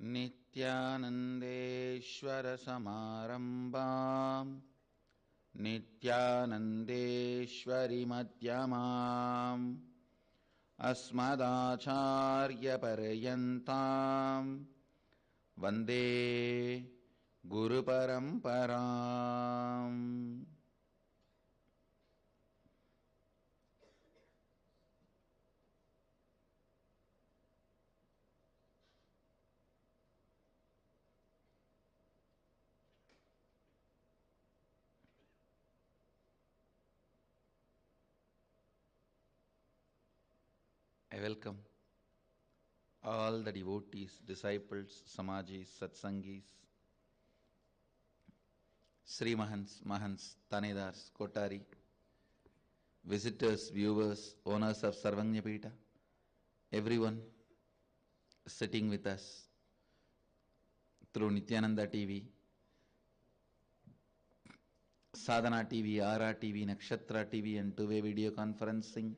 नित्यानन्देश्वर समारम्भाम् नित्यानन्देश्वरि मध्यमाम् अस्मदाचार्यपर्यन्ताम् वन्दे गुरुपरम्पराम्. I welcome all the devotees, disciples, samajis, satsangis, Sri Mahants, Mahants, Tanedars, Kotari, visitors, viewers, owners of Sarvanyapita, everyone sitting with us through Nithyananda TV, Sadhana TV, Ara TV, Nakshatra TV and two-way video conferencing,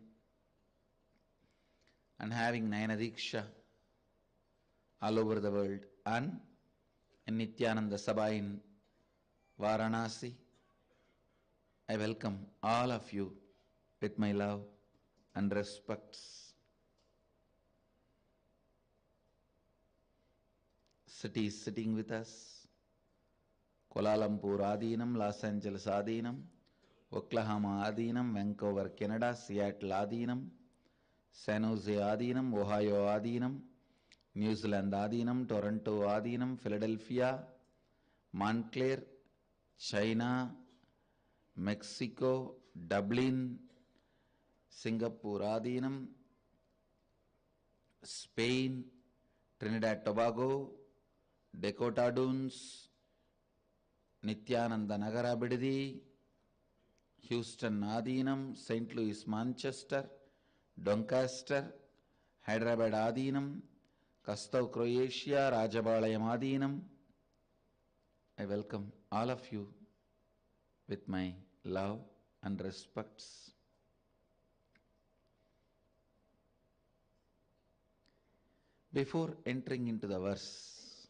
and having Nayana Diksha all over the world, and in Nithyananda Sabha in Varanasi. I welcome all of you with my love and respects. Cities sitting with us: Kuala Lumpur Adinam, Los Angeles Adinam, Oklahoma Adinam, Vancouver Canada, Seattle Adinam, San Jose Adinam, Ohio Adinam, New Zealand Adinam, Toronto Adinam, Philadelphia, Montclair, China, Mexico, Dublin, Singapore Adinam, Spain, Trinidad Tobago, Dakota Dunes, Nithyananda Nagara Bididi, Houston Adinam, St. Louis Manchester, Doncaster, Hyderabad Adinam, Kastau Croatia, Rajabalayam Adinam. I welcome all of you with my love and respects. Before entering into the verse,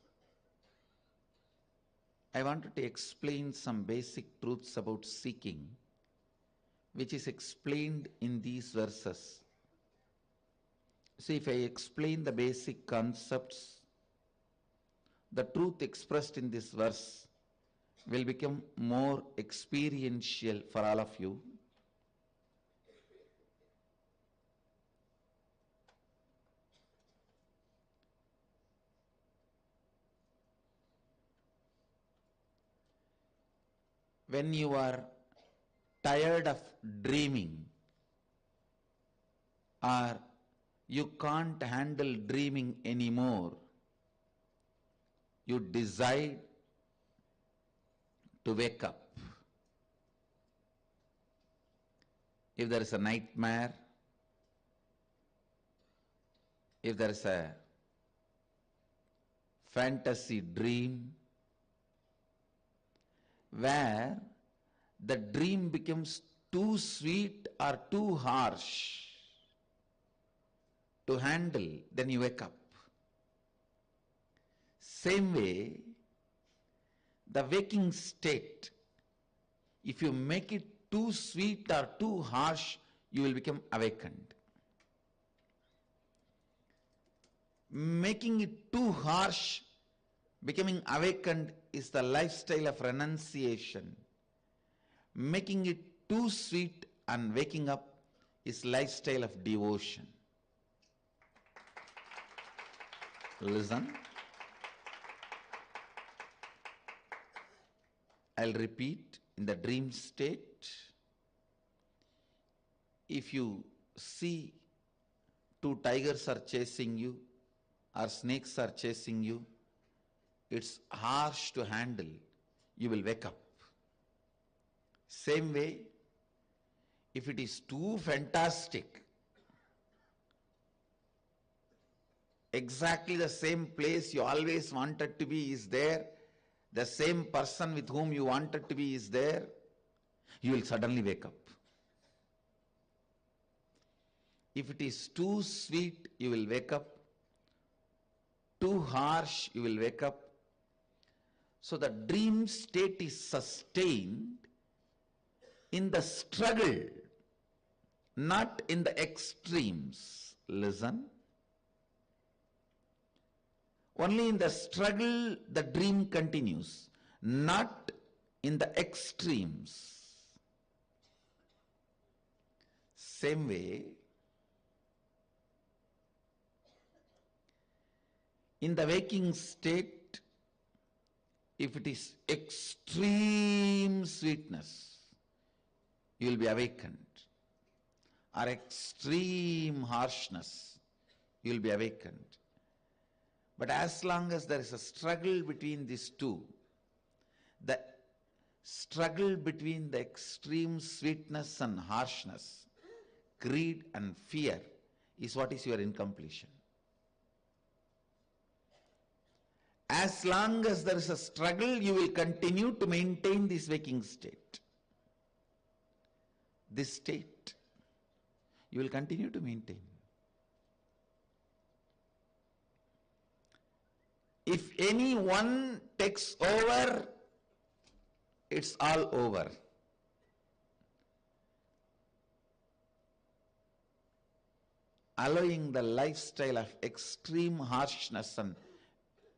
I wanted to explain some basic truths about seeking, which is explained in these verses. See, if I explain the basic concepts, the truth expressed in this verse will become more experiential for all of you. When you are tired of dreaming, or you can't handle dreaming anymore, you decide to wake up. If there is a nightmare, if there is a fantasy dream, where the dream becomes too sweet or too harsh to handle, then you wake up. Same way, the waking state, if you make it too sweet or too harsh, you will become awakened. Making it too harsh, becoming awakened, is the lifestyle of renunciation. Making it too sweet and waking up is lifestyle of devotion. Listen. I'll repeat. In the dream state, if you see two tigers are chasing you or snakes are chasing you, it's harsh to handle. You will wake up. Same way, if it is too fantastic, exactly the same place you always wanted to be is there, the same person with whom you wanted to be is there, you will suddenly wake up. If it is too sweet, you will wake up. too harsh, you will wake up. So the dream state is sustained in the struggle, not in the extremes. Listen. Only in the struggle the dream continues, not in the extremes. Same way, in the waking state, if it is extreme sweetness, you will be awakened. Or extreme harshness, you will be awakened. But as long as there is a struggle between these two, the struggle between the extreme sweetness and harshness, greed and fear, is what is your incompletion. As long as there is a struggle, you will continue to maintain this waking state. This state, you will continue to maintain. If anyone takes over, it's all over. Allowing the lifestyle of extreme harshness and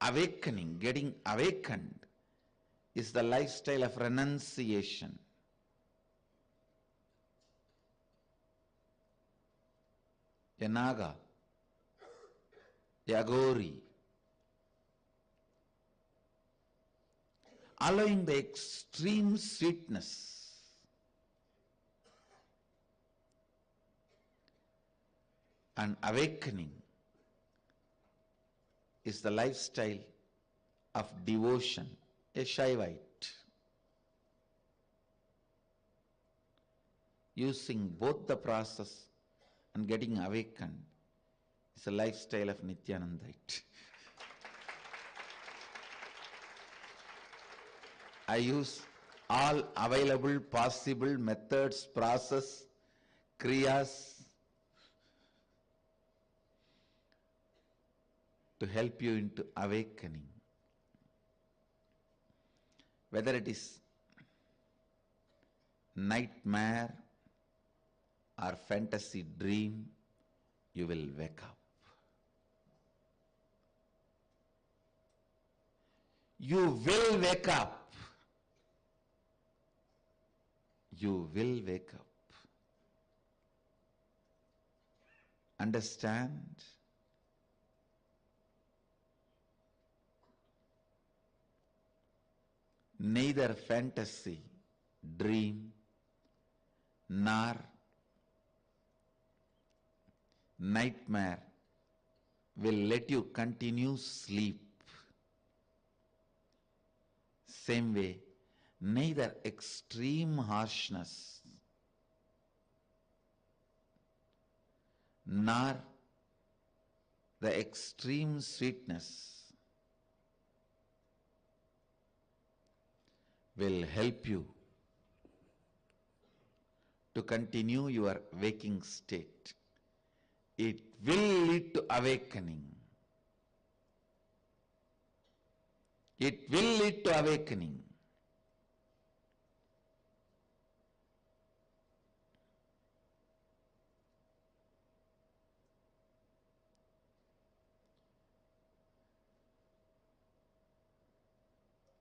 awakening, getting awakened, is the lifestyle of renunciation. A Naga, a Agori, allowing the extreme sweetness and awakening is the lifestyle of devotion, a Shaivite. Using both the process and getting awakened is a lifestyle of Nithyanandite. I use all available possible methods, process, kriyas to help you into awakening. Whether it is nightmare or fantasy dream, you will wake up. You will wake up. You will wake up. Understand? Neither fantasy, dream, nor nightmare will let you continue sleep. Same way, neither extreme harshness nor the extreme sweetness will help you to continue your waking state. It will lead to awakening. It will lead to awakening.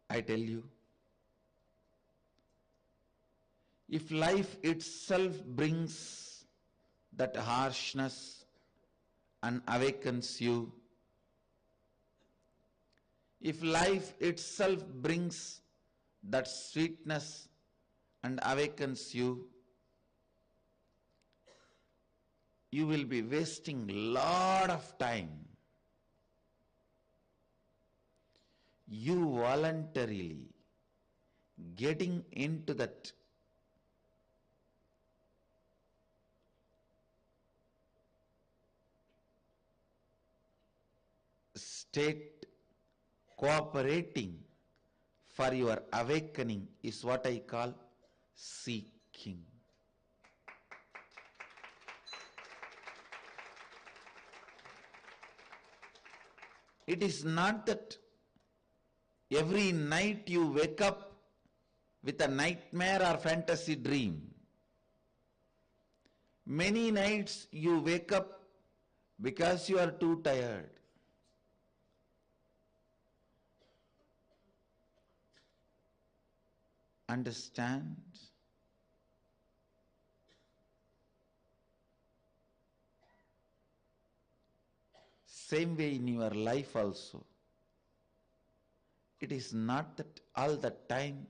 I tell you, if life itself brings that harshness and awakens you, if life itself brings that sweetness and awakens you, you will be wasting lot of time. You voluntarily getting into that state, cooperating for your awakening is what I call seeking. It is not that every night you wake up with a nightmare or fantasy dream. Many nights you wake up because you are too tired. Understand? Same way in your life also. It is not that all the time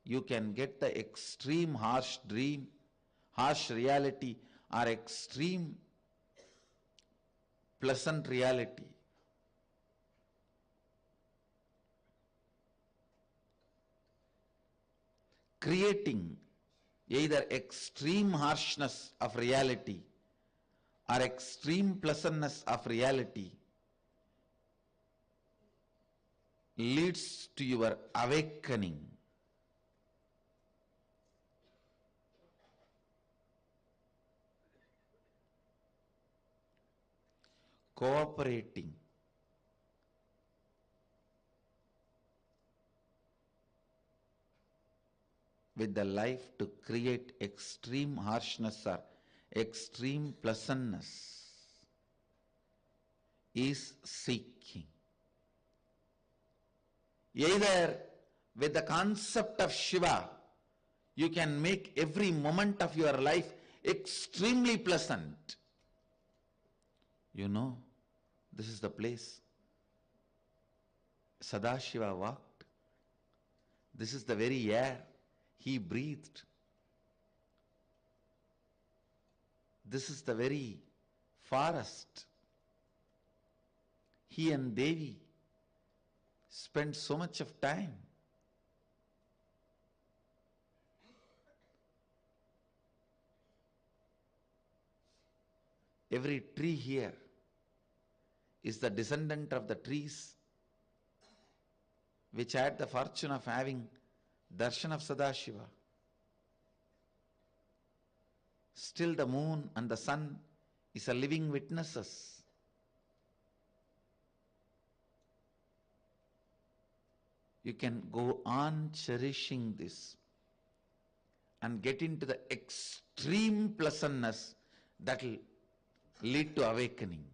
you can get the extreme harsh dream, harsh reality, or extreme pleasant reality. Creating either extreme harshness of reality or extreme pleasantness of reality leads to your awakening. Cooperating with the life to create extreme harshness or extreme pleasantness is seeking. Either with the concept of Shiva, you can make every moment of your life extremely pleasant. You know, this is the place Sadashiva walked. This is the very air he breathed. This is the very forest he and Devi spent so much of time. Every tree here is the descendant of the trees which had the fortune of having darshan of Sadashiva. Still the moon and the sun is a living witnesses. You can go on cherishing this and get into the extreme pleasantness that will lead to awakening.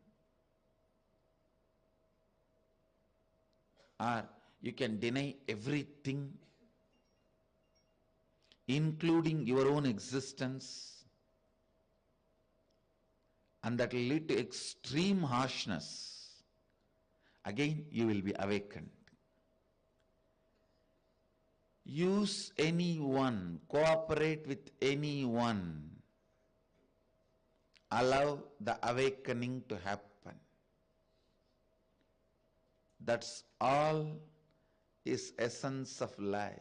Or you can deny everything, including your own existence, and that will lead to extreme harshness. Again, you will be awakened. Use anyone, cooperate with anyone. Allow the awakening to happen. That's all is essence of life.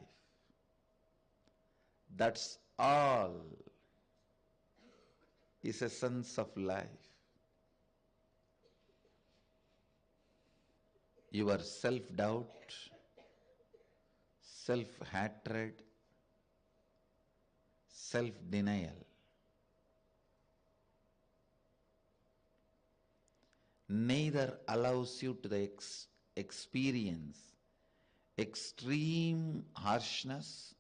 That's all is essence of life. Your self-doubt, self-hatred, self-denial neither allows you to experience extreme harshness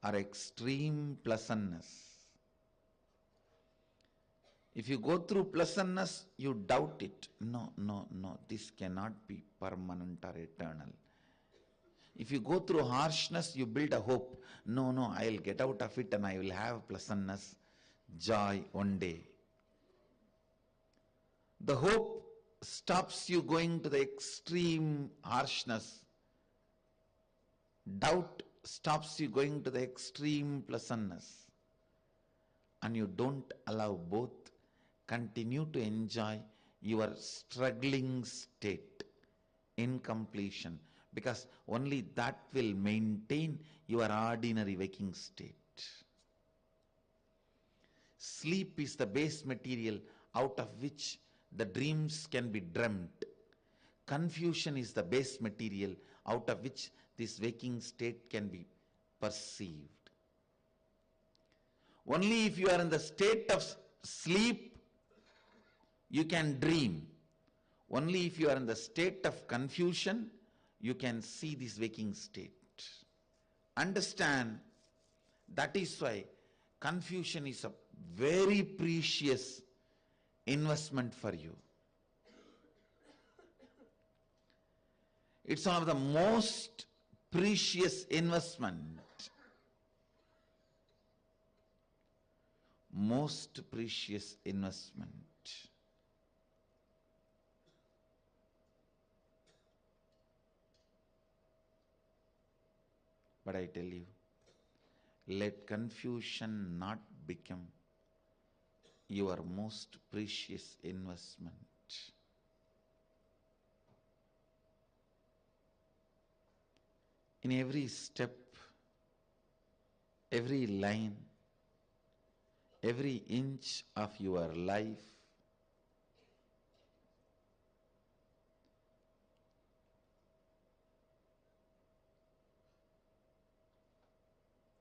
or extreme pleasantness. If you go through pleasantness, you doubt it. No, this cannot be permanent or eternal. If you go through harshness, you build a hope. No, I'll get out of it and I will have pleasantness, joy one day. The hope stops you going to the extreme harshness. Doubt stops you going to the extreme pleasantness. And you don't allow both. Continue to enjoy your struggling state in completion, because only that will maintain your ordinary waking state. Sleep is the base material out of which the dreams can be dreamt. Confusion is the base material out of which this waking state can be perceived. Only if you are in the state of sleep, you can dream. Only if you are in the state of confusion, you can see this waking state. Understand, that is why confusion is a very precious investment for you. It's one of the most precious investment. Most precious investment. But I tell you, let confusion not become your most precious investment. In every step, every line, every inch of your life,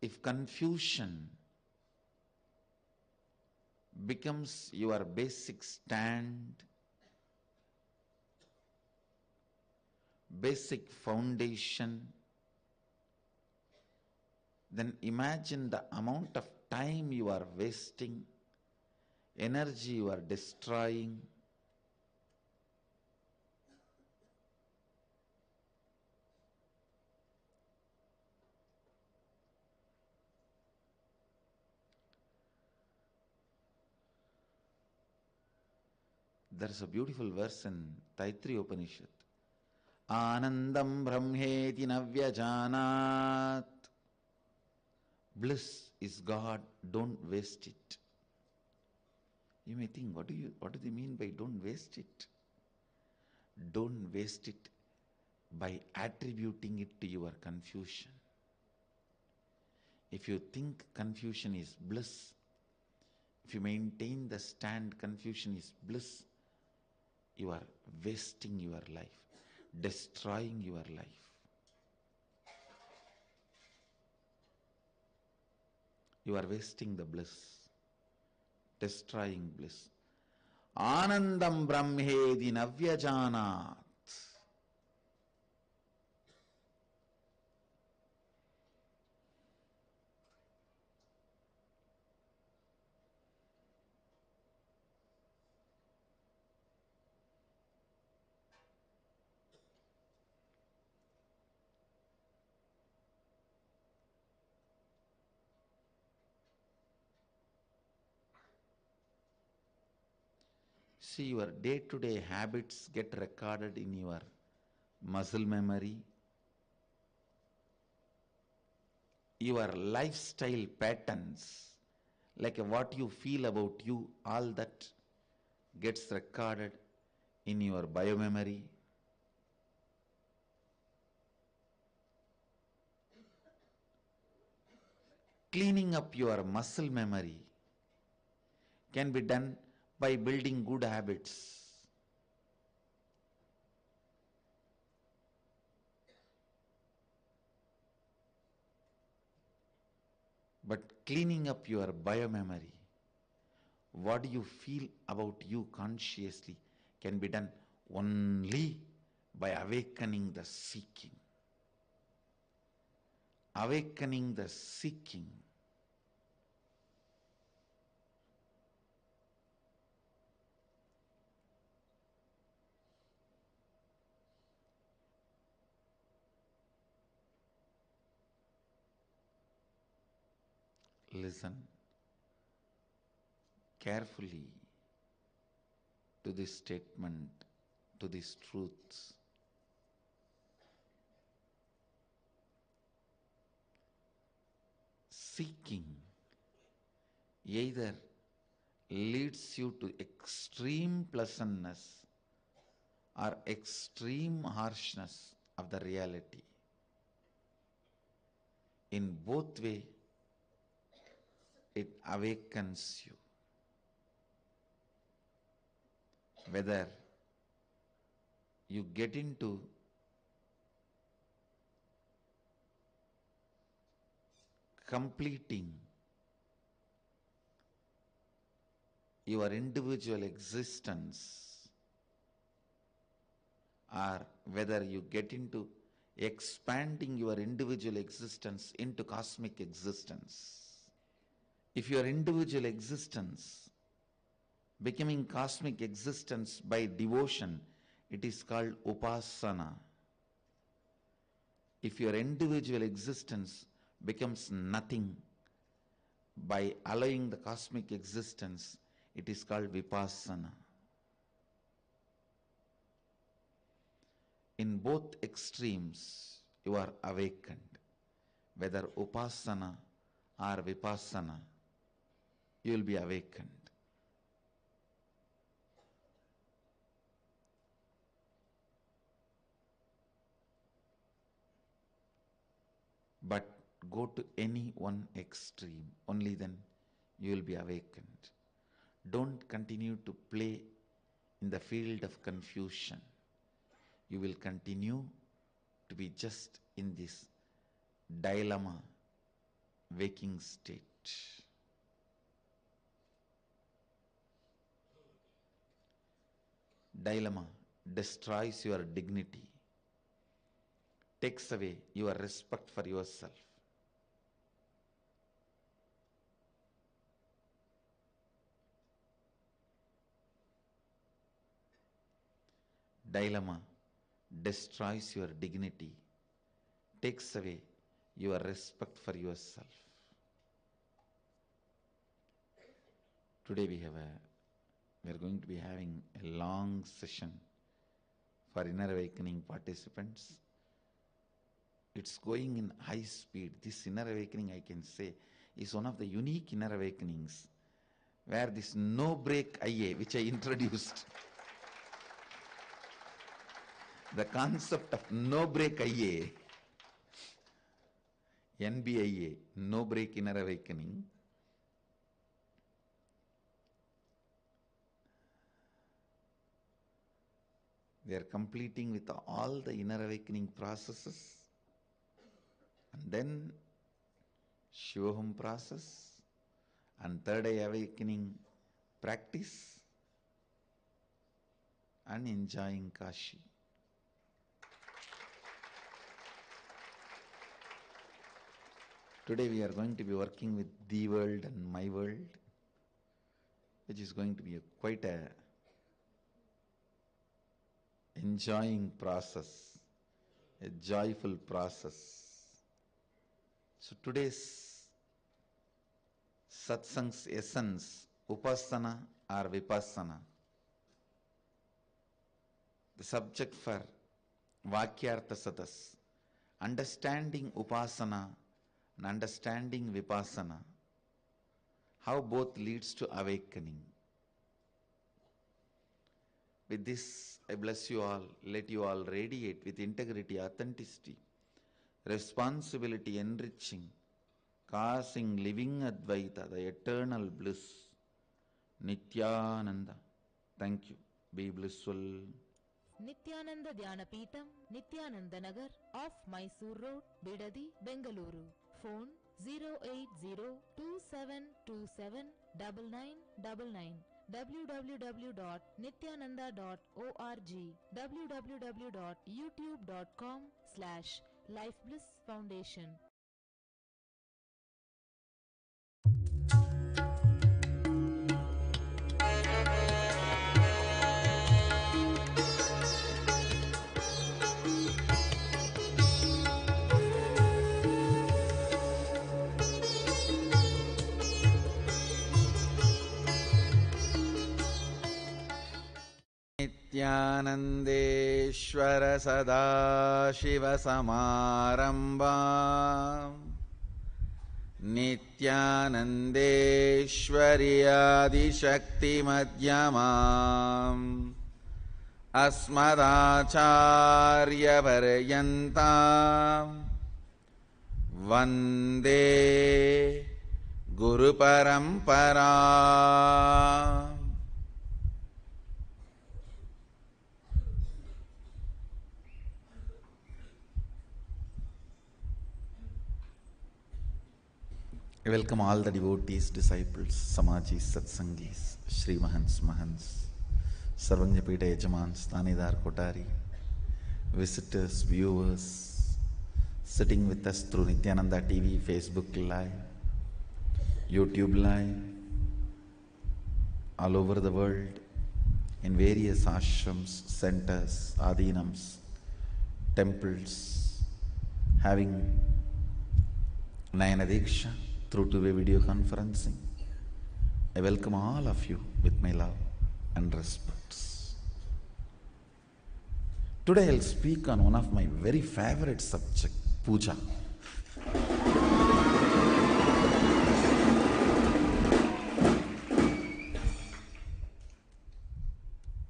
if confusion becomes your basic stand, basic foundation, then imagine the amount of time you are wasting, energy you are destroying. There is a beautiful verse in Taittiriya Upanishad. Anandam brahmeti navyajanat. Bliss is God, don't waste it. You may think, what do they mean by don't waste it? Don't waste it by attributing it to your confusion. If you think confusion is bliss, if you maintain the stand confusion is bliss, you are wasting your life, destroying your life. You are wasting the bliss, destroying bliss. Anandam brahmedi navyajanat. See, your day-to-day habits get recorded in your muscle memory. Your lifestyle patterns, like what you feel about you, all that gets recorded in your biomemory. Cleaning up your muscle memory can be done by building good habits. But cleaning up your biomemory, what you feel about you consciously, can be done only by awakening the seeking. Awakening the seeking. Listen carefully to this statement, to these truths. Seeking either leads you to extreme pleasantness or extreme harshness of the reality. In both ways, it awakens you. Whether you get into completing your individual existence or whether you get into expanding your individual existence into cosmic existence. If your individual existence becoming cosmic existence by devotion, it is called upasana. If your individual existence becomes nothing by allowing the cosmic existence, it is called vipassana. In both extremes, you are awakened. Whether upasana or vipassana, you will be awakened. But go to any one extreme, only then you will be awakened. Don't continue to play in the field of confusion. You will continue to be just in this dilemma, waking state. Dilemma destroys your dignity, takes away your respect for yourself. Dilemma destroys your dignity, takes away your respect for yourself. Today we are going to be having a long session for inner awakening participants. It's going in high speed. This inner awakening, I can say, is one of the unique inner awakenings where this no break IA, which I introduced, the concept of no break IA, NBIA, no break inner awakening, they are completing with all the inner awakening processes, and then Shivoham process and third eye awakening practice, and enjoying Kashi. Today we are going to be working with the world and my world, which is going to be quite a enjoying process, a joyful process. So today's satsang's essence, upasana or vipassana. The subject for Vakyartha Sadas, understanding upasana and understanding vipassana, how both leads to awakening. With this, I bless you all, let you all radiate with integrity, authenticity, responsibility, enriching, causing living Advaita, the eternal bliss, Nithyananda. Thank you. Be blissful. Nithyananda Dhyanapitham, Nithyananda Nagar, off Mysore Road, Bidadi, Bengaluru. Phone 08027279999. www.nithyananda.org, www.youtube.com/lifeblissfoundation. Nithyanandeshwara Sadashiva Samarambam Nithyanandeshwari Adishakti Madhyamam Asmadacharya Paryantam Vande Guru Paramparam. I welcome all the devotees, disciples, Samajis, Satsangis, Sri Mahants, Mahants, Sarvanyapita Yajamans, Tanidar Kotari, visitors, viewers, sitting with us through Nithyananda TV, Facebook Live, YouTube Live, all over the world, in various ashrams, centers, adhinams, temples, having Nayana Diksha through two-way video conferencing. I welcome all of you with my love and respects. Today I'll speak on one of my very favorite subject, puja.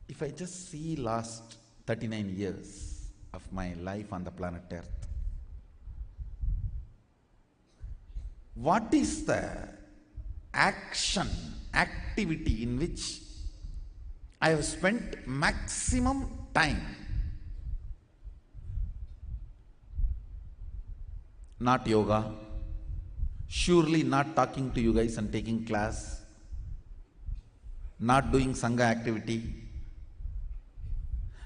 If I just see last 39 years of my life on the planet Earth, what is the activity in which I have spent maximum time? Not yoga, surely not talking to you guys and taking class, not doing Sangha activity,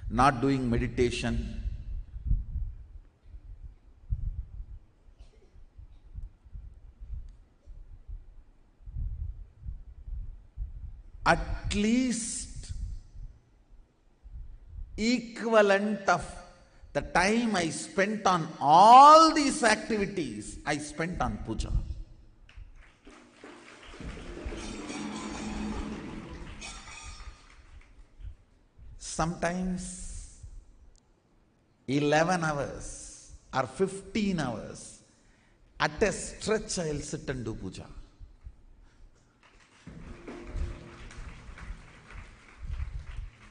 not doing meditation, at least equivalent of the time I spent on all these activities, I spent on puja. Sometimes 11 hours or 15 hours at a stretch I will sit and do puja.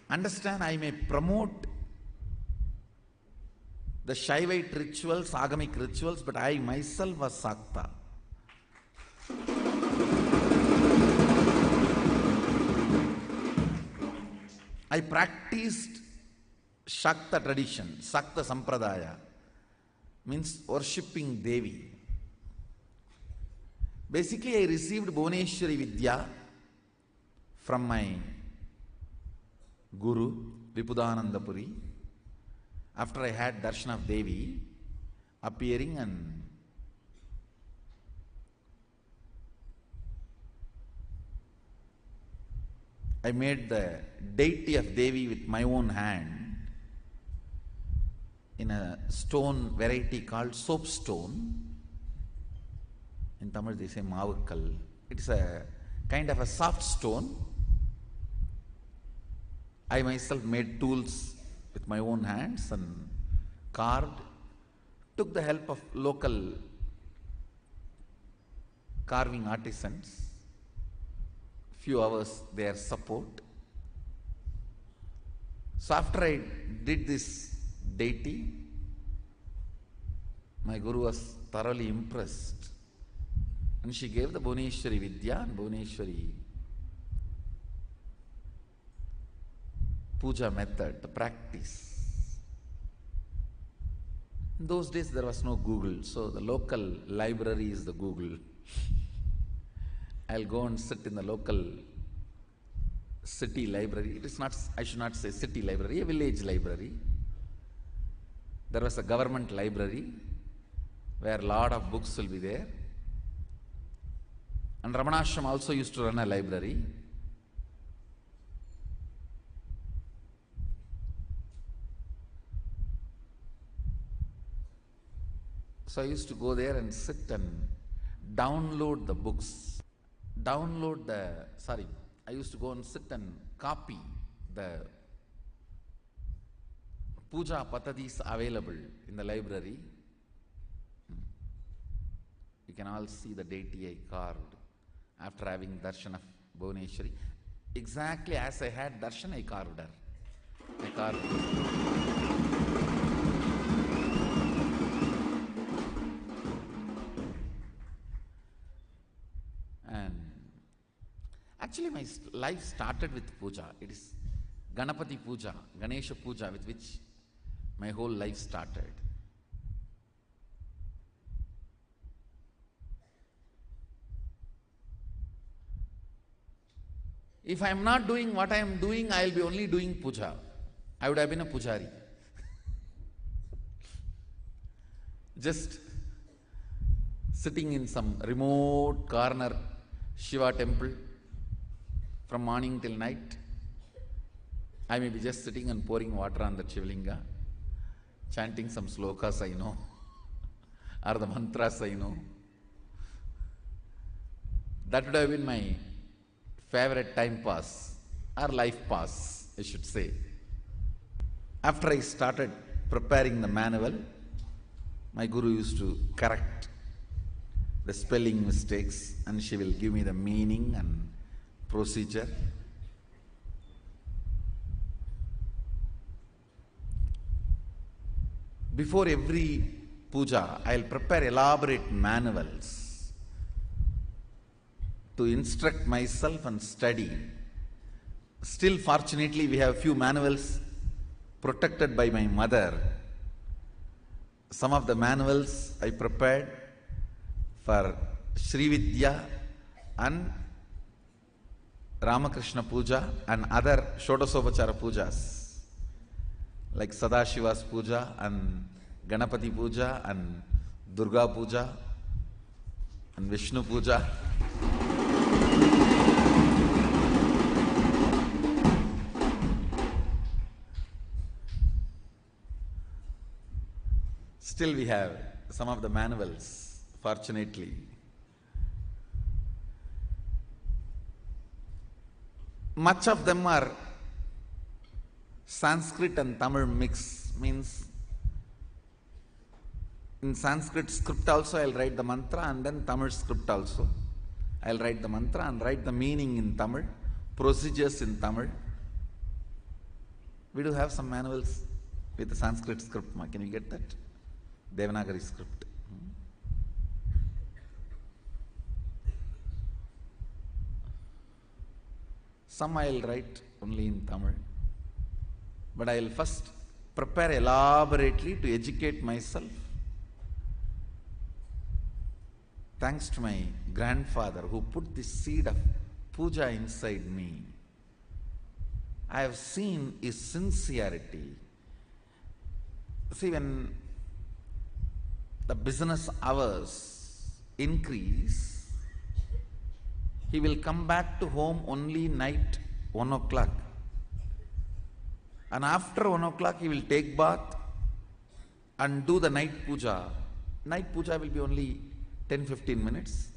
Understand, I may promote the Shaivite rituals, Agamic rituals, but I myself was Sakta. I practiced Shakta tradition, Sakta Sampradaya, means worshipping Devi. Basically, I received Bhuvaneshwari Vidya from my Guru, Vipudanandapuri, after I had darshan of Devi appearing, and I made the deity of Devi with my own hand in a stone variety called soapstone. In Tamil they say Mavakkal. It is a kind of a soft stone. I myself made tools with my own hands and carved, took the help of local carving artisans, few hours their support. So after I did this deity, my Guru was thoroughly impressed, and she gave the Bhuvaneshwari Vidya and Bhuvaneshwari puja method, the practice. In those days there was no Google, so the local library is the Google. I'll go and sit in the local city library. It is not, I should not say city library, a village library. There was a government library where a lot of books will be there. And Ramanashram also used to run a library. So I used to go there and sit and download the books. I used to go and sit and copy the puja patadis available in the library. You can all see the deity I carved after having darshan of Bhuvaneshwari. Exactly as I had darshan, I carved her. I carved her. And actually my life started with puja. It is Ganapati puja, Ganesha puja, with which my whole life started. If I am not doing what I am doing, I will be only doing puja. I would have been a pujari. just sitting in some remote corner Shiva temple from morning till night. I may be just sitting and pouring water on the Shivalinga, chanting some slokas I know, or the mantras I know. That would have been my favorite time pass, or life pass, I should say. After I started preparing the manual, my guru used to correct the spelling mistakes, and she will give me the meaning and procedure. Before every puja, I'll prepare elaborate manuals to instruct myself and study. Still, fortunately, we have few manuals protected by my mother. Some of the manuals I prepared for Sri Vidya and Ramakrishna Puja and other Shodasopachara Pujas, like Sadashiva's Puja and Ganapati Puja and Durga Puja and Vishnu Puja. Still we have some of the manuals, fortunately. Much of them are Sanskrit and Tamil mix, means in Sanskrit script also I'll write the mantra, and then Tamil script also. I'll write the mantra and write the meaning in Tamil, procedures in Tamil. We do have some manuals with the Sanskrit script. Can you get that? Devanagari script. Some I'll write only in Tamil. But I'll first prepare elaborately to educate myself. Thanks to my grandfather who put the seed of puja inside me, I have seen his sincerity. See, when the business hours increase, he will come back to home only night 1 o'clock. And after 1 o'clock he will take bath and do the night puja. Night puja will be only 10-15 minutes.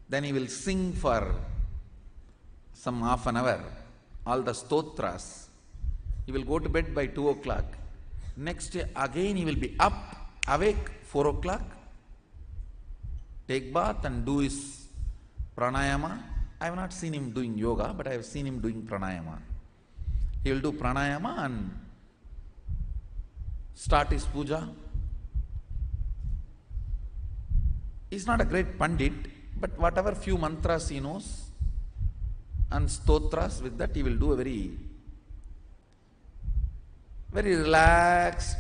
Then he will sing for some half an hour, all the stotras. He will go to bed by 2 o'clock. Next day again he will be awake 4 o'clock, take bath and do his pranayama. I have not seen him doing yoga, but I have seen him doing pranayama. He will do pranayama and start his puja. He is not a great pandit, but whatever few mantras he knows and stotras, with that he will do a very relaxed,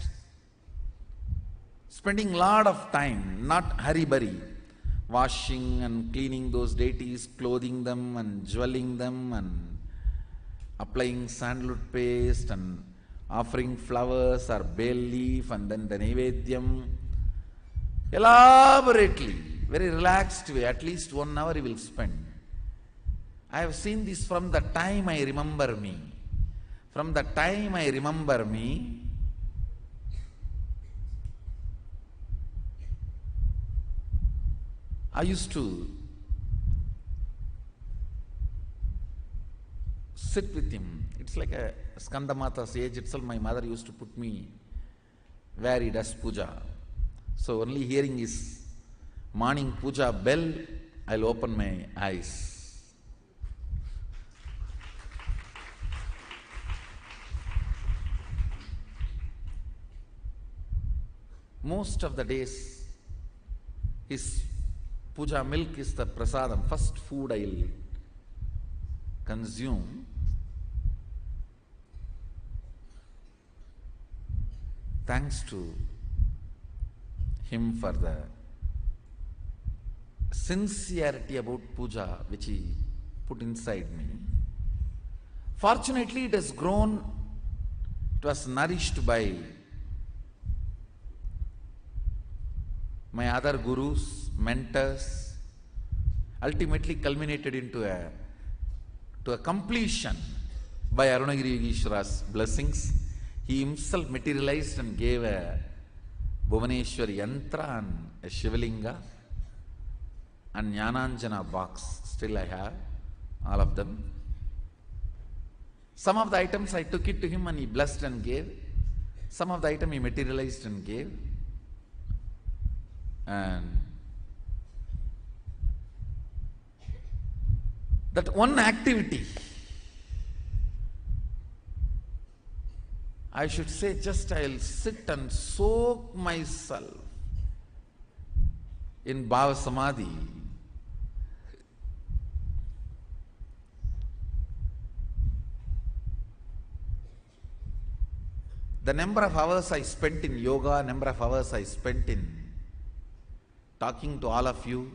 spending lot of time, not hurry-burry, washing and cleaning those deities, clothing them and jewelling them and applying sandalwood paste and offering flowers or bay leaf and then the Naivedyam. Elaborately, very relaxed way, at least 1 hour he will spend. I have seen this from the time I remember me. From the time I remember me, I used to sit with him. It's like a Skandamata's age itself. My mother used to put me where he does puja. So only hearing his morning puja bell, I'll open my eyes. Most of the days, his puja milk is the prasadam, first food I'll consume. Thanks to him for the sincerity about puja which he put inside me. Fortunately, it has grown, it was nourished by my other gurus, mentors, ultimately culminated into a completion by Arunagiri Yogeshwara's blessings. He himself materialized and gave a Bhuvaneshwar Yantra and a Shivalinga and Jnananjana box. Still I have all of them. Some of the items I took it to him and he blessed and gave. Some of the item he materialized and gave. And that one activity, I should say, just I'll sit and soak myself in Bhava Samadhi. The number of hours I spent in yoga, number of hours I spent in talking to all of you,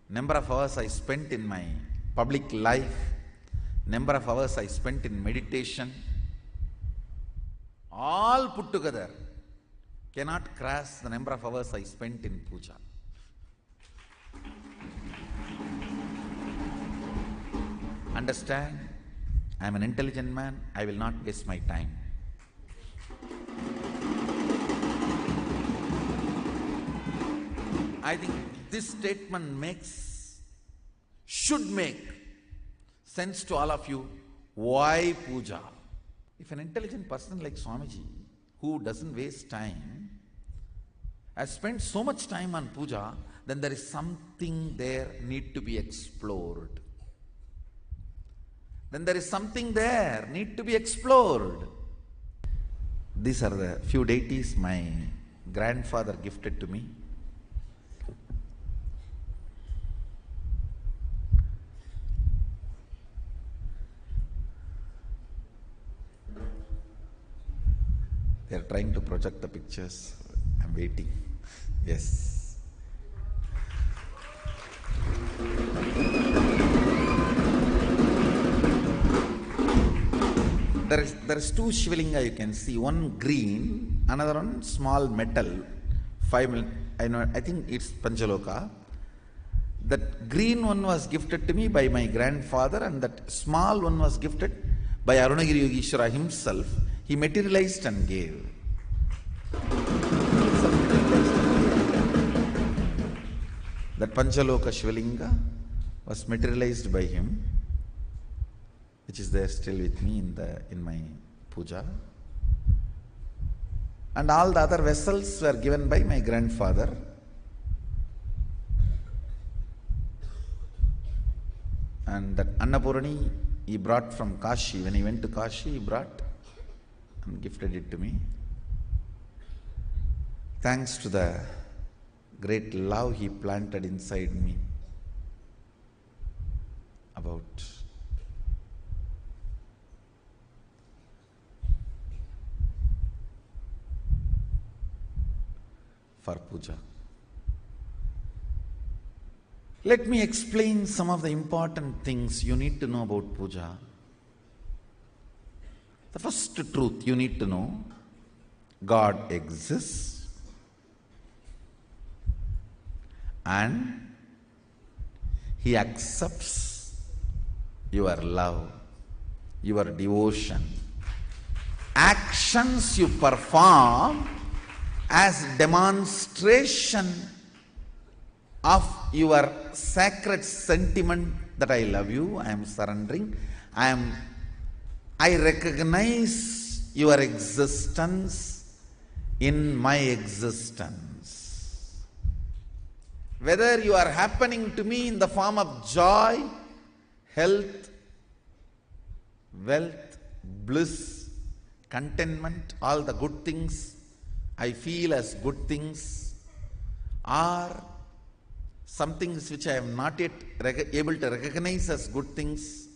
number of hours I spent in my public life, number of hours I spent in meditation, all put together cannot cross the number of hours I spent in puja. Understand? I am an intelligent man, I will not waste my time. I think this statement should make sense to all of you. Why puja? If an intelligent person like Swamiji, who doesn't waste time, has spent so much time on puja, then there is something there need to be explored. Then there is something there need to be explored. These are the few deities my grandfather gifted to me. They are trying to project the pictures. I'm waiting. Yes. There is two Shivalinga you can see. One green, another one small metal. I think it's Panchaloka. That green one was gifted to me by my grandfather, and that small one was gifted by Arunagiri Yogeshwara himself. He materialized and gave. That Panchaloka Shivalinga was materialized by him, which is there still with me in my puja. And all the other vessels were given by my grandfather. And that Annapurani he brought from Kashi. When he went to Kashi, he brought and gifted it to me. Thanks to the great love he planted inside me for puja. Let me explain some of the important things you need to know about puja. The first truth you need to know, God exists and He accepts your love, your devotion, actions you perform as demonstration of your sacred sentiment that I love you, I am surrendering, I recognize your existence in my existence. Whether you are happening to me in the form of joy, health, wealth, bliss, contentment, all the good things I feel as good things, or some things which I am not yet able to recognize as good things.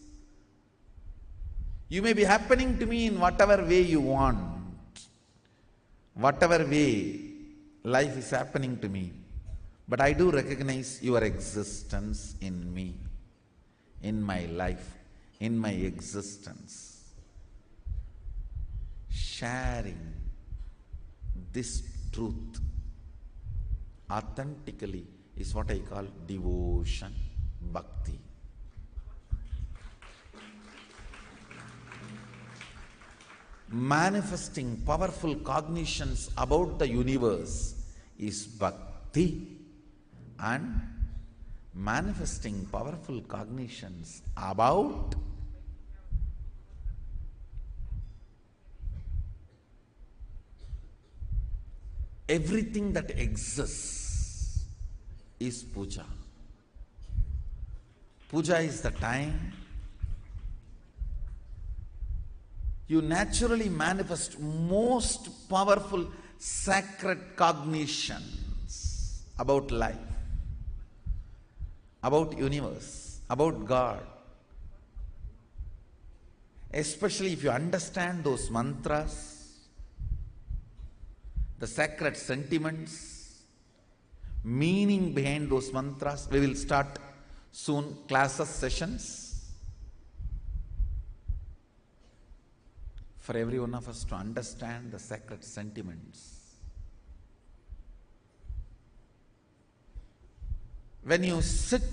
You may be happening to me in whatever way you want, whatever way life is happening to me, but I do recognize your existence in me, in my life, in my existence. Sharing this truth authentically is what I call devotion, bhakti. Manifesting powerful cognitions about the universe is bhakti, and manifesting powerful cognitions about everything that exists is puja. Puja is the time you naturally manifest most powerful sacred cognitions about life, about universe, about God. Especially if you understand those mantras, the sacred sentiments, meaning behind those mantras. We will start soon classes, sessions, for every one of us to understand the sacred sentiments. When you sit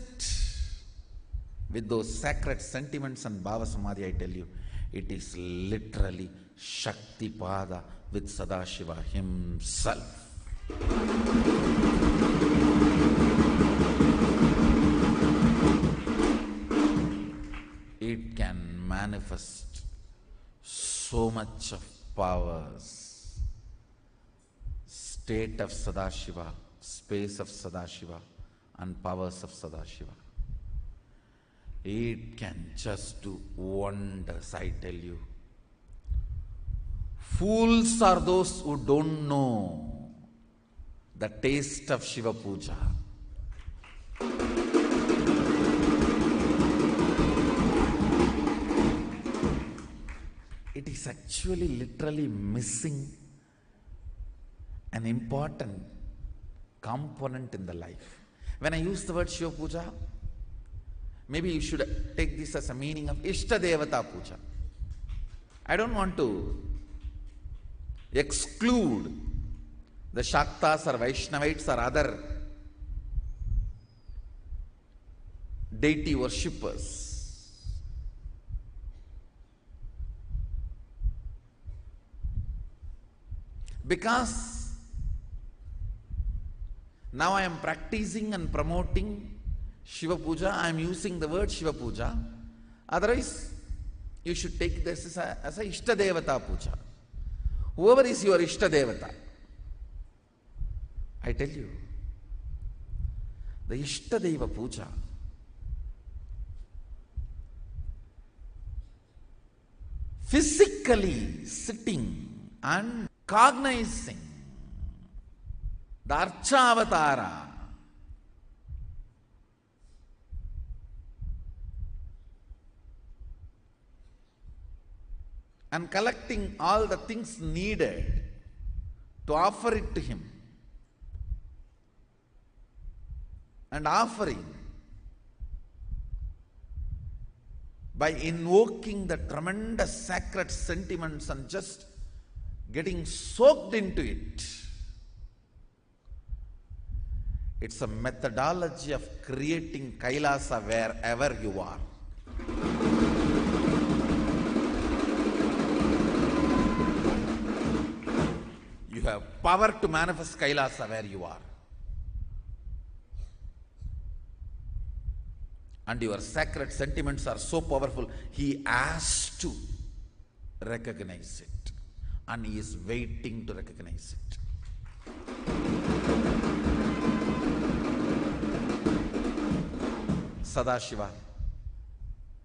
with those sacred sentiments and Bhava Samadhi, I tell you, it is literally Shaktipada with Sadashiva himself. It can manifest so much of powers, state of Sadashiva, space of Sadashiva, and powers of Sadashiva. It can just do wonders, I tell you. Fools are those who don't know the taste of Shiva Puja. It is actually literally missing an important component in the life. When I use the word Shiva Puja, maybe you should take this as a meaning of Ishta Devata Puja. I don't want to exclude the Shaktas or Vaishnavites or other deity worshippers. Because now I am practicing and promoting Shiva Puja, I am using the word Shiva Puja. Otherwise, you should take this as a Ishta Devata Puja. Whoever is your Ishta Devata, I tell you, the Ishta Deva Puja physically sitting and cognizing the Archavatara and collecting all the things needed to offer it to him, and offering by invoking the tremendous sacred sentiments and just getting soaked into it. It's a methodology of creating Kailasa wherever you are. You have power to manifest Kailasa where you are. And your sacred sentiments are so powerful, he has to recognize it. And he is waiting to recognize it. Sadashiva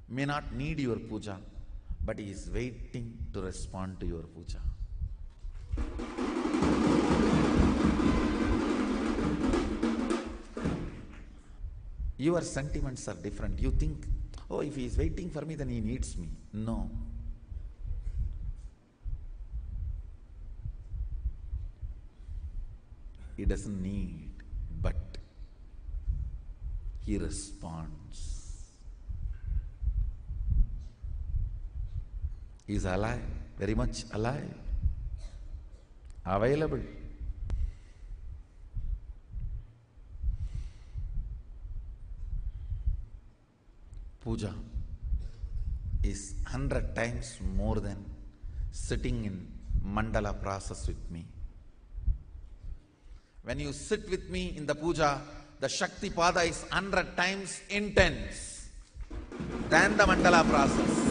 may not need your puja, but he is waiting to respond to your puja. Your sentiments are different. You think, oh, if he is waiting for me, then he needs me. No. He doesn't need, but he responds. He is alive, very much alive, available. Puja is 100 times more than sitting in mandala process with me. When you sit with me in the puja, the Shakti Pada is 100 times intense than the mandala process.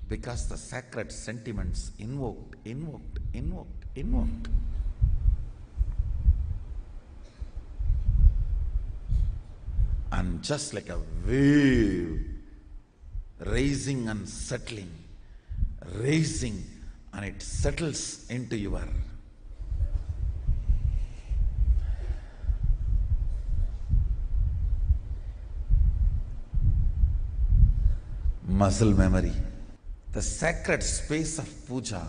Because the sacred sentiments invoked. And just like a wave, rising and settling, rising, and it settles into your muscle memory. The sacred space of puja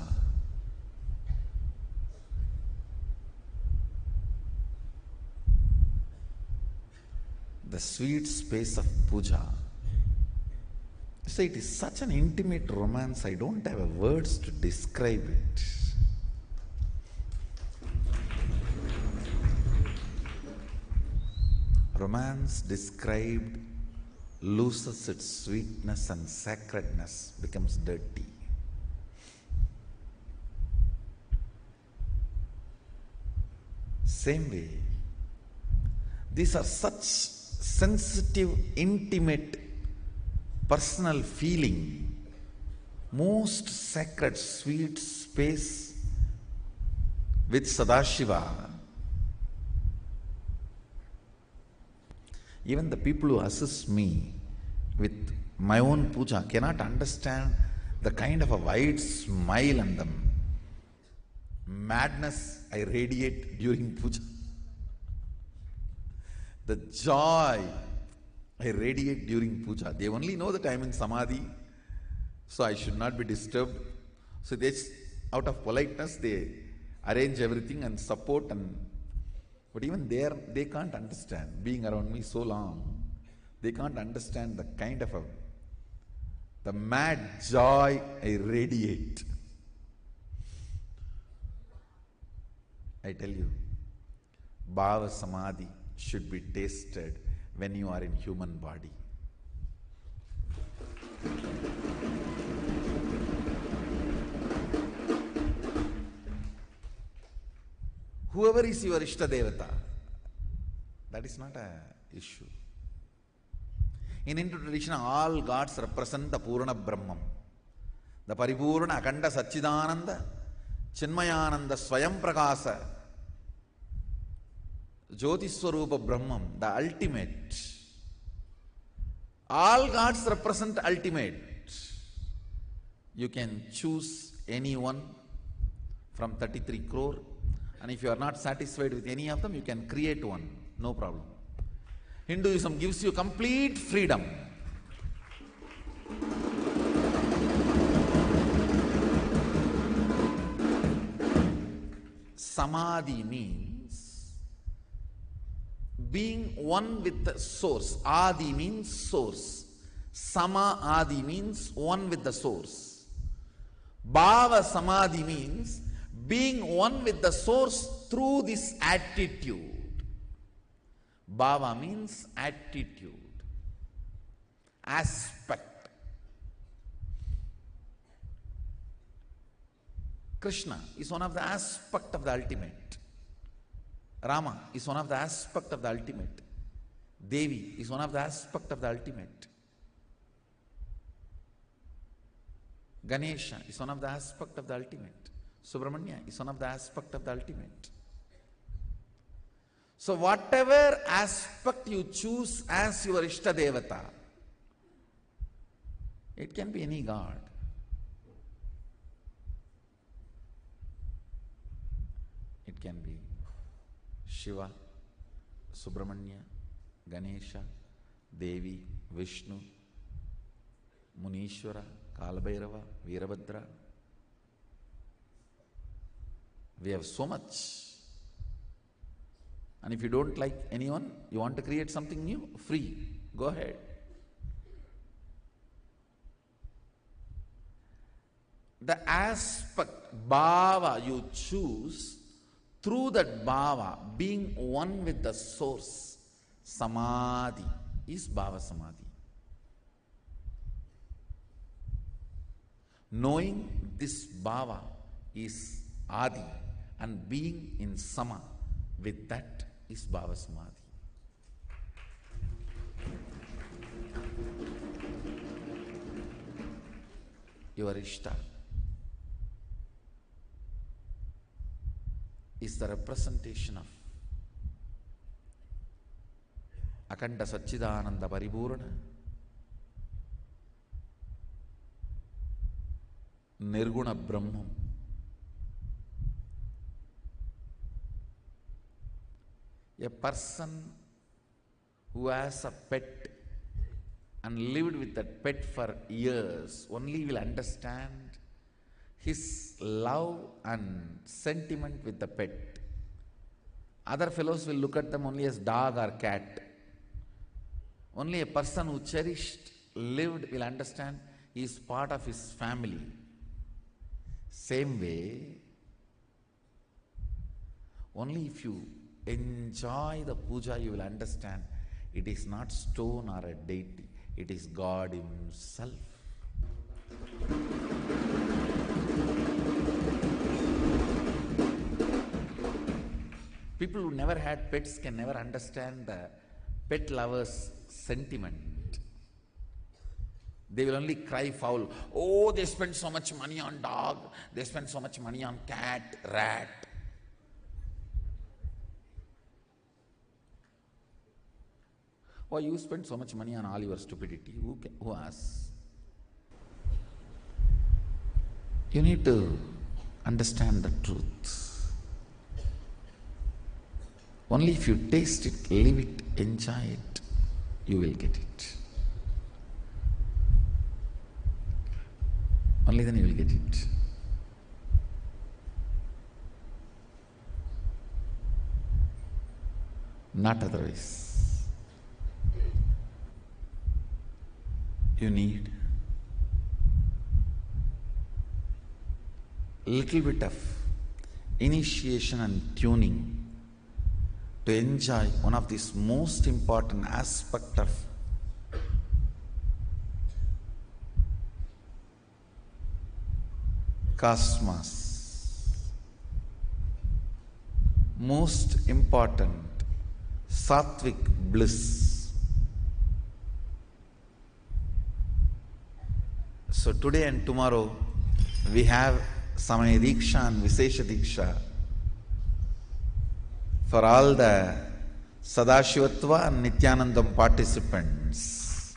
the sweet space of puja. So it is such an intimate romance, I don't have words to describe it. Romance described loses its sweetness and sacredness, becomes dirty. Same way, these are such sensitive, intimate, personal feeling, most sacred, sweet space with Sadashiva. Even the people who assist me with my own puja cannot understand the kind of a wide smile and the madness I radiate during puja. The joy I radiate during puja. They only know that I am in samadhi, so I should not be disturbed. So they, out of politeness, they arrange everything and support, but even there they can't understand. Being around me so long, they can't understand the kind of the mad joy I radiate. I tell you, Bhava Samadhi should be tasted when you are in human body. Whoever is your Ishta Devata, that is not an issue. In Hindu tradition, all gods represent the Purana Brahman, the Paripurana Akanda Satchidananda, Chinmayananda Swayam Prakasa, Jyoti Swarupa Brahman, the ultimate. All gods represent ultimate. You can choose any one from 33 crore, and if you are not satisfied with any of them, you can create one, no problem. Hinduism gives you complete freedom. Samadhi means being one with the source. Adi means source. Sama Adi means one with the source. Bhava Samadhi means being one with the source through this attitude. Bhava means attitude, aspect. Krishna is one of the aspect of the ultimate. Rama is one of the aspect of the ultimate. Devi is one of the aspect of the ultimate. Ganesha is one of the aspect of the ultimate. Subramanya is one of the aspect of the ultimate. So whatever aspect you choose as your Ishta Devata, it can be any god. It can be Shiva, Subramanya, Ganesha, Devi, Vishnu, Munishwara, Kalabhairava, Veerabhadra. We have so much. And if you don't like anyone, you want to create something new, free, go ahead. The aspect, bhava, you choose Through that bhava, being one with the source, samadhi is bhava samadhi. Knowing this bhava is adi and being in sama with that is bhava samadhi. Your Ishta is the representation of Akanda Satchidananda Paripurna, Nirguna Brahman. A person who has a pet and lived with that pet for years only will understand his love and sentiment with the pet. Other fellows will look at them only as dog or cat. Only a person who cherished, lived will understand he is part of his family. Same way, only if you enjoy the puja you will understand it is not stone or a deity, it is God Himself. People who never had pets can never understand the pet lover's sentiment. They will only cry foul. Oh, they spend so much money on dog, they spend so much money on cat, rat. Why you spend so much money on all your stupidity? Who asks? You need to understand the truth. Only if you taste it, live it, enjoy it, you will get it. Only then you will get it. Not otherwise. You need a little bit of initiation and tuning to enjoy one of these most important aspect of cosmos. Most important sattvic bliss. So today and tomorrow we have Samaya Diksha and Vishesha Diksha for all the Sadashivatva and Nithyanandam participants.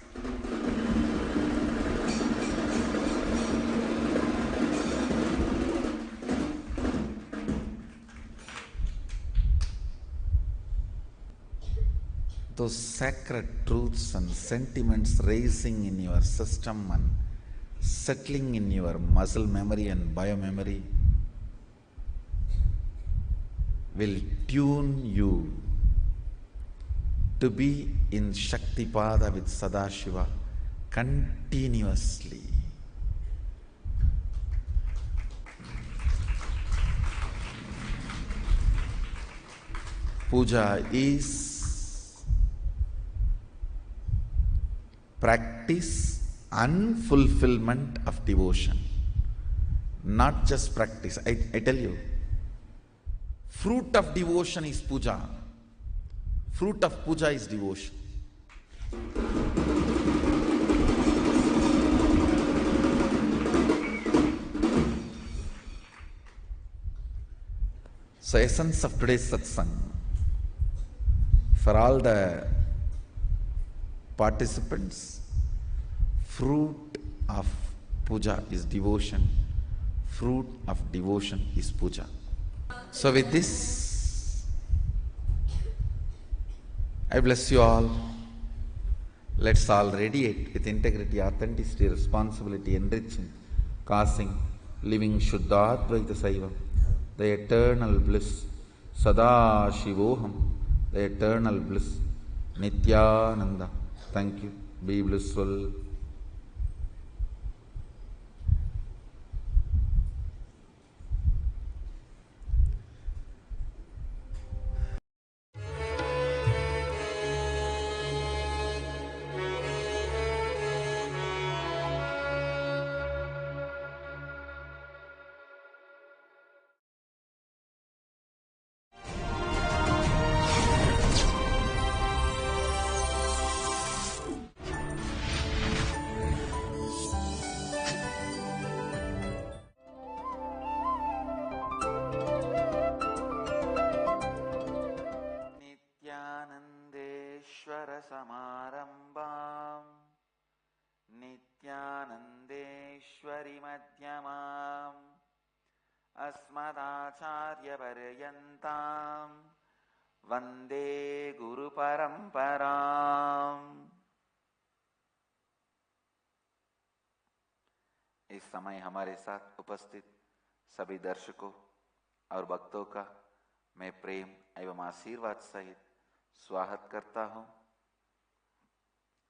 Those sacred truths and sentiments rising in your system and settling in your muscle memory and biomemory will tune you to be in Shaktipada with Sadashiva continuously. Puja is practice and fulfillment of devotion. Not just practice. I tell you, fruit of devotion is puja. Fruit of puja is devotion. So essence of today's satsang, for all the participants, fruit of puja is devotion. Fruit of devotion is puja. So with this, I bless you all. Let's all radiate with integrity, authenticity, responsibility, enriching, causing, living Shuddhadvaita Saivam, the eternal bliss, Sadashivoham, the eternal bliss, Nithyananda. Thank you. Be blissful. Shankarasamarambaam Nithyanandeshwari Madhyamam Asmadacharya Paryantam Vande Guru Paramparam। इस समय हमारे साथ उपस्थित सभी दर्शकों और भक्तों का मैं प्रेम एवं आशीर्वाद सहित स्वागत करता हूं।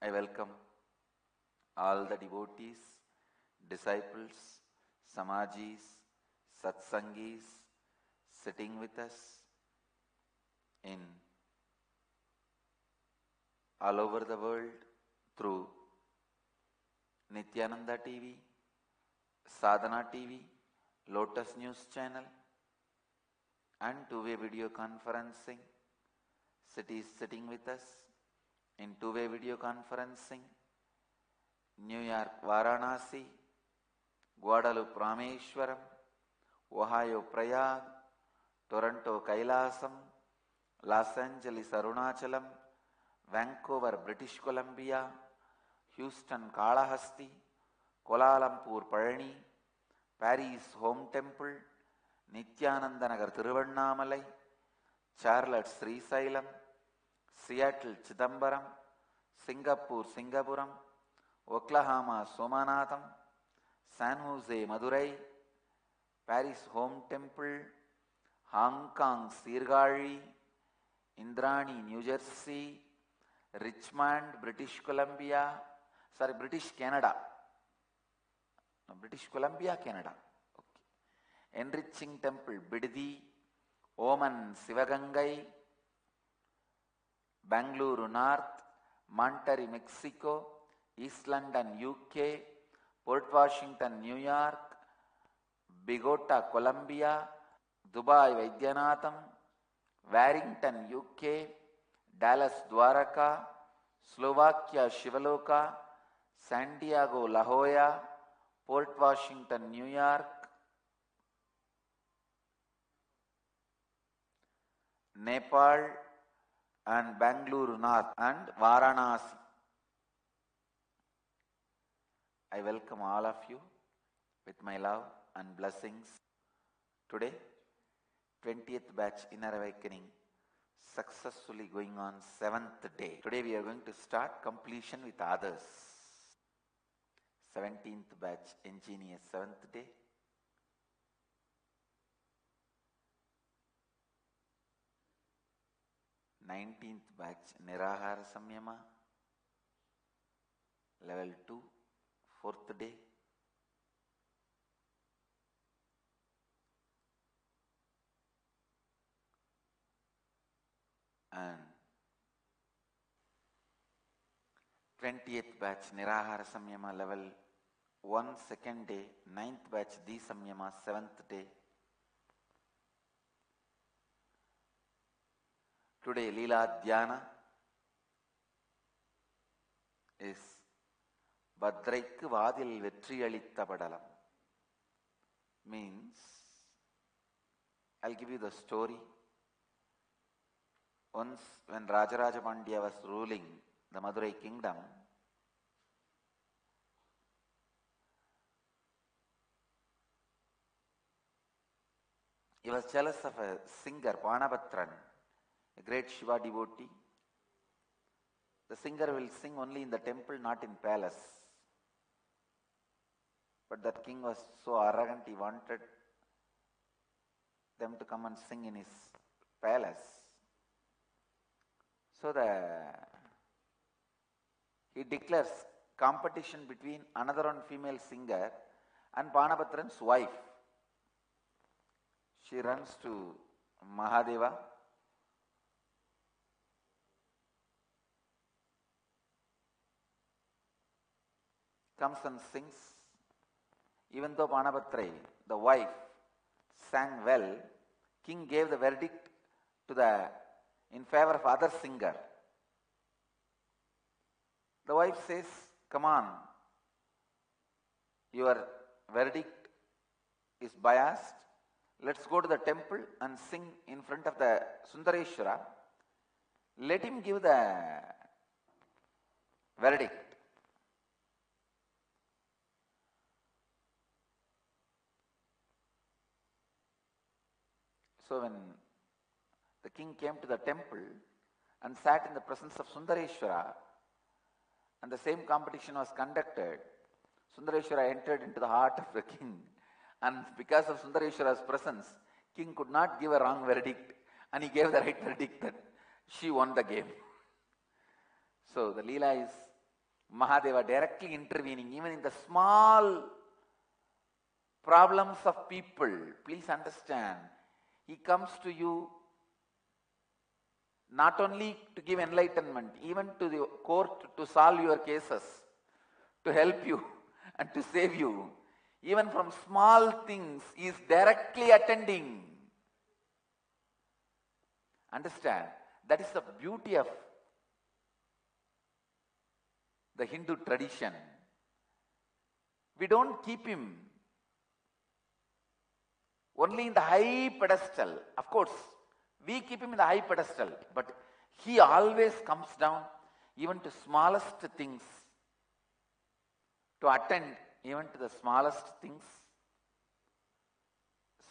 I welcome all the devotees, disciples, samajis, satsangis sitting with us in all over the world through Nithyananda TV, Sadhana TV, Lotus News Channel and two-way video conferencing. Cities sitting with us in two-way video conferencing. New York Varanasi, Guadalupe Rameshwaram, Ohio Prayag, Toronto Kailasam, Los Angeles Arunachalam, Vancouver British Columbia, Houston Kalahasti, Kuala Lumpur Palani, Paris Home Temple, Nithyananda Nagar Thiruvannamalai, Charlotte Sri Sailam, Seattle Chidambaram, Singapore Singapuram, Oklahoma Somanatham, San Jose Madurai, Paris Home Temple, Hong Kong Sirgari, Indrani New Jersey, Richmond British Canada. No, British Columbia, Canada. Okay. Enriching Temple, Biddi, Oman, Sivagangai, Bangalore North, Monterrey, Mexico, East London, UK, Port Washington, New York, Bogota, Colombia, Dubai, Vaidyanatham, Warrington, UK, Dallas, Dwaraka, Slovakia, Shivaloka, San Diego, La Jolla, Port Washington, New York, Nepal and Bangalore North and Varanasi. I welcome all of you with my love and blessings. Today, 20th batch Inner Awakening successfully going on 7th day. Today we are going to start completion with others. 17th batch Ingenious 7th day. 19th batch Nirahara Samyama, level 2, 4th day. And 20th batch Nirahara Samyama, level 1, 2nd day. 9th batch Di Samyama, 7th day. Today Leela Dhyana is Badraikku Vadil Vetriyalitta Padalam. Means, I'll give you the story. Once when Rajaraja Pandya was ruling the Madurai kingdom, he was jealous of a singer, Panapatran, a great Shiva devotee. The singer will sing only in the temple, not in palace. But that king was so arrogant, he wanted them to come and sing in his palace. So he declares competition between another one female singer and Panapatran's wife. She runs to Mahadeva. Comes and sings. Even though Panapatrai, the wife, sang well, king gave the verdict in favor of other singer. The wife says, come on, your verdict is biased. Let's go to the temple and sing in front of the Sundareshwara. Let him give the verdict. So when the king came to the temple and sat in the presence of Sundareshwara, and the same competition was conducted, Sundareshwara entered into the heart of the king, and because of Sundareshwara's presence, king could not give a wrong verdict, and he gave the right verdict that she won the game. So the Leela is Mahadeva directly intervening even in the small problems of people. Please understand, he comes to you not only to give enlightenment, even to the court to solve your cases, to help you and to save you. Even from small things, he is directly attending. Understand, that is the beauty of the Hindu tradition. We don't keep him only in the high pedestal. Of course, we keep him in the high pedestal, but he always comes down even to smallest things, to attend even to the smallest things.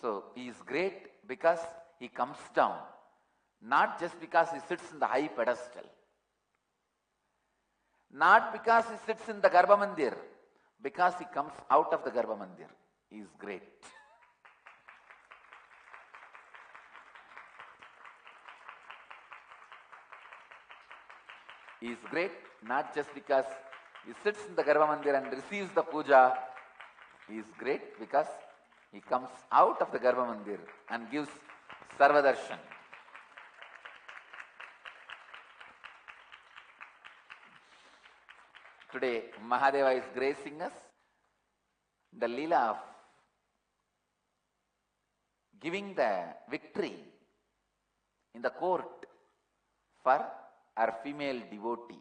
So he is great because he comes down, not just because he sits in the high pedestal, not because he sits in the Garbha Mandir, because he comes out of the Garbha Mandir. He is great. He is great not just because he sits in the Garbha Mandir and receives the puja. He is great because he comes out of the Garbha Mandir and gives Sarvadarshan. Today, Mahadeva is gracing us the Leela of giving the victory in the court for our female devotee.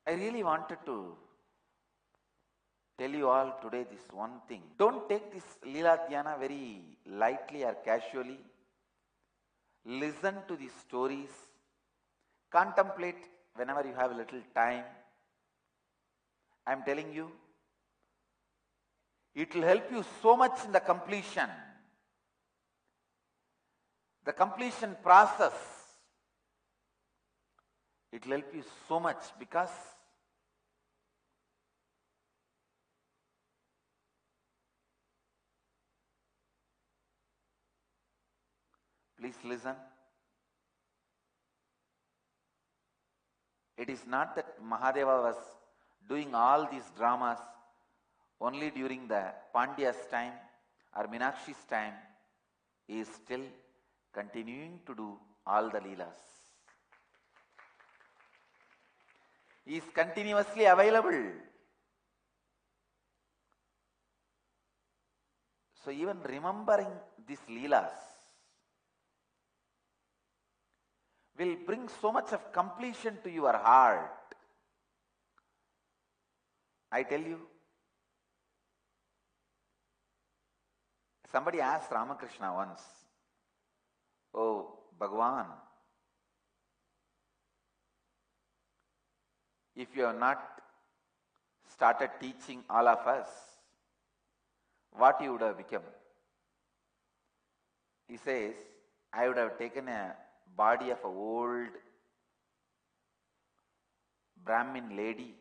I really wanted to tell you all today this one thing. Don't take this Leela Dhyana very lightly or casually. Listen to these stories. Contemplate whenever you have a little time. I am telling you, it will help you so much in the completion. The completion process, it will help you so much because please listen. It is not that Mahadeva was doing all these dramas only during the Pandya's time or Meenakshi's time. He is still continuing to do all the Leelas. He is continuously available. So even remembering these Leelas will bring so much of completion to your heart. I tell you, somebody asked Ramakrishna once, "Oh, Bhagavan, if you have not started teaching all of us, what you would have become?" He says, "I would have taken a body of an old Brahmin lady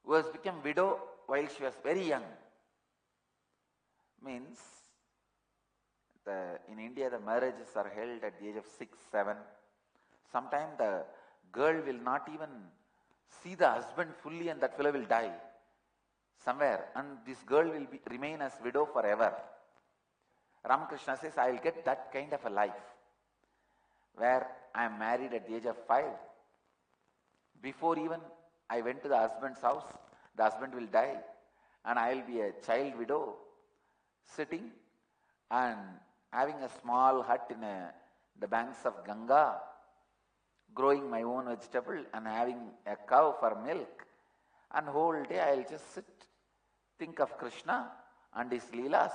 who has become widow while she was very young." Means, in India the marriages are held at the age of 6, 7. Sometimes the girl will not even see the husband fully and that fellow will die somewhere and this girl will remain as widow forever. Ramakrishna says, I will get that kind of a life where I am married at the age of 5. Before even I went to the husband's house, the husband will die, and I will be a child widow sitting and having a small hut in the banks of Ganga, growing my own vegetable and having a cow for milk, and whole day I will just sit, think of Krishna and his leelas,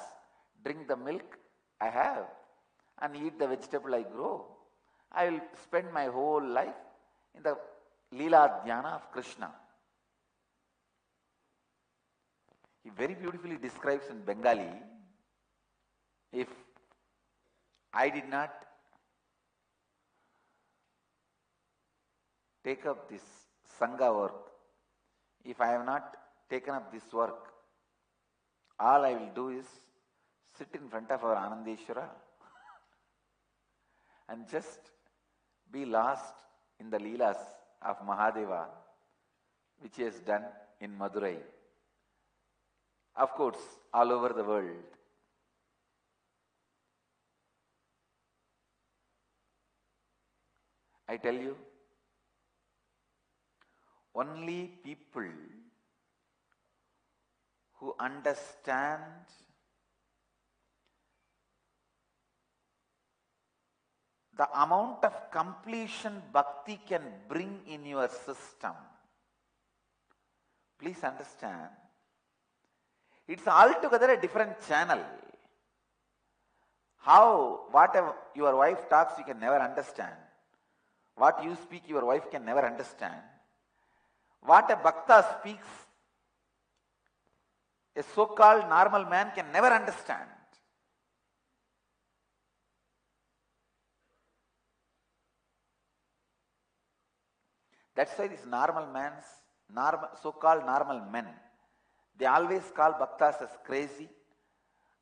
drink the milk I have, and eat the vegetable I grow. I will spend my whole life in the leela dhyana of Krishna. He very beautifully describes in Bengali, if I did not take up this Sangha work, if I have not taken up this work, all I will do is sit in front of our Anandeshwara and just be lost in the Leelas of Mahadeva, which he has done in Madurai. Of course, all over the world. I tell you, only people who understand the amount of completion bhakti can bring in your system. Please understand, it's altogether a different channel. Whatever your wife talks, you can never understand. What you speak, your wife can never understand. What a bhakta speaks, a so-called normal man can never understand. That's why these so-called normal men, they always call bhaktas as crazy,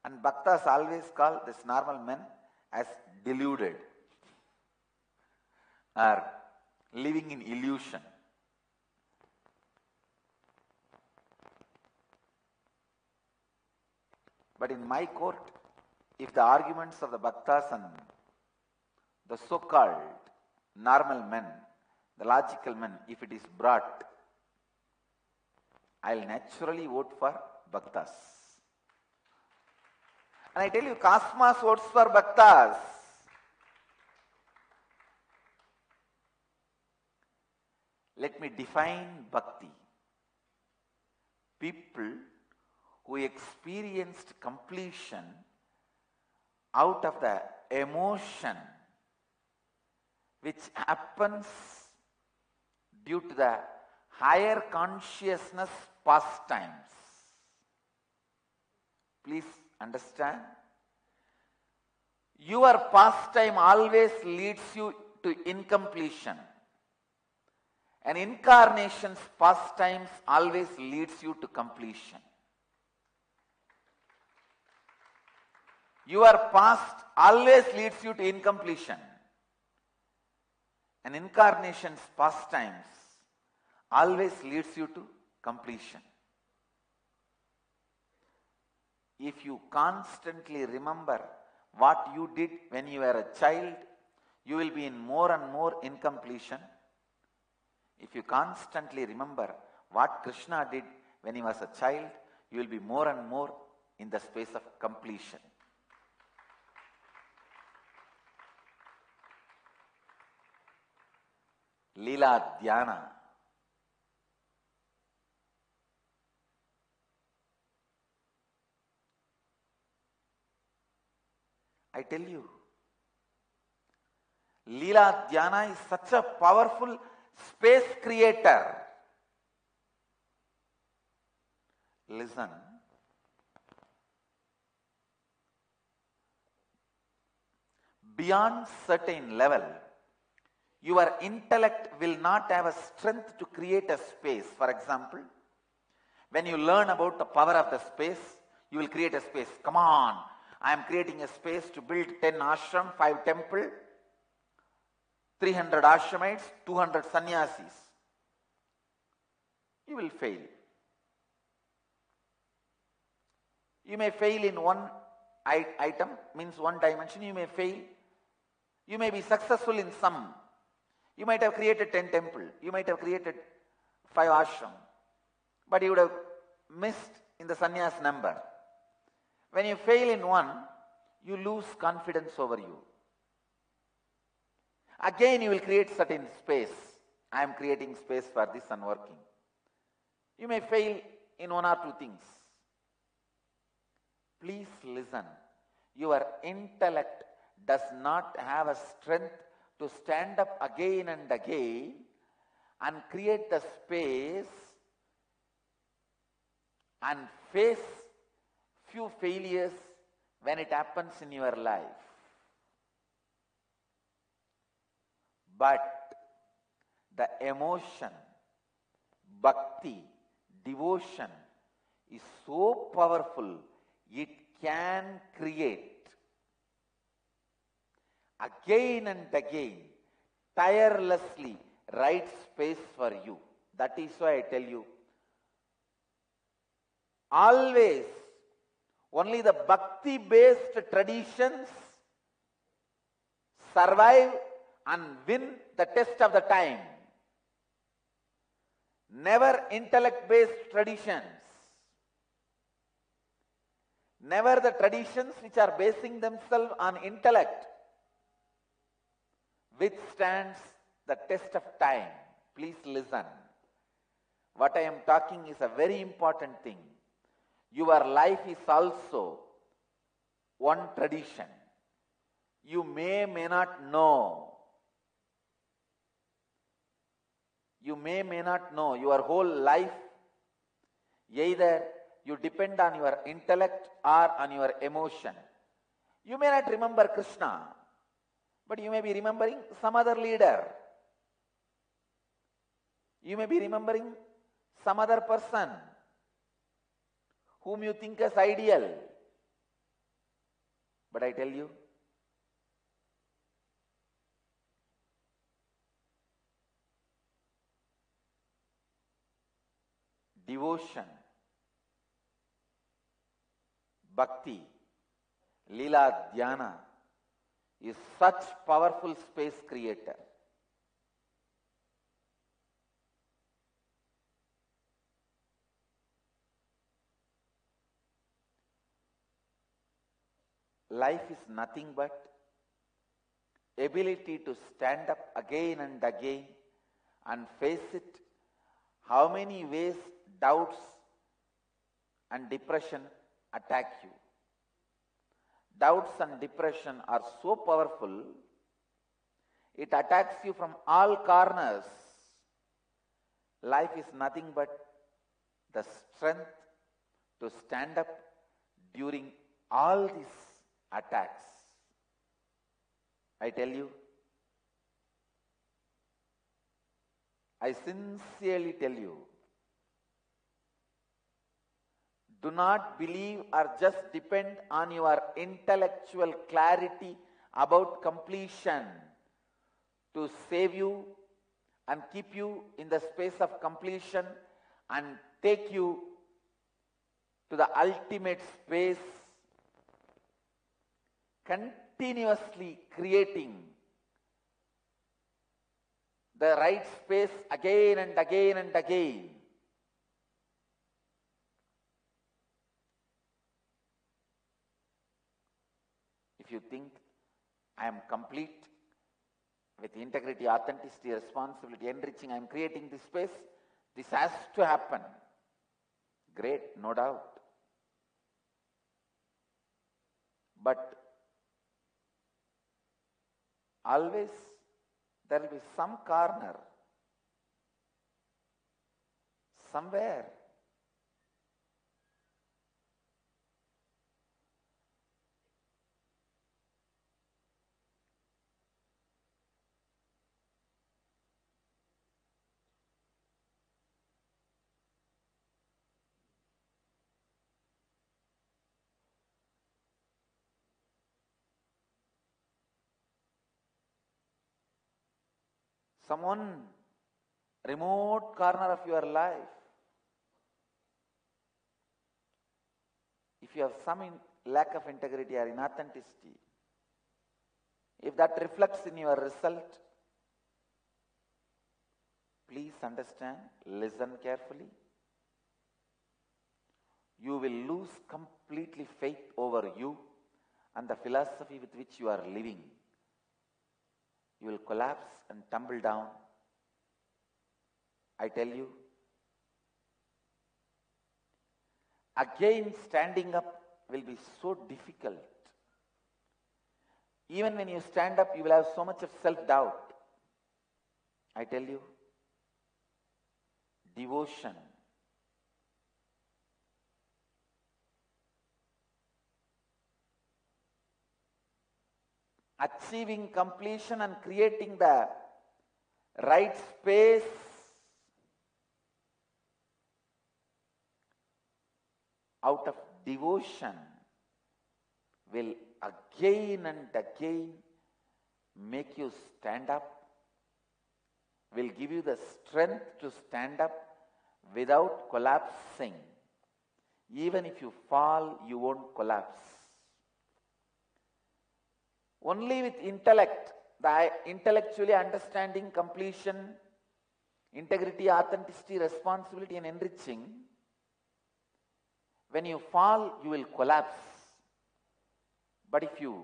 and bhaktas always call this normal men as deluded or living in illusion. But in my court, if the arguments of the bhaktas and the so-called normal men, the logical men, if it is brought, I'll naturally vote for bhaktas. And I tell you, Cosmos votes for bhaktas. Let me define bhakti. People who experienced completion out of the emotion which happens due to the higher consciousness pastimes. Please understand, your pastime always leads you to incompletion. An incarnation's pastimes always leads you to completion. Your past always leads you to incompletion. An incarnation's pastimes always leads you to completion. If you constantly remember what you did when you were a child, you will be in more and more incompletion. If you constantly remember what Krishna did when he was a child, you will be more and more in the space of completion. Leela Dhyana. I tell you, Leela Dhyana is such a powerful space creator. Listen. Beyond certain level, your intellect will not have a strength to create a space. For example, when you learn about the power of the space, you will create a space. Come on, I am creating a space to build 10 ashram, 5 temple, 300 ashramites, 200 sannyasis. You will fail. You may fail in one item, means one dimension, you may fail. You may be successful in some. You might have created 10 temple, you might have created 5 ashram, but you would have missed in the sannyas number. When you fail in one, you lose confidence over you. Again you will create certain space. I am creating space for this and working. You may fail in one or two things. Please listen. Your intellect does not have a strength to stand up again and again and create the space and face few failures when it happens in your life. But the emotion, bhakti, devotion is so powerful, it can create again and again, tirelessly, right space for you. That is why I tell you, always only the bhakti-based traditions survive and win the test of the time. Never intellect-based traditions. Never the traditions which are basing themselves on intellect withstands the test of time. Please listen. What I am talking is a very important thing. Your life is also one tradition. You may not know. You may not know. Your whole life, either you depend on your intellect or on your emotion. You may not remember Krishna, but you may be remembering some other leader. You may be remembering some other person whom you think as ideal. But I tell you, devotion, bhakti, lila, dhyana is such powerful space creator. Life is nothing but ability to stand up again and again and face it. How many ways doubts and depression attack you? Doubts and depression are so powerful, it attacks you from all corners. Life is nothing but the strength to stand up during all these attacks. I tell you, I sincerely tell you, do not believe or just depend on your intellectual clarity about completion to save you and keep you in the space of completion and take you to the ultimate space, continuously creating the right space again and again and again. If you think I am complete with integrity, authenticity, responsibility, enriching, I am creating this space, this has to happen. Great, no doubt. But always there will be some corner, somewhere, some remote corner of your life. If you have some lack of integrity or inauthenticity, if that reflects in your result, please understand, listen carefully. you will lose completely faith over you and the philosophy with which you are living. You will collapse and tumble down. I tell you, again standing up will be so difficult. Even when you stand up, you will have so much of self-doubt. I tell you, devotion, achieving completion and creating the right space out of devotion will again and again make you stand up, will give you the strength to stand up without collapsing. Even if you fall, you won't collapse. Only with intellect, the intellectually understanding completion, integrity, authenticity, responsibility and enriching, when you fall, you will collapse. But if you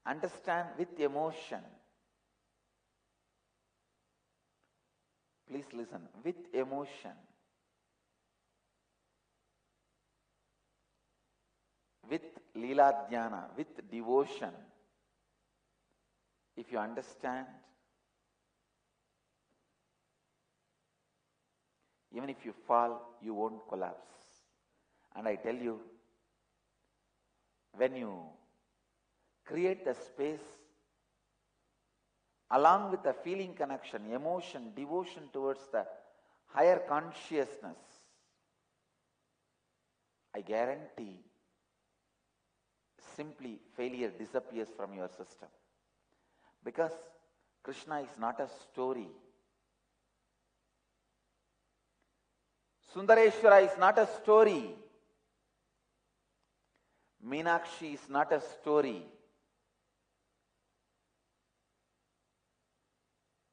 understand with emotion, please listen, with emotion, with Leela Dhyana, with devotion, if you understand, even if you fall, you won't collapse. And I tell you, when you create the space along with the feeling connection, emotion, devotion towards the higher consciousness, I guarantee simply failure disappears from your system. Because Krishna is not a story. Sundareshwara is not a story. Meenakshi is not a story.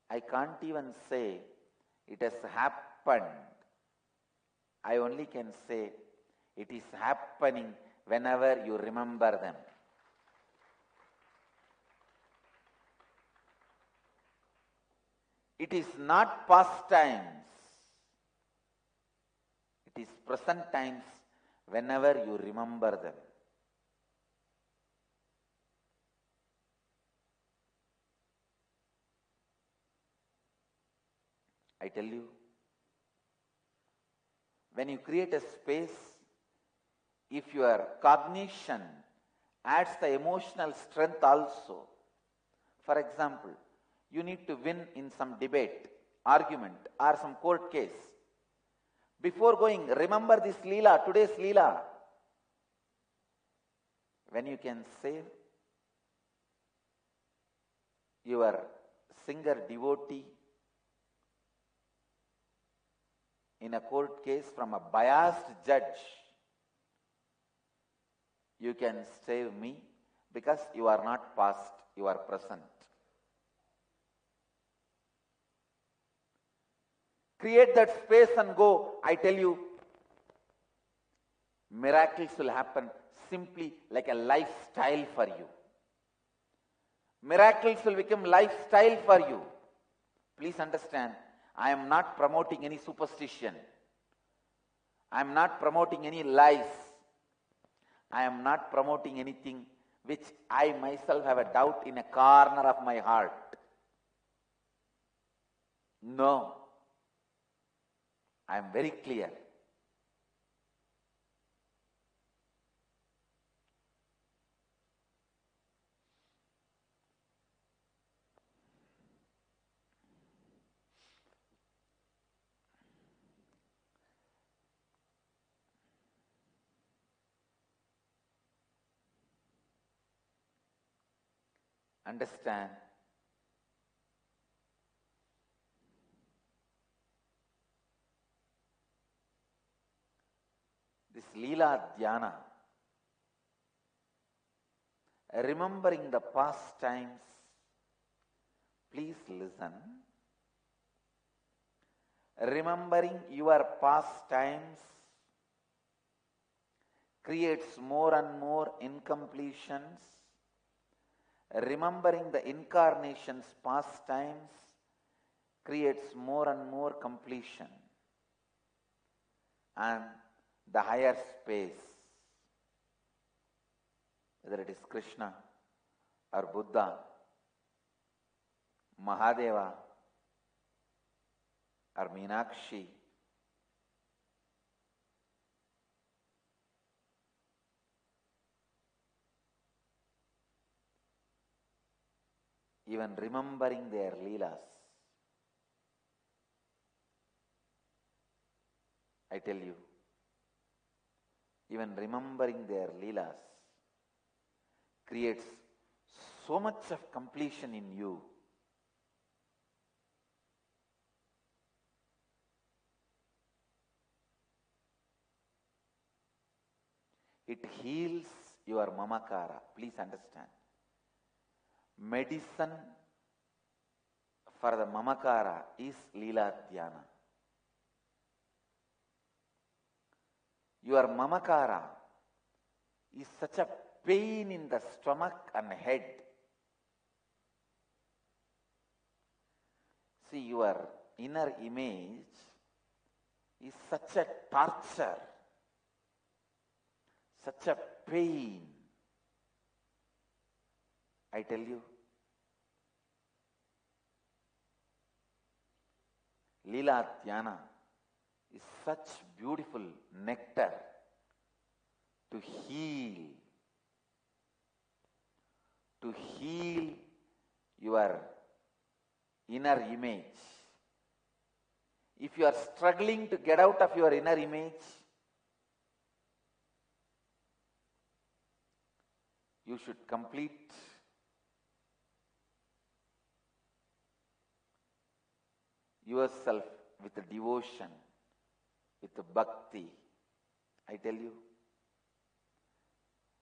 I can't even say it has happened. I only can say it is happening whenever you remember them. It is not past times. It is present times whenever you remember them. I tell you, when you create a space, if your cognition adds the emotional strength also, for example, you need to win in some debate, argument or some court case. Before going, remember this Leela, today's Leela. When you can save your singer devotee in a court case from a biased judge, you can save me because you are not past, you are present. Create that space and go. I tell you, miracles will happen simply like a lifestyle for you. Miracles will become lifestyle for you. Please understand, I am not promoting any superstition. I am not promoting any lies. I am not promoting anything which I myself have a doubt in a corner of my heart. No. I am very clear. Understand, this Leela Dhyana, remembering the past times, please listen. Remembering your past times creates more and more incompletions. Remembering the incarnation's past times creates more and more completion. And the higher space, whether it is Krishna or Buddha, Mahadeva or Meenakshi, even remembering their leelas. I tell you, even remembering their leelas creates so much of completion in you. It heals your mamakara. Please understand. Medicine for the mamakara is Leela Dhyana. Your mamakara is such a pain in the stomach and head. See, your inner image is such a torture, such a pain. I tell you, Leela Dhyana is such beautiful nectar to heal your inner image. If you are struggling to get out of your inner image, you should complete yourself with devotion, with bhakti. I tell you,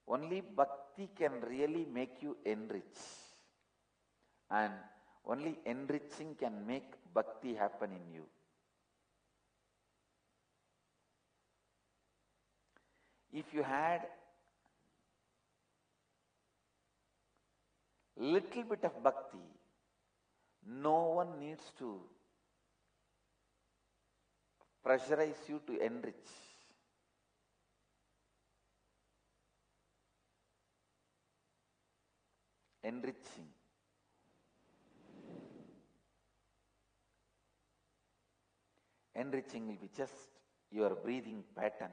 only bhakti can really make you enrich, and only enriching can make bhakti happen in you. If you had little bit of bhakti, no one needs to pressurize you to enrich. Enriching. Enriching will be just your breathing pattern.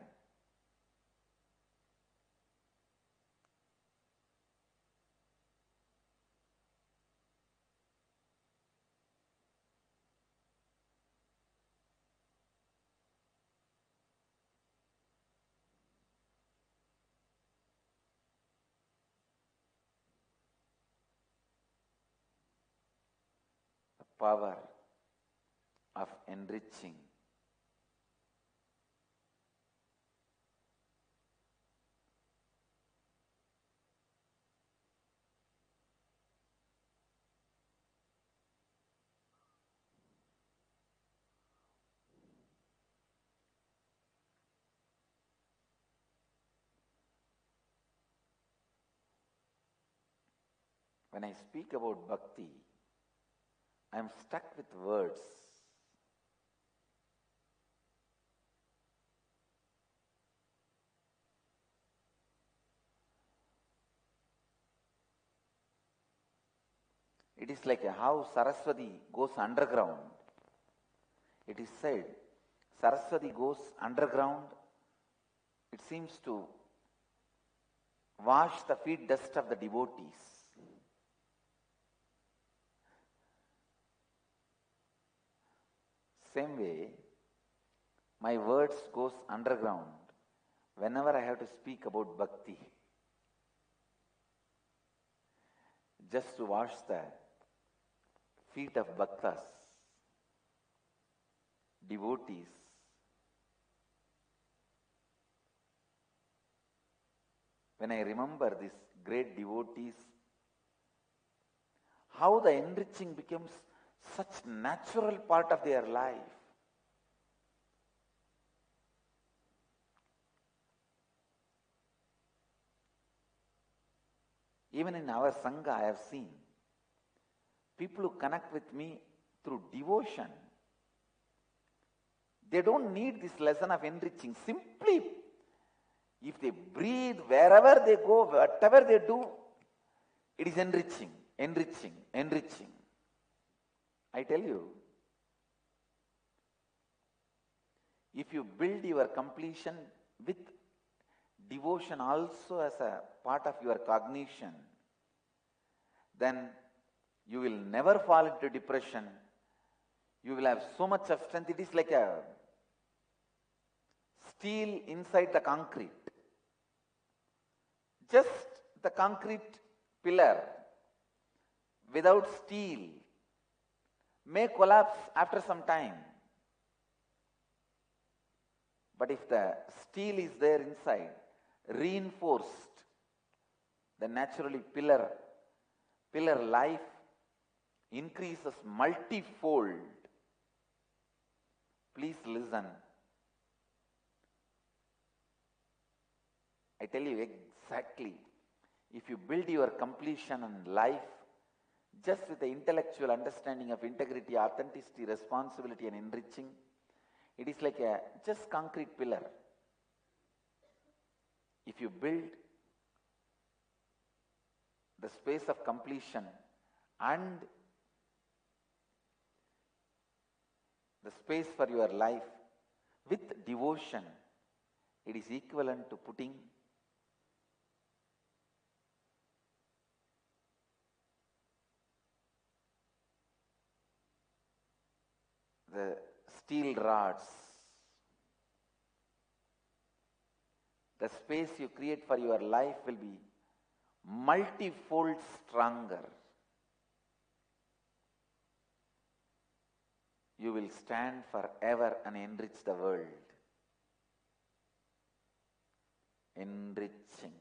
The power of enriching. When I speak about bhakti, I am stuck with words. It is like how Saraswati goes underground. It is said, Saraswati goes underground, it seems to wash the feet dust of the devotees. Same way, my words goes underground whenever I have to speak about bhakti, just to wash the feet of bhaktas, devotees. When I remember these great devotees, how the enriching becomes such natural part of their life. Even in our Sangha, I have seen people who connect with me through devotion. They don't need this lesson of enriching. Simply, if they breathe, wherever they go, whatever they do, it is enriching, enriching, enriching. I tell you, if you build your completion with devotion also as a part of your cognition, then you will never fall into depression. You will have so much of strength. It is like a steel inside the concrete. Just the concrete pillar without steel may collapse after some time. But if the steel is there inside, reinforced, then naturally pillar life increases multifold. Please listen. I tell you exactly, if you build your completion and life just with the intellectual understanding of integrity, authenticity, responsibility and enriching, it is like a just concrete pillar. If you build the space of completion and the space for your life with devotion, it is equivalent to putting the steel rods. The space you create for your life will be multifold stronger. You will stand forever and enrich the world. Enriching.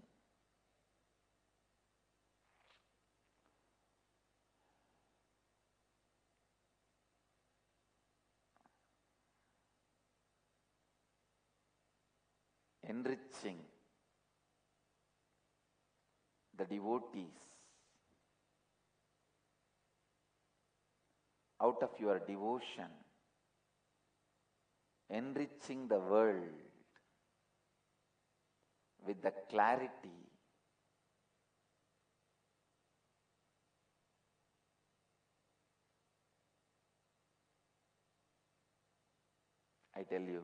Enriching the devotees out of your devotion, enriching the world with the clarity I tell you.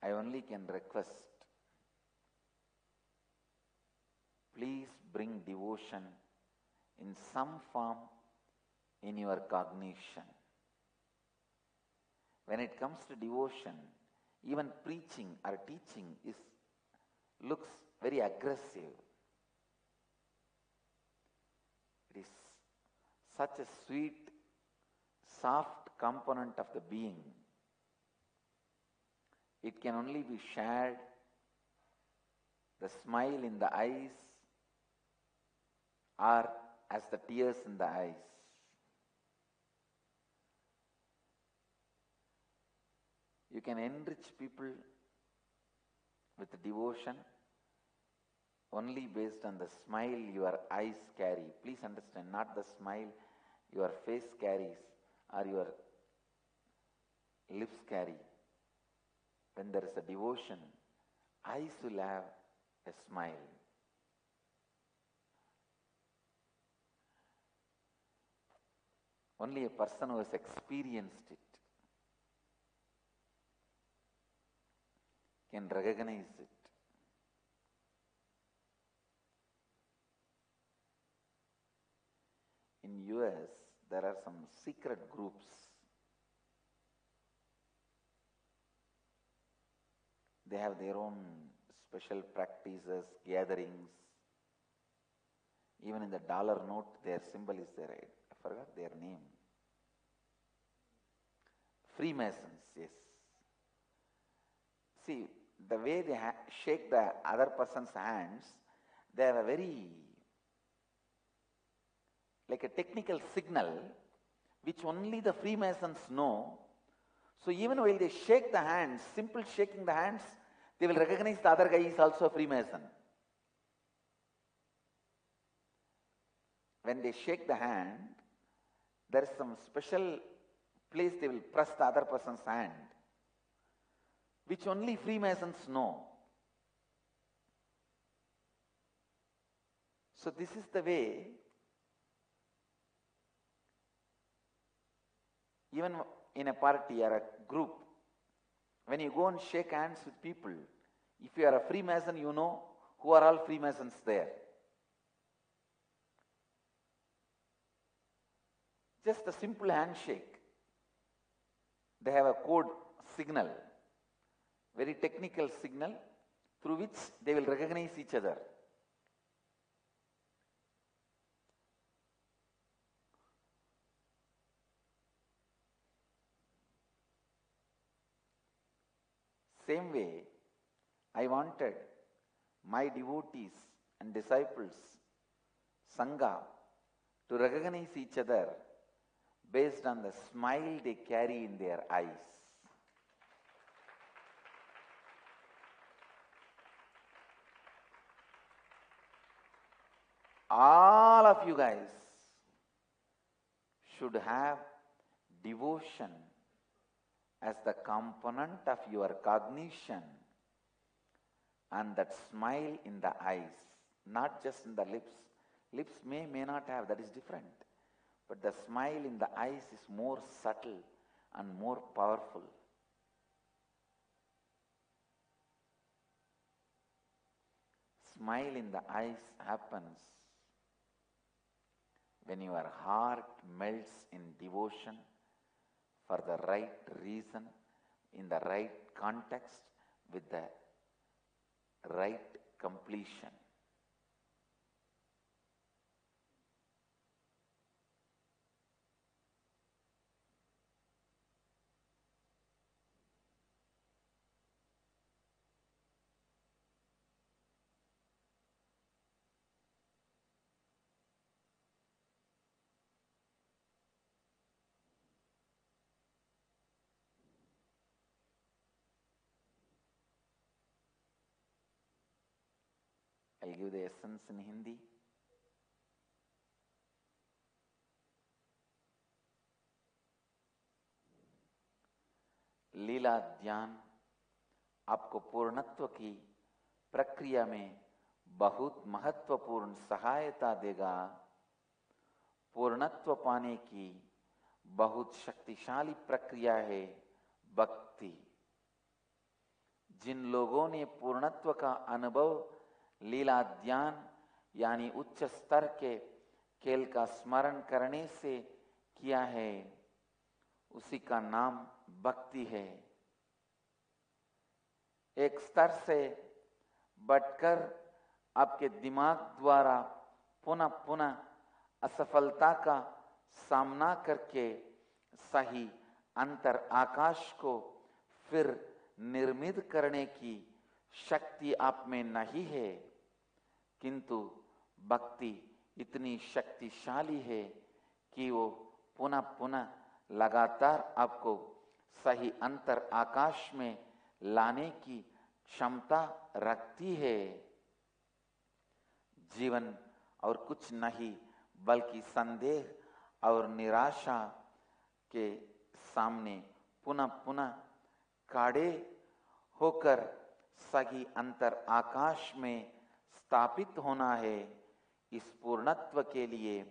I only can request, please bring devotion in some form in your cognition. When it comes to devotion, even preaching or teaching looks very aggressive. It is such a sweet, soft component of the being. It can only be shared, the smile in the eyes or as the tears in the eyes. You can enrich people with devotion only based on the smile your eyes carry. Please understand, not the smile your face carries or your lips carry. When there is a devotion, eyes will have a smile. Only a person who has experienced it can recognize it. In US, there are some secret groups. They have their own special practices, gatherings. Even in the dollar note, their symbol is there. I forgot their name. Freemasons, yes. See, the way they shake the other person's hands, they have a very like a technical signal which only the Freemasons know. So even while they shake the hands, simple shaking the hands, they will recognize the other guy is also a Freemason. When they shake the hand, there is some special place they will press the other person's hand, which only Freemasons know. So this is the way, even in a party or a group, when you go and shake hands with people, if you are a Freemason, you know who are all Freemasons there. Just a simple handshake. They have a code signal, very technical signal, through which they will recognize each other. Same way, I wanted my devotees and disciples, Sangha, to recognize each other based on the smile they carry in their eyes. All of you guys should have devotion as the component of your cognition, and that smile in the eyes, not just in the lips. Lips may not have, that is different. But the smile in the eyes is more subtle and more powerful. Smile in the eyes happens when your heart melts in devotion for the right reason, in the right context, with the right completion. I'll give the essence in Hindi. लीला ध्यान आपको पूर्णत्व की प्रक्रिया में बहुत महत्वपूर्ण सहायता देगा। पूर्णत्व पाने की बहुत शक्तिशाली प्रक्रिया है भक्ति। जिन लोगों ने पूर्णत्व का अनुभव लीला ध्यान यानी उच्च स्तर के खेल का स्मरण करने से किया है, उसी का नाम भक्ति है। एक स्तर से बढ़कर आपके दिमाग द्वारा पुनः पुनः असफलता का सामना करके सही अंतर आकाश को फिर निर्मित करने की शक्ति आप में नहीं है, किंतु भक्ति इतनी शक्तिशाली है कि वो पुनः पुनः लगातार आपको सही अंतर आकाश में लाने की क्षमता रखती है। जीवन और कुछ नहीं बल्कि संदेह और निराशा के सामने पुनः पुनः खड़े होकर सही अंतर आकाश में स्थापित होना है। इस पूर्णत्व के लिए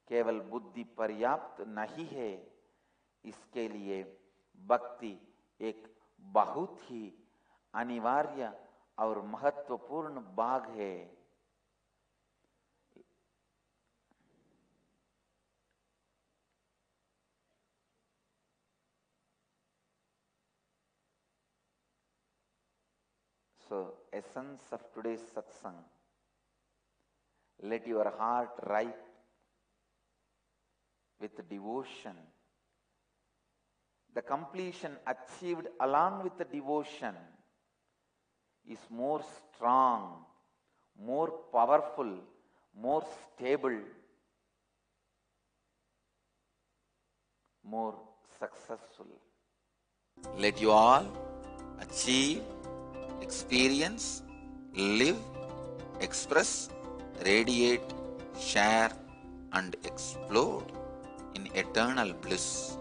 केवल बुद्धि पर्याप्त नहीं है, इसके लिए भक्ति एक बहुत ही अनिवार्य और महत्वपूर्ण भाग है। So, essence of today's satsang. Let your heart right with devotion. The completion achieved along with the devotion is more strong, more powerful, more stable. more successful. Let you all achieve, experience, live, express, radiate, share and explode in eternal bliss.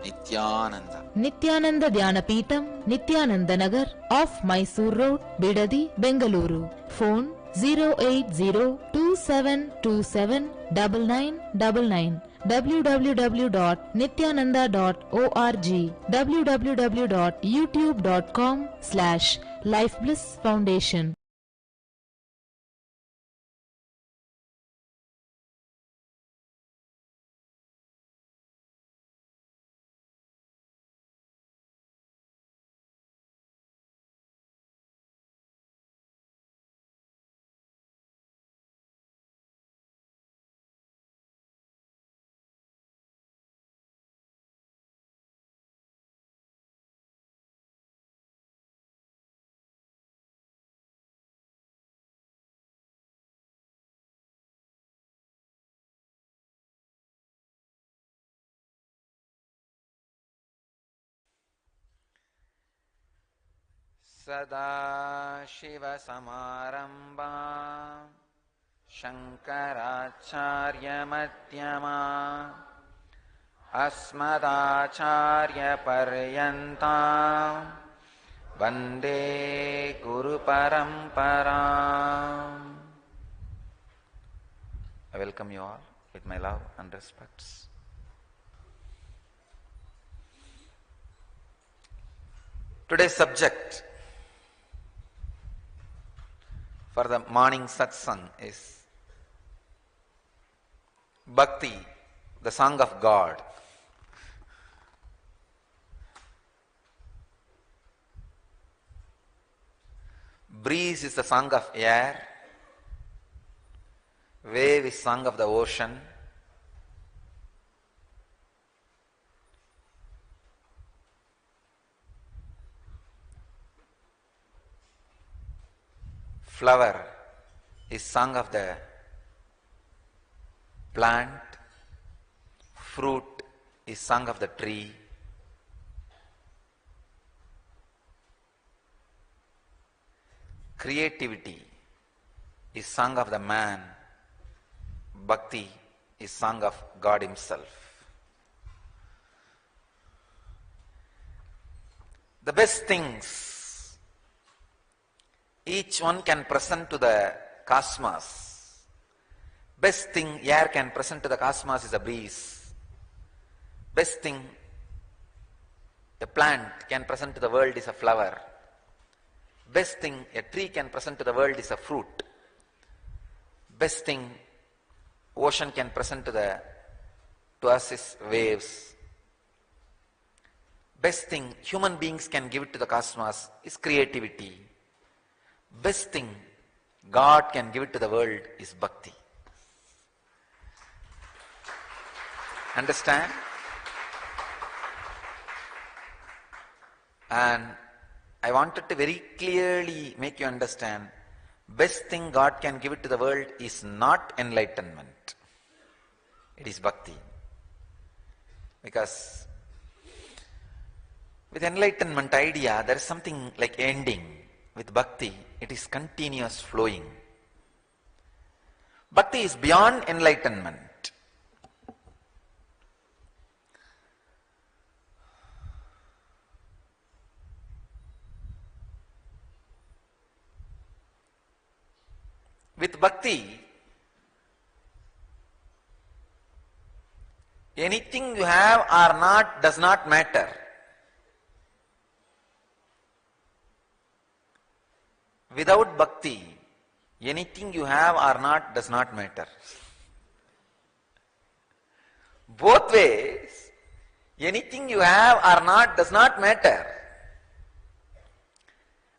Nithyananda. Nithyananda Dhyanapitham, Nithyananda Nagar, off Mysore Road, Bidadi, Bengaluru. Phone 08027279999. www.nithyananda.org. www.youtube.com/Life Bliss Foundation. Sadashivasamarambha Shankaracharya-madhyama Asmadacharya-paryantam Vande Guru-paramparam. I welcome you all with my love and respects. Today's subject for the morning satsang is Bhakti, the song of God. Breeze is the song of air, wave is song of the ocean, flower is song of the plant, fruit is song of the tree, creativity is song of the man, bhakti is song of God himself. The best things each one can present to the cosmos. Best thing air can present to the cosmos is a breeze. Best thing a plant can present to the world is a flower. Best thing a tree can present to the world is a fruit. Best thing ocean can present to us is waves. Best thing human beings can give it to the cosmos is creativity. Best thing God can give it to the world is bhakti. Understand? And I wanted to very clearly make you understand, best thing God can give it to the world is not enlightenment. It is bhakti. Because with enlightenment idea, there is something like ending. With bhakti, it is continuous flowing. Bhakti is beyond enlightenment. With bhakti, anything you have or not does not matter. Without bhakti, anything you have or not does not matter. Both ways, anything you have or not does not matter.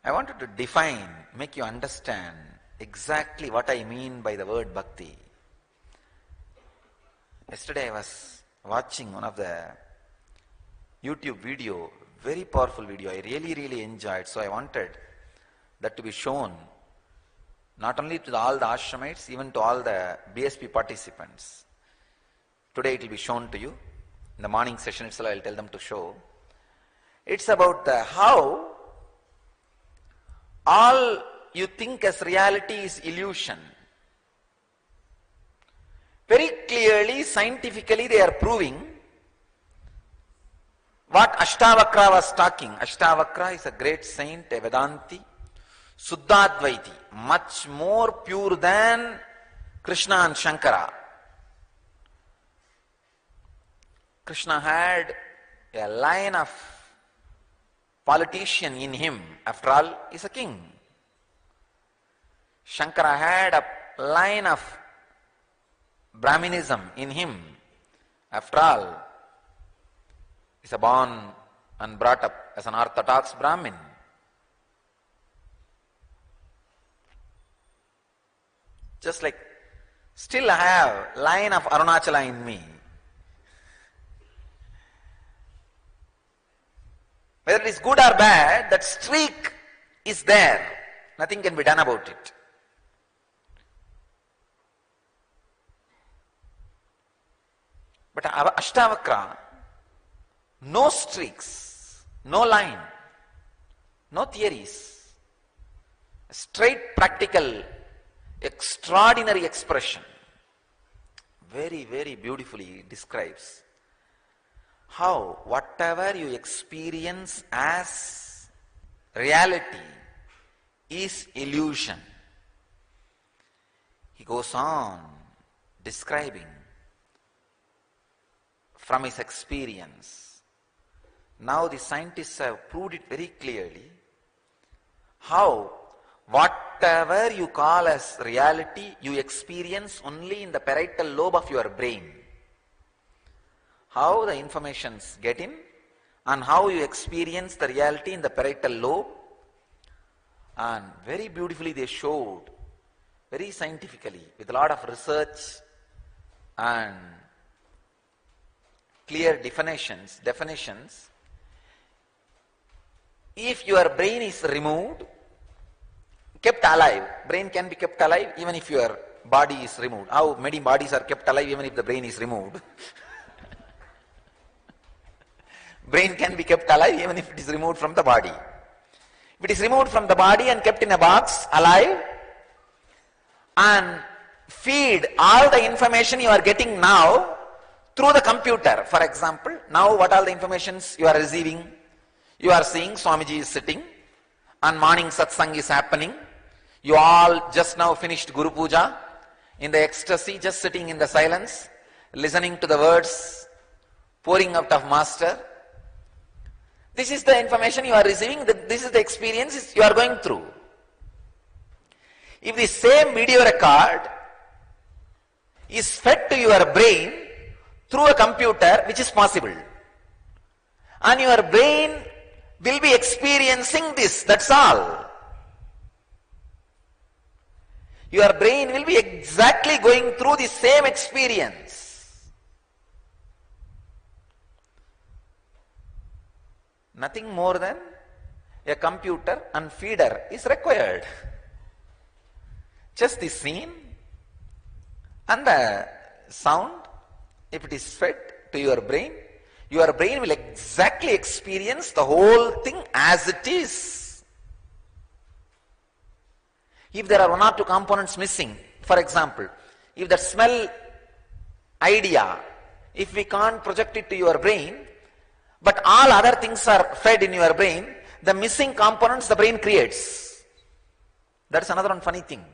I wanted to define, make you understand exactly what I mean by the word bhakti. Yesterday I was watching one of the YouTube video, very powerful video. I really enjoyed, so I wanted that to be shown not only to all the ashramites, even to all the BSP participants. Today it will be shown to you. In the morning session itself, I will tell them to show. It's about how all you think as reality is illusion. Very clearly, scientifically, they are proving what Ashtavakra was talking. Ashtavakra is a great saint, a Vedanti, Suddhadvaiti, much more pure than Krishna and Shankara. Krishna had a line of politician in him. After all, he is a king. Shankara had a line of Brahminism in him. After all, he is born and brought up as an orthodox Brahmin. Just like, still I have line of Arunachala in me. Whether it is good or bad, that streak is there. Nothing can be done about it. But Ashtavakra, no streaks, no line, no theories. Straight practical, extraordinary expression. Very, very beautifully describes how whatever you experience as reality is illusion. He goes on describing from his experience. Now the scientists have proved it very clearly how whatever you call as reality you experience only in the parietal lobe of your brain. How the informations get in and how you experience the reality in the parietal lobe. And very beautifully they showed, very scientifically, with a lot of research and clear definitions, if your brain is removed, kept alive, brain can be kept alive even if your body is removed. How many bodies are kept alive even if the brain is removed? Brain can be kept alive even if it is removed from the body. If it is removed from the body and kept in a box, alive, and feed all the information you are getting now through the computer. For example, now what all the informations you are receiving? You are seeing Swamiji is sitting and morning satsang is happening. You all just now finished Guru Puja in the ecstasy, just sitting in the silence, listening to the words pouring out of Master. This is the information you are receiving, this is the experience you are going through. If the same video record is fed to your brain through a computer, which is possible, and your brain will be experiencing this, that's all. Your brain will be exactly going through the same experience. Nothing more than a computer and feeder is required. Just the scene and the sound, if it is fed to your brain will exactly experience the whole thing as it is. If there are one or two components missing, for example, if the smell idea, if we can't project it to your brain, but all other things are fed in your brain, the missing components the brain creates. That's another one funny thing.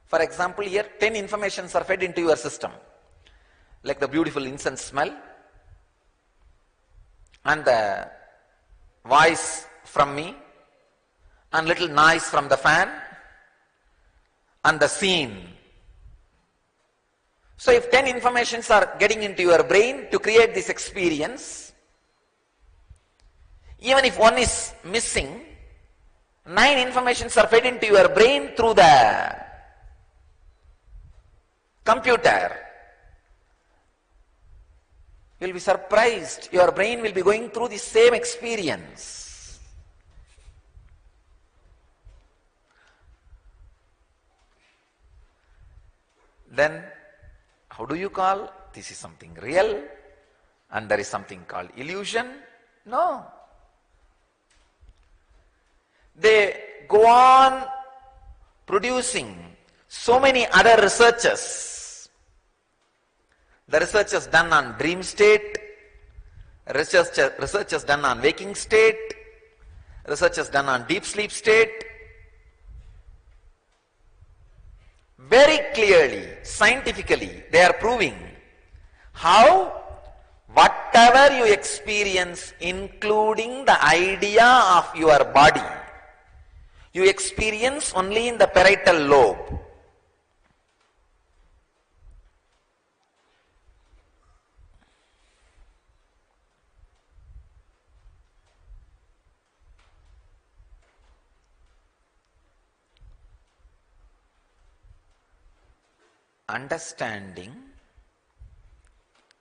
For example, here 10 informations are fed into your system, like the beautiful incense smell, and the voice from me, and little noise from the fan, and the scene. So if 10 informations are getting into your brain to create this experience, even if one is missing, 9 informations are fed into your brain through the computer. You will be surprised. Your brain will be going through the same experience. Then, how do you call this is something real and there is something called illusion? No. They go on producing so many other researches. The research is done on dream state, research is done on waking state, research is done on deep sleep state. Very clearly, scientifically, they are proving how whatever you experience, including the idea of your body, you experience only in the parietal lobe. Understanding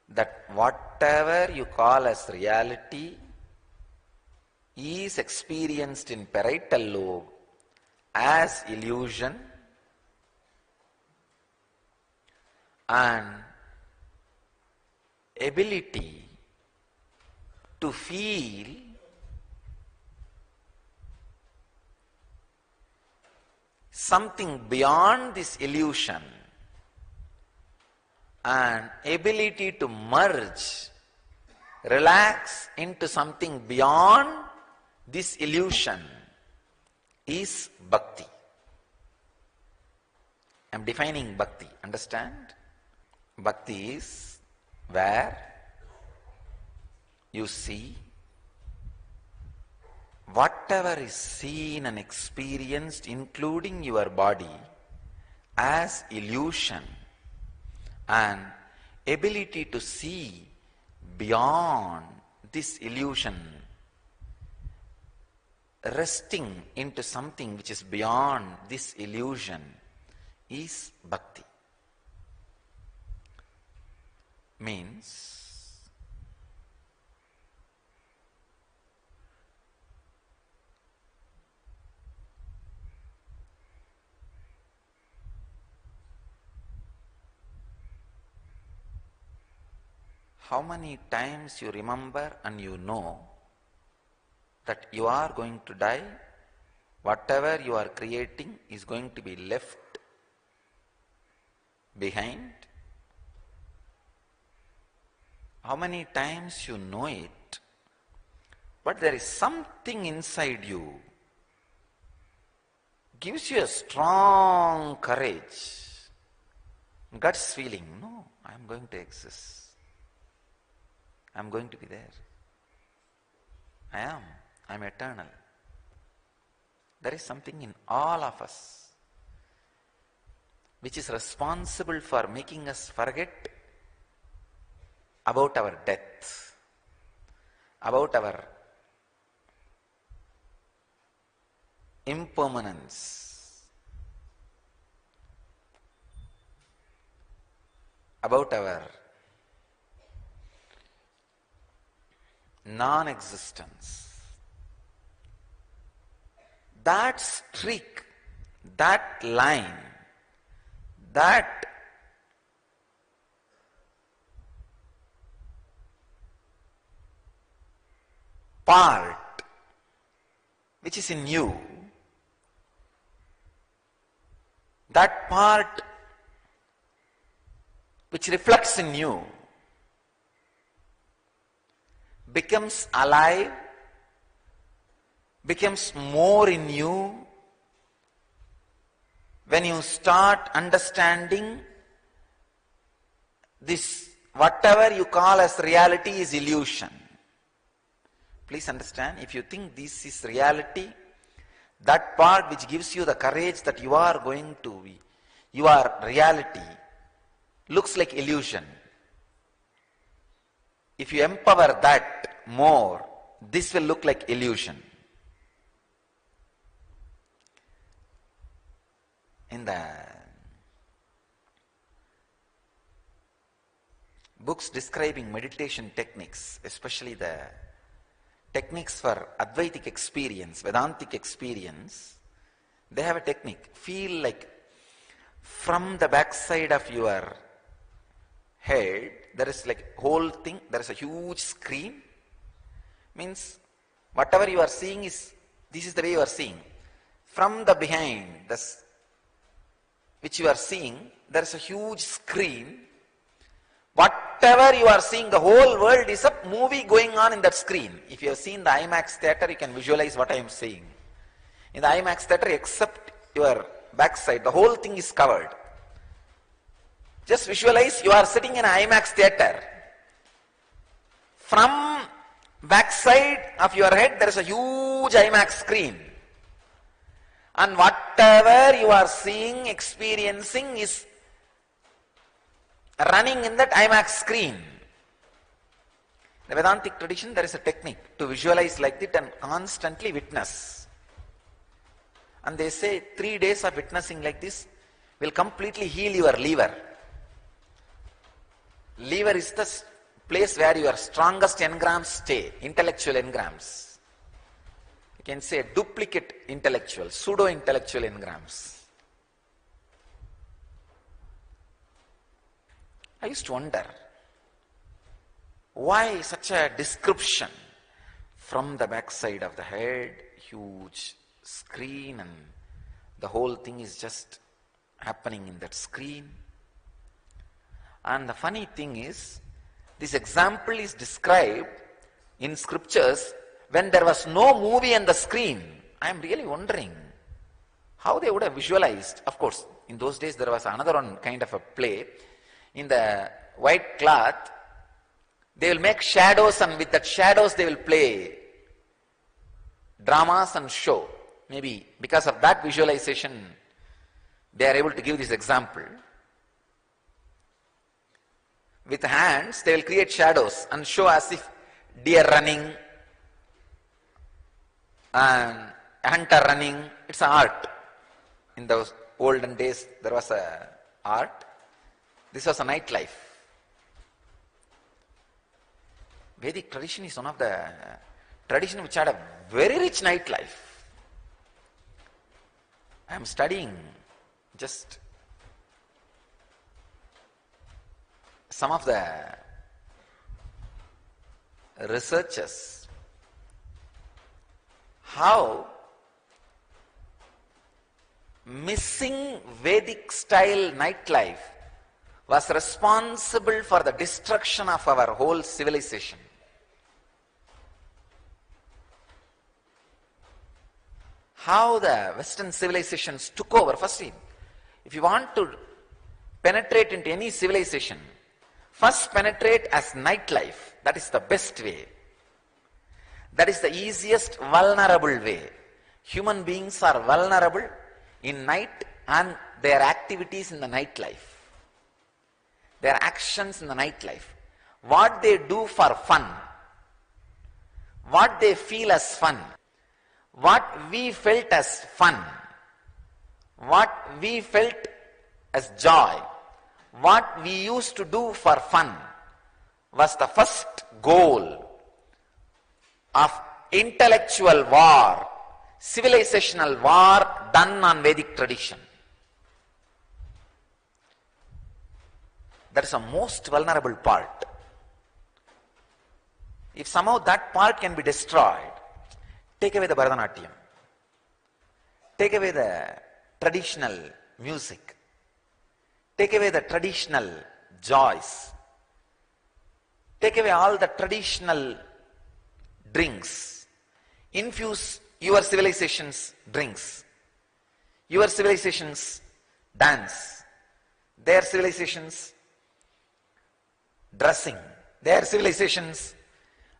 that whatever you call as reality is experienced in parietal lobe as illusion, and ability to feel something beyond this illusion, and ability to merge, relax into something beyond this illusion is bhakti. I am defining bhakti, understand? Bhakti is where you see whatever is seen and experienced, including your body, as illusion, and ability to see beyond this illusion, resting into something which is beyond this illusion, is bhakti. Means how many times you remember and you know that you are going to die, whatever you are creating is going to be left behind. How many times you know it, but there is something inside you gives you a strong courage, guts feeling, no, I am going to exist. I am going to be there. I am eternal. There is something in all of us which is responsible for making us forget about our death, about our impermanence, about our non-existence. That streak, that line, that part which is in you, that part which reflects in you, becomes alive, becomes more in you when you start understanding this, whatever you call as reality is illusion. Please understand, if you think this is reality, that part which gives you the courage that you are going to be, your reality, looks like illusion. If you empower that more, this will look like illusion. In the books describing meditation techniques, especially the techniques for Advaitic experience, Vedantic experience, they have a technique. Feel like from the backside of your head, there is like whole thing, there is a huge screen. Means whatever you are seeing is, this is the way you are seeing. From the behind, this, which you are seeing, there is a huge screen. Whatever you are seeing, the whole world is a movie going on in that screen. If you have seen the IMAX theater, you can visualize what I am saying. In the IMAX theater, except your backside, the whole thing is covered. Just visualize you are sitting in an IMAX theater. From backside of your head, there is a huge IMAX screen. And whatever you are seeing, experiencing is running in that IMAX screen. In the Vedantic tradition, there is a technique to visualize like that and constantly witness. And they say 3 days of witnessing like this will completely heal your liver. Liver is the place where your strongest engrams stay, intellectual engrams. You can say duplicate intellectual, pseudo-intellectual engrams. I used to wonder, why such a description? From the backside of the head, huge screen, and the whole thing is just happening in that screen. And the funny thing is, this example is described in scriptures when there was no movie on the screen. I am really wondering how they would have visualized. Of course, in those days there was another one kind of a play. In the white cloth, they will make shadows, and with that shadows they will play dramas and show. Maybe because of that visualization, they are able to give this example. With hands, they will create shadows and show as if deer running and a hunter running. It's an art. In those olden days, there was a art. This was a nightlife. Vedic tradition is one of the tradition which had a very rich nightlife. I am studying just some of the researchers, how missing Vedic style nightlife was responsible for the destruction of our whole civilization. How the Western civilizations took over. Firstly, if you want to penetrate into any civilization, first penetrate as nightlife. That is the best way. That is the easiest vulnerable way. Human beings are vulnerable in night and their activities in the nightlife. Their actions in the nightlife. What they do for fun. What they feel as fun. What we felt as fun. What we felt as joy. What we used to do for fun was the first goal of intellectual war, civilizational war done on Vedic tradition. That is the most vulnerable part. If somehow that part can be destroyed, take away the Bharatanatyam, take away the traditional music, take away the traditional joys, take away all the traditional drinks, infuse your civilization's drinks, your civilization's dance, their civilization's dressing, their civilization's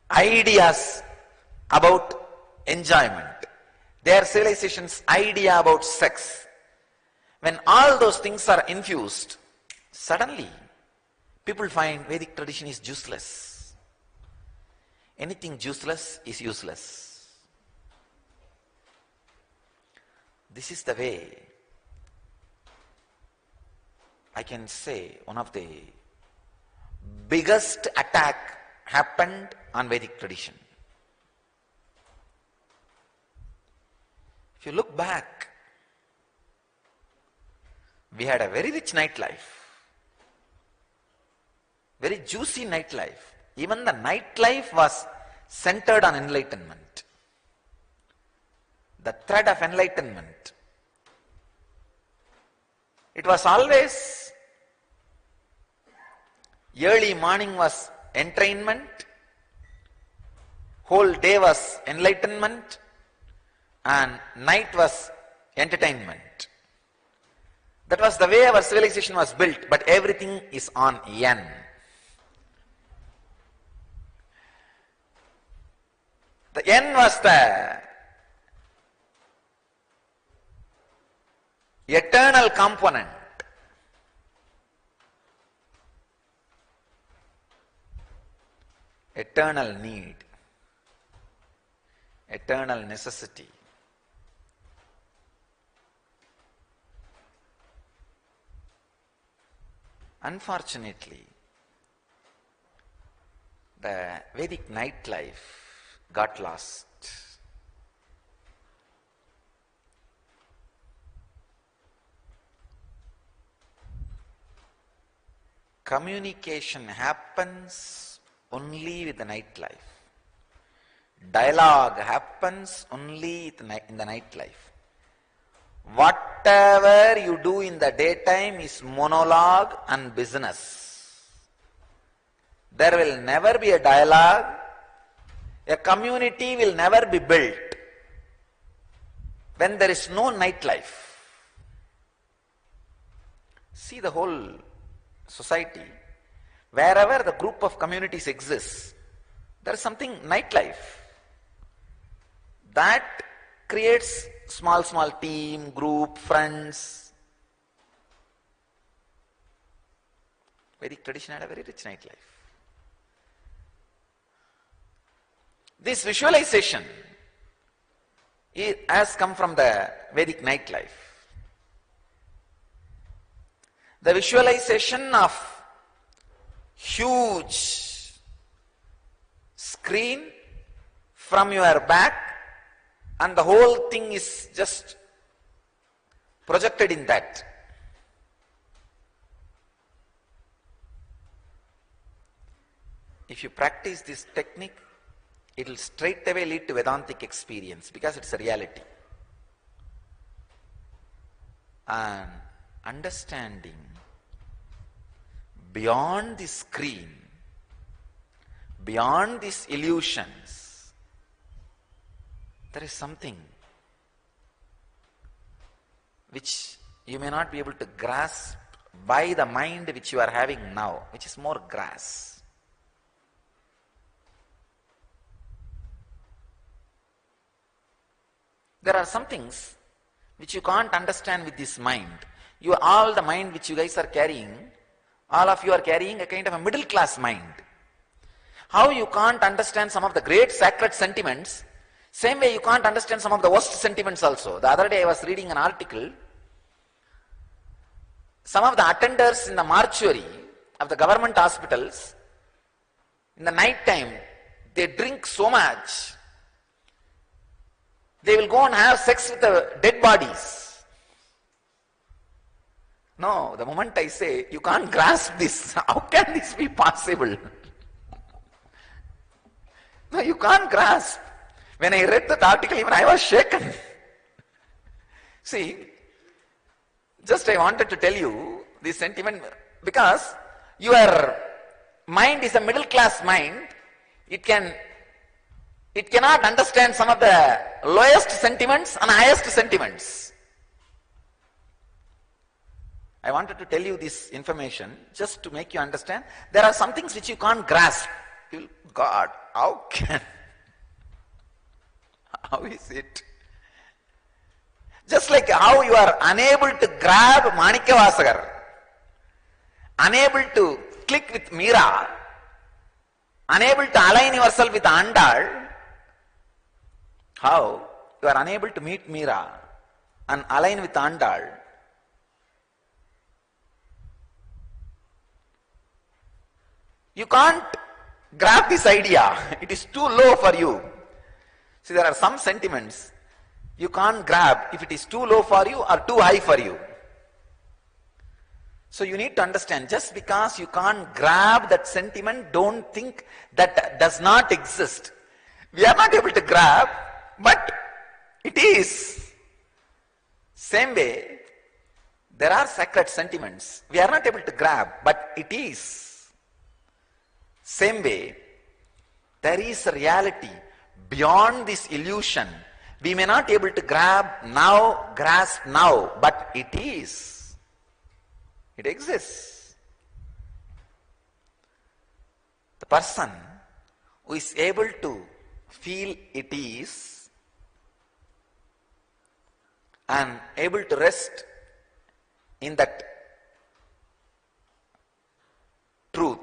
ideas about enjoyment, their civilization's idea about sex. When all those things are infused, suddenly people find Vedic tradition is useless. Anything useless is useless. This is the way I can say one of the biggest attack happened on Vedic tradition. If you look back, we had a very rich nightlife. Very juicy nightlife. Even the nightlife was centered on enlightenment. The thread of enlightenment. It was always, early morning was entrainment, whole day was enlightenment, and night was entertainment. That was the way our civilization was built, but everything is on N. The N was the eternal component. Eternal need. Eternal necessity. Unfortunately, the Vedic nightlife got lost. Communication happens only with the nightlife. Dialogue happens only in the nightlife. Whatever you do in the daytime is monologue and business. There will never be a dialogue. A community will never be built when there is no nightlife. See the whole society, wherever the group of communities exists, there is something nightlife. That creates small team, group, friends. Vedic tradition had a very rich nightlife. This visualization has come from the Vedic nightlife. The visualization of huge screen from your back, and the whole thing is just projected in that. If you practice this technique, it will straight away lead to Vedantic experience, because it's a reality. And understanding beyond the screen, beyond these illusions, there is something which you may not be able to grasp by the mind which you are having now, which is more grass. There are some things which you can't understand with this mind. All the mind which you guys are carrying, all of you are carrying a kind of a middle class mind. How you can't understand some of the great sacred sentiments, same way you can't understand some of the worst sentiments also. The other day I was reading an article. Some of the attenders in the mortuary of the government hospitals, in the night time, they drink so much, they will go and have sex with the dead bodies. No, the moment I say, you can't grasp this. How can this be possible? No, you can't grasp. When I read that article, even I was shaken. See, just I wanted to tell you this sentiment, because your mind is a middle class mind. It cannot understand some of the lowest sentiments and highest sentiments. I wanted to tell you this information just to make you understand. There are some things which you can't grasp. God, how is it? Just like how you are unable to grab Manikya unable to click with Meera, unable to align yourself with Andal, how you are unable to meet Meera and align with Andal. You can't grab this idea. It is too low for you. See, there are some sentiments you can't grab if it is too low for you or too high for you. So you need to understand, just because you can't grab that sentiment, don't think that does not exist. We are not able to grab, but it is. Same way, there are sacred sentiments. We are not able to grab, but it is. Same way, there is a reality beyond this illusion. We may not be able to grab now, grasp now, but it is. It exists. The person who is able to feel it is and able to rest in that truth,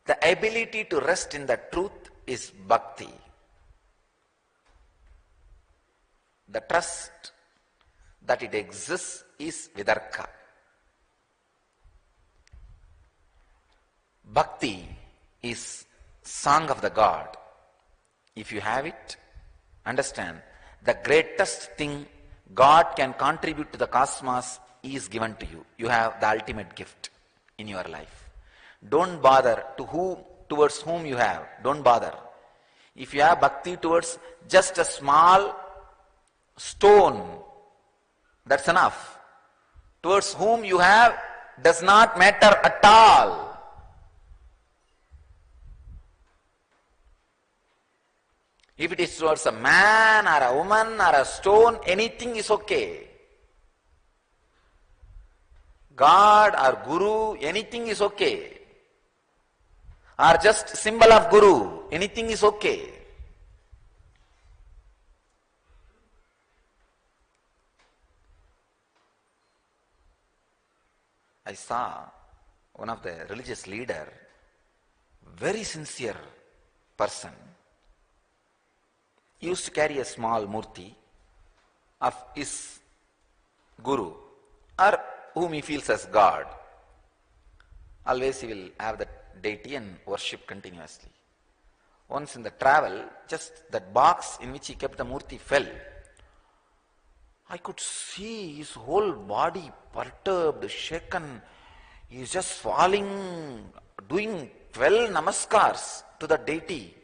the ability to rest in that truth is bhakti. The trust that it exists is vidarka. Bhakti is song of the God. If you have it, understand, the greatest thing God can contribute to the cosmos is given to you. You have the ultimate gift in your life. Don't bother towards whom you have. Don't bother. If you have bhakti towards just a small stone, that's enough. Towards whom you have does not matter at all. If it is towards a man or a woman or a stone, anything is okay. God or Guru, anything is okay. Or just symbol of Guru, anything is okay. I saw one of the religious leader, very sincere person, used to carry a small murti of his Guru or whom he feels as God. Always he will have that deity and worship continuously. Once in the travel, just that box in which he kept the murti fell. I could see his whole body perturbed, shaken. He is just falling, doing 12 namaskars to the deity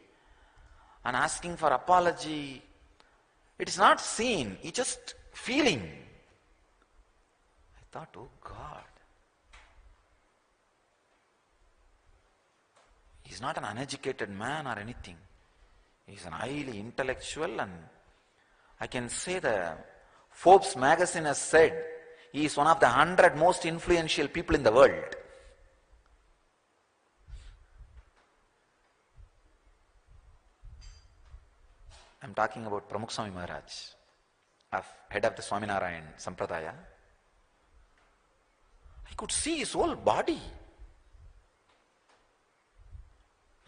and asking for apology. It is not seen, he just feeling. I thought, oh God. He is not an uneducated man or anything. He is an highly intellectual, and I can say the Forbes magazine has said he is one of the 100 most influential people in the world. I am talking about Pramukh Swami Maharaj, head of the Swaminarayan Sampradaya. I could see his whole body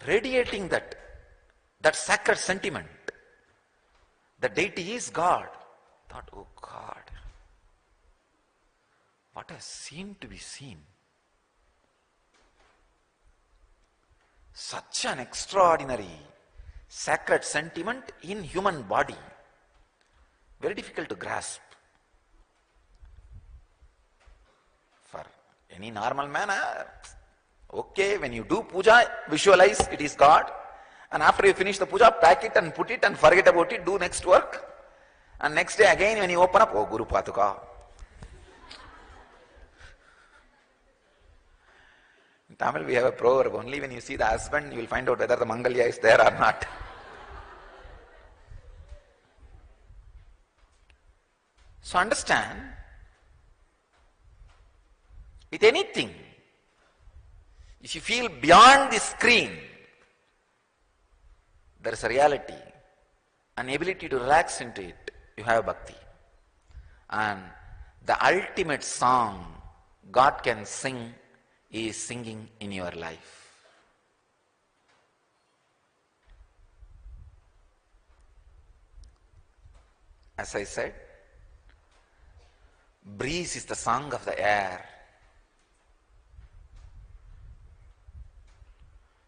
radiating that sacred sentiment. The deity is God. I thought, oh God, what has seemed to be seen? Such an extraordinary sacred sentiment in human body. Very difficult to grasp. For any normal man, okay, when you do puja, visualize it is God. And after you finish the puja, pack it and put it and forget about it, do next work. And next day again when you open up, oh Guru Patuka. In Tamil we have a proverb, only when you see the husband you will find out whether the Mangalya is there or not. So understand, with anything, if you feel beyond the screen, there is a reality, an ability to relax into it. You have bhakti. And the ultimate song God can sing is singing in your life. As I said, breeze is the song of the air.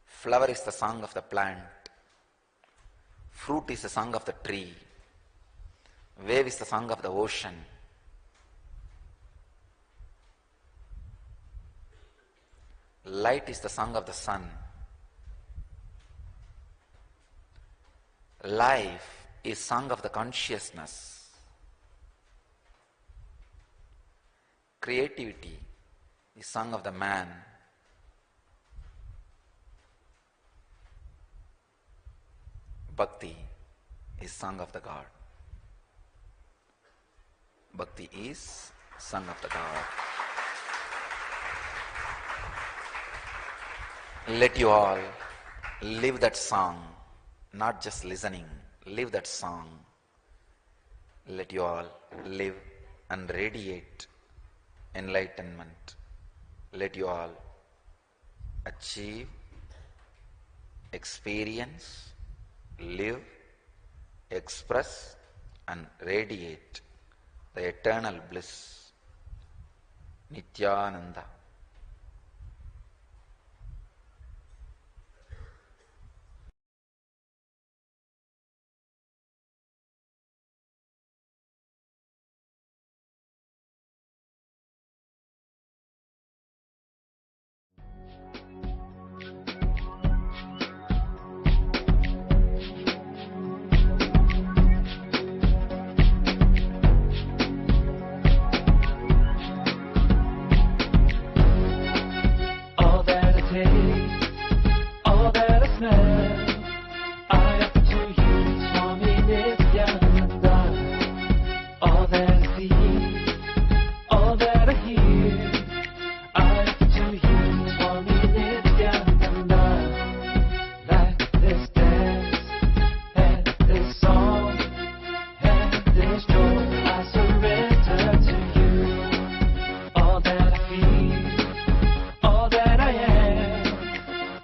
Flower is the song of the plant. Fruit is the song of the tree. Wave is the song of the ocean. Light is the song of the sun. Life is song of the consciousness. Creativity is song of the man. Bhakti is song of the God. Bhakti is song of the God. Let you all live that song, not just listening. Live that song. Let you all live and radiate enlightenment. Let you all achieve, experience, live, express and radiate the eternal bliss. Nithyananda. All that I taste, all that I smell, I offer to you, Swami Nithyananda. All that I see, all that I hear, I offer to you, Swami Nithyananda. Like this dance, and this song, and this joy, I surrender to you. All that I feel, all that I am,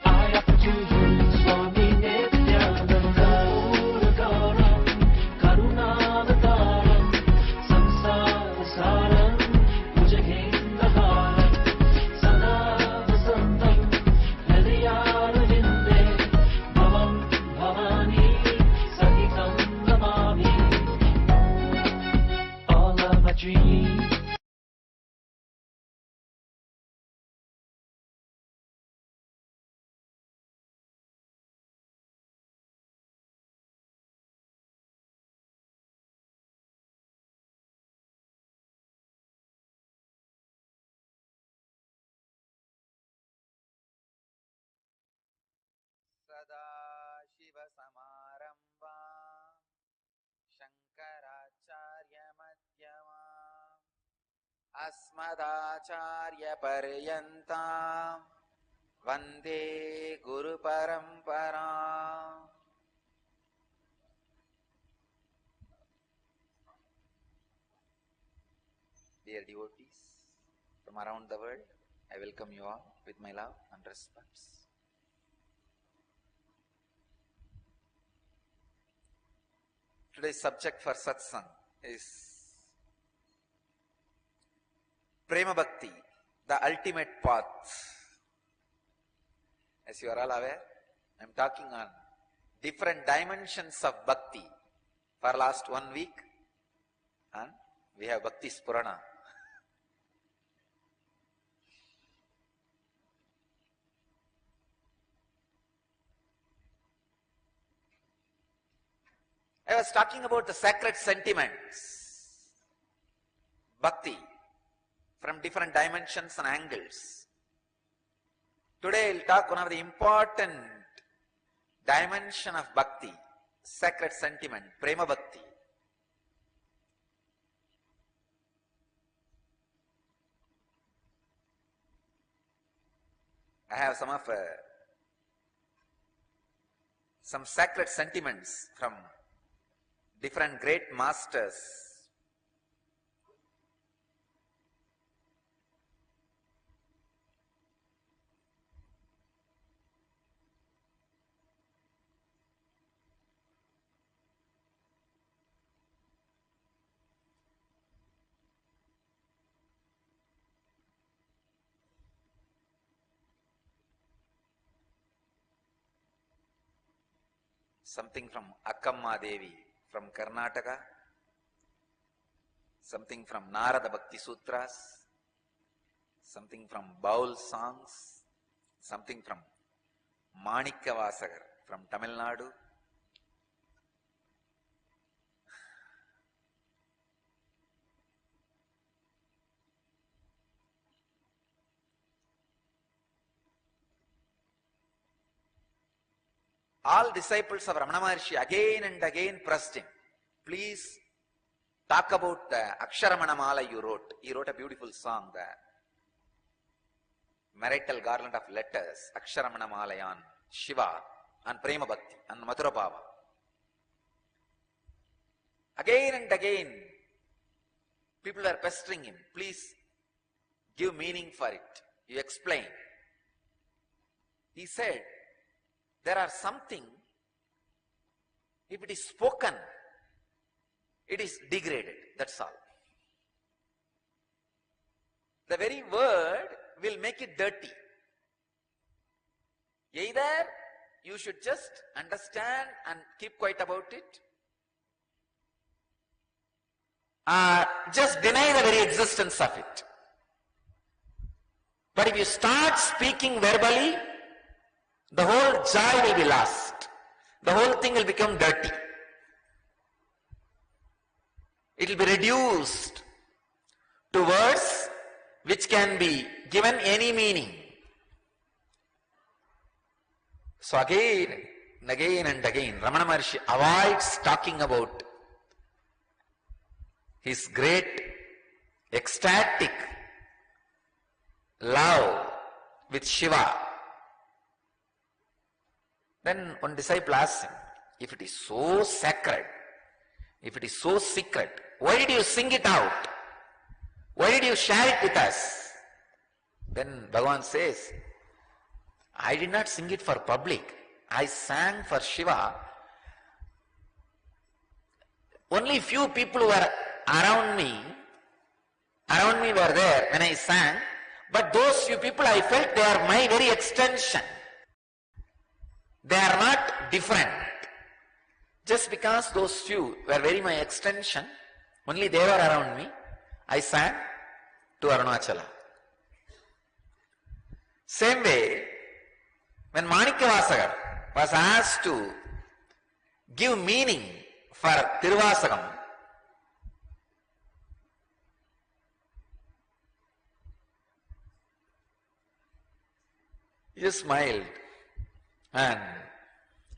I offer to you, Swami Nithyananda. Puragaram, Karunavataram, Samsara Saram, Bhujagendraharam, Sada Vasantam, Hridayarvinde, Bhavam Bhavani, Sahitam Namami. All of my dreams, Sadashivasamarambha Shankaracharya Madhyamam Asmadacharya Paryantam Vande Guru Paramparam. Dear devotees from around the world, I welcome you all with my love and respects. Today's subject for satsang is Prema Bhakti, the ultimate path. As you are all aware, I am talking on different dimensions of Bhakti for last 1 week, and we have Bhakti Spurana. I was talking about the sacred sentiments, Bhakti, from different dimensions and angles. Today I will talk one of the important dimension of Bhakti, sacred sentiment, Prema Bhakti. I have some sacred sentiments from different great masters. Something from Akkamma Devi from Karnataka, something from Narada Bhakti Sutras, something from Baul songs, something from Manikavasagar from Tamil Nadu. All disciples of Ramana Maharshi again and again pressed him, please talk about the Aksharamanamala you wrote. He wrote a beautiful song, the marital garland of letters, Aksharamanamala on Shiva, on Prema Bhakti, on Madhura Bhava. Again and again, people are pestering him, please give meaning for it. You explain. He said, there are something, if it is spoken, it is degraded, that's all. The very word will make it dirty. Either you should just understand and keep quiet about it, or just deny the very existence of it. But if you start speaking verbally, the whole joy will be lost. The whole thing will become dirty. It will be reduced to words which can be given any meaning. So again and again and again, Ramana Maharshi avoids talking about his great ecstatic love with Shiva. Then one disciple asks him, if it is so sacred, if it is so secret, why did you sing it out? Why did you share it with us? Then Bhagavan says, I did not sing it for public. I sang for Shiva. Only few people who were around me were there when I sang, but those few people I felt they are my very extension. They are not different. Just because those few were very my extension, only they were around me, I sang to Arunachala. Same way, when Manikavasagar was asked to give meaning for Tiruvasagam, he just smiled and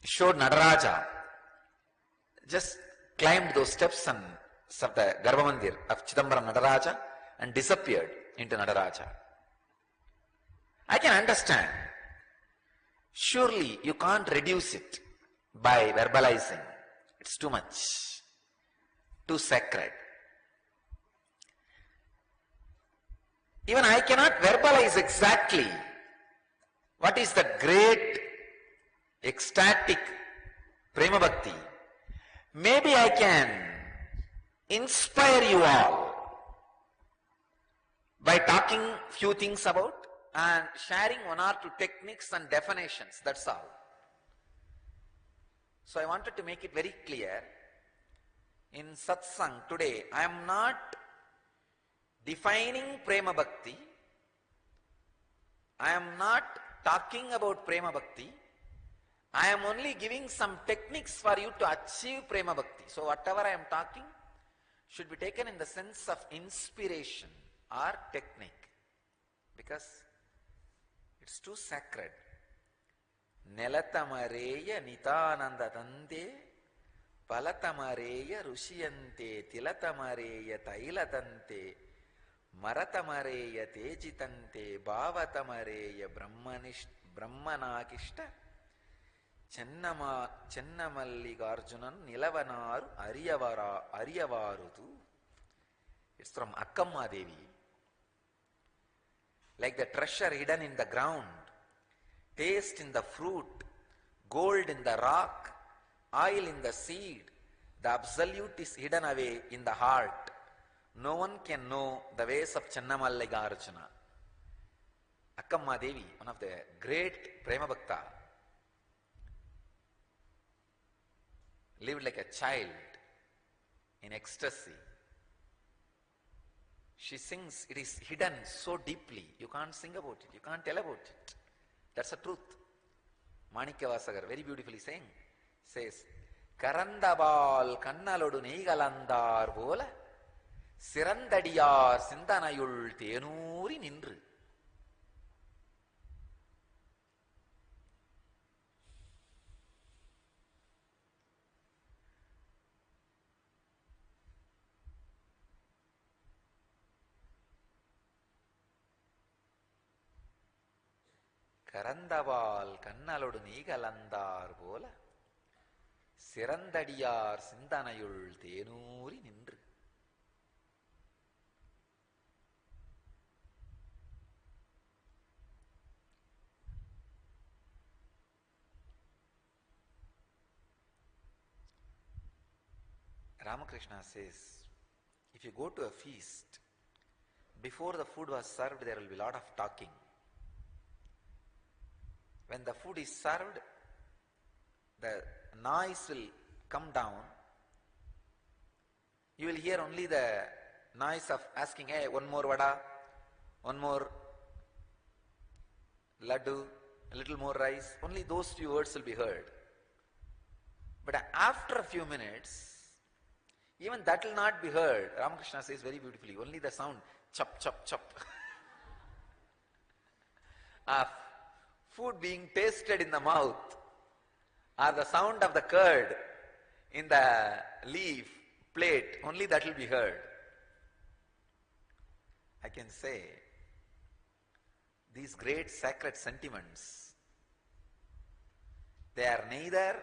showed Nadaraja, just climbed those steps of the Garbhamandir of Chidambaram Nadaraja and disappeared into Nadaraja. I can understand. Surely you can't reduce it by verbalizing. It's too much, too sacred. Even I cannot verbalize exactly what is the great ecstatic Prema Bhakti. Maybe I can inspire you all by talking few things about and sharing one or two techniques and definitions, that's all. So I wanted to make it very clear, in satsang today, I am not defining Prema Bhakti, I am not talking about Prema Bhakti, I am only giving some techniques for you to achieve Prema Bhakti. So whatever I am talking should be taken in the sense of inspiration or technique, because it's too sacred. Nelatamareya Nithyananda Tande Palatamareya Rushiyante Tilatamareya Tailatante Maratamareya Tejitante Bhavatamareya Brahmanakishta Chennamalligarjunan Nilavanaru Ariyavarutu. It's from Akkamma Devi. Like the treasure hidden in the ground, taste in the fruit, gold in the rock, oil in the seed, the absolute is hidden away in the heart. No one can know the ways of Channamalligarjuna. Akkamma Devi, one of the great Prema Bhakta, lived like a child in ecstasy. She sings, it is hidden so deeply, you can't sing about it, you can't tell about it. That's a truth. Manikya very beautifully says, Karandabal kannalodu neigalandar vola Sirandadiyar Sindanayul Tenuri Nindru. Karandabal kannalodu neigalandar vola Sirandadiyar Sindanayul Tenuri Nindru. Ramakrishna says, if you go to a feast, before the food was served, there will be a lot of talking. When the food is served, the noise will come down. You will hear only the noise of asking, hey, one more vada, one more laddu, a little more rice. Only those few words will be heard. But after a few minutes, even that will not be heard. Ramakrishna says very beautifully, only the sound, chop, chop, chop, of food being tasted in the mouth, or the sound of the curd in the leaf plate, only that will be heard. I can say, these great sacred sentiments, they are neither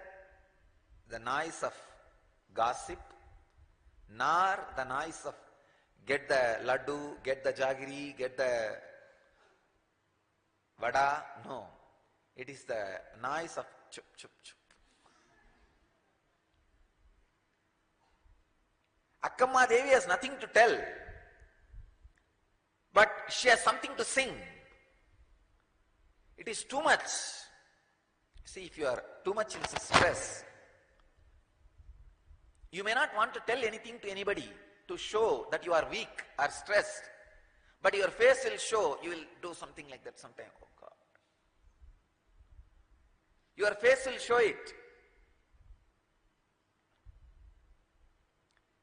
the noise of gossip, nor the noise of get the laddu, get the jaggery, get the vada. No. It is the noise of chup, chup, chup. Akkamma Devi has nothing to tell, but she has something to sing. It is too much. See, if you are too much in stress, you may not want to tell anything to anybody to show that you are weak or stressed, but your face will show, you will do something like that sometime. Oh God. Your face will show it.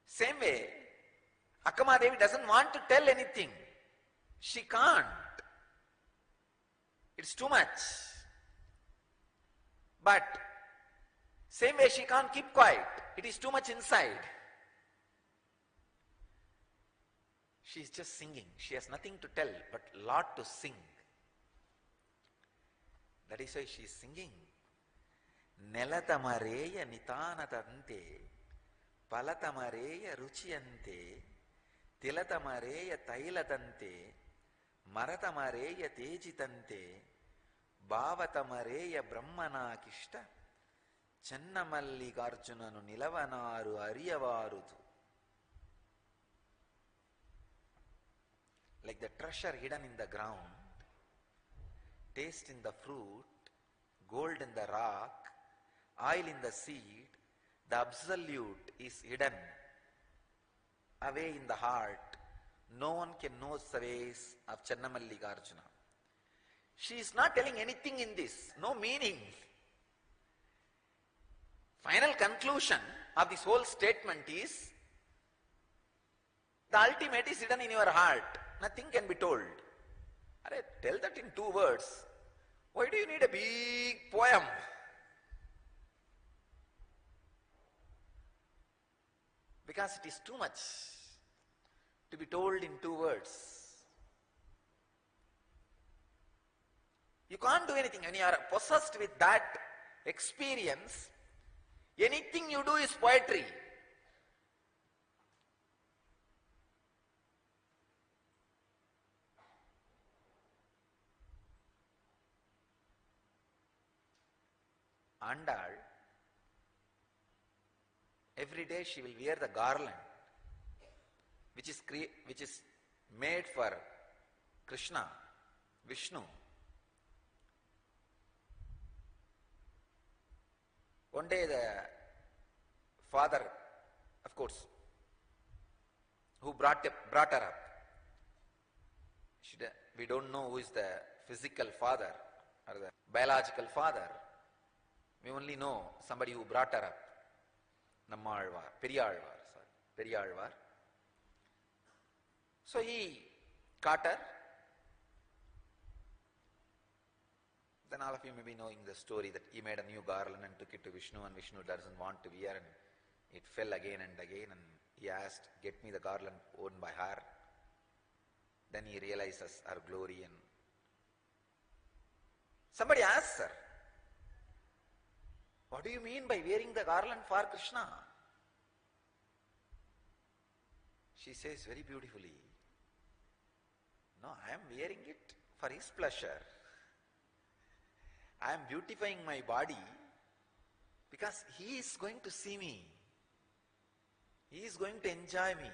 Same way, Akkamma Devi doesn't want to tell anything. She can't. It's too much. But same way she can't keep quiet. It is too much inside. She is just singing. She has nothing to tell, but lot to sing. That is why she is singing. Nelatamareya nitanatante, palatamareya ruchiyante, tilatamareya tailatante, maratamareya tejitante, bhavatamareya brahmanakishta, Channamallikarjunanu nilavanaru ariyavarudu. Like the treasure hidden in the ground, taste in the fruit, gold in the rock, oil in the seed, the absolute is hidden away in the heart. No one can know the ways of Channamallikarjuna. She is not telling anything in this, no meaning. Final conclusion of this whole statement is, the ultimate is hidden in your heart. Nothing can be told. Tell that in 2 words. Why do you need a big poem? Because it is too much to be told in 2 words. You can't do anything. When you are possessed with that experience, anything you do is poetry. Andal, every day she will wear the garland which is made for Krishna, Vishnu. One day the father, of course, who brought her up, we don't know who is the physical father, or the biological father. We only know somebody who brought her up. Nammalvar, Periyalvar, Periyalvar. So he caught her. Then all of you may be knowing the story that he made a new garland and took it to Vishnu, and Vishnu doesn't want to wear, and it fell again and again, and he asked, get me the garland worn by her. Then he realizes her glory, and somebody asks her, what do you mean by wearing the garland for Krishna? She says very beautifully, no, I am wearing it for his pleasure. I am beautifying my body because he is going to see me. He is going to enjoy me.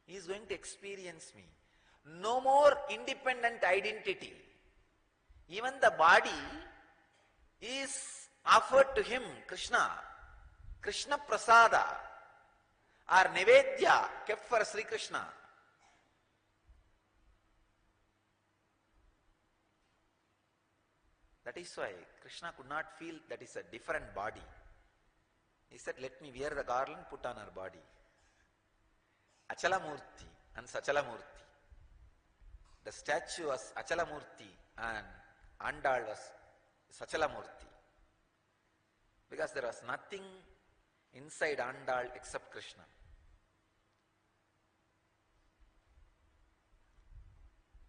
He is going to experience me. No more independent identity. Even the body is offered to him, Krishna. Krishna Prasada or Nivedya kept for Sri Krishna. That is why Krishna could not feel that is a different body. He said, let me wear the garland, put on her body. Achalamurti and Sachalamurti. The statue was Achalamurti and Andal was Sachalamurti. Because there was nothing inside Andal except Krishna.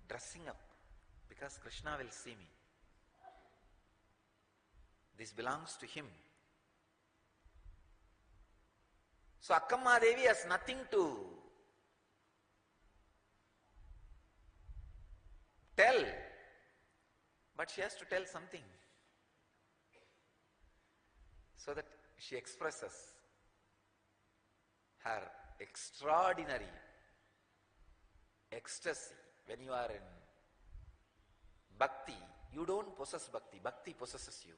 Dressing up because Krishna will see me. This belongs to him. So Akkamma Devi has nothing to tell, but she has to tell something. So that she expresses her extraordinary ecstasy. When you are in bhakti, you don't possess bhakti, bhakti possesses you.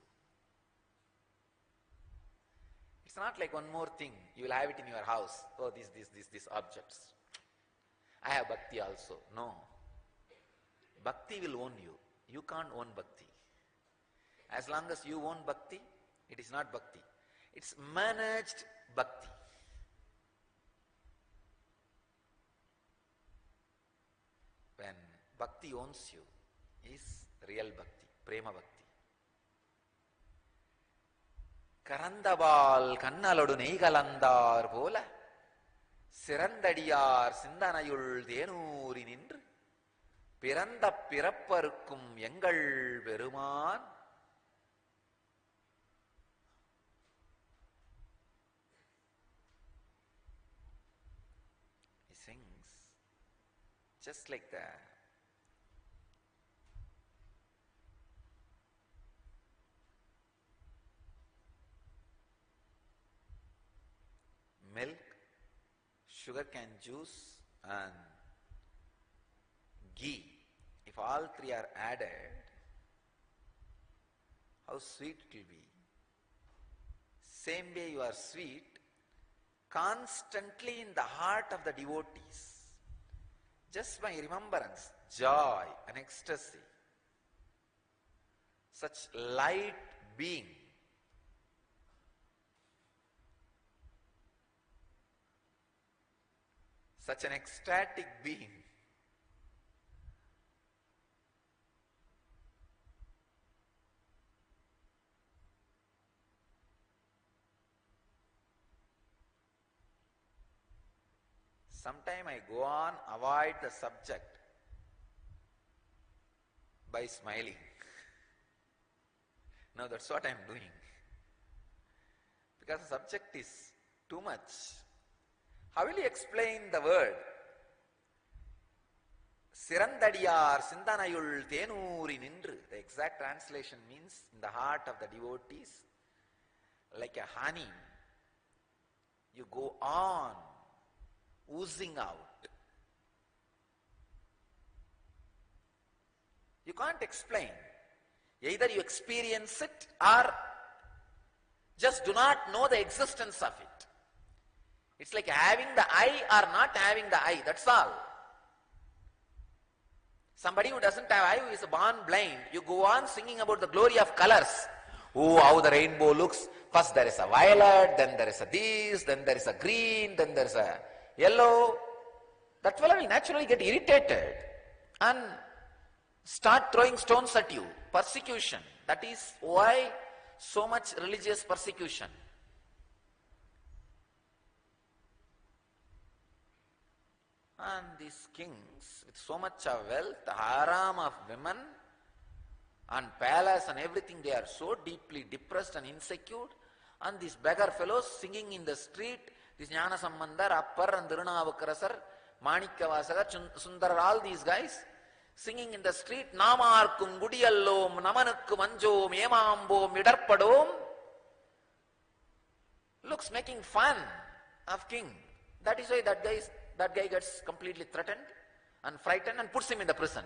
It's not like one more thing, you will have it in your house. Oh, these objects. I have bhakti also. No. Bhakti will own you. You can't own bhakti. As long as you own bhakti, it is not bhakti. It's managed bhakti. When bhakti owns you, is real bhakti, prema bhakti. கரந்தபால் கண்ணலொடு நெய்கலந்தார் போல சிறந்தடியார் சிந்தனையுள் தேனூரி நின்று பிறந்த பிறப்பருக்கும் எங்கள் பெருமான் he sings just like that. Milk, sugarcane juice and ghee, if all three are added, how sweet it will be. Same way you are sweet, constantly in the heart of the devotees, just by remembrance, joy and ecstasy, such light being, such an ecstatic being. Sometime I go on, avoid the subject by smiling. Now that's what I am doing. Because the subject is too much. How will you explain the word? Sirandadiyar Sindanayul Tenuri Nindru. The exact translation means in the heart of the devotees, like a honey, you go on oozing out. You can't explain. Either you experience it or just do not know the existence of it. It's like having the eye or not having the eye, that's all. Somebody who doesn't have eye, who is born blind, you go on singing about the glory of colors. Oh, how the rainbow looks. First there is a violet, then there is a this, then there is a green, then there is a yellow. That fellow will naturally get irritated and start throwing stones at you. Persecution. That is why so much religious persecution. And these kings with so much of wealth, the harem of women and palace and everything, they are so deeply depressed and insecure. And these beggar fellows singing in the street, this Jnana Sambandar, Appar and Dhirunavukarasar, Manikkavasagar, Sundar, all these guys singing in the street, Namarkum Gudiyallom, Namanukku Manjom, Yemambom, Midarpadom. Looks making fun of king. That is why that guy gets completely threatened and frightened and puts him in the prison.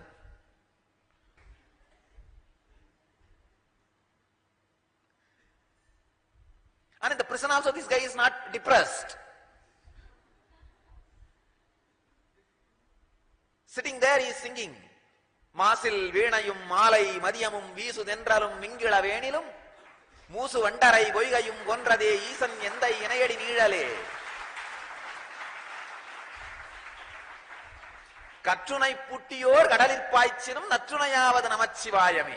And in the prison also this guy is not depressed. Sitting there he is singing. Masil Venayum Malai Madiyamum Visu Dendralum Mingila Venilum Musu Antarai Boigayum Gondrade Isan Yendai Yenayadi Nidale Katrunai Puttiyor Kadalir Paichinum Natrunayavad Namachivayame.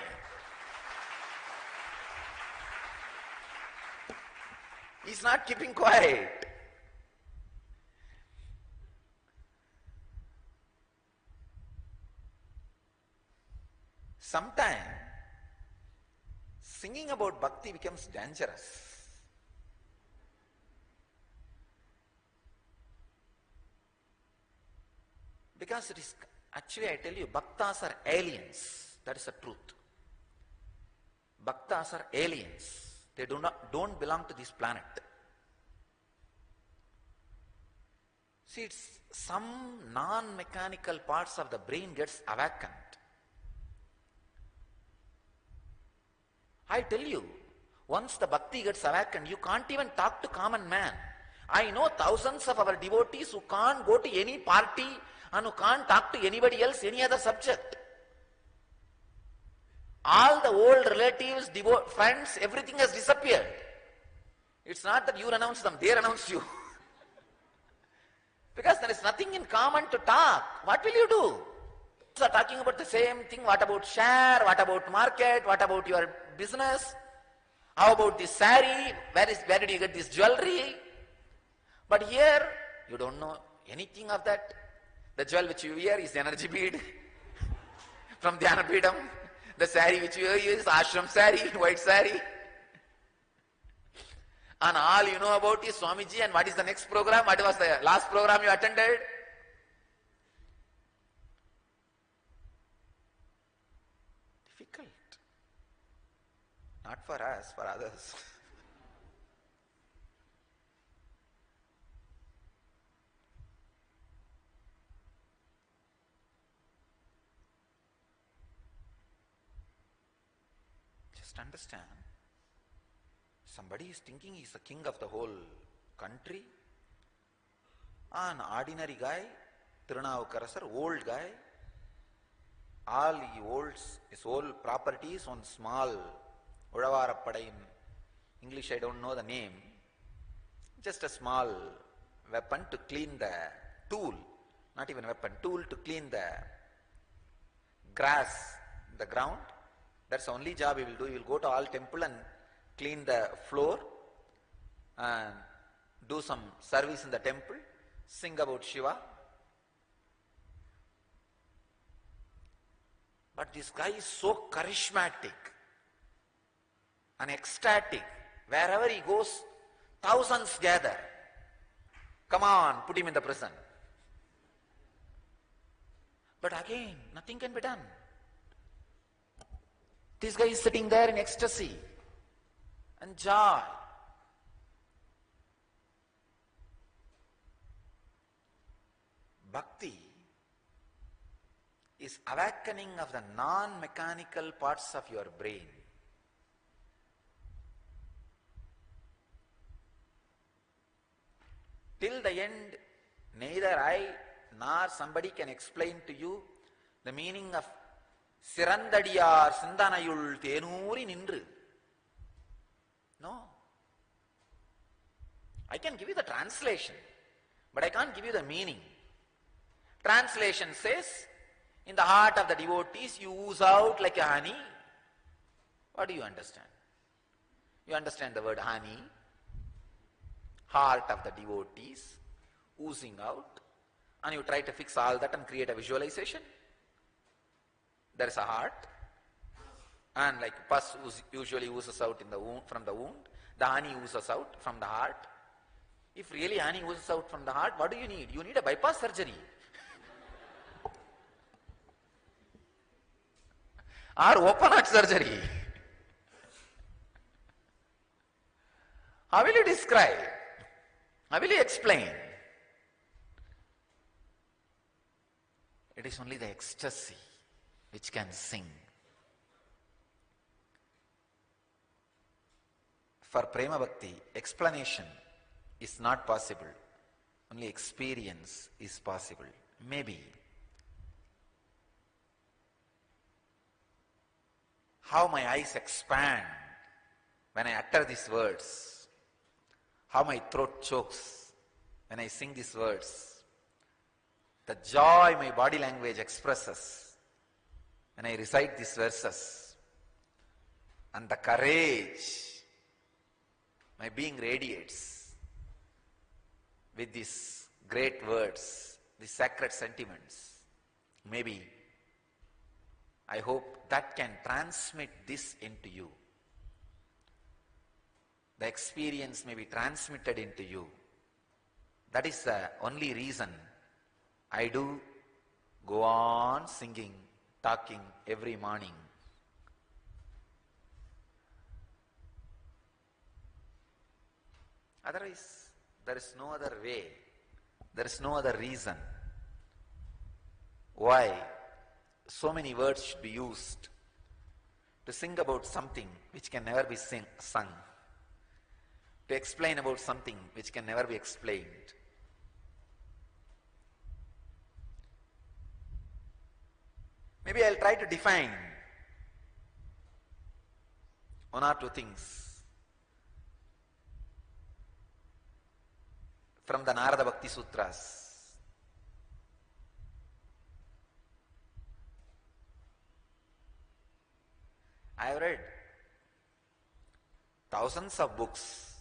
He's not keeping quiet. Sometimes singing about bhakti becomes dangerous. Because it is, actually I tell you, bhaktas are aliens. That is the truth. Bhaktas are aliens. They don't belong to this planet. See, it's some non-mechanical parts of the brain gets awakened. I tell you, once the bhakti gets awakened, you can't even talk to common man. I know thousands of our devotees who can't go to any party and who can't talk to anybody else, any other subject. All the old relatives, friends, everything has disappeared. It's not that you renounce them, they renounce you. Because there is nothing in common to talk. What will you do? So talking about the same thing. What about share? What about market? What about your business? How about this saree? Where did you get this jewelry? But here, you don't know anything of that. The jewel which you wear is energy bead from Dhyanapidam. The saree which you wear is ashram saree, white saree. And all you know about is Swamiji and what is the next program? What was the last program you attended? Difficult. Not for us, for others. Just understand. Somebody is thinking he is the king of the whole country. An ordinary guy, Thirunavukarasar, old guy, all he holds his whole properties on small Udavarappada, in English I don't know the name, just a small weapon to clean the tool, not even weapon, tool to clean the grass, the ground. That's the only job he will do. He will go to all temple and clean the floor and do some service in the temple, sing about Shiva. But this guy is so charismatic and ecstatic. Wherever he goes, thousands gather. Come on, put him in the prison. But again, nothing can be done. This guy is sitting there in ecstasy and joy. Bhakti is awakening of the non-mechanical parts of your brain. Till the end, neither I nor somebody can explain to you The meaning of Sirandadiyar Sindanayul Tenuri Nindru. No. I can give you the translation, but I can't give you the meaning. Translation says, in the heart of the devotees you ooze out like a honey. What do you understand? You understand the word honey? Heart of the devotees, oozing out, and you try to fix all that and create a visualization. There is a heart, and like pus usually oozes out in the wound, from the wound, the honey oozes out from the heart. If really honey oozes out from the heart, what do you need? You need a bypass surgery. Or open heart surgery. How will you describe? How will you explain? It is only the ecstasy which can sing. For Prema Bhakti, explanation is not possible. Only experience is possible. Maybe. How my eyes expand when I utter these words. How my throat chokes when I sing these words. The joy my body language expresses when I recite these verses. And the courage my being radiates with these great words, these sacred sentiments. Maybe, I hope that can transmit this into you. The experience may be transmitted into you. That is the only reason I do go on singing, talking every morning. Otherwise, there is no other way, there is no other reason why so many words should be used to sing about something which can never be sung, to explain about something which can never be explained. Maybe I'll try to define one or two things from the Narada Bhakti Sutras. I have read thousands of books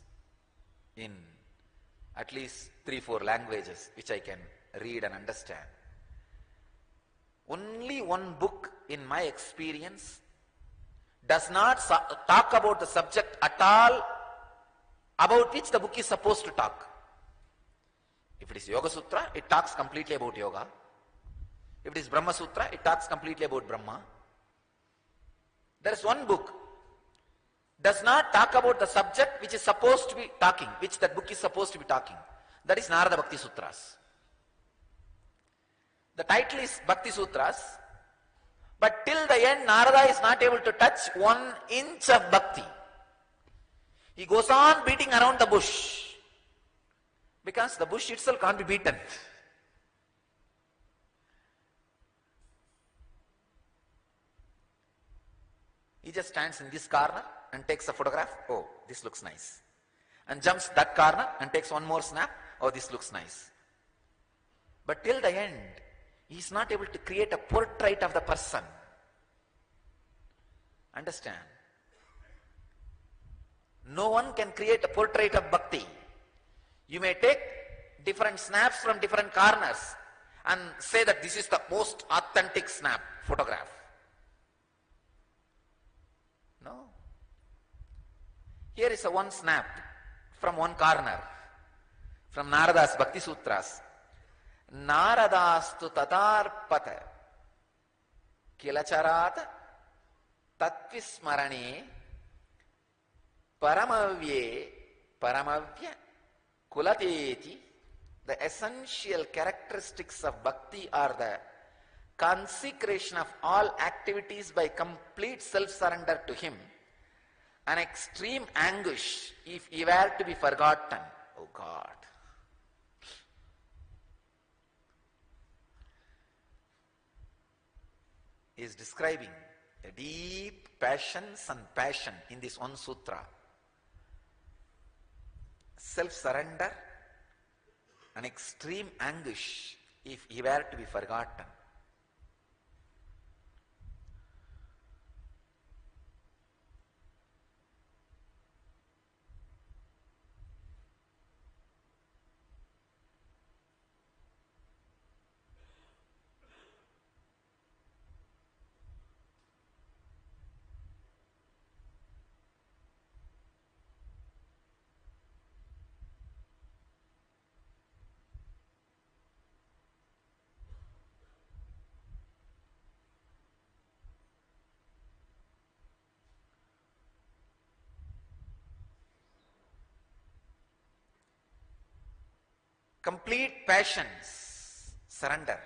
in at least 3-4 languages which I can read and understand. Only one book in my experience does not talk about the subject at all about which the book is supposed to talk. If it is Yoga Sutra, it talks completely about yoga. If it is Brahma Sutra, it talks completely about Brahma. There is one book does not talk about the subject which is supposed to be talking, which that book is supposed to be talking. That is Narada Bhakti Sutras. The title is Bhakti Sutras, but till the end Narada is not able to touch 1 inch of bhakti. He goes on beating around the bush, because the bush itself can't be beaten. He just stands in this corner and takes a photograph. Oh, this looks nice. And jumps that corner and takes one more snap. Oh, this looks nice. But till the end, he is not able to create a portrait of the person. Understand? No one can create a portrait of bhakti. You may take different snaps from different corners and say that this is the most authentic snap, photograph. No. Here is a one snap from one corner from Narada's Bhakti Sutras. Naradastu tatarpata kilacharat tatvismarane paramavye paramavya kulateti. The essential characteristics of bhakti are the consecration of all activities by complete self-surrender to Him, an extreme anguish if He were to be forgotten. Oh God! is describing the deep passions and passion in this one sutra. Self-surrender and extreme anguish if he were to be forgotten. Complete passions, surrender,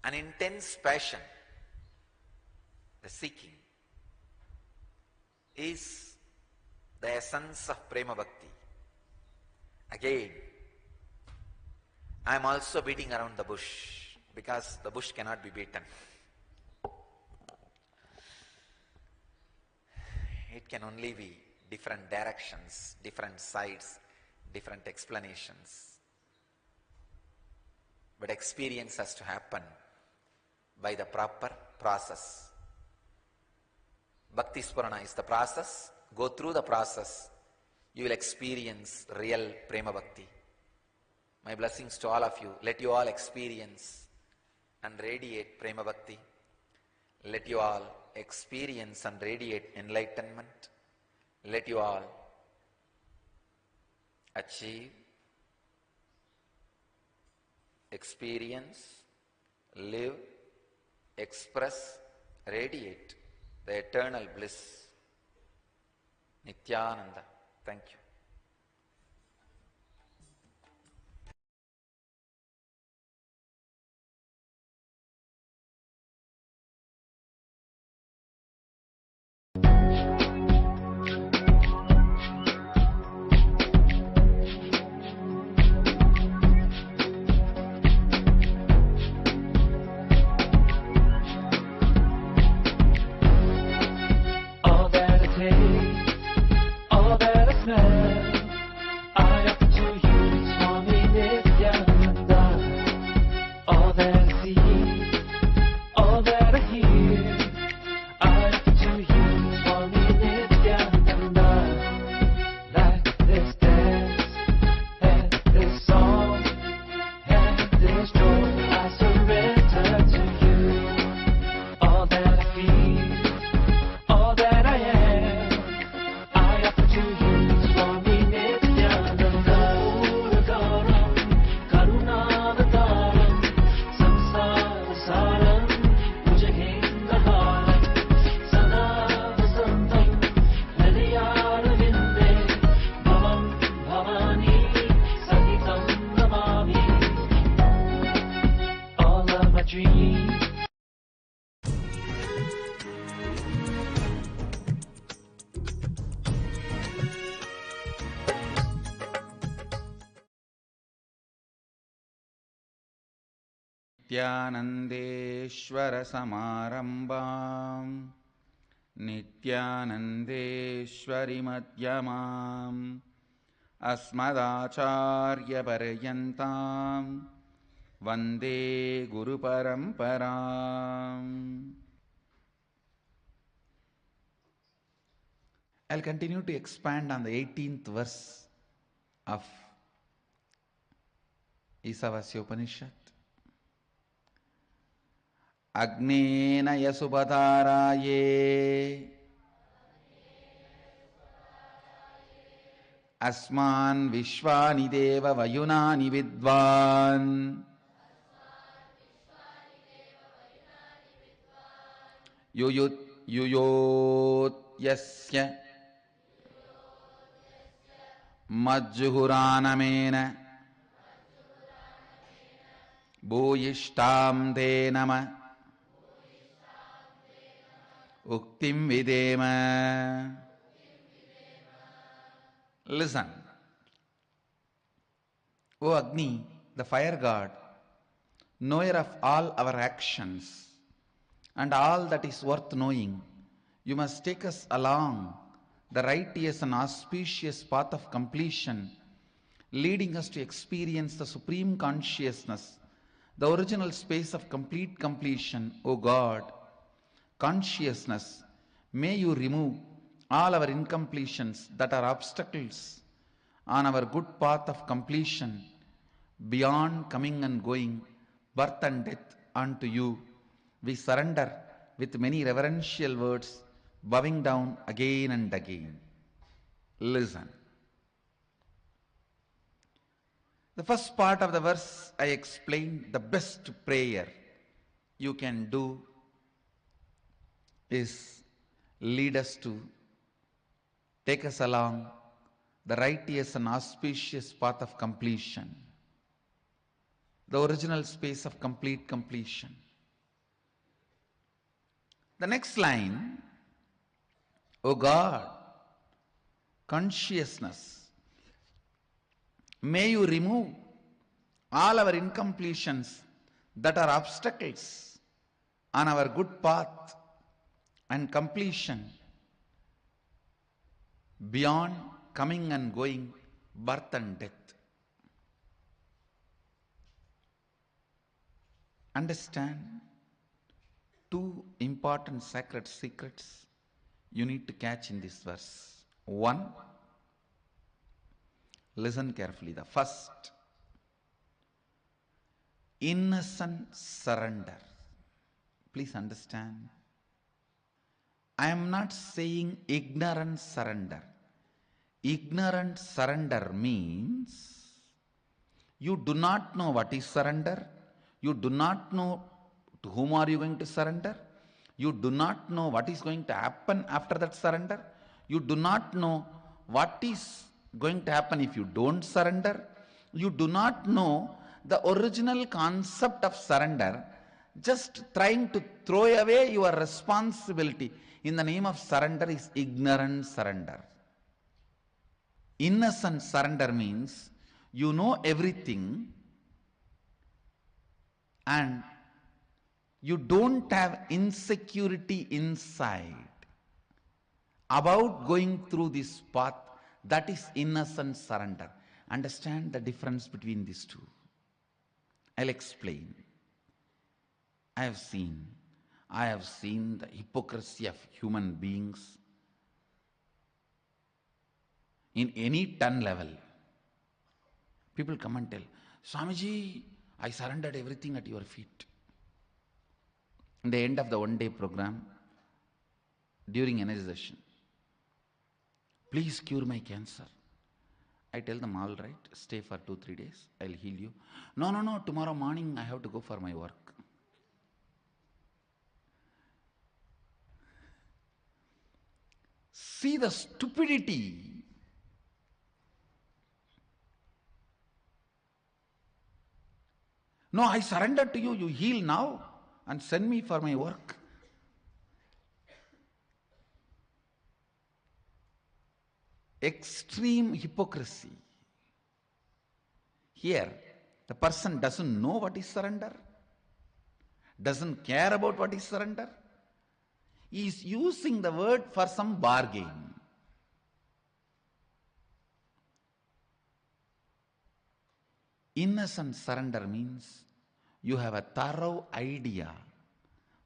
an intense passion, the seeking, is the essence of Prema Bhakti. Again, I am also beating around the bush because the bush cannot be beaten. It can only be different directions, different sides, different explanations. But experience has to happen by the proper process. Bhakti Spurana is the process. Go through the process. You will experience real Prema Bhakti. My blessings to all of you. Let you all experience and radiate Prema Bhakti. Let you all experience and radiate enlightenment. Let you all achieve, experience, live, express, radiate the eternal bliss. Nithyananda. Thank you. All that I taste, all that I smell, I offer to you, Swami Nithyananda. All that I see, all that I hear, I offer to you, Swami Nithyananda. Like this dance, and this song, and this joy, I surrender to you. All that I feel, all that I am, I offer to you, Swami Nithyananda. Puragaram, Karunavataram, Samsarasaram, Bhujagendaharam, Sada Vasantam, Hridayarvinde, Bhavam Bhavani, Sahitam Namami. All of my dreams, Nithyanandeshwara Samarambam Nithyanandeshwari Madhyamam Asmadacharya Paryantam Vande Guru Paramparam. I'll continue to expand on the 18th verse of Isavasya Upanishad. Agnena Yasupataraye Asman Vishwani Deva Vayunani Vidvan Yuyut Yuyot Yasya Majjuhuranamena Bhuyishtam Te Nama Uktim Videma. Listen. O Agni, the fire god, knower of all our actions, and all that is worth knowing. You must take us along the righteous and auspicious path of completion, leading us to experience the supreme consciousness, the original space of complete completion. O God, consciousness, may you remove all our incompletions that are obstacles on our good path of completion, beyond coming and going, birth and death unto you. We surrender with many reverential words, bowing down again and again. Listen. The first part of the verse I explained, the best prayer you can do is lead us to, take us along the righteous and auspicious path of completion, the original space of complete completion. The next line, O God, consciousness, may you remove all our incompletions that are obstacles on our good path and completion, beyond coming and going, birth and death. Understand two important sacred secrets you need to catch in this verse. One, listen carefully. The first, innocent surrender. Please understand. I am not saying ignorant surrender. Ignorant surrender means you do not know what is surrender. You do not know to whom are you going to surrender. You do not know what is going to happen after that surrender. You do not know what is going to happen if you don't surrender. You do not know the original concept of surrender, just trying to throw away your responsibility in the name of surrender is ignorant surrender. Innocent surrender means you know everything and you don't have insecurity inside about going through this path. That is innocent surrender. Understand the difference between these two. I'll explain. I have seen the hypocrisy of human beings in any ton level. People come and tell, Swamiji, I surrendered everything at your feet. In the end of the one-day program, during energization, please cure my cancer. I tell them, all right, stay for 2-3 days, I'll heal you. No, tomorrow morning I have to go for my work. See the stupidity. No, I surrender to you, you heal now and send me for my work. Extreme hypocrisy. Here, the person doesn't know what is surrender, doesn't care about what is surrender. He is using the word for some bargain. Innocent surrender means you have a thorough idea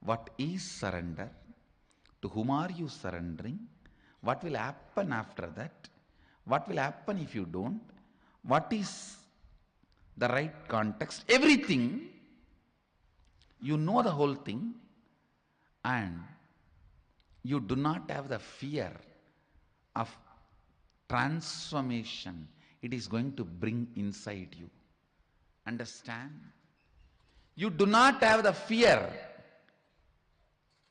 what is surrender, to whom are you surrendering, what will happen after that, what will happen if you don't, what is the right context, everything. You know the whole thing and you do not have the fear of transformation it is going to bring inside you. Understand? You do not have the fear,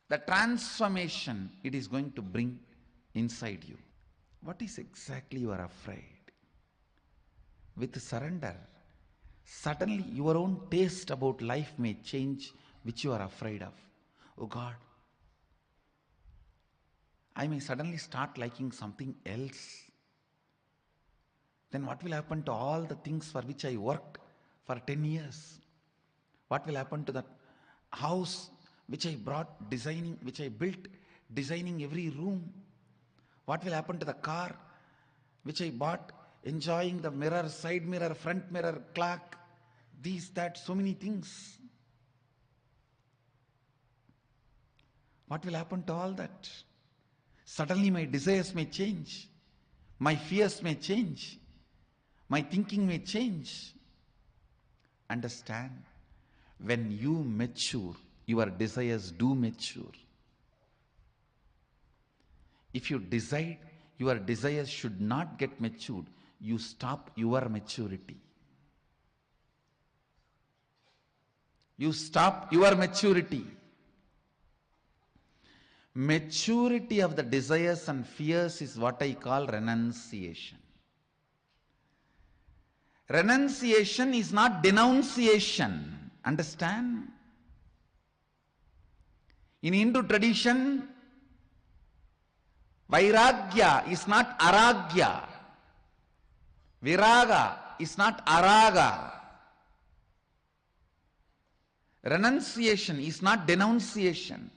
the transformation it is going to bring inside you. What is exactly you are afraid? With surrender, suddenly your own taste about life may change, which you are afraid of. Oh God, I may suddenly start liking something else. Then what will happen to all the things for which I worked for 10 years? What will happen to that house which I brought designing, which I built designing every room? What will happen to the car which I bought, enjoying the mirror, side mirror, front mirror, clock, these, that, so many things? What will happen to all that? Suddenly my desires may change, my fears may change, my thinking may change. Understand, when you mature, your desires do mature. If you decide your desires should not get matured, you stop your maturity. You stop your maturity. Maturity of the desires and fears is what I call renunciation. Renunciation is not denunciation. Understand? In Hindu tradition, Vairagya is not aragya. Viraga is not araga. Renunciation is not denunciation.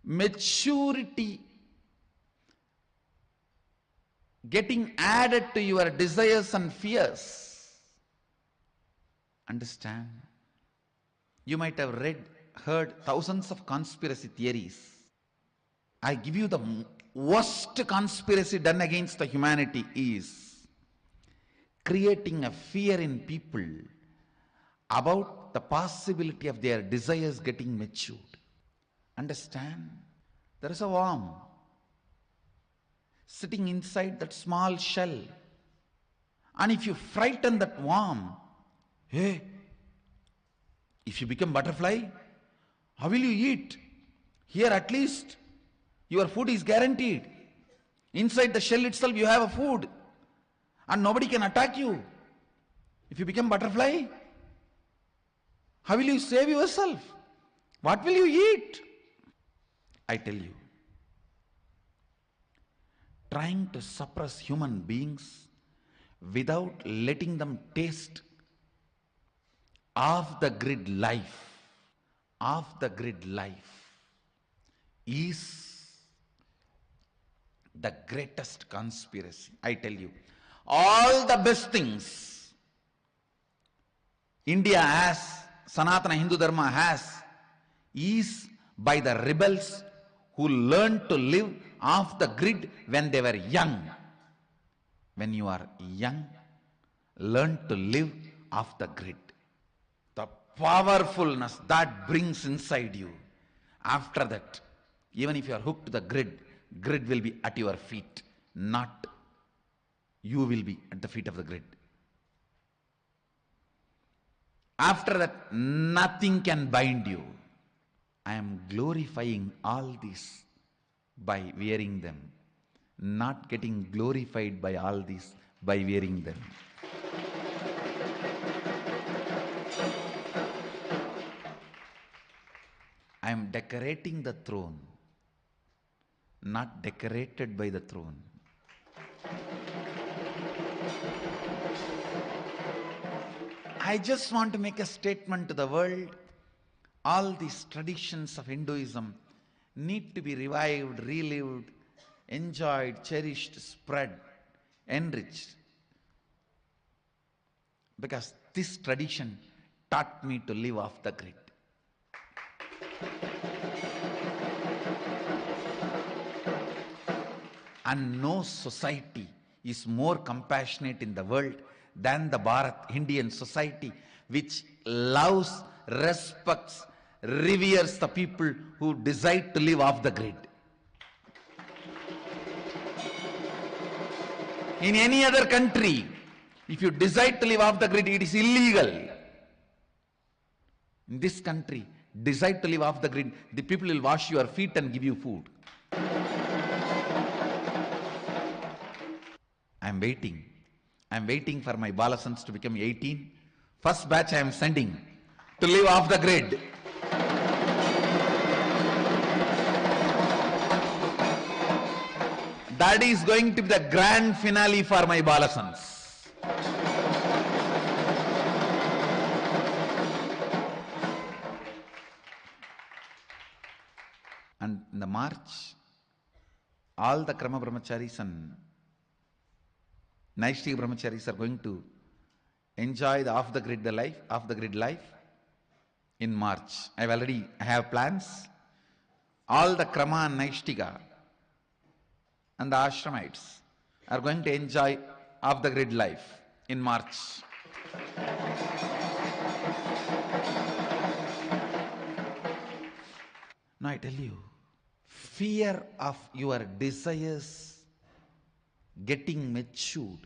Maturity getting added to your desires and fears. Understand? You might have heard thousands of conspiracy theories. I give you the worst conspiracy done against the humanity is creating a fear in people about the possibility of their desires getting matured. Understand? There is a worm sitting inside that small shell. And if you frighten that worm, hey, if you become butterfly, how will you eat? Here at least your food is guaranteed. Inside the shell itself you have a food and nobody can attack you. If you become butterfly, how will you save yourself? What will you eat? I tell you, trying to suppress human beings without letting them taste off the grid life is the greatest conspiracy. I tell you, all the best things India has, Sanatana Hindu Dharma has, is by the rebels who learned to live off the grid when they were young. When you are young, learn to live off the grid. The powerfulness that brings inside you. After that, even if you are hooked to the grid, grid will be at your feet, not you will be at the feet of the grid. After that, nothing can bind you. I am glorifying all this by wearing them, not getting glorified by all this by wearing them. I am decorating the throne, not decorated by the throne. I just want to make a statement to the world. All these traditions of Hinduism need to be revived, relived, enjoyed, cherished, spread, enriched. Because this tradition taught me to live off the grid. And no society is more compassionate in the world than the Bharat Indian society, which loves, respects, reveres the people who decide to live off the grid. In any other country, if you decide to live off the grid, it is illegal. In this country, decide to live off the grid, the people will wash your feet and give you food. I am waiting. I am waiting for my Balasans to become 18. First batch I am sending to live off the grid. That is going to be the grand finale for my Balasans. the march, all the Krama Brahmacharis and Naishtika Brahmacharis are going to enjoy the off the grid life in March. I have plans. All the Krama and Naishtika and the Ashramites are going to enjoy off the grid life in March. Now I tell you, fear of your desires getting matured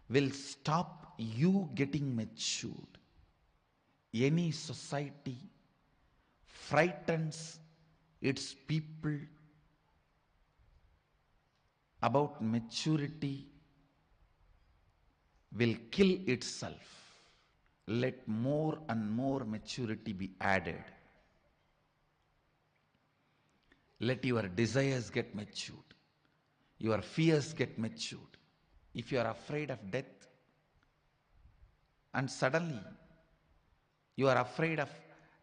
will stop you getting matured. Any society frightens its people about maturity will kill itself. Let more and more maturity be added. Let your desires get matured. Your fears get matured. If you are afraid of death and suddenly you are afraid of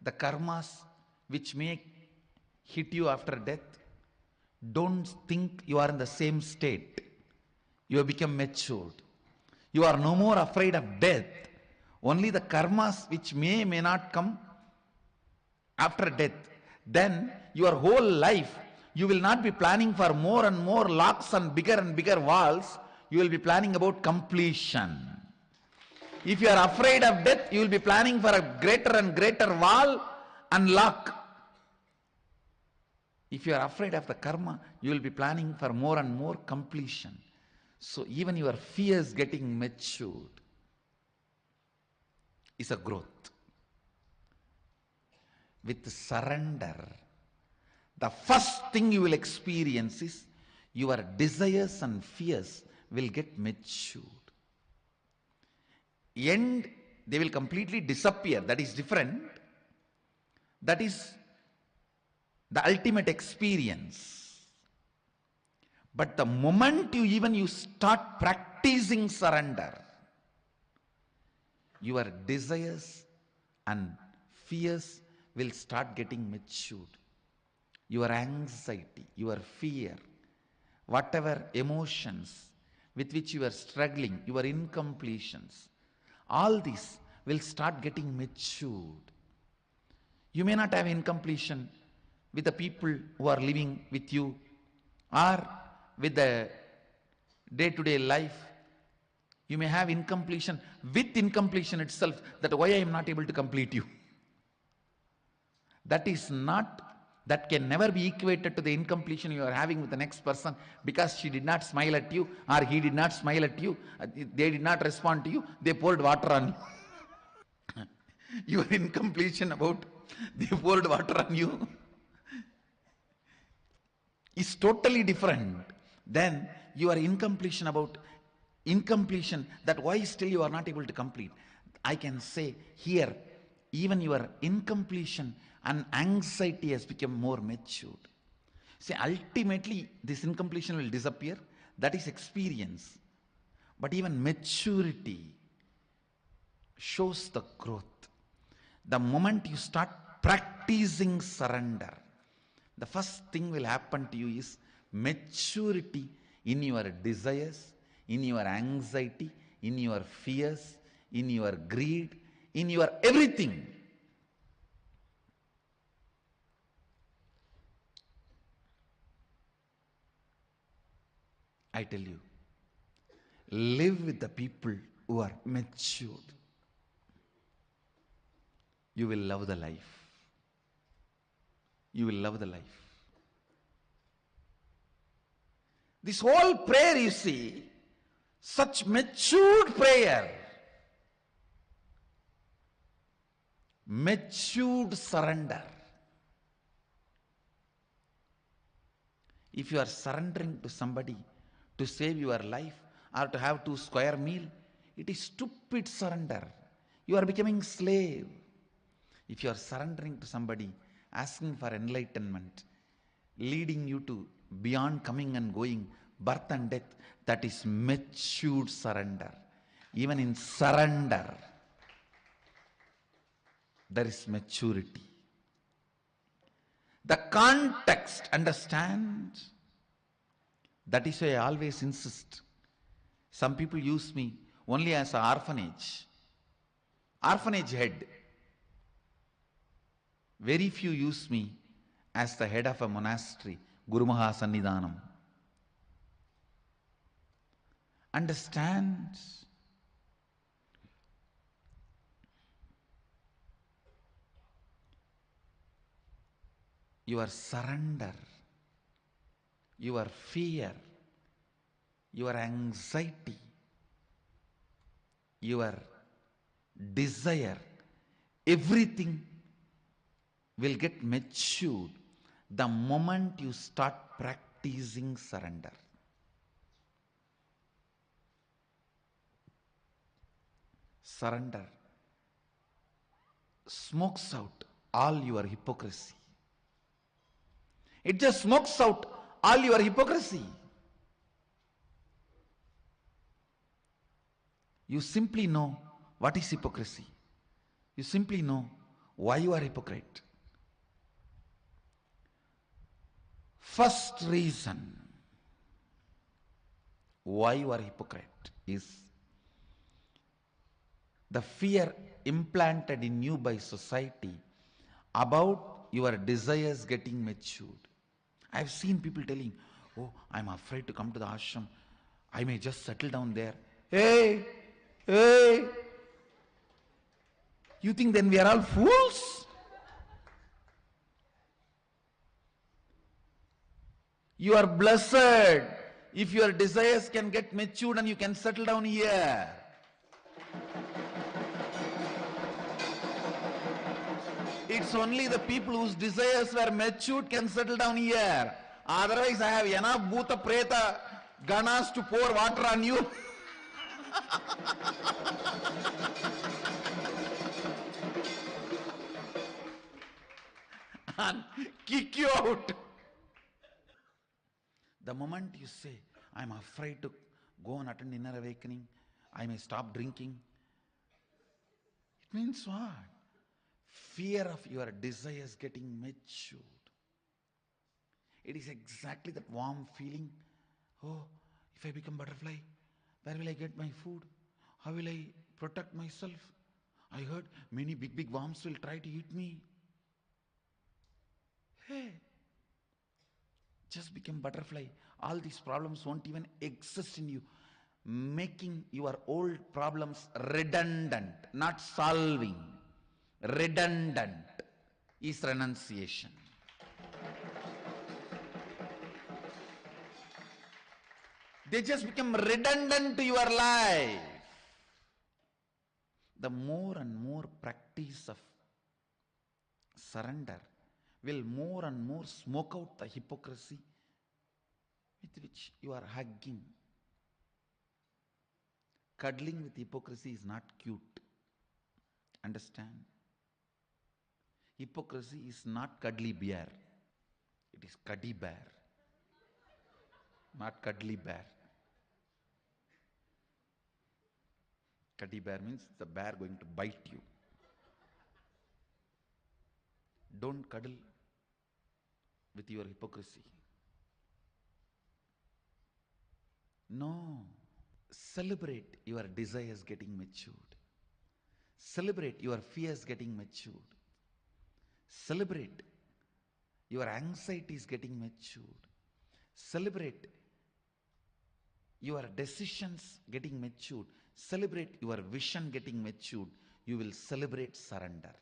the karmas which may hit you after death, don't think you are in the same state. You have become matured. You are no more afraid of death. Only the karmas which may not come after death. Then your whole life you will not be planning for more and more locks and bigger walls. You will be planning about completion. If you are afraid of death, you will be planning for a greater and greater wall and lock. If you are afraid of the karma, you will be planning for more and more completion. So even your fears getting matured is a growth. With surrender, the first thing you will experience is your desires and fears will get matured. And they will completely disappear. That is different. That is the ultimate experience. But the moment you start practicing surrender, your desires and fears will start getting matured. Your anxiety, your fear, whatever emotions with which you are struggling, your incompletions, all these will start getting matured. You may not have incompletion with the people who are living with you or with the day-to-day life. You may have incompletion with incompletion itself, that why I am not able to complete you. That can never be equated to the incompletion you are having with the next person because she did not smile at you or he did not smile at you, they did not respond to you, they poured water on you. Your incompletion about they poured water on you is totally different than your incompletion that why still you are not able to complete. I can say here, even your incompletion and anxiety has become more matured. See, ultimately this incompletion will disappear. That is experience. But even maturity shows the growth. The moment you start practicing surrender, the first thing will happen to you is maturity in your desires, in your anxiety, in your fears, in your greed, in your everything. I tell you, live with the people who are matured. You will love the life. You will love the life. This whole prayer, you see, such matured prayer, matured surrender. If you are surrendering to somebody to save your life or to have 2 square meal, it is stupid surrender. You are becoming slave. If you are surrendering to somebody, asking for enlightenment, leading you to beyond coming and going, birth and death, that is matured surrender. Even in surrender, there is maturity. The context, understand? That is why I always insist. Some people use me only as an orphanage head. Very few use me as the head of a monastery, Guru Maha Sannidhanam. Understand? Your surrender, your fear, your anxiety, your desire, everything will get matured the moment you start practicing surrender. Surrender smokes out all your hypocrisy. It just smokes out all your hypocrisy. You simply know what is hypocrisy. You simply know why you are hypocrite. First reason why you are hypocrite is the fear implanted in you by society about your desires getting matured. I've seen people telling, oh, I'm afraid to come to the ashram. I may just settle down there. Hey, you think then we are all fools? You are blessed if your desires can get matured and you can settle down here. It's only the people whose desires were matured can settle down here. Otherwise, I have enough bhuta preta ganas to pour water on you. And kick you out. The moment you say, I'm afraid to go and attend inner awakening, I may stop drinking, it means what? Fear of your desires getting matured. It is exactly that warm feeling. Oh, if I become butterfly, where will I get my food? How will I protect myself? I heard many big worms will try to eat me. Hey, just become butterfly. All these problems won't even exist in you. Making your old problems redundant, not solving. Redundant is renunciation. They just become redundant to your life. The more and more practice of surrender will more and more smoke out the hypocrisy with which you are hugging. Cuddling with hypocrisy is not cute. Understand? Hypocrisy is not cuddly bear. It is cuddy bear. Not cuddly bear. Cuddy bear means the bear going to bite you. Don't cuddle with your hypocrisy. No. Celebrate your desires getting matured. Celebrate your fears getting matured. Celebrate your anxieties getting matured. Celebrate your decisions getting matured. Celebrate your vision getting matured. You will celebrate surrender.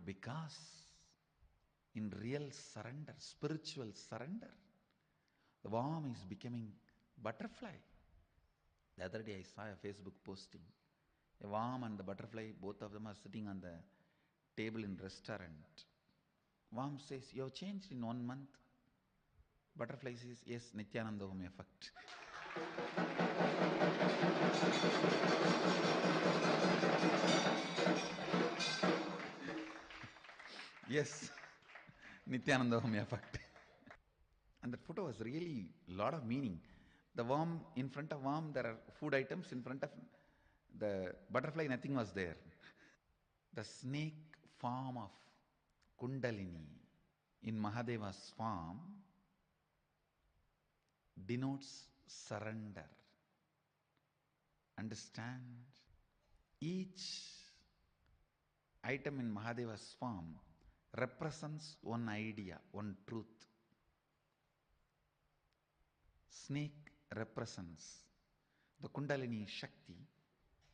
Because in real surrender, spiritual surrender, the worm is becoming butterfly. The other day I saw a Facebook posting. A worm and the butterfly, both of them are sitting on the table in restaurant. Worm says, you have changed in 1 month. Butterfly says, yes, Nithyananda effect. Yes, Nithyananda effect. And that photo was really a lot of meaning. The worm, in front of worm, there are food items. In front of the butterfly, nothing was there. The snake form of Kundalini. in Mahadeva's form denotes surrender. Understand? Each item in Mahadeva's form represents one idea, one truth. Snake represents the Kundalini Shakti,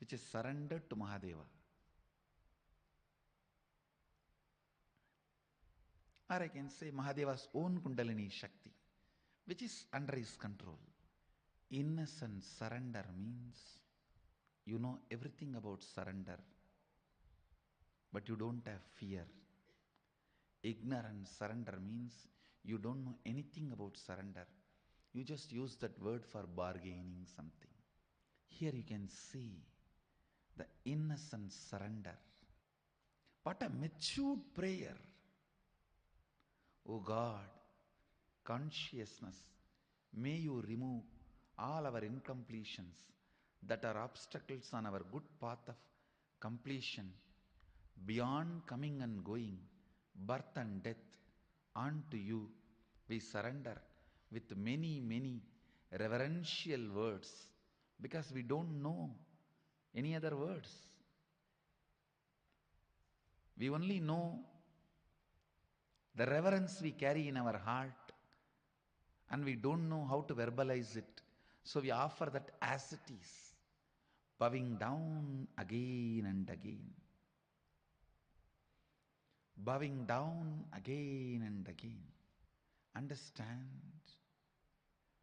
which is surrendered to Mahadeva. Or I can say Mahadeva's own Kundalini Shakti, which is under his control. Innocent surrender means you know everything about surrender, but you don't have fear. Ignorant surrender means you don't know anything about surrender. You just use that word for bargaining something. Here you can see the innocent surrender. What a matured prayer. O God, consciousness, may you remove all our incompletions that are obstacles on our good path of completion, beyond coming and going, birth and death. Unto you we surrender with many, many reverential words, because we don't know any other words. We only know the reverence we carry in our heart, and we don't know how to verbalize it. So we offer that as it is, bowing down again and again. Bowing down again and again. Understand?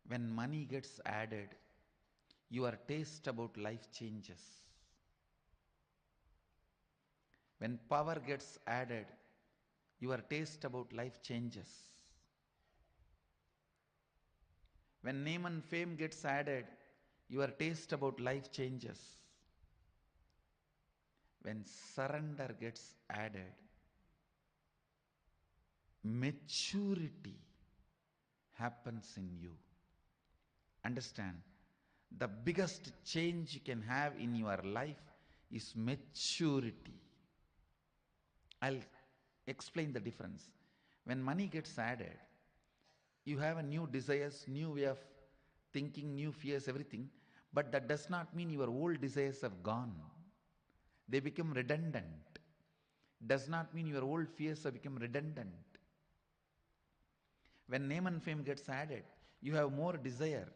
When money gets added, your taste about life changes. When power gets added, your taste about life changes. When name and fame gets added, your taste about life changes. When surrender gets added, maturity happens in you. Understand? The biggest change you can have in your life is maturity. I'll explain the difference. When money gets added, you have a new desires, new way of thinking, new fears, everything. But that does not mean your old desires have gone. They become redundant. Does not mean your old fears have become redundant. When name and fame gets added, you have more desire,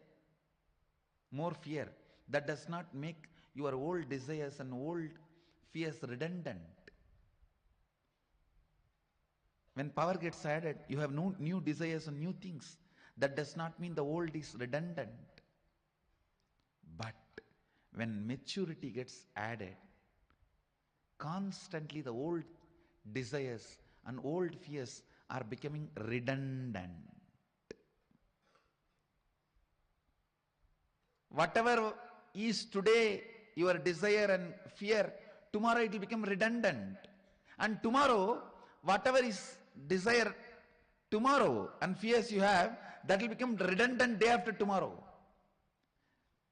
more fear. That does not make your old desires and old fears redundant. When power gets added, you have no new desires and new things. That does not mean the old is redundant. But when maturity gets added, constantly the old desires and old fears are becoming redundant. Whatever is today your desire and fear, tomorrow it will become redundant. And tomorrow, whatever is desire tomorrow and fears you have, that will become redundant day after tomorrow.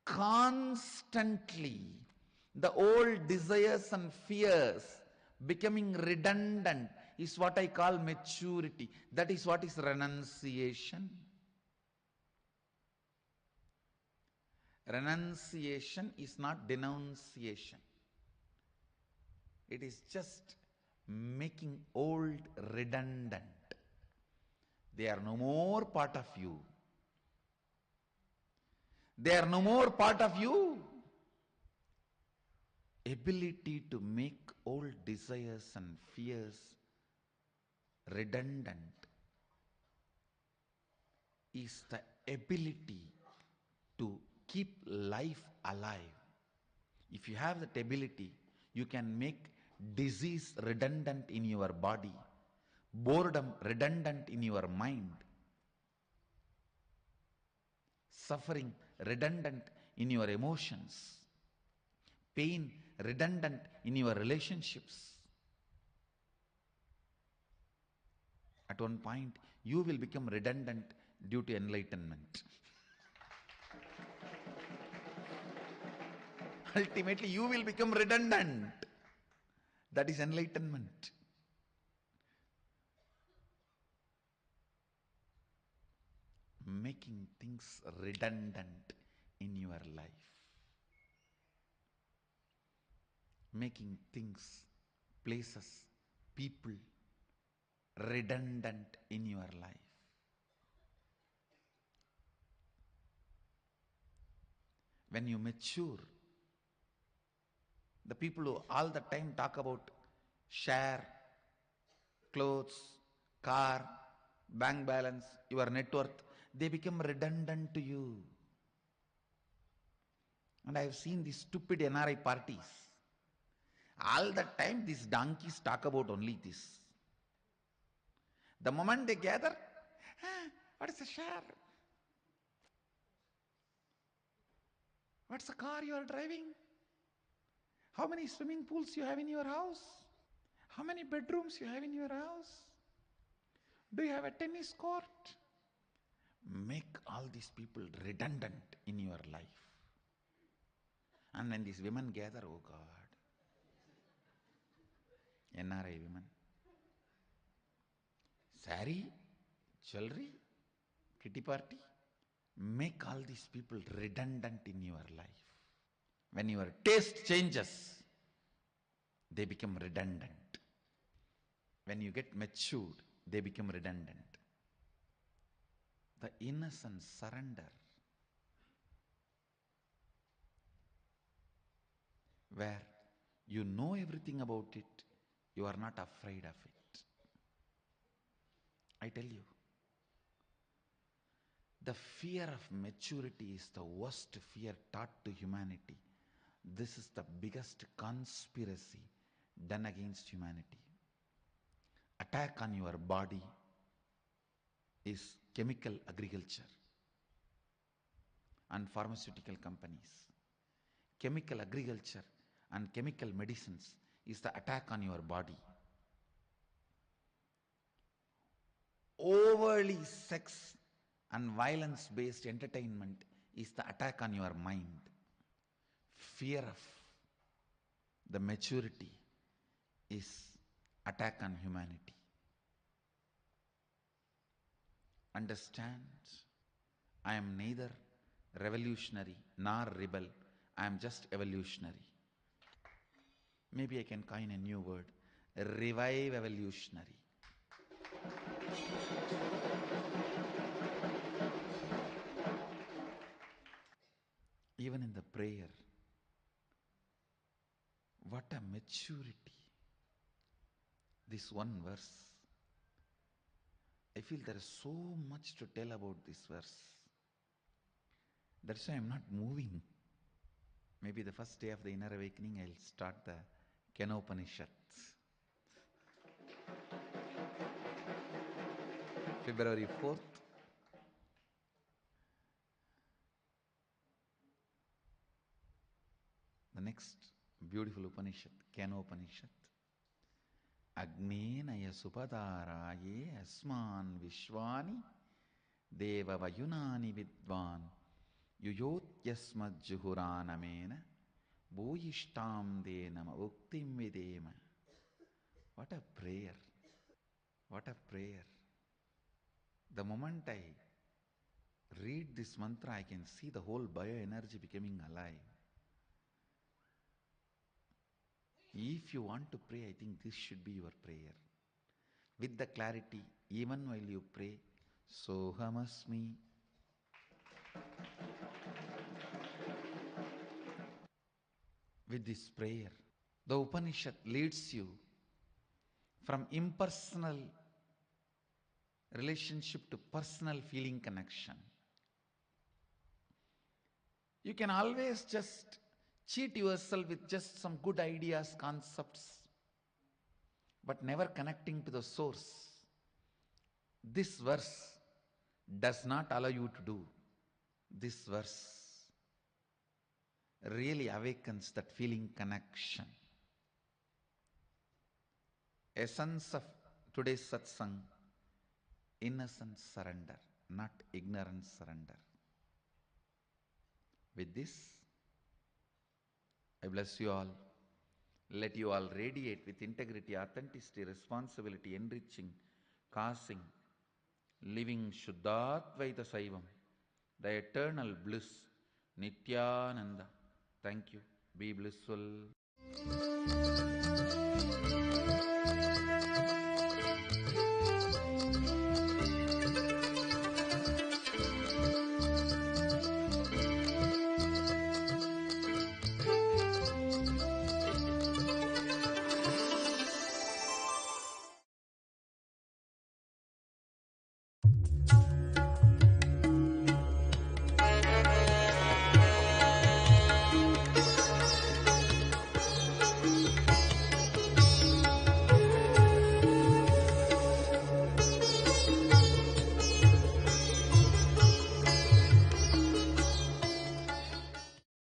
Constantly, the old desires and fears becoming redundant is what I call maturity. That is what is renunciation. Renunciation is not denunciation. It is just making old redundant. They are no more part of you. They are no more part of you. Ability to make old desires and fears redundant is the ability to keep life alive. If you have that ability, you can make disease redundant in your body, boredom redundant in your mind, suffering redundant in your emotions, pain redundant in your relationships. At one point, you will become redundant due to enlightenment. Ultimately, you will become redundant. That is enlightenment. making things redundant in your life. Making things, places, people redundant in your life. When you mature, the people who all the time talk about share, clothes, car, bank balance, your net worth, they become redundant to you. And I have seen these stupid NRI parties. All the time these donkeys talk about only this. The moment they gather, what is a share? What's the car you are driving? How many swimming pools you have in your house? How many bedrooms you have in your house? Do you have a tennis court? Make all these people redundant in your life. And when these women gather, oh God, NRI women, sari, jewelry, kitty party, make all these people redundant in your life. When your taste changes, they become redundant. When you get matured, they become redundant. The innocent surrender, where you know everything about it, you are not afraid of it. I tell you, the fear of maturity is the worst fear taught to humanity. This is the biggest conspiracy done against humanity. Attack on your body is chemical agriculture and pharmaceutical companies. Chemical agriculture and chemical medicines is the attack on your body. Overly sex and violence based entertainment is the attack on your mind. Fear of the maturity is attack on humanity. Understand, I am neither revolutionary nor rebel, I am just evolutionary. Maybe I can coin a new word, revive evolutionary. Even in the prayer, what a maturity. This one verse, I feel there is so much to tell about this verse. That's why I'm not moving. Maybe the first day of the inner awakening, I'll start the Kenopanishads. February 4th. The next beautiful Upanishad, Kenopanishad. Agnenaya supadaraye asman vishwani deva vayunani vidvan yuyotyasmad juhuranamena bhuyishtam denama uktim videma. What a prayer. What a prayer. The moment I read this mantra, I can see the whole bioenergy becoming alive. If you want to pray, I think this should be your prayer. With the clarity, even while you pray, Sohamasmi. With this prayer, the Upanishad leads you from impersonal relationship to personal feeling connection. You can always just cheat yourself with just some good ideas, concepts, but never connecting to the source. This verse does not allow you to do. This verse really awakens that feeling connection. Essence of today's satsang, innocent surrender, not ignorant surrender. With this, I bless you all. Let you all radiate with integrity, authenticity, responsibility, enriching, causing living Shuddhadvaita Saivam, the eternal bliss, Nithyananda. Thank you. Be blissful.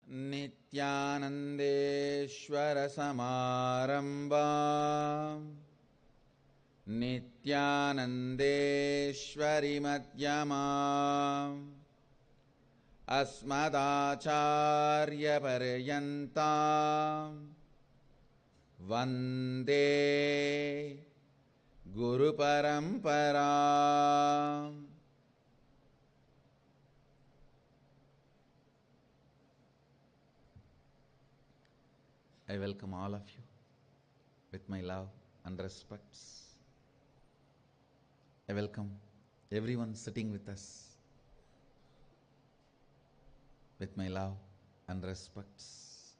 Nithyanandeshwara Samarambam Nithyanandeshwari Madhyamam Asmadacharya Paryantam Vande Guru Paramparam. I welcome all of you with my love and respects. I welcome everyone sitting with us with my love and respects.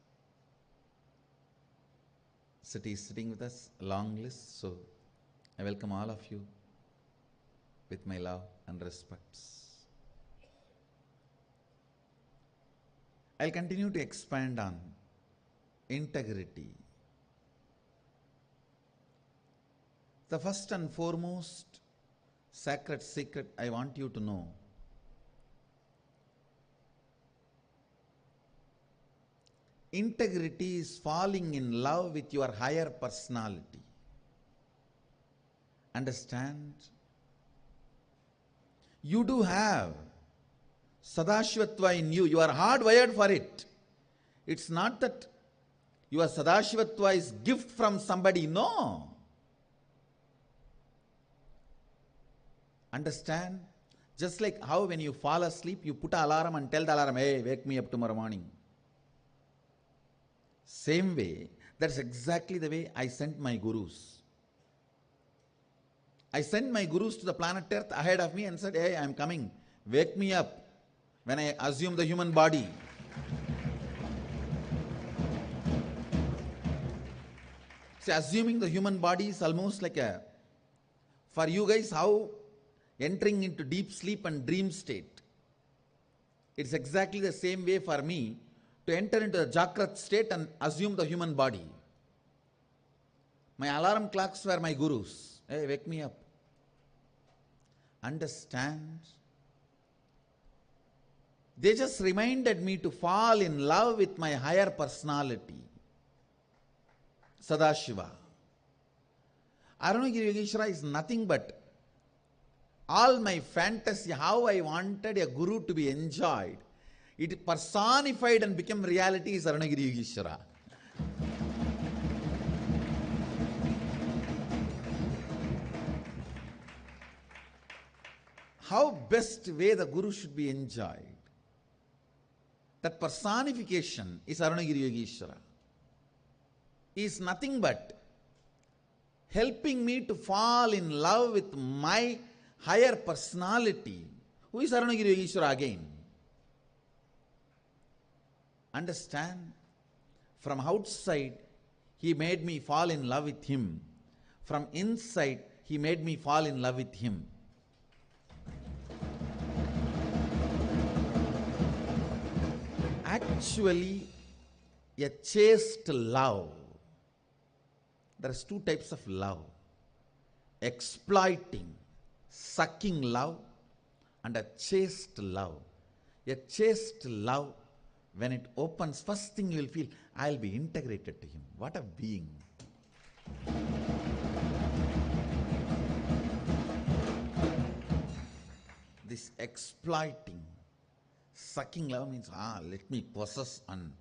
City is sitting with us, a long list, so I welcome all of you with my love and respects. I'll continue to expand on integrity. The first and foremost sacred secret I want you to know, integrity is falling in love with your higher personality. Understand? You do have Sadashivatva in you. You are hardwired for it. It's not that your Sadashivatva is gift from somebody. No. Understand? Just like how when you fall asleep, you put an alarm and tell the alarm, hey, wake me up tomorrow morning. Same way, that's exactly the way I sent my gurus. I sent my gurus to the planet Earth ahead of me and said, hey, I'm coming. Wake me up when I assume the human body. See, assuming the human body is almost like for you guys, how entering into deep sleep and dream state. It's exactly the same way for me to enter into the Jagrat state and assume the human body. My alarm clocks were my gurus. Hey, wake me up. Understand? They just reminded me to fall in love with my higher personality, Sadashiva. Arunagiri Yogeshwara is nothing but all my fantasy, how I wanted a guru to be enjoyed. It personified and became reality is Arunagiri Yogeshwara. How best way the guru should be enjoyed. That personification is Arunagiri Yogeshwara. He is nothing but helping me to fall in love with my higher personality. Who is Arunagiri Yogeshwara again? Understand? From outside, he made me fall in love with him. From inside, he made me fall in love with him. Actually, a chaste love. There are two types of love. Exploiting, sucking love, and a chaste love. A chaste love, when it opens, first thing you will feel, I'll be integrated to him. What a being. This exploiting, sucking love means, let me possess and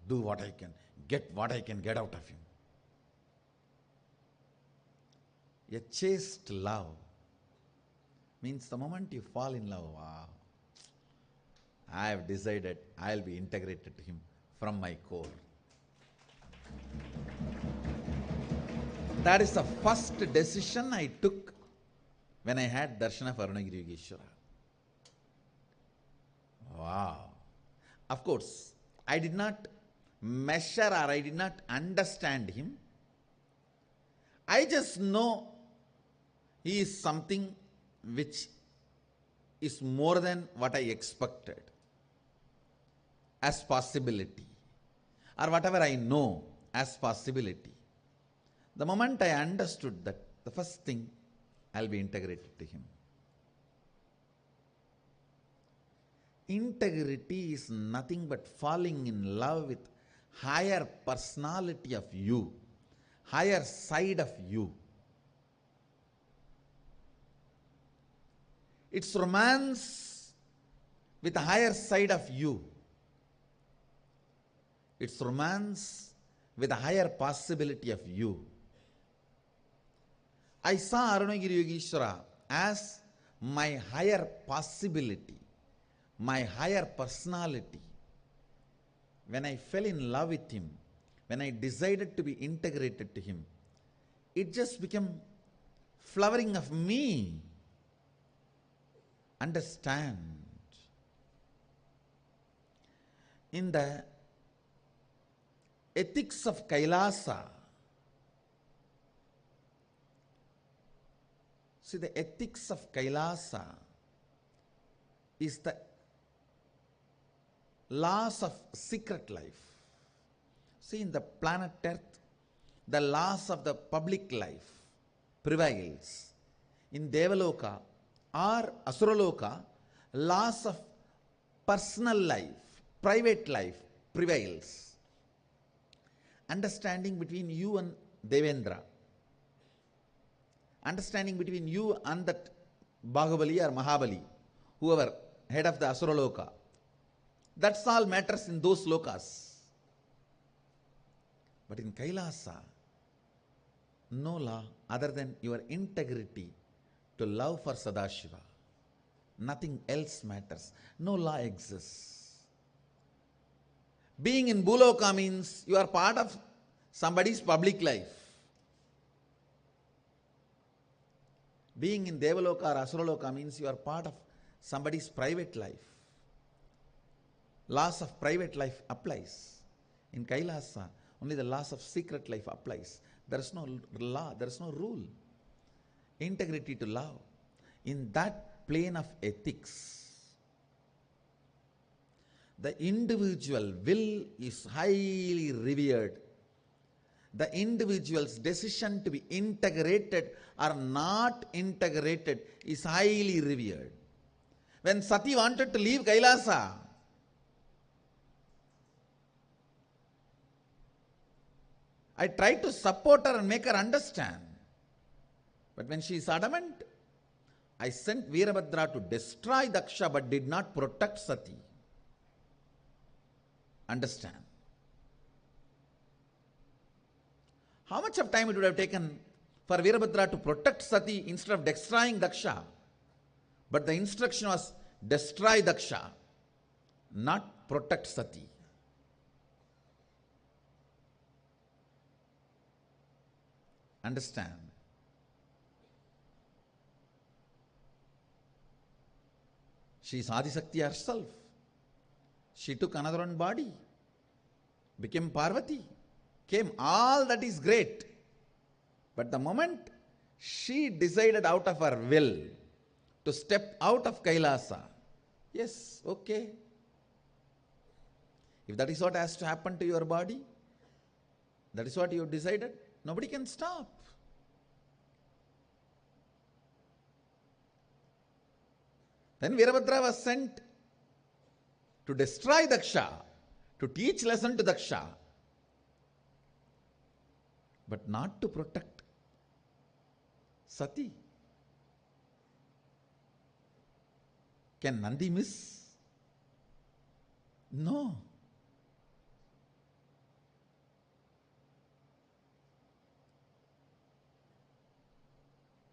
do what I can, get what I can get out of him. A chaste love, Means the moment you fall in love, wow, I have decided I'll be integrated to him from my core. That is the first decision I took when I had darshan of Arunagiri Yogeshwara. Wow. Of course, I did not measure or I did not understand him. I just know he is something which is more than what I expected as possibility, or whatever I know as possibility. The moment I understood that, the first thing, I'll be integrated to him. Integrity is nothing but falling in love with higher personality of you, higher side of you. It's romance with a higher side of you. It's romance with a higher possibility of you. I saw Arunagiri Yogeshwara as my higher possibility, my higher personality. When I fell in love with him, when I decided to be integrated to him, it just became flowering of me. Understand. In the ethics of Kailasa, see, the ethics of Kailasa is the laws of secret life. See, in the planet Earth, the laws of the public life prevails. In Devaloka or Asuraloka, laws of personal life, private life prevails. Understanding between you and Devendra, understanding between you and that Bahubali or Mahabali, whoever, head of the Asuraloka, that's all matters in those lokas. But in Kailasa, no law other than your integrity to love for Sadashiva. Nothing else matters. No law exists. Being in Bhuloka means you are part of somebody's public life. Being in Devaloka or Asuraloka means you are part of somebody's private life. Laws of private life applies. In Kailasa, only the laws of secret life applies. There is no law, there is no rule. Integrity to love. In that plane of ethics, the individual will is highly revered. The individual's decision to be integrated or not integrated is highly revered. When Sati wanted to leave Kailasa, I tried to support her and make her understand. But when she is adamant, I sent Veerabhadra to destroy Daksha but did not protect Sati. Understand. How much of time it would have taken for Veerabhadra to protect Sati instead of destroying Daksha? But the instruction was destroy Daksha, not protect Sati. Understand. She is Adisakti herself. She took another one body, became Parvati, came. All that is great. But the moment she decided out of her will to step out of Kailasa, yes, okay. If that is what has to happen to your body, that is what you have decided, nobody can stop. Then Veerabhadra was sent to destroy Daksha, to teach lesson to Daksha, but not to protect Sati. Can Nandi miss? No.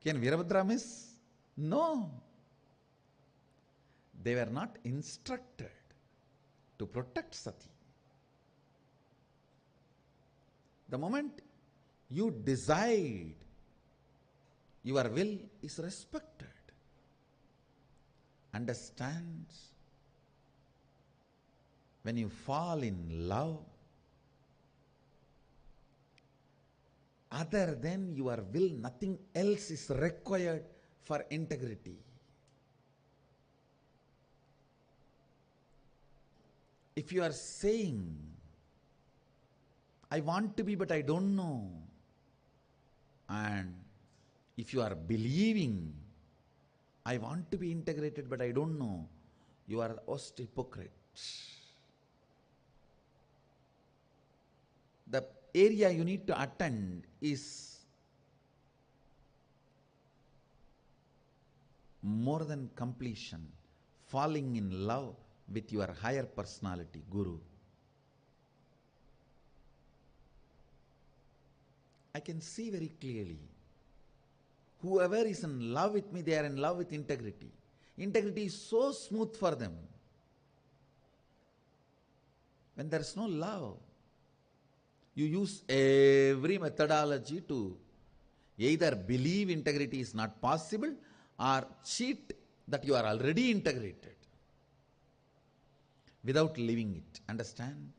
Can Veerabhadra miss? No. They were not instructed to protect Sati. The moment you decide, your will is respected. Understands? When you fall in love, other than your will, nothing else is required for integrity. If you are saying, I want to be but I don't know, and if you are believing, I want to be integrated but I don't know, you are the worst hypocrite. The area you need to attend is more than completion, falling in love with your higher personality, Guru. I can see very clearly, whoever is in love with me, they are in love with integrity. Integrity is so smooth for them. When there is no love, you use every methodology to either believe integrity is not possible or cheat that you are already integrated without living it. Understand?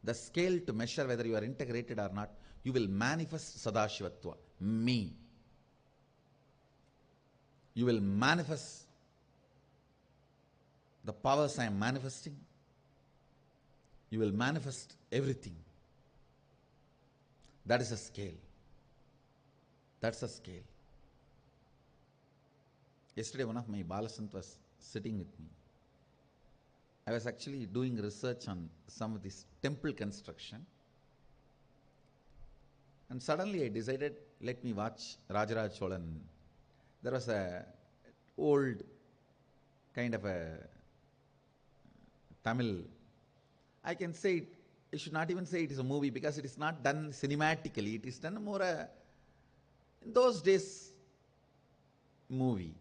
The scale to measure whether you are integrated or not, you will manifest Sadashivatva, me. You will manifest the powers I am manifesting. You will manifest everything. That is a scale. That's a scale. Yesterday, one of my Balasant was sitting with me. I was actually doing research on some of this temple construction. And suddenly I decided, let me watch Rajaraj Cholan. There was a old kind of a Tamil, I can say it, I should not even say it is a movie because it is not done cinematically. It is done more in those days, movie.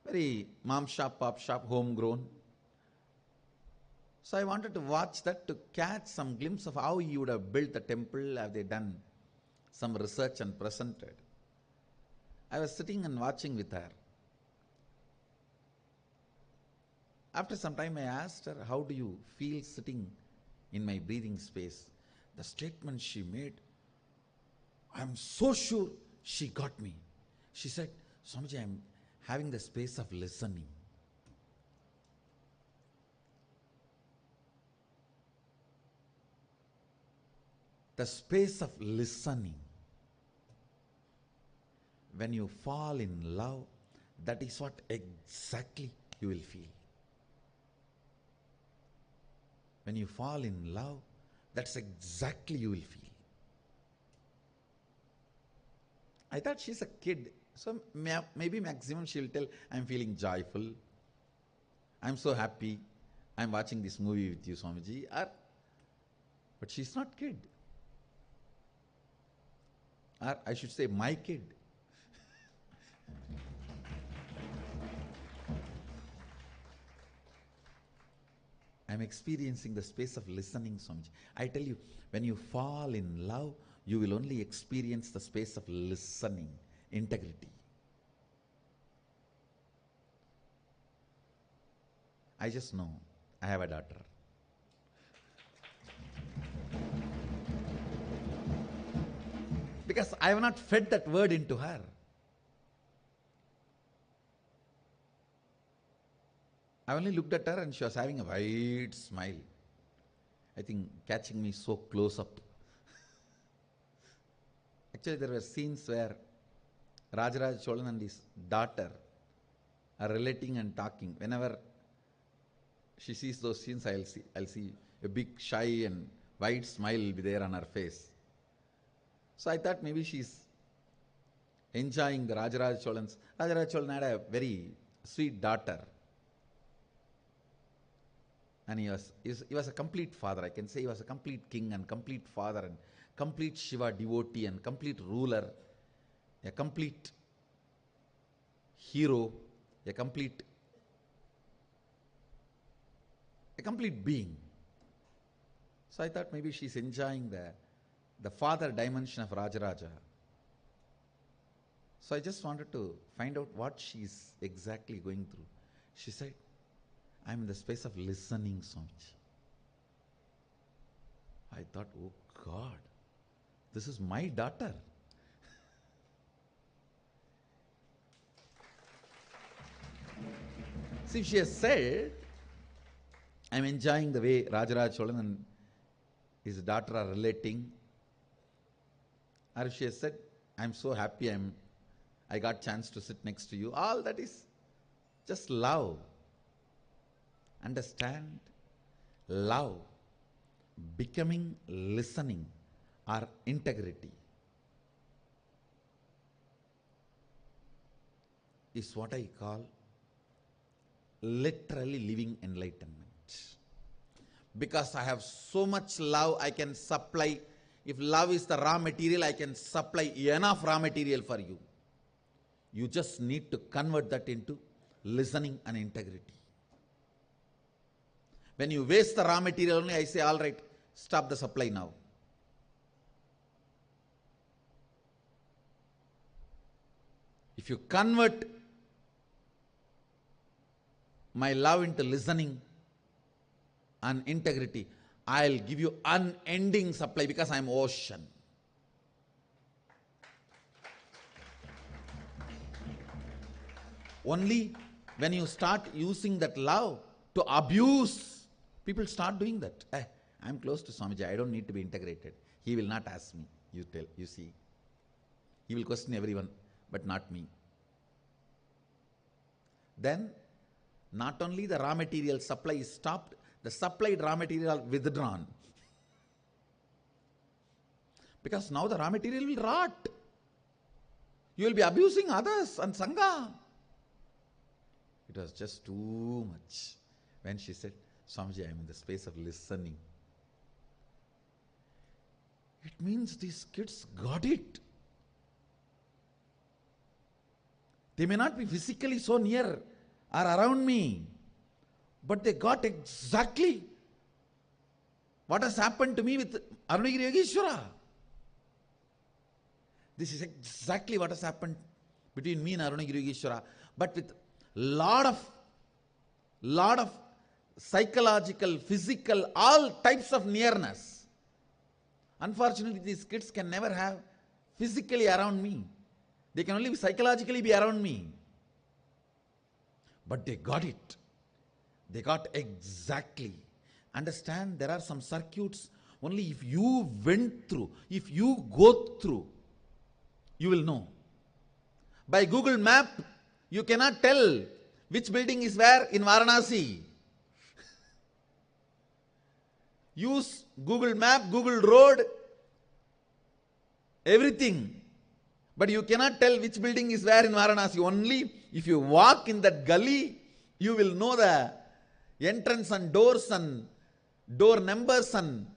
Very mom shop, pop shop, homegrown. So I wanted to watch that to catch some glimpse of how he would have built the temple, have they done some research and presented. I was sitting and watching with her. After some time I asked her, how do you feel sitting in my breathing space? The statement she made, I am so sure she got me. She said, Swamiji, I am having the space of listening. The space of listening. When you fall in love, that is what exactly you will feel. When you fall in love, that's exactly you will feel. I thought she's a kid, so maybe maximum she'll tell, I'm feeling joyful, I'm so happy, I'm watching this movie with you, Swamiji. But she's not kid. Or I should say, my kid. I'm experiencing the space of listening, Swamiji. I tell you, when you fall in love, you will only experience the space of listening, integrity. I just know I have a daughter. Because I have not fed that word into her. I only looked at her and she was having a wide smile. I think catching me so close up. Actually, there were scenes where Rajaraj Cholan and his daughter are relating and talking. Whenever she sees those scenes, I'll see a big shy and wide smile will be there on her face. So I thought maybe she's enjoying the Rajaraj Cholan's. Rajaraj Cholan had a very sweet daughter. And he was a complete father. I can say he was a complete king and complete father and complete Shiva devotee and complete ruler, a complete hero, a complete a complete being. So I thought maybe she's enjoying the father dimension of Rajaraja. So I just wanted to find out what she's exactly going through. She said, I'm in the space of listening, Swamiji. I thought, oh God, this is my daughter. See, if she has said, I'm enjoying the way Rajaraj Cholan and his daughter are relating, or if she has said, I'm so happy I got chance to sit next to you, all that is just love. Understand? Love, becoming listening, or integrity is what I call literally living enlightenment. Because I have so much love, I can supply. If love is the raw material, I can supply enough raw material for you. You just need to convert that into listening and integrity. When you waste the raw material only, I say, all right, stop the supply now. If you convert my love into listening and integrity, I'll give you unending supply because I'm ocean. Only when you start using that love to abuse, people start doing that. I'm close to Swamiji, I don't need to be integrated. He will not ask me, you see. He will question everyone, but not me. Then, not only the raw material supply is stopped, the supplied raw material withdrawn. Because now the raw material will rot. You will be abusing others and Sangha. It was just too much. When she said, Swamiji, I am in the space of listening. It means these kids got it. They may not be physically so near or around me, but they got exactly what has happened to me with Arunagiri Yogeshwara. This is exactly what has happened between me and Arunagiri Yogeshwara, but with lot of psychological, physical, all types of nearness. Unfortunately, these kids can never have physically around me. They can only psychologically be around me. But they got it. They got exactly. Understand, there are some circuits, only if you went through, if you go through, you will know. By Google Map, you cannot tell which building is where in Varanasi. Use Google Map, Google Road, everything. But you cannot tell which building is where in Varanasi. Only if you walk in that gully, you will know the entrance and doors and door numbers and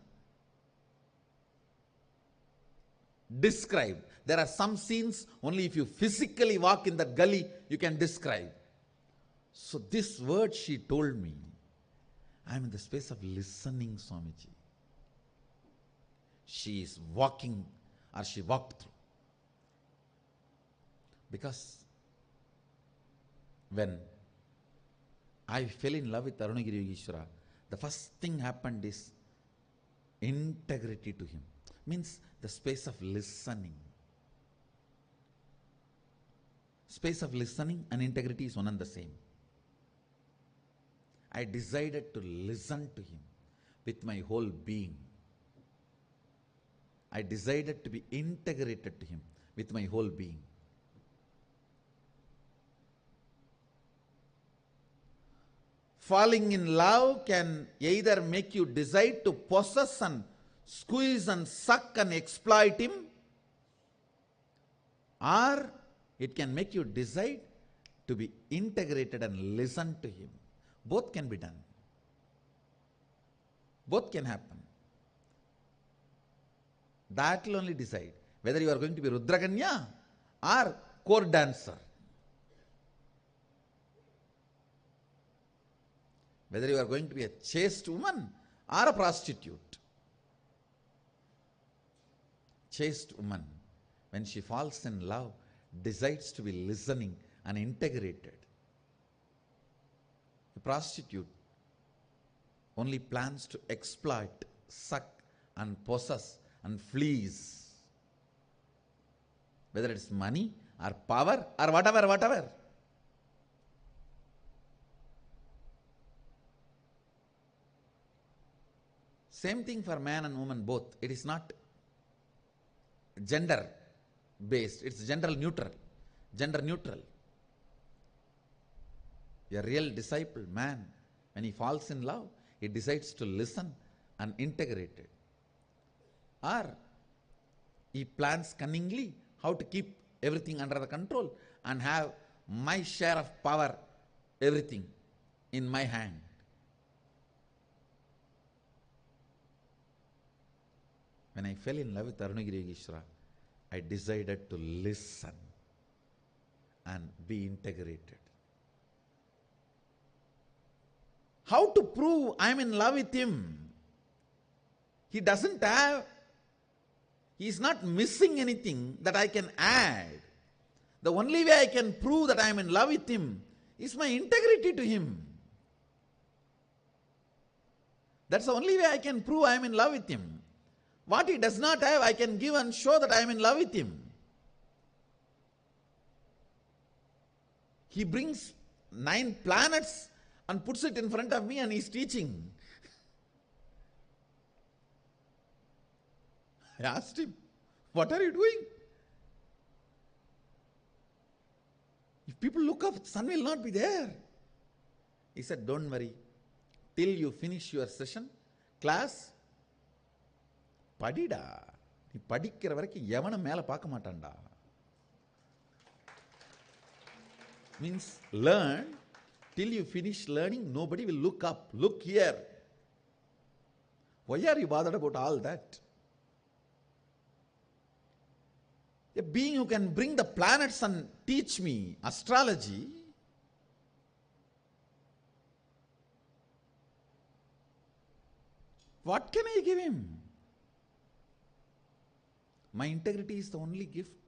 describe. There are some scenes, only if you physically walk in that gully, you can describe. So this word she told me, I am in the space of listening, Swamiji. She is walking, or she walked through. Because when I fell in love with Arunagiri Yogeshwara, the first thing happened is integrity to him. Means the space of listening. Space of listening and integrity is one and the same. I decided to listen to him with my whole being. I decided to be integrated to him with my whole being. Falling in love can either make you decide to possess and squeeze and suck and exploit him, or it can make you decide to be integrated and listen to him. Both can be done. Both can happen. That will only decide whether you are going to be Rudraganya or court dancer. Whether you are going to be a chaste woman or a prostitute. Chaste woman, when she falls in love, decides to be listening and integrated. A prostitute only plans to exploit, suck and possess and fleece. Whether it's money or power or whatever. Same thing for man and woman both. It is not gender based, it's gender neutral. A real disciple, man, when he falls in love, he decides to listen and integrate it. Or he plans cunningly how to keep everything under the control and have my share of power, everything in my hand. When I fell in love with Arunagiri Yogeshwara, I decided to listen and be integrated. How to prove I am in love with him? He doesn't have, he is not missing anything that I can add. The only way I can prove that I am in love with him is my integrity to him. That's the only way I can prove I am in love with him. What he does not have, I can give and show that I am in love with him. He brings 9 planets and puts it in front of me and he is teaching. I asked him, what are you doing? If people look up, the sun will not be there. He said, don't worry. Till you finish your session, class, படிடா, நீ படிக்கிற வரைக்கும் எவனும் மேல பார்க்க மாட்டான்டா. Means learn, till you finish learning, nobody will look up, look here. Why are you bothered about all that? A being who can bring the planets and teach me astrology, what can I give him? My integrity is the only gift,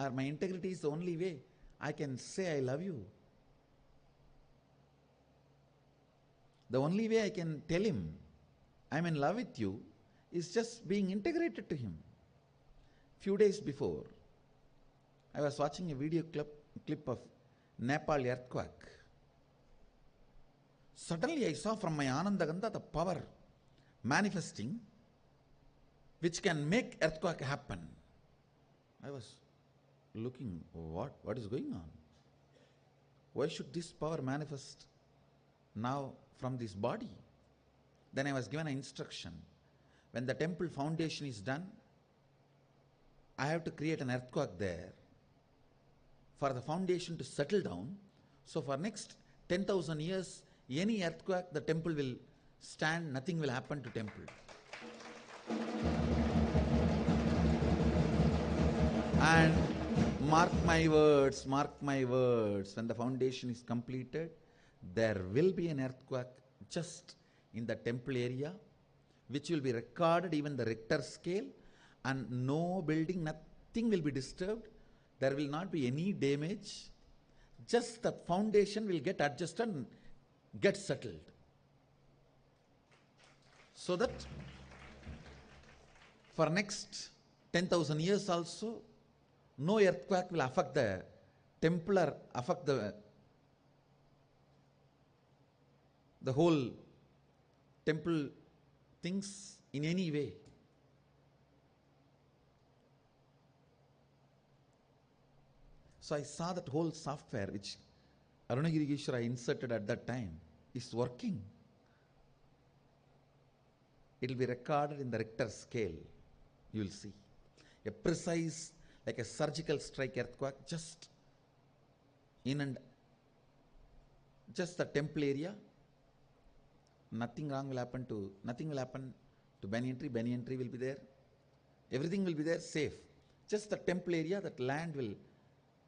or my integrity is the only way I can say I love you. The only way I can tell him I'm in love with you is just being integrated to him. Few days before, I was watching a video clip of Nepal earthquake. Suddenly I saw from my Anandaganda the power manifesting which can make earthquake happen. I was looking, what is going on? Why should this power manifest now from this body? Then I was given an instruction. When the temple foundation is done, I have to create an earthquake there for the foundation to settle down. So for next 10,000 years, any earthquake, the temple will stand, nothing will happen to temple. And mark my words, when the foundation is completed, there will be an earthquake just in the temple area, which will be recorded, even the Richter scale, and no building, nothing will be disturbed. There will not be any damage. Just the foundation will get adjusted and get settled. So that for next 10,000 years also, no earthquake will affect the temple or affect the whole temple things in any way. So I saw that whole software which Arunagiri Yogeshwara inserted at that time is working. It will be recorded in the Richter scale. You will see. A precise, like a surgical strike earthquake, just in and just the temple area. Nothing will happen to Banyan tree. Banyan tree will be there. Everything will be there, safe. Just the temple area, that land will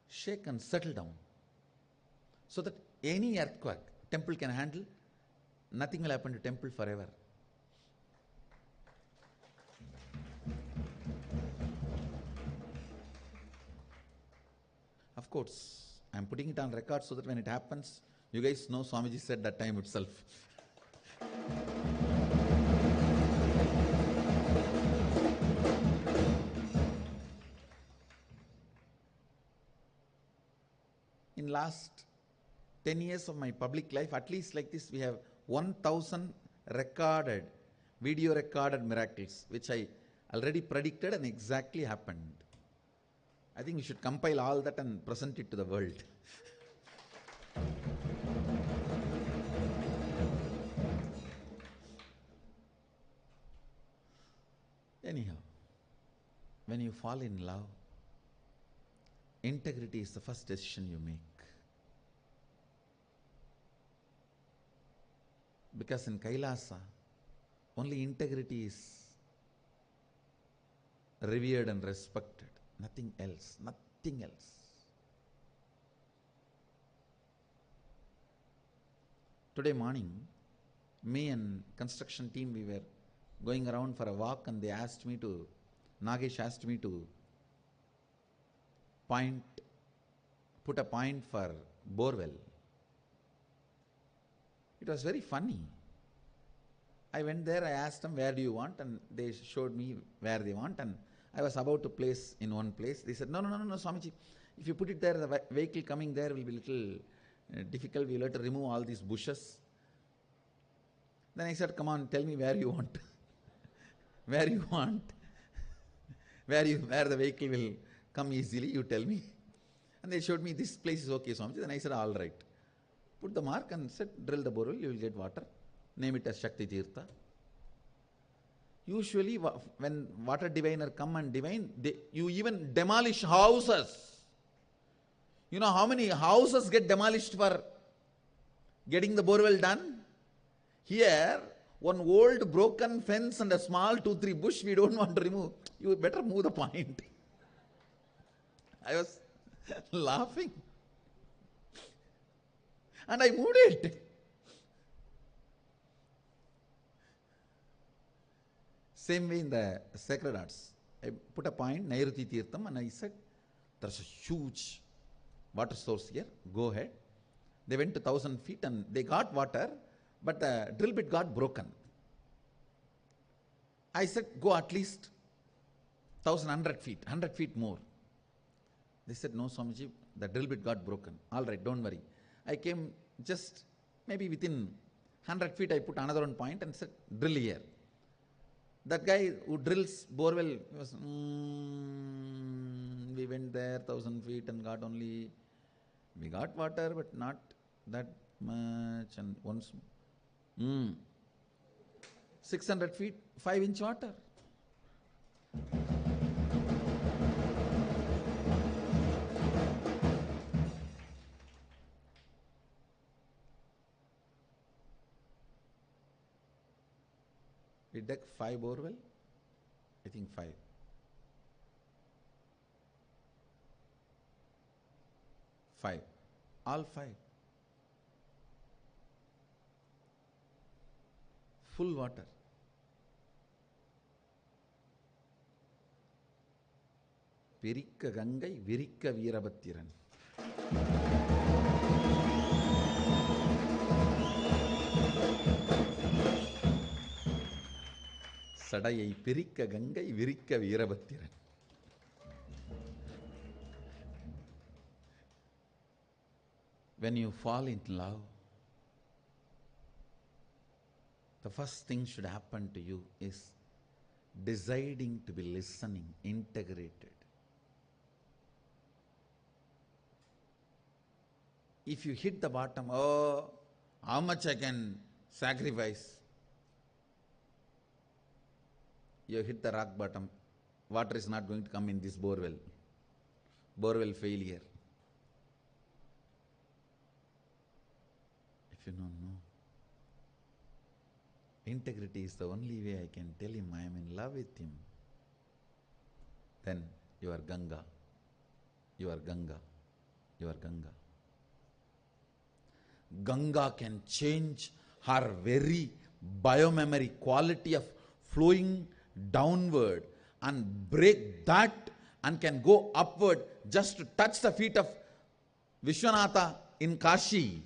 shake and settle down. So that any earthquake, temple can handle, nothing will happen to temple forever. Of course, I am putting it on record so that when it happens, you guys know Swamiji said that time itself. In last 10 years of my public life, at least like this, we have 1,000 video recorded miracles, which I already predicted and exactly happened. I think we should compile all that and present it to the world. Anyhow, when you fall in love, integrity is the first decision you make. Because in Kailasa, only integrity is revered and respected. Nothing else. Nothing else. Today morning, me and construction team, we were going around for a walk and Nagesh asked me to put a point for borewell. It was very funny. I went there, I asked them, where do you want? And they showed me where they want, and I was about to place in one place. They said, no, Swamiji, if you put it there, the vehicle coming there will be little difficult. We'll have to remove all these bushes. Then I said, come on, tell me where you want. Where you want. Where the vehicle will come easily, you tell me. And they showed me, this place is okay, Swamiji. Then I said, all right. Put the mark and said, drill the borewell, you will get water. Name it as Shakti Tirtha. Usually, when water diviner come and divine, you even demolish houses. You know how many houses get demolished for getting the borewell done? Here, one old broken fence and a small 2-3 bush we don't want to remove. You better move the point. I was laughing. And I moved it. Same way in the sacred arts. I put a point, Nairuti Tirtham, and I said, there's a huge water source here, go ahead. They went to 1,000 feet and they got water, but the drill bit got broken. I said, go at least 1,100 feet, 100 feet more. They said, no, Swamiji, the drill bit got broken. All right, don't worry. I came just maybe within 100 feet, I put another one point and said, drill here. That guy who drills borewell was, we went there 1,000 feet and we got water, but not that much. And once, 600 feet, 5-inch water. We dug 5 borewell, I think 5. All 5. Full water. Virikka Gangai, Virikka Veerabhattiran. Sadayai Pirikka Gangai, Virikka Veerabhattiran. When you fall in love, the first thing should happen to you is deciding to be listening, integrated. If you hit the bottom, oh, how much I can sacrifice? You hit the rock bottom, water is not going to come in this borewell. Borewell failure. If you don't know, integrity is the only way I can tell him I am in love with him. Then you are Ganga. You are Ganga. You are Ganga. Ganga can change her very biomemory quality of flowing downward and break that and can go upward just to touch the feet of Vishwanatha in Kashi.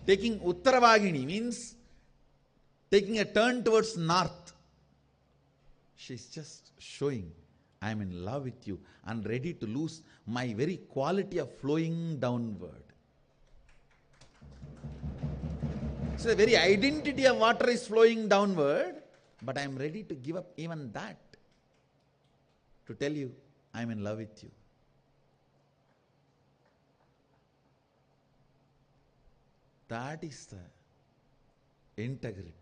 Taking Uttaravagini means taking a turn towards north. She's just showing, I am in love with you and ready to lose my very quality of flowing downward. So the very identity of water is flowing downward, but I am ready to give up even that to tell you I am in love with you. That is the integrity.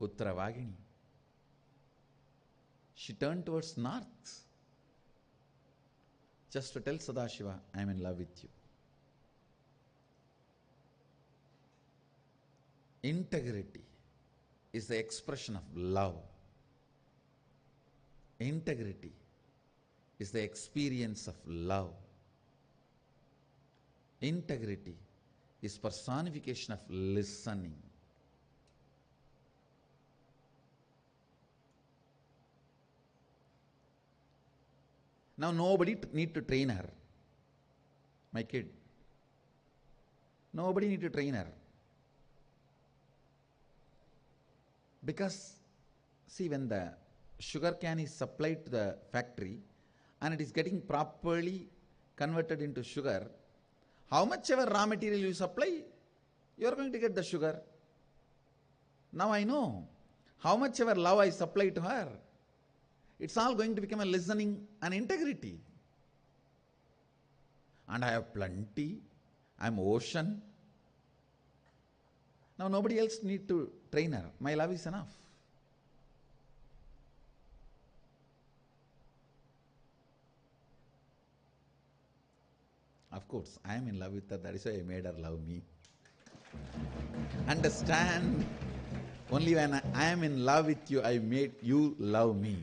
Uttaravagini. She turned towards north just to tell Sadashiva, I am in love with you. Integrity is the expression of love. Integrity is the experience of love. Integrity is personification of listening. Now nobody need to train her. My kid. Nobody need to train her. Because, see, when the sugar cane is supplied to the factory and it is getting properly converted into sugar, how much ever raw material you supply, you are going to get the sugar. Now I know how much ever love I supply to her, it's all going to become a listening and integrity. And I have plenty, I am ocean. Now nobody else need to train her. My love is enough. Of course, I am in love with her. That is why I made her love me. Understand? Only when I am in love with you, I made you love me.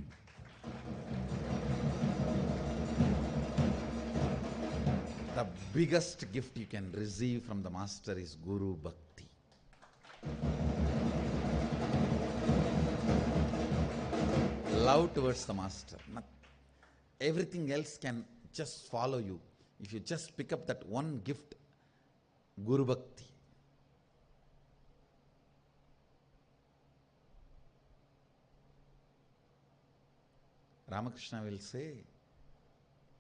The biggest gift you can receive from the Master is Guru Bhakti. Love towards the Master. Everything else can just follow you. If you just pick up that one gift, Guru Bhakti. Ramakrishna will say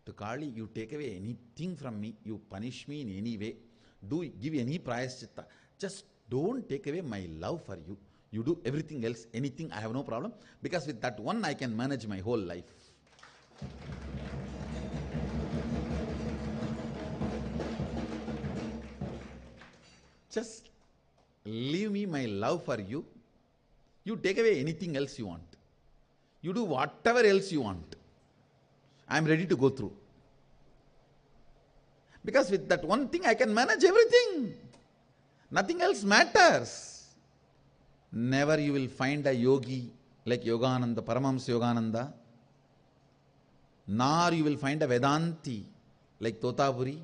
to Kali, you take away anything from me, you punish me in any way, give any prayaschitta, just don't take away my love for you. You do everything else, anything, I have no problem, because with that one I can manage my whole life. Just leave me my love for you. You take away anything else you want. You do whatever else you want. I am ready to go through. Because with that one thing I can manage everything. Nothing else matters. Never you will find a yogi like Yogananda, Paramahamsa Yogananda. Nor you will find a Vedanti like Totapuri.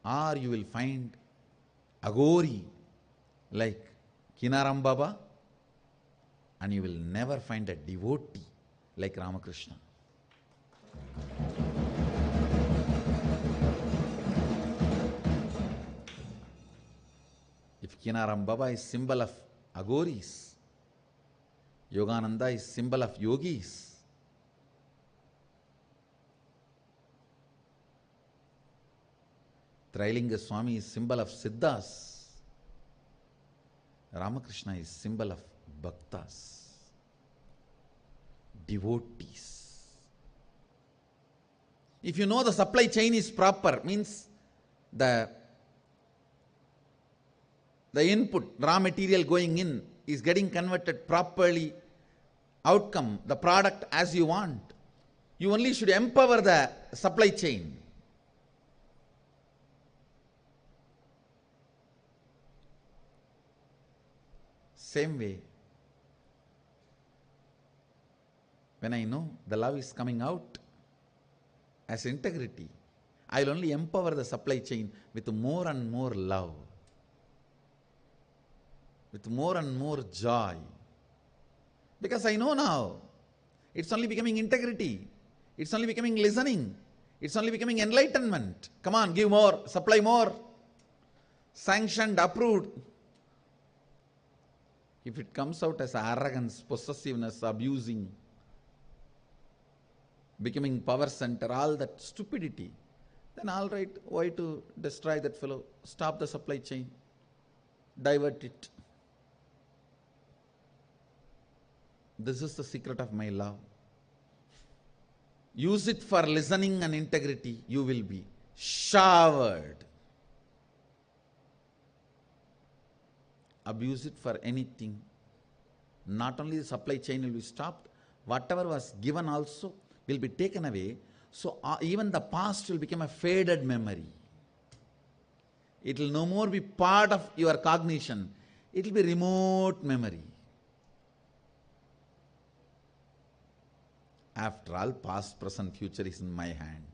Or you will find Agori like Kinaram Baba. And you will never find a devotee like Ramakrishna. If Kinaram Baba is symbol of Agoris, Yogananda is symbol of yogis, Trailinga Swami is symbol of Siddhas, Ramakrishna is symbol of Bhaktas, devotees. If you know the supply chain is proper, means the input, raw material going in is getting converted properly, outcome, the product as you want. You only should empower the supply chain. Same way, when I know the love is coming out as integrity, I will only empower the supply chain with more and more love, with more and more joy. Because I know now, it's only becoming integrity, it's only becoming listening, it's only becoming enlightenment. Come on, give more, supply more. Sanctioned, approved. If it comes out as arrogance, possessiveness, abusing, becoming power center, all that stupidity, then all right, why to destroy that fellow? Stop the supply chain, divert it. This is the secret of my love. Use it for listening and integrity, you will be showered. Abuse it for anything. Not only the supply chain will be stopped, whatever was given also will be taken away. So even the past will become a faded memory. It will no more be part of your cognition. It will be remote memory. After all, past, present, future is in my hand.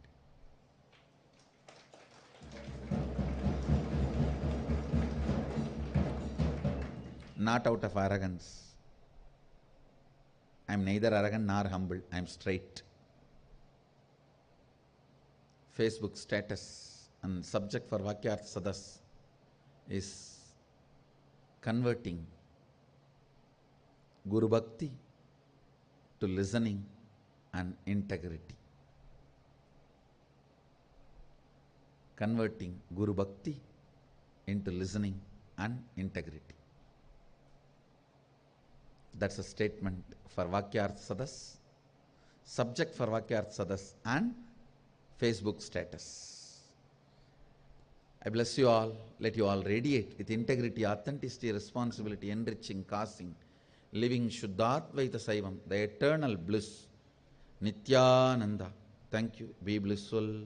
Not out of arrogance. I am neither arrogant nor humble. I am straight. Facebook status and subject for Vakyarth Sadas is converting Guru Bhakti to listening and integrity. Converting Guru Bhakti into listening and integrity. That's a statement for Vakyarth Sadas, subject for Vakyarth Sadas, and Facebook status. I bless you all. Let you all radiate with integrity, authenticity, responsibility, enriching, causing, living Shuddhadvaita Saivam, the eternal bliss. Nithyananda. Thank you. Be blissful.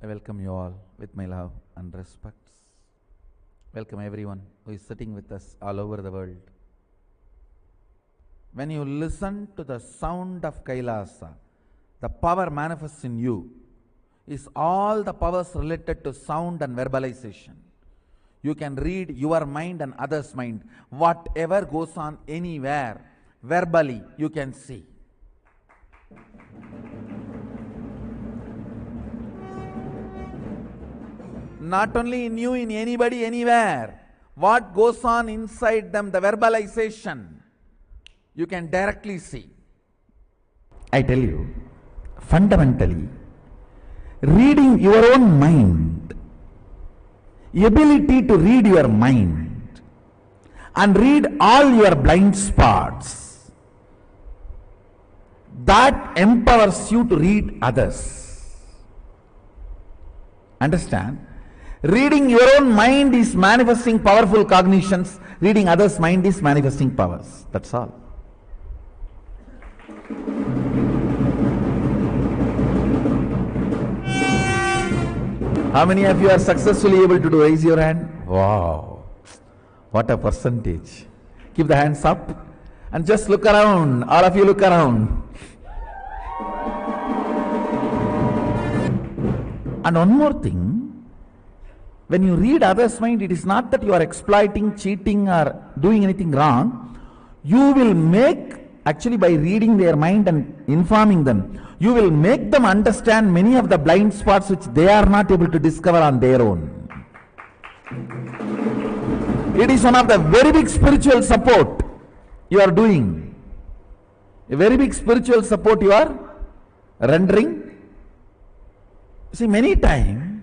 I welcome you all with my love and respects. Welcome everyone who is sitting with us all over the world. When you listen to the sound of Kailasa, the power manifests in you is all the powers related to sound and verbalization. You can read your mind and others' mind. Whatever goes on anywhere, verbally you can see. Not only in you, in anybody, anywhere. What goes on inside them, the verbalization, you can directly see. I tell you, fundamentally, reading your own mind, ability to read your mind and read all your blind spots, that empowers you to read others. Understand? Reading your own mind is manifesting powerful cognitions. Reading others' mind is manifesting powers. That's all. How many of you are successfully able to do? Raise your hand. Wow. What a percentage. Keep the hands up and just look around. All of you look around. And one more thing. When you read others' mind, it is not that you are exploiting, cheating or doing anything wrong. You will make, actually by reading their mind and informing them, you will make them understand many of the blind spots which they are not able to discover on their own. It is one of the very big spiritual support you are doing. A very big spiritual support you are rendering. See, many times,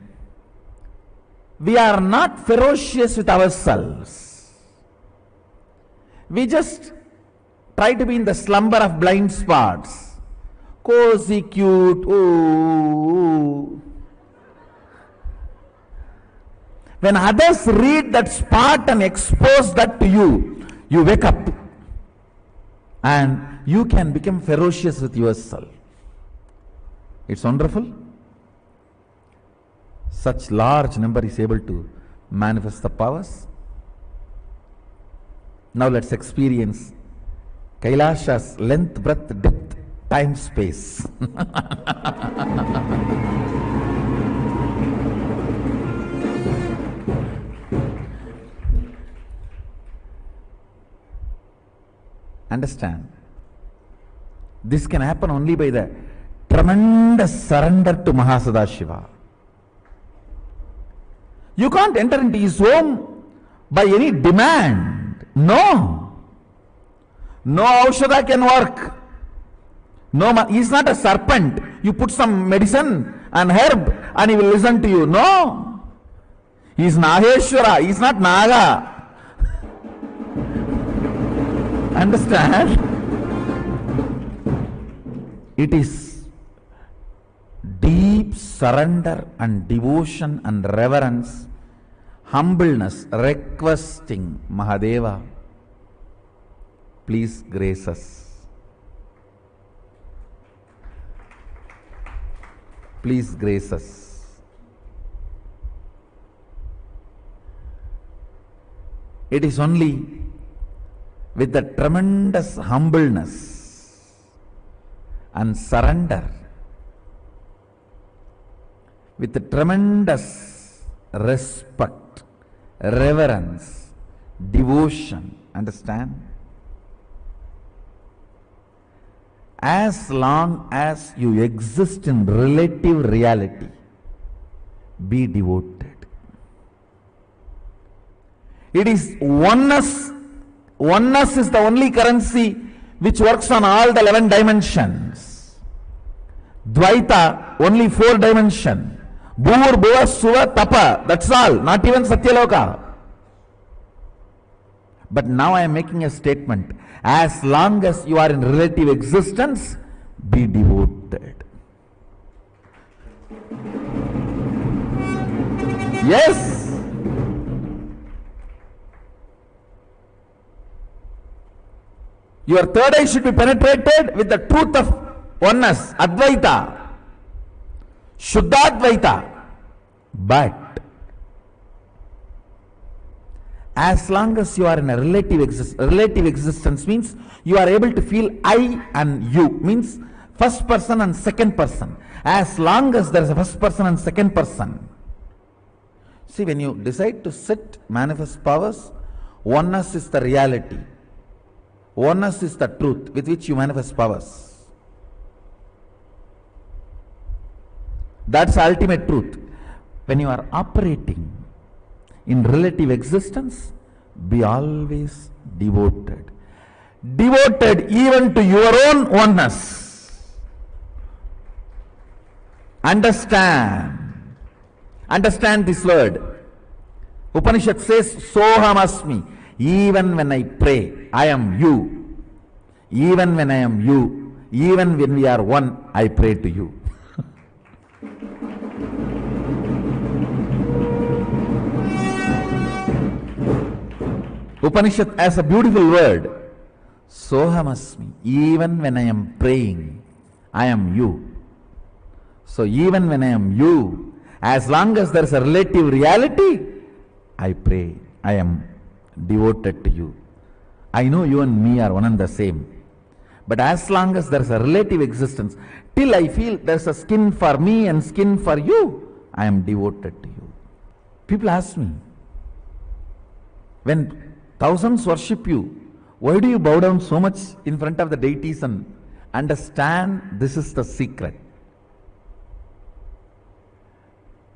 we are not ferocious with ourselves. We just try to be in the slumber of blind spots. Cozy, cute, ooh. When others read that spot and expose that to you, you wake up and you can become ferocious with yourself. It's wonderful. Such large number is able to manifest the powers. Now let's experience Kailasha's length, breadth, depth, time, space. Understand? This can happen only by the tremendous surrender to Mahasadashiva. You can't enter into his home by any demand. No. No aushadha can work. No, he's not a serpent. You put some medicine and herb and he will listen to you. No. He's Naheshwara. He's not Naga. Understand? It is deep surrender and devotion and reverence, humbleness, requesting Mahadeva, please grace us. Please grace us. It is only with the tremendous humbleness and surrender, with the tremendous respect, reverence, devotion, understand? As long as you exist in relative reality, be devoted. It is oneness. Oneness is the only currency which works on all the 11 dimensions. Dvaita, only 4 dimensions. Bhur, Bhuva, Suva, Tapa, that's all, not even Satyaloka. But now I am making a statement. As long as you are in relative existence, be devoted. Yes. Your third eye should be penetrated with the truth of oneness, Advaita, Shuddhadvaita. But as long as you are in a relative existence means you are able to feel I and you, means first person and second person. As long as there is a first person and second person. See, when you decide to sit, manifest powers, oneness is the reality. Oneness is the truth with which you manifest powers. That's the ultimate truth. When you are operating in relative existence, be always devoted. Devoted even to your own oneness. Understand. Understand this word. Upanishad says, Soham asmi. Even when I pray, I am you. Even when I am you, even when we are one, I pray to you. Upanishad has a beautiful word. Sohamasmi. Even when I am praying, I am you. So even when I am you, as long as there is a relative reality, I pray. I am devoted to you. I know you and me are one and the same. But as long as there is a relative existence, till I feel there is a skin for me and skin for you, I am devoted to you. People ask me, when thousands worship you, why do you bow down so much in front of the deities? And understand, this is the secret.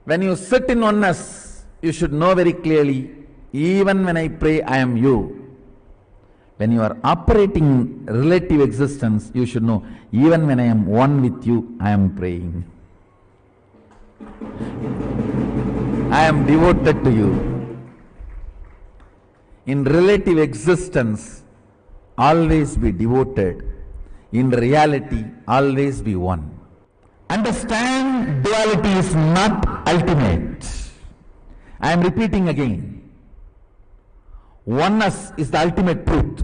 When you sit in oneness, you should know very clearly, even when I pray, I am you. When you are operating relative existence, you should know, even when I am one with you, I am praying. I am devoted to you. In relative existence, always be devoted. In reality, always be one. Understand, duality is not ultimate. I am repeating again. Oneness is the ultimate truth.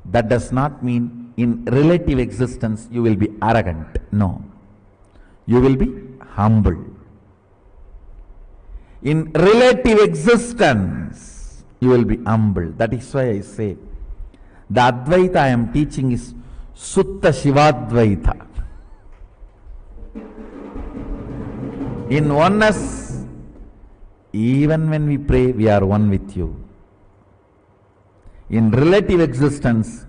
That does not mean in relative existence you will be arrogant. No. You will be humble. In relative existence, you will be humble. That is why I say, the Advaita I am teaching is Sutta Shivadvaita. In oneness, even when we pray, we are one with you. In relative existence,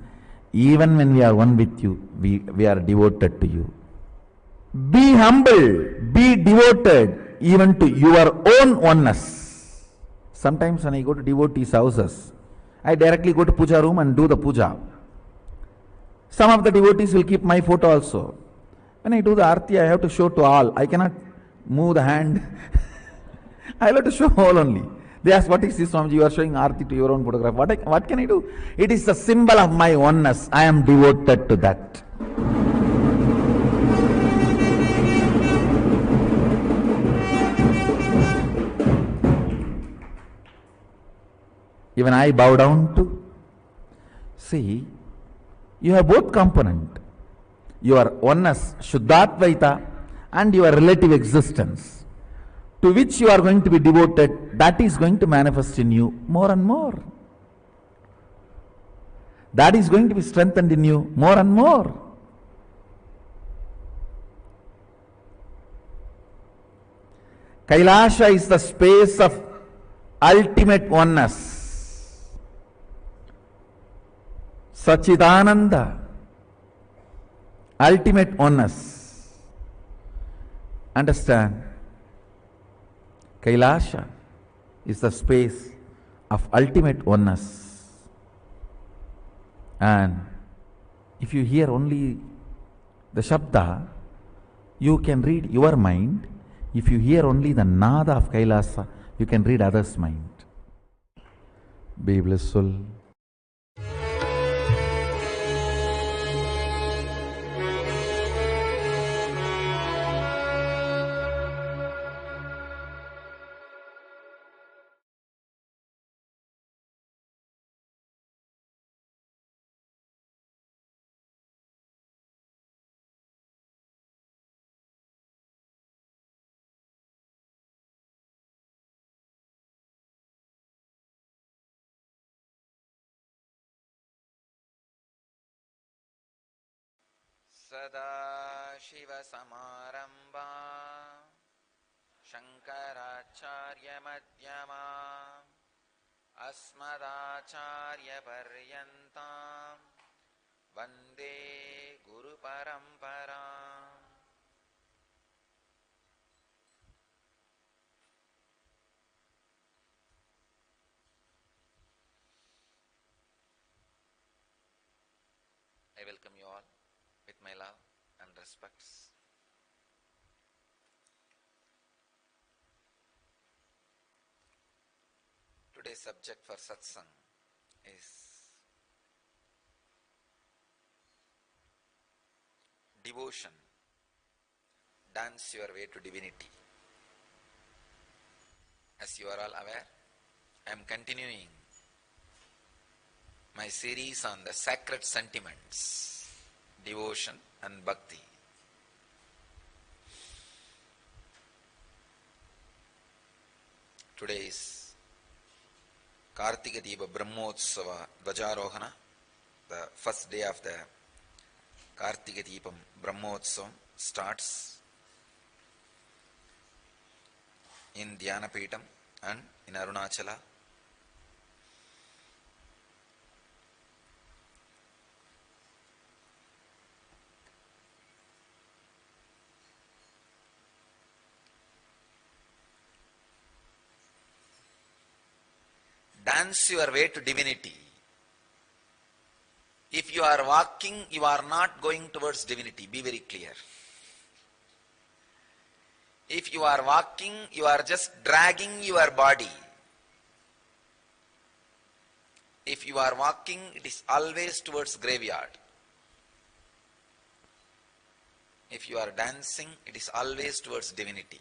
even when we are one with you, we are devoted to you. Be humble, be devoted even to your own oneness. Sometimes when I go to devotees' houses, I directly go to puja room and do the puja. Some of the devotees will keep my photo also. When I do the arti, I have to show to all. I cannot move the hand. I have to show all only. They ask, what is this, Swamiji? You are showing arti to your own photograph. What can I do? It is the symbol of my oneness. I am devoted to that. Even I bow down to. See, you have both component. Your oneness, Shuddhatvaita, and your relative existence, to which you are going to be devoted, that is going to manifest in you more and more. That is going to be strengthened in you more and more. Kailasha is the space of ultimate oneness. Sachidananda, ultimate oneness. Understand? Kailasha is the space of ultimate oneness. And if you hear only the Shabda, you can read your mind. If you hear only the Nada of Kailasa, you can read others' mind. Be blissful. Sadashivasamarambha Shankaracharya Madhyama Asmadacharya Paryantam Vande Guru Paramparam. I welcome you all with my love and respects. Today's subject for satsang is devotion. Dance your way to divinity. As you are all aware, I am continuing my series on the sacred sentiments, devotion and bhakti. Today is Kartika Deepa Brahmotsava Dvajarohana, the first day of the Kartika Deepam Brahmotsavam starts in Dhyanapeetam and in Arunachala. Dance your way to divinity. If you are walking, you are not going towards divinity. Be very clear. If you are walking, you are just dragging your body. If you are walking, it is always towards graveyard. If you are dancing, it is always towards divinity.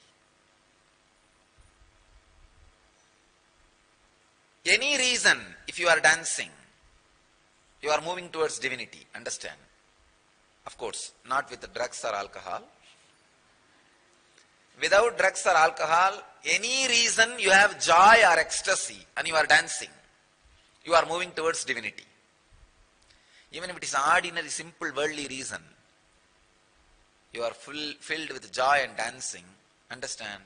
If you are dancing, you are moving towards divinity, understand? Of course, not with drugs or alcohol. Without drugs or alcohol, any reason you have joy or ecstasy and you are dancing, you are moving towards divinity. Even if it is ordinary, simple, worldly reason, you are filled with joy and dancing, understand,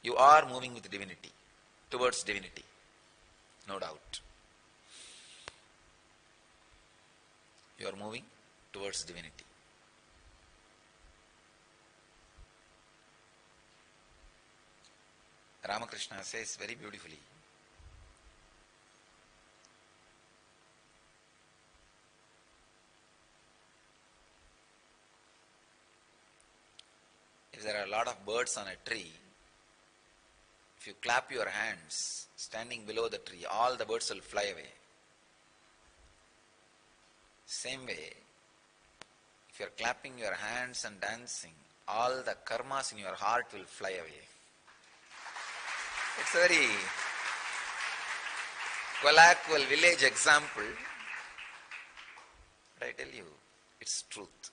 you are moving with divinity, towards divinity, no doubt. You are moving towards divinity. Ramakrishna says very beautifully, if there are a lot of birds on a tree, if you clap your hands standing below the tree, all the birds will fly away. Same way, if you are clapping your hands and dancing, all the karmas in your heart will fly away. It's a very colloquial village example, but I tell you, it's truth.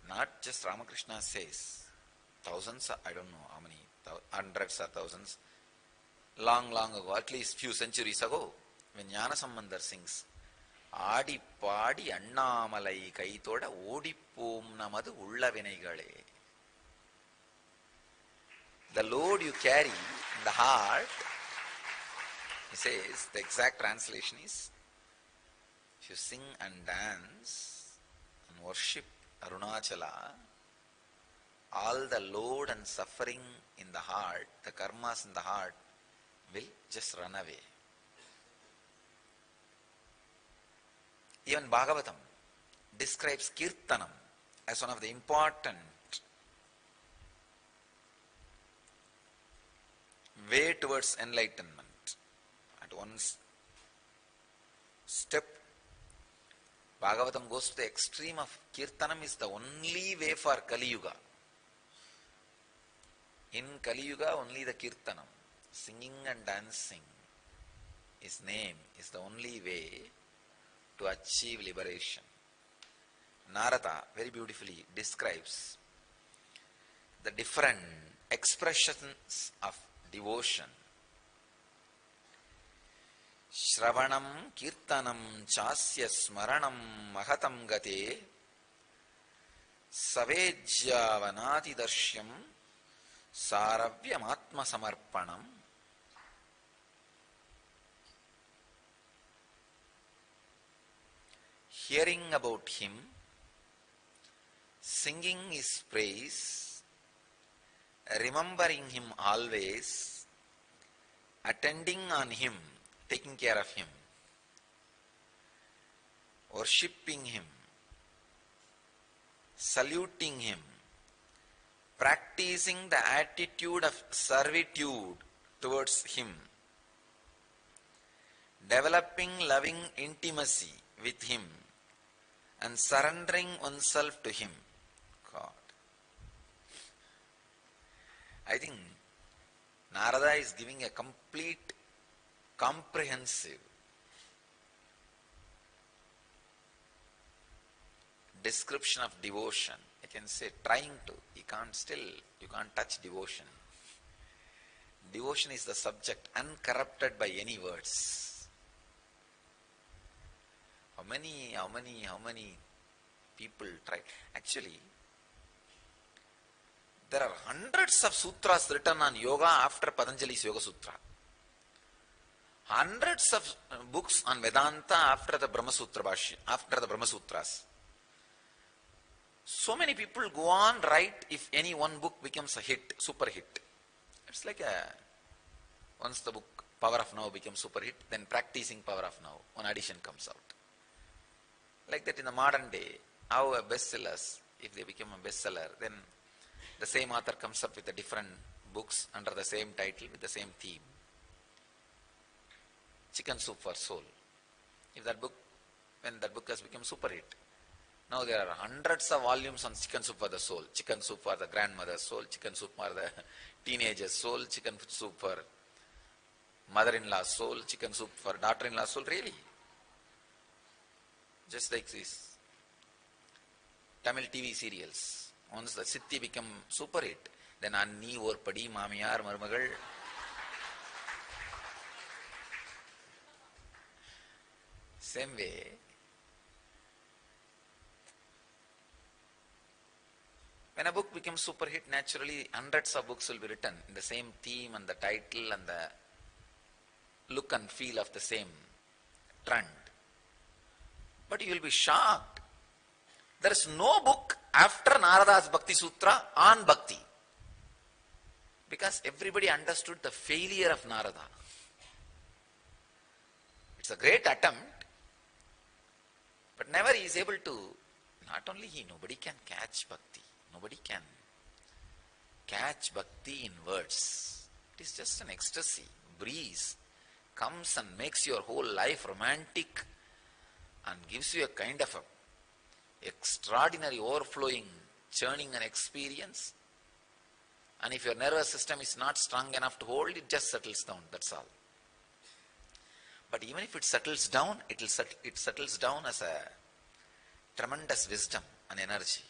Not just Ramakrishna says, thousands, I don't know how many, hundreds or thousands, long ago, at least few centuries ago, when Jnana Sambandar sings, Adi Padi Annamalai Kaitoda Odipom Namadu Ulla Vinagale. The load you carry in the heart, he says, the exact translation is, if you sing and dance and worship Arunachala, all the load and suffering in the heart, the karmas in the heart, will just run away. Even Bhagavatam describes Kirtanam as one of the important way towards enlightenment. At one step, Bhagavatam goes to the extreme of Kirtanam is the only way for Kali Yuga. In Kali Yuga, only the Kirtanam, singing and dancing, his name is the only way to achieve liberation. Narada very beautifully describes the different expressions of devotion. Shravanam kirtanam chasya smaranam mahatam gate savejyavanati darshyam saravyam atma samarpanam. Hearing about him, singing his praise, remembering him always, attending on him, taking care of him, worshipping him, saluting him, practicing the attitude of servitude towards him, developing loving intimacy with him, and surrendering oneself to him. God. I think Narada is giving a complete, comprehensive description of devotion. I can say trying to. You can't touch devotion. Devotion is the subject, uncorrupted by any words. How many people try? Actually, there are hundreds of sutras written on yoga after Patanjali's Yoga Sutra. Hundreds of books on Vedanta after the Brahma Sutra Bhashya, after the Brahma Sutras. So many people go on write if any one book becomes a hit, super hit. It's like once the book Power of Now becomes super hit, then Practicing Power of Now, one edition comes out. Like that in the modern day, how bestsellers, if they become a bestseller, then the same author comes up with the different books under the same title with the same theme. Chicken Soup for Soul. When that book has become super hit. Now there are hundreds of volumes on Chicken Soup for the Soul, Chicken Soup for the grandmother's soul, Chicken Soup for the teenager's soul, Chicken Soup for mother-in-law's soul, chicken soup for daughter-in-law's soul, really. Just like this Tamil TV serials. Once the Siddhi become super hit, then Anni, Orpadi, Mamiyar, Marumagal. Same way, when a book becomes super hit, naturally hundreds of books will be written in the same theme and the title and the look and feel of the same trend. But you will be shocked. There is no book after Narada's Bhakti Sutra on Bhakti. Because everybody understood the failure of Narada. It's a great attempt, but never he is able to, not only he, nobody can catch Bhakti. Nobody can catch Bhakti in words. It is just an ecstasy, breeze, comes and makes your whole life romantic and gives you a kind of a extraordinary overflowing, churning and experience. And if your nervous system is not strong enough to hold, it just settles down, that's all. But even if it settles down, it settles down as a tremendous wisdom and energy.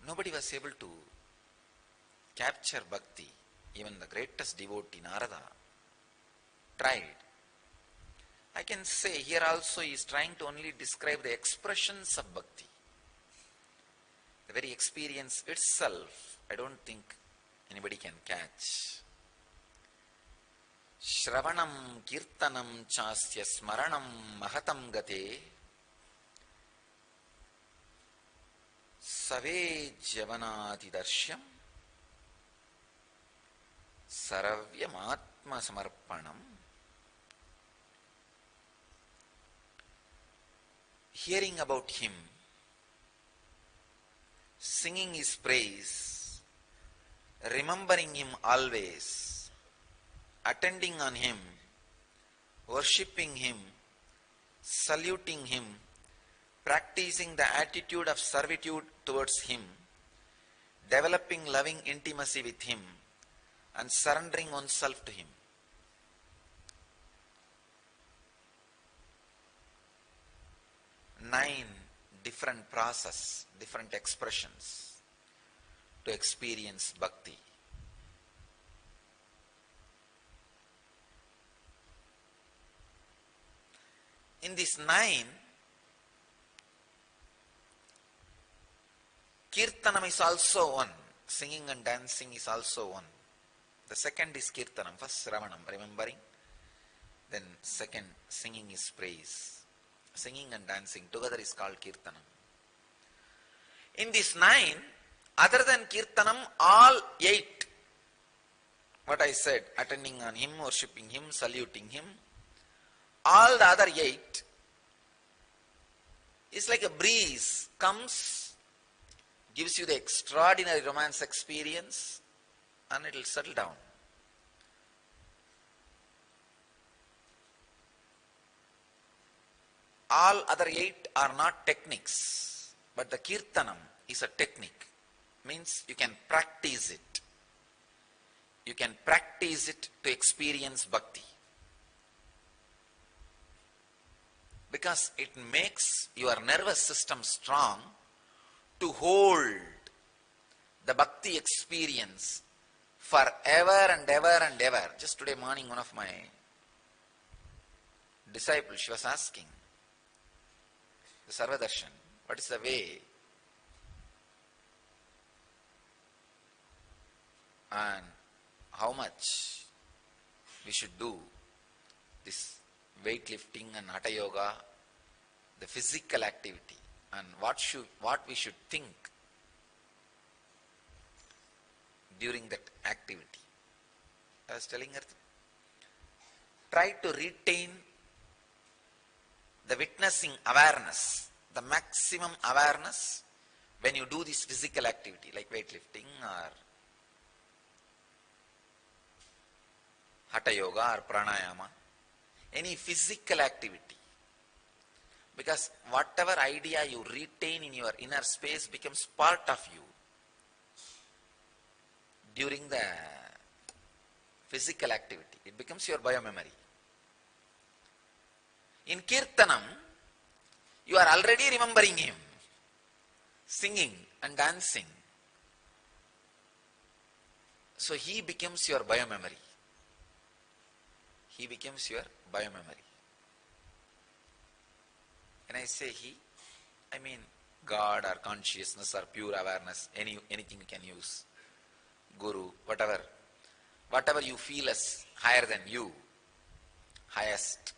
Nobody was able to capture Bhakti. Even the greatest devotee, Narada, tried. I can say here also he is trying to only describe the expressions of Bhakti. The very experience itself, I don't think anybody can catch. Shravanam kirtanam chasya smaranam mahatam gate Save Javanati Darsham Saravyam Atma Samarpanam. Hearing about him, singing his praise, remembering him always, attending on him, worshipping him, saluting him, practicing the attitude of servitude towards him, developing loving intimacy with him, and surrendering oneself to him. Nine different process, different expressions to experience bhakti. In these nine, Kirtanam is also one. Singing and dancing is also one. The second is Kirtanam. First Sravanam, remembering. Then second, singing is praise. Singing and dancing together is called Kirtanam. In these nine, other than Kirtanam, all eight, what I said, attending on him, worshipping him, saluting him, all the other eight is like a breeze, comes, gives you the extraordinary romance experience, and it will settle down. All other eight are not techniques, but the Kirtanam is a technique. Means you can practice it. You can practice it to experience bhakti. Because it makes your nervous system strong to hold the bhakti experience forever and ever and ever. Just today morning, one of my disciples, she was asking, the Sarvadarshan, what is the way and how much we should do this weightlifting and hatha yoga, the physical activity, and what we should think during that activity. I was telling her, try to retain the witnessing awareness, the maximum awareness when you do this physical activity like weightlifting or hatha yoga or pranayama, any physical activity. Because whatever idea you retain in your inner space becomes part of you during the physical activity. It becomes your biomemory. In Kirtanam, you are already remembering him, singing and dancing. So he becomes your biomemory. He becomes your biomemory. When I say he, I mean God or consciousness or pure awareness, anything you can use. Guru, whatever. Whatever you feel as higher than you, highest.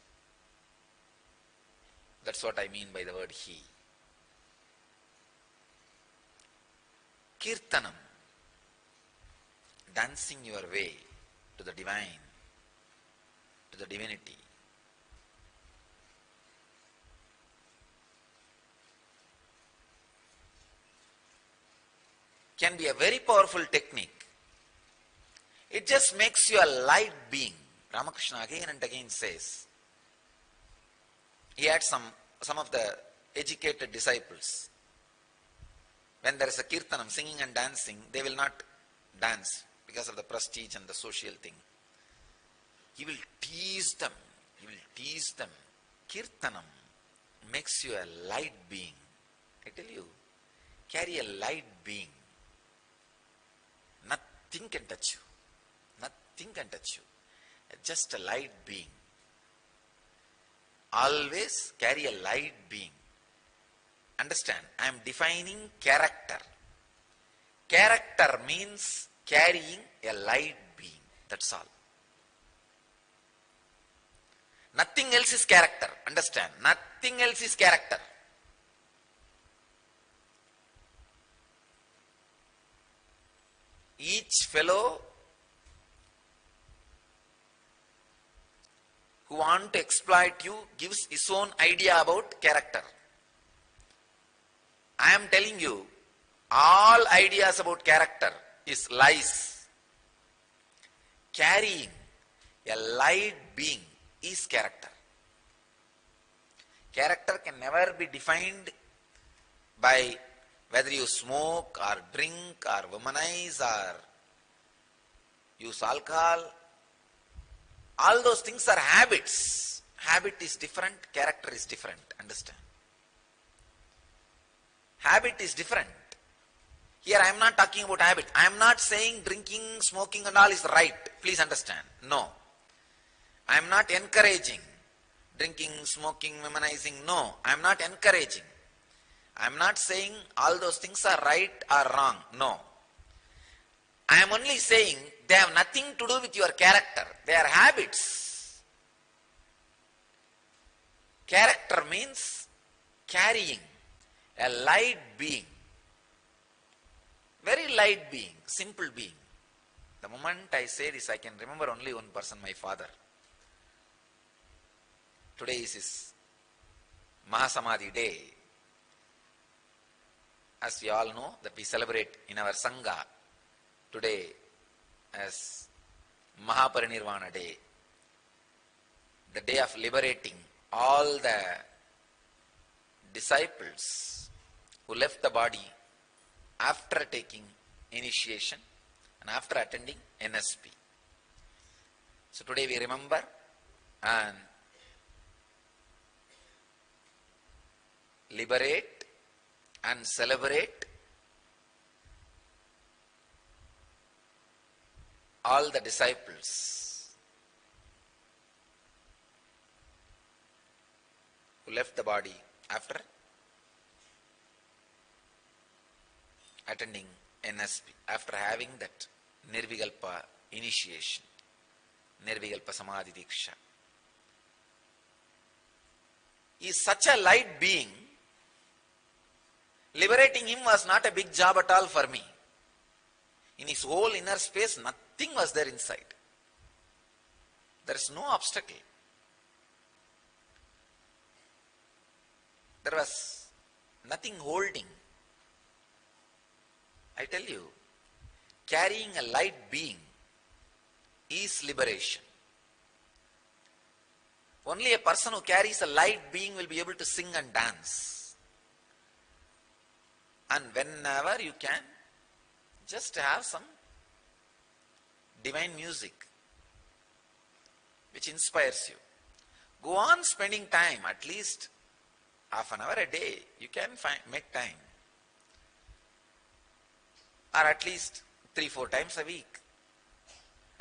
That's what I mean by the word he. Kirtanam, dancing your way to the divine, to the divinity. Can be a very powerful technique. It just makes you a light being. Ramakrishna again and again says, he had some of the educated disciples. When there is a kirtanam, singing and dancing, they will not dance because of the prestige and the social thing. He will tease them. He will tease them. Kirtanam makes you a light being. I tell you, carry a light being. Nothing can touch you. Nothing can touch you. Just a light being. Always carry a light being. Understand, I am defining character. Character means carrying a light being. That's all. Nothing else is character. Understand, nothing else is character. Each fellow who wants to exploit you gives his own idea about character. I am telling you, all ideas about character is lies. Carrying a light being is character. Character can never be defined by whether you smoke or drink or womanize or use alcohol. All those things are habits. Habit is different, character is different. Understand? Habit is different. Here I am not talking about habit. I am not saying drinking, smoking and all is right. Please understand. No. I am not encouraging drinking, smoking, womanizing. No. I am not encouraging. I am not saying all those things are right or wrong. No. I am only saying they have nothing to do with your character. They are habits. Character means carrying a light being. Very light being, simple being. The moment I say this, I can remember only one person, my father. Today is his Mahasamadhi day. As we all know that we celebrate in our Sangha today as Mahaparinirvana Day, the day of liberating all the disciples who left the body after taking initiation and after attending NSP. So today we remember and liberate and celebrate all the disciples who left the body after attending NSP, after having that Nirvikalpa initiation, Nirvikalpa Samadhi Diksha. He is such a light being. Liberating him was not a big job at all for me. In his whole inner space, nothing was there inside. There is no obstacle. There was nothing holding. I tell you, carrying a light being is liberation. Only a person who carries a light being will be able to sing and dance. And whenever you can, just have some divine music which inspires you. Go on spending time, at least half an hour a day. You can make time. Or at least 3-4 times a week.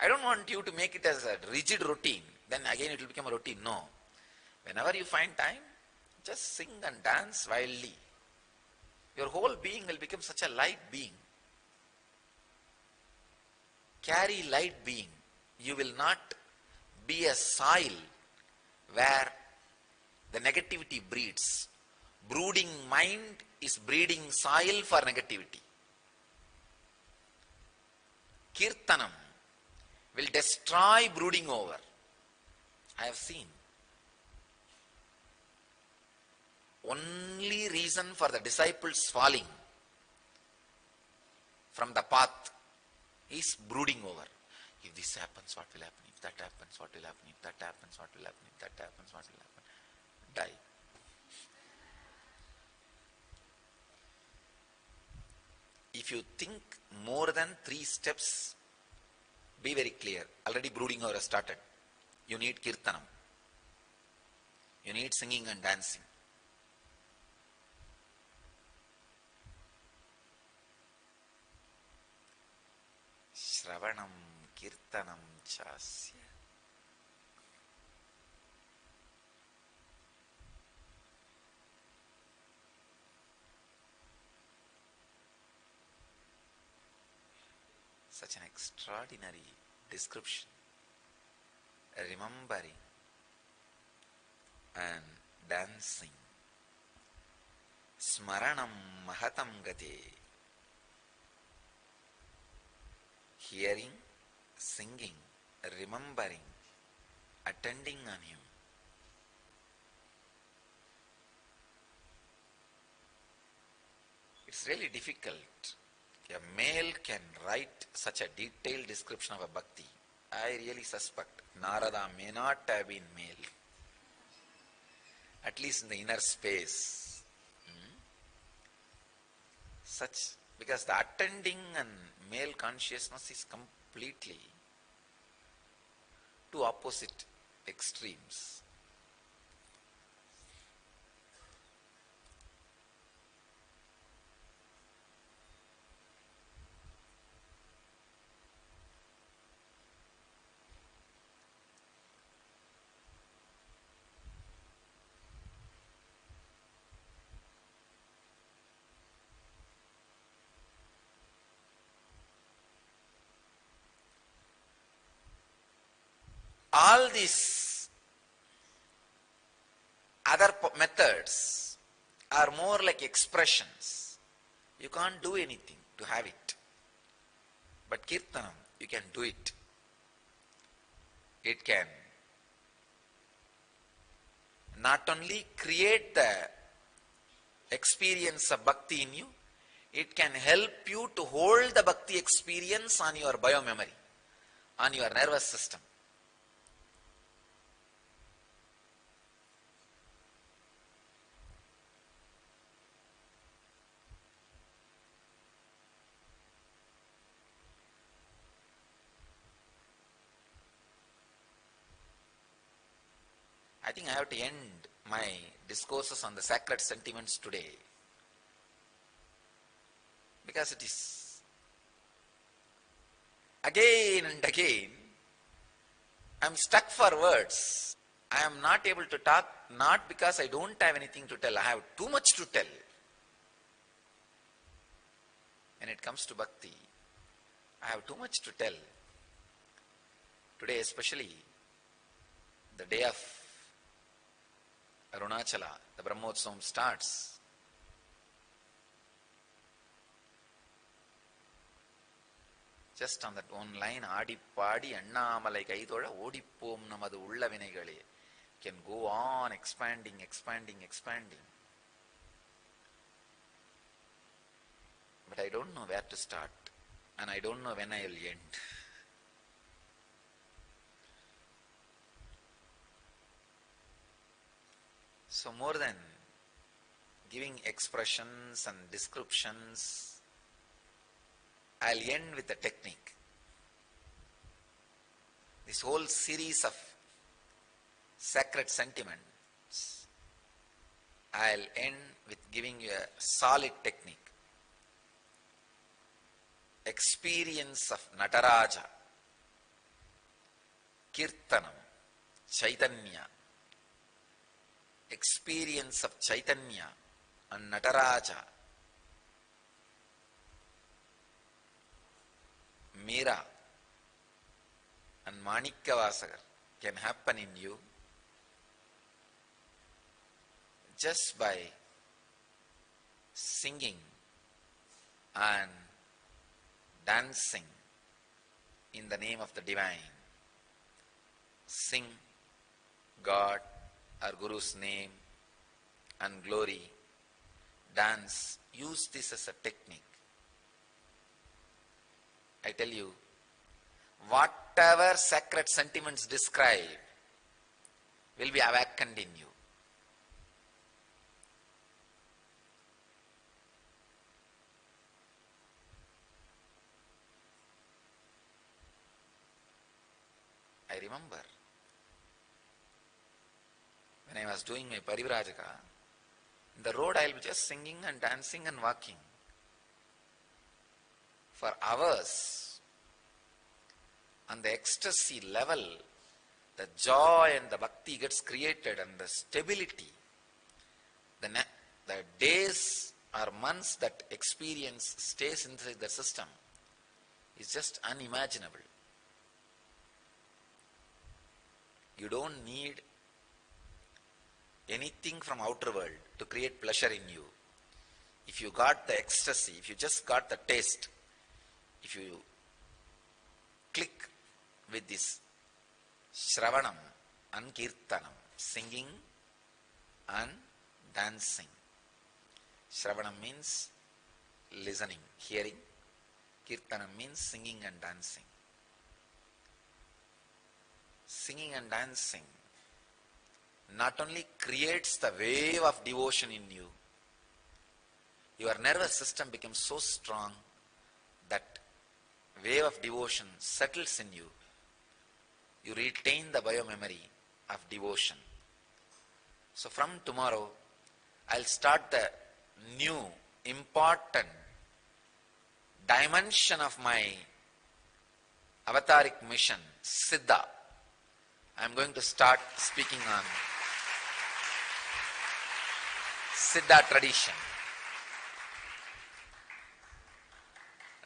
I don't want you to make it as a rigid routine. Then again it will become a routine. No. Whenever you find time, just sing and dance wildly. Your whole being will become such a light being. Carry light being. You will not be a soil where the negativity breeds. Brooding mind is breeding soil for negativity. Kirtanam will destroy brooding over. I have seen. Only reason for the disciples falling from the path is brooding over. If this happens, what will happen? If that happens, what will happen? If that happens, what will happen? If that happens, what will happen? Die. If you think more than 3 steps, be very clear. Already brooding over has started. You need kirtanam. You need singing and dancing. Shravanam kirtanam chasya. Such an extraordinary description. Remembering and dancing. Smaranam mahatam gate. Hearing, singing, remembering, attending on him. It's really difficult. A male can write such a detailed description of a bhakti. I really suspect Narada may not have been male. At least in the inner space. Such, because the attending and male consciousness is completely two opposite extremes. All these other methods are more like expressions. You can't do anything to have it. But Kirtanam, you can do it. It can not only create the experience of bhakti in you, it can help you to hold the bhakti experience on your biomemory, on your nervous system. I think I have to end my discourses on the sacred sentiments today, because it is again and again I am stuck for words. I am not able to talk, not because I don't have anything to tell. I have too much to tell. When it comes to bhakti, I have too much to tell. Today especially, the day of Arunachala, the Brahmotsavam starts. Just on that one line, Adi Padi Annamalai Kaithoda Odipom Namadu Ulla Vinegale can go on expanding. But I don't know where to start, and I don't know when I will end. So more than giving expressions and descriptions, I'll end with a technique. This whole series of sacred sentiments, I'll end with giving you a solid technique. Experience of Nataraja, Kirtanam, Chaitanya. Experience of Chaitanya and Nataraja, Meera and Manikkavasagar can happen in you just by singing and dancing in the name of the divine. Sing God or Guru's name and glory. Dance. Use this as a technique. I tell you, whatever sacred sentiments describe will be awakened in you. I remember when I was doing my Parivrajaka, in the road I will be just singing and dancing and walking for hours. On the ecstasy level, the joy and the bhakti gets created, and the stability, the days or months that experience stays inside the system is just unimaginable. You don't need anything from outer world to create pleasure in you. If you got the ecstasy, if you just got the taste, if you click with this Shravanam and Kirtanam, singing and dancing. Shravanam means listening, hearing. Kirtanam means singing and dancing. Singing and dancing not only creates the wave of devotion in you, your nervous system becomes so strong that wave of devotion settles in you. You retain the biomemory of devotion. So from tomorrow, I'll start the new, important dimension of my avataric mission, Siddha. I'm going to start speaking on Siddha tradition.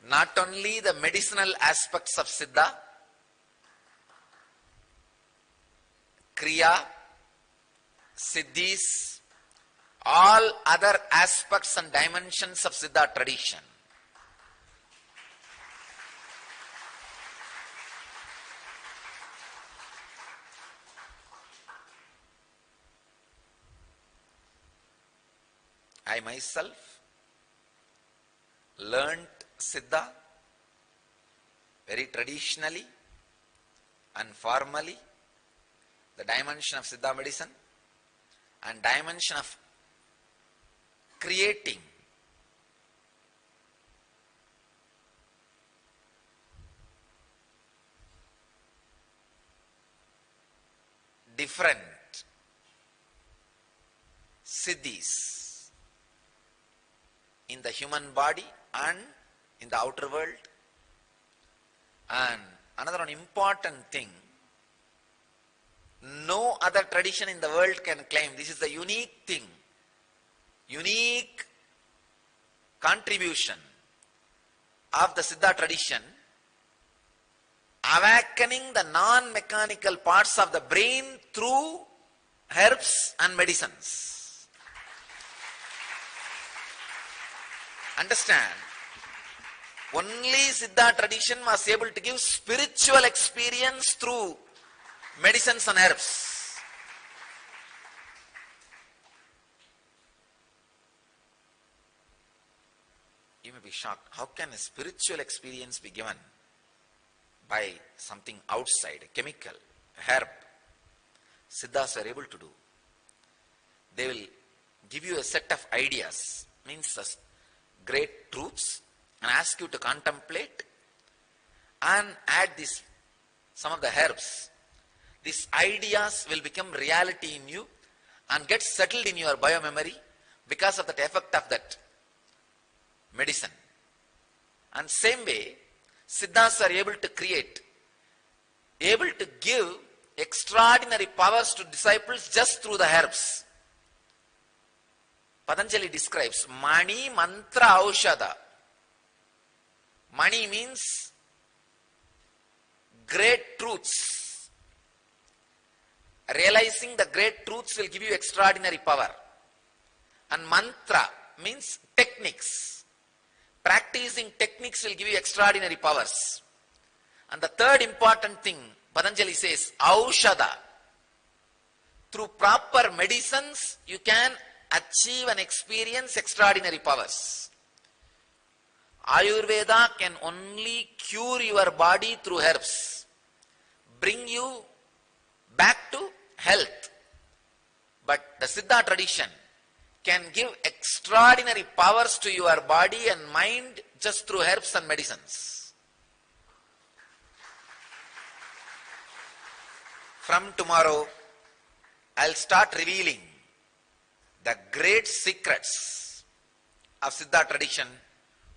Not only the medicinal aspects of Siddha, Kriya, Siddhis, all other aspects and dimensions of Siddha tradition. I myself learnt Siddha very traditionally and formally, the dimension of Siddha medicine and dimension of creating different siddhis in the human body and in the outer world. And another one important thing, no other tradition in the world can claim. This is the unique thing, unique contribution of the Siddha tradition, awakening the non-mechanical parts of the brain through herbs and medicines. Understand, Only Siddha tradition was able to give spiritual experience through medicines and herbs. You may be shocked. How can a spiritual experience be given by something outside, a chemical, a herb? Siddhas are able to do. They will give you a set of ideas, means great truths, and ask you to contemplate and add some of the herbs. These ideas will become reality in you and get settled in your biomemory because of that effect of that medicine. And same way, Siddhas are able to create, able to give extraordinary powers to disciples just through the herbs. Patanjali describes Mani Mantra Aushada. Mani means great truths. Realizing the great truths will give you extraordinary power. And mantra means techniques. Practicing techniques will give you extraordinary powers. And the third important thing, Patanjali says, Aushada. Through proper medicines, you can achieve and experience extraordinary powers. Ayurveda can only cure your body through herbs, bring you back to health. But the Siddha tradition can give extraordinary powers to your body and mind just through herbs and medicines. From tomorrow, I'll start revealing the great secrets of Siddha tradition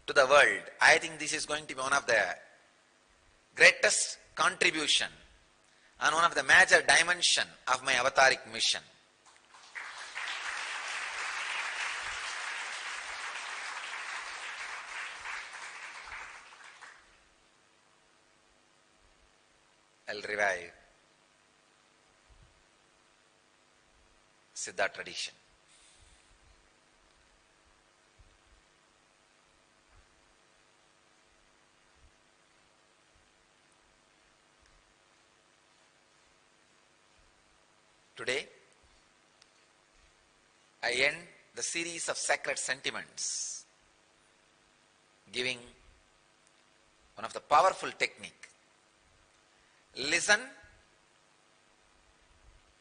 to the world. I think this is going to be one of the greatest contribution and one of the major dimension of my avataric mission. I'll revive Siddha tradition. Today, I end the series of sacred sentiments giving one of the powerful technique. Listen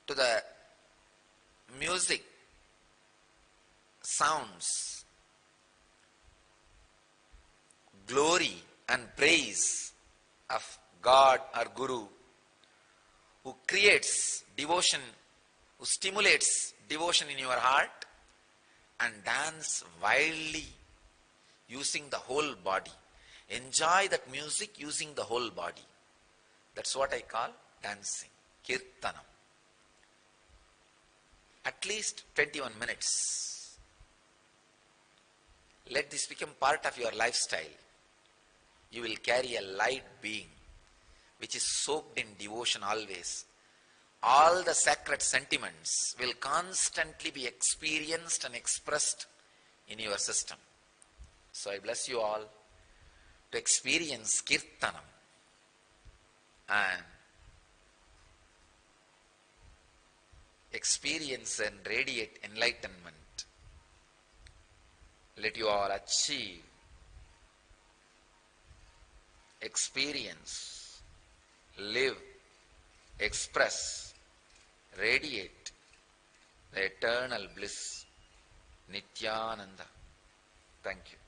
to the music, sounds, glory and praise of God or Guru who creates devotion, who stimulates devotion in your heart, and dance wildly using the whole body. Enjoy that music using the whole body. That's what I call dancing, kirtanam. At least 21 minutes. Let this become part of your lifestyle. You will carry a light being which is soaked in devotion always. All the sacred sentiments will constantly be experienced and expressed in your system. So I bless you all to experience kirtanam and experience and radiate enlightenment. Let you all achieve, experience, live, express, radiate the eternal bliss, Nithyananda. Thank you.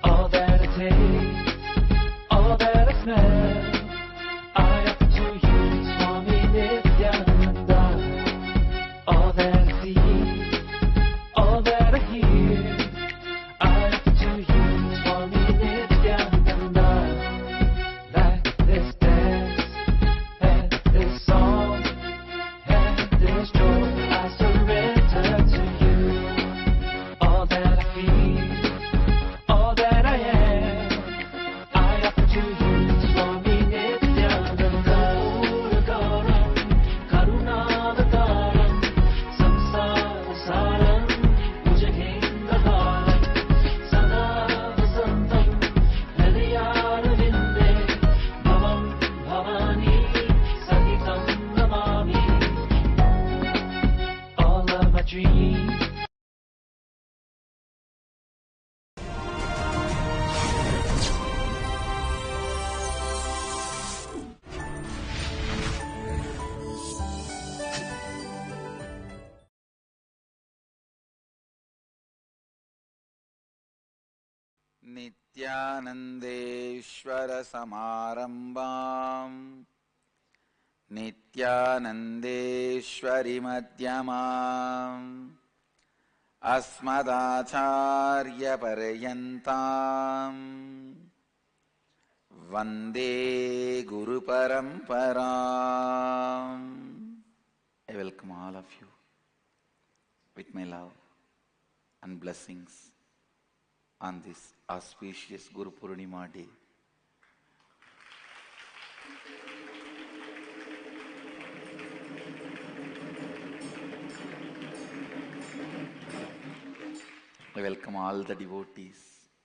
All that I taste, all that I smell, नित्यानन्देश्वरसमारम्भाम् नित्यानन्देश्वरिमध्यमाम् अस्मदाचार्यपर्यन्ताम् वन्दे गुरुपरम्पराम्. I welcome all of you with my love and blessings on this auspicious Guru Purnima day. I welcome all the devotees,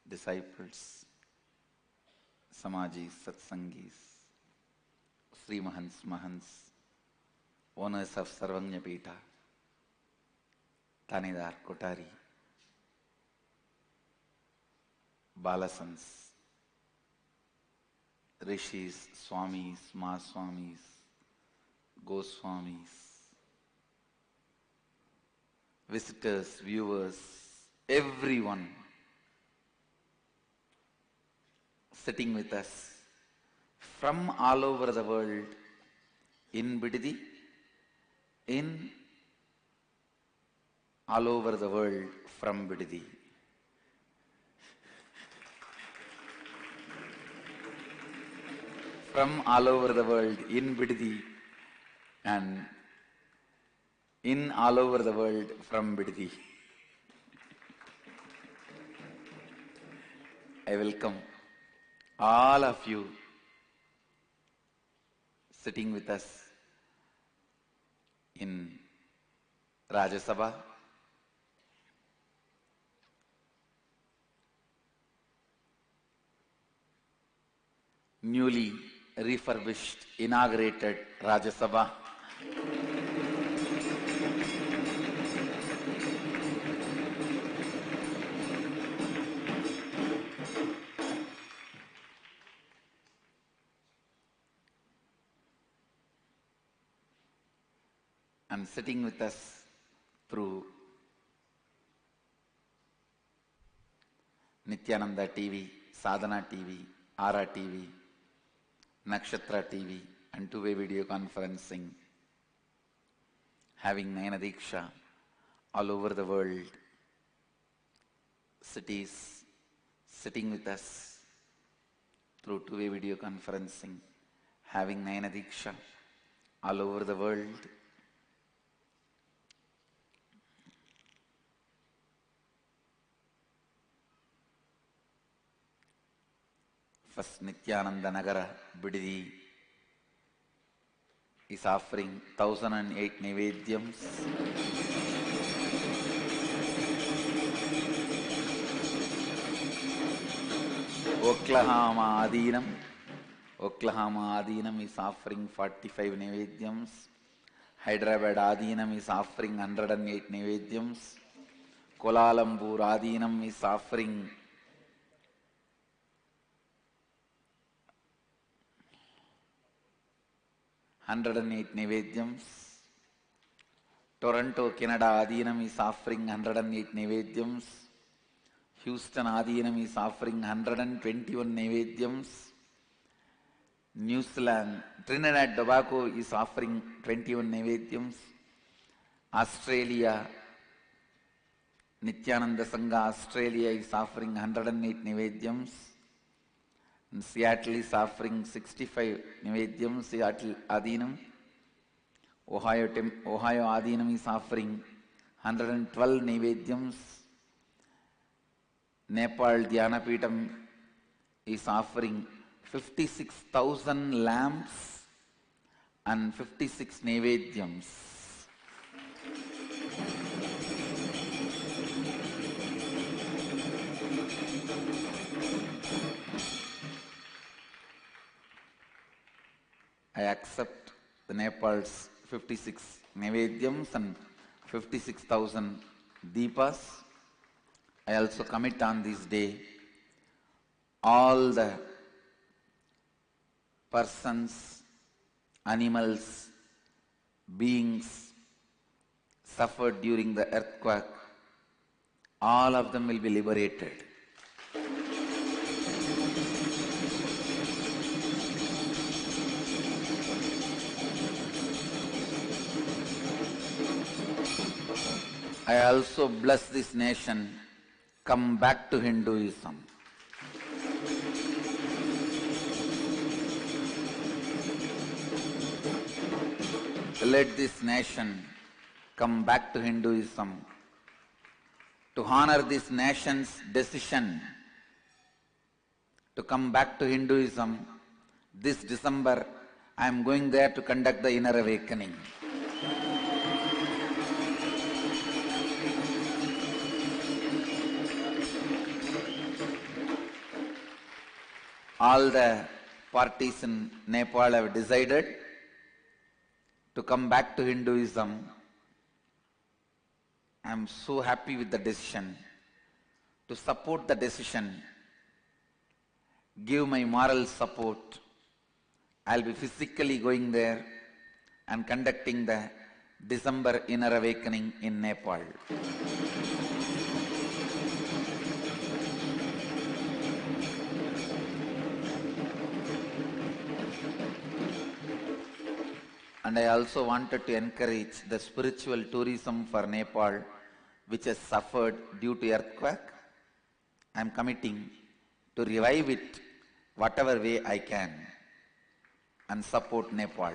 disciples, Samajis, Satsangis, Sri Mahants, Mahants, owners of Sarvanya Pita, Tanidar, Kotari, Balasans, Rishis, Swamis, Mahaswamis, Goswamis, visitors, viewers, everyone sitting with us from all over the world in Bidadi, in all over the world from Bidadi. From all over the world in Bidadi and in all over the world from Bidadi. I welcome all of you sitting with us in Rajya Sabha, newly refurbished, inaugurated Rajya Sabha. And sitting with us through Nithyananda TV, Sadhana TV, Ara TV, Nakshatra TV, and two-way video conferencing, having Nayana Diksha all over the world, cities, sitting with us through two-way video conferencing, having Nayana Diksha all over the world. First, Nithyananda Nagara, Bidadi is offering 1008 Nivedyams. Oklahoma Adinam is offering 45 Nivedyams. Hyderabad Adinam is offering 108 Nivedyams. Kuala Lumpur Adinam is offering 108 Nivedyams. Toronto, Canada Adinam is offering 108 Nivedyams. Houston Adinam is offering 121 Nivedyams. New Zealand, Trinidad Tobago is offering 21 Nivedyams. Australia, Nithyananda Sangha Australia is offering 108 Nivedyams. And Seattle is offering 65 Nivedyams, Seattle Adinam. Ohio Adinam is offering 112 Nivedyams. Nepal Dhyanapitam is offering 56,000 lamps and 56 Nivedyams. I accept the Nepal's 56 Nivedyams and 56,000 Deepas. I also commit on this day all the persons, animals, beings suffered during the earthquake, all of them will be liberated. I also bless this nation. Come back to Hinduism. Let this nation come back to Hinduism. To honor this nation's decision to come back to Hinduism, this December I am going there to conduct the inner awakening. All the parties in Nepal have decided to come back to Hinduism. I am so happy with the decision. To support the decision, give my moral support. I'll be physically going there and conducting the December inner awakening in Nepal. And I also wanted to encourage the spiritual tourism for Nepal, which has suffered due to earthquake. I am committing to revive it whatever way I can and support Nepal.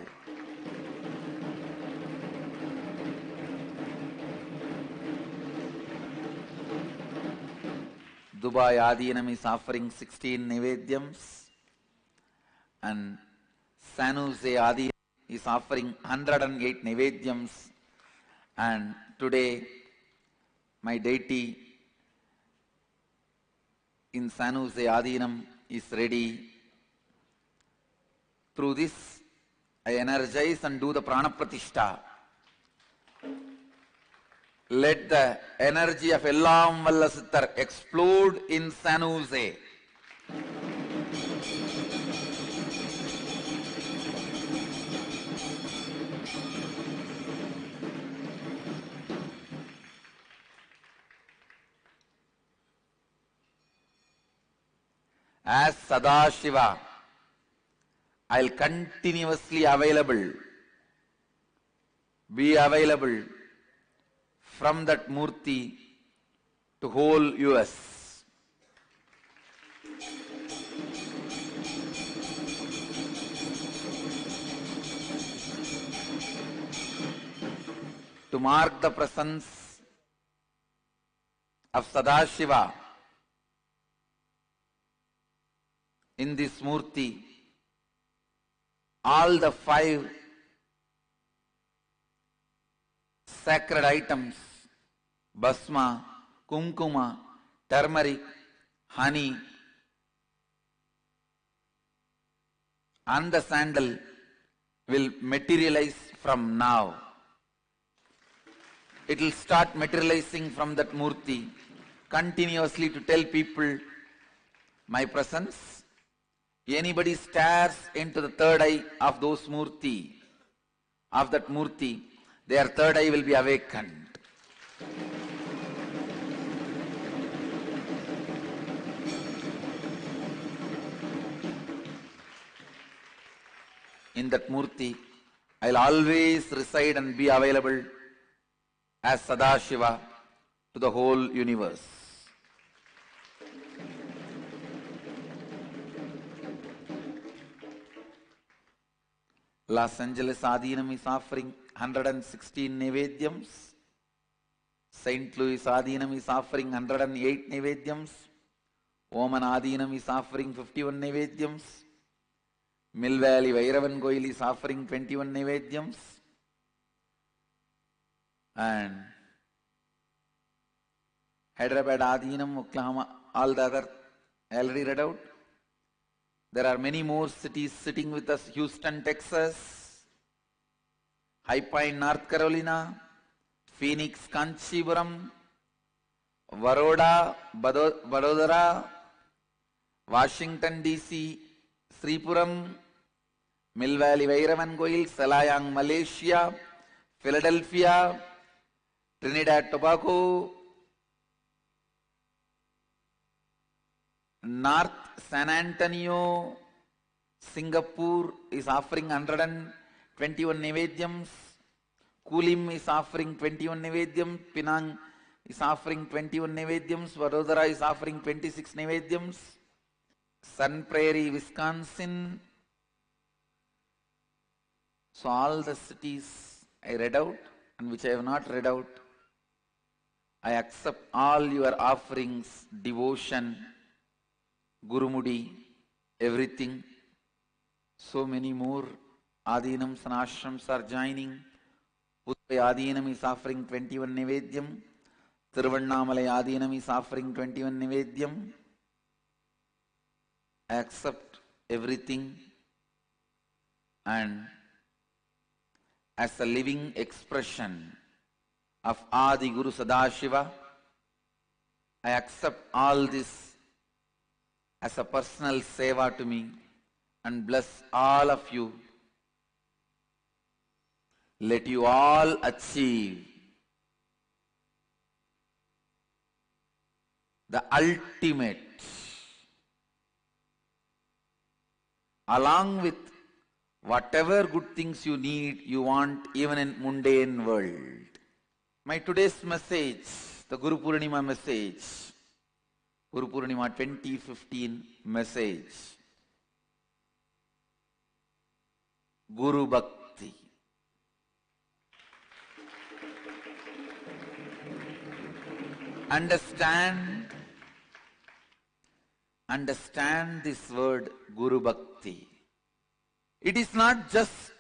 Dubai Adinam is offering 16 Nivedyams and San Jose Adinam is offering 108 Nivedyams, and today my deity in San Jose Adinam is ready. Through this, I energize and do the Prana Pratishta. Let the energy of Ellam Valla Sittar explode in San Jose. As Sadashiva, I'll continuously be available from that Murti to whole US. To mark the presence of Sadashiva in this Murti, all the 5 sacred items, Basma, Kumkuma, turmeric, honey, and the sandal will materialize from now. It will start materializing from that Murti continuously to tell people my presence. Anybody stares into the third eye of those Murti, of that Murti, their third eye will be awakened. In that Murti, I'll always reside and be available as Sadashiva to the whole universe. Los Angeles Adinam is offering 116 Nivedyams. St. Louis Adinam is offering 108 Nivedyams. Oman Adinam is offering 51 Nivedyams. Mill Valley Vairavan Goil is offering 21 Nivedyams. And Hyderabad Adinam, Oklahoma, all the other I already read out. There are many more cities sitting with us: Houston, Texas, High Point, North Carolina, Phoenix, Kanchipuram, Baroda, Vadodara, Washington DC, Sripuram, Mill Valley Vairavan Goil, Selayang, Malaysia, Philadelphia, Trinidad, Tobago, North San Antonio, Singapore is offering 121 Nivedyams. Kulim is offering 21 Nivedyams, Pinang is offering 21 Nivedyams, Vadodara is offering 26 Nivedyams, Sun Prairie, Wisconsin. So all the cities I read out and which I have not read out, I accept all your offerings, devotion, Gurumudi, everything. So many more Adinams and Ashrams are joining. Pudvai Adinam is offering 21 Nivedyam. Tiruvannamalai Adinam is offering 21 Nivedyam. I accept everything, and as a living expression of Adi Guru Sadashiva, I accept all this as a personal seva to me and bless all of you. Let you all achieve the ultimate, along with whatever good things you need, you want even in mundane world. My today's message, the Guru Purnima message, Guru Purnima 2015 message, Guru Bhakti. Understand this word Guru Bhakti. It is not just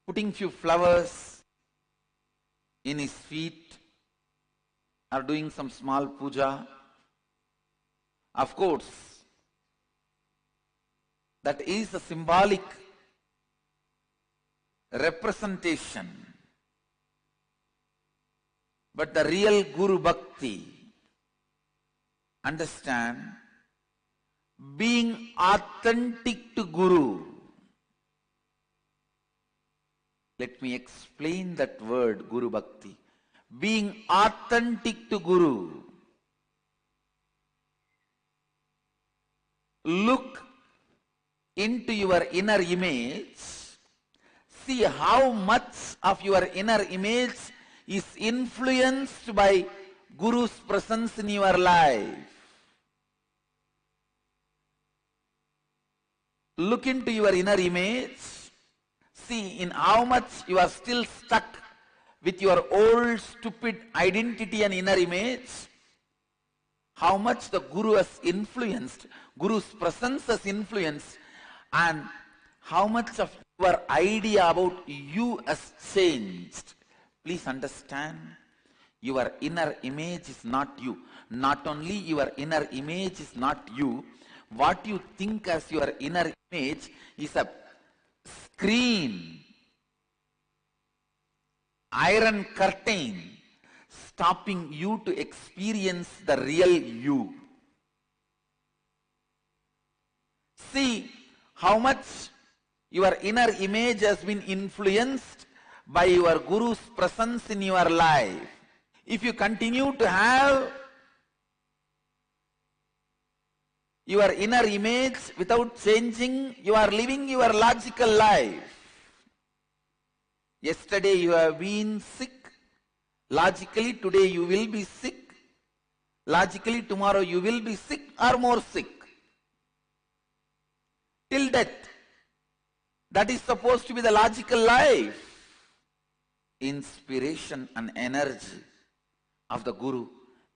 putting few flowers in his feet or doing some small puja. Of course, that is a symbolic representation. But the real Guru Bhakti, understand, being authentic to Guru. Let me explain that word, Guru Bhakti. Being authentic to Guru. Look into your inner image. See how much of your inner image is influenced by Guru's presence in your life. Look into your inner image. See in how much you are still stuck with your old stupid identity and inner image. How much the Guru has influenced, Guru's presence has influenced, and how much of your idea about you has changed. Please understand, your inner image is not you. Not only your inner image is not you, what you think as your inner image is a screen, iron curtain, stopping you to experience the real you. See how much your inner image has been influenced by your Guru's presence in your life. If you continue to have your inner image without changing, you are living your logical life. Yesterday you have been sick. Logically today you will be sick. Logically tomorrow you will be sick or more sick. Till death. That is supposed to be the logical life. Inspiration and energy of the Guru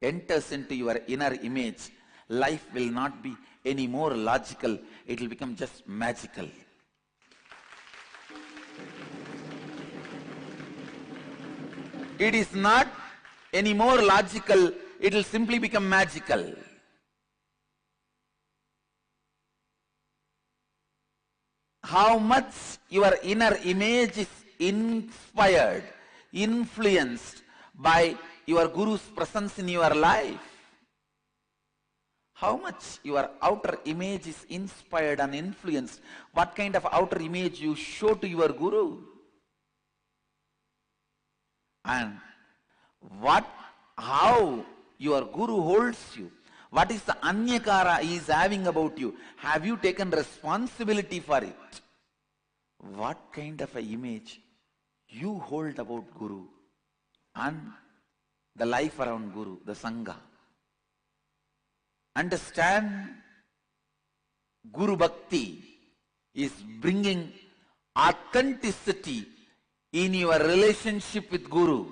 enters into your inner image. Life will not be any more logical. It will become just magical. It is not any more logical. It will simply become magical. How much your inner image is inspired, influenced by your Guru's presence in your life. How much your outer image is inspired and influenced. What kind of outer image you show to your Guru. And how your Guru holds you. What is the anyakara he is having about you? Have you taken responsibility for it? What kind of an image you hold about Guru and the life around Guru, the Sangha. Understand, Guru Bhakti is bringing authenticity in your relationship with Guru.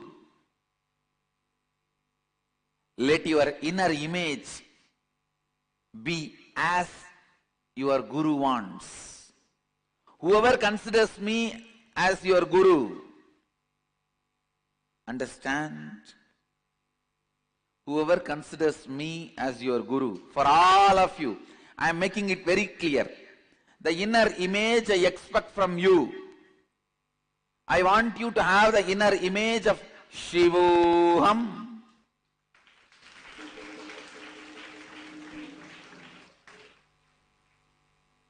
Let your inner image be as your Guru wants. Whoever considers me as your Guru, understand, whoever considers me as your Guru, for all of you, I am making it very clear. The inner image I expect from you. I want you to have the inner image of Shivoham.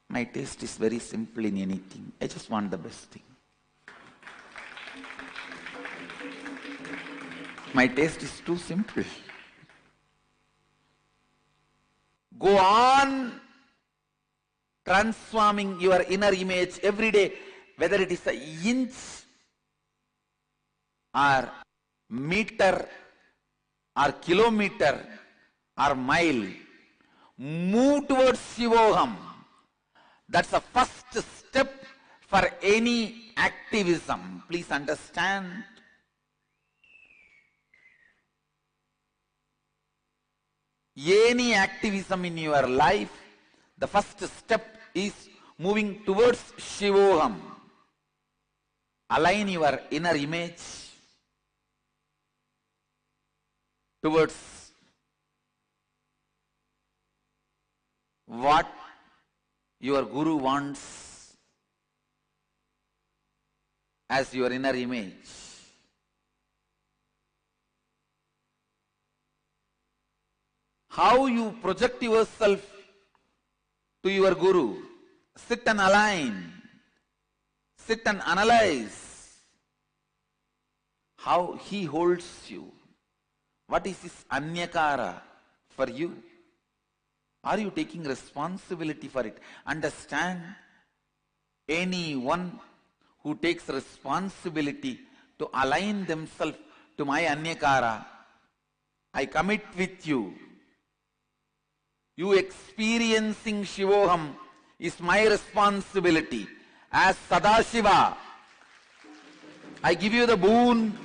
My taste is very simple in anything. I just want the best thing. My taste is too simple. Go on transforming your inner image every day, whether it is an inch or meter or kilometer or mile. Move towards Shivoham. That's the first step for any activism. Please understand. Any activism in your life, the first step is moving towards Shivoham. Align your inner image towards what your Guru wants as your inner image. How you project yourself to your Guru. Sit and align. Sit and analyze how he holds you. What is his anyakara for you? Are you taking responsibility for it? Understand, anyone who takes responsibility to align themselves to my anyakara, I commit with you. You experiencing Shivoham is my responsibility. As Sadashiva, I give you the boon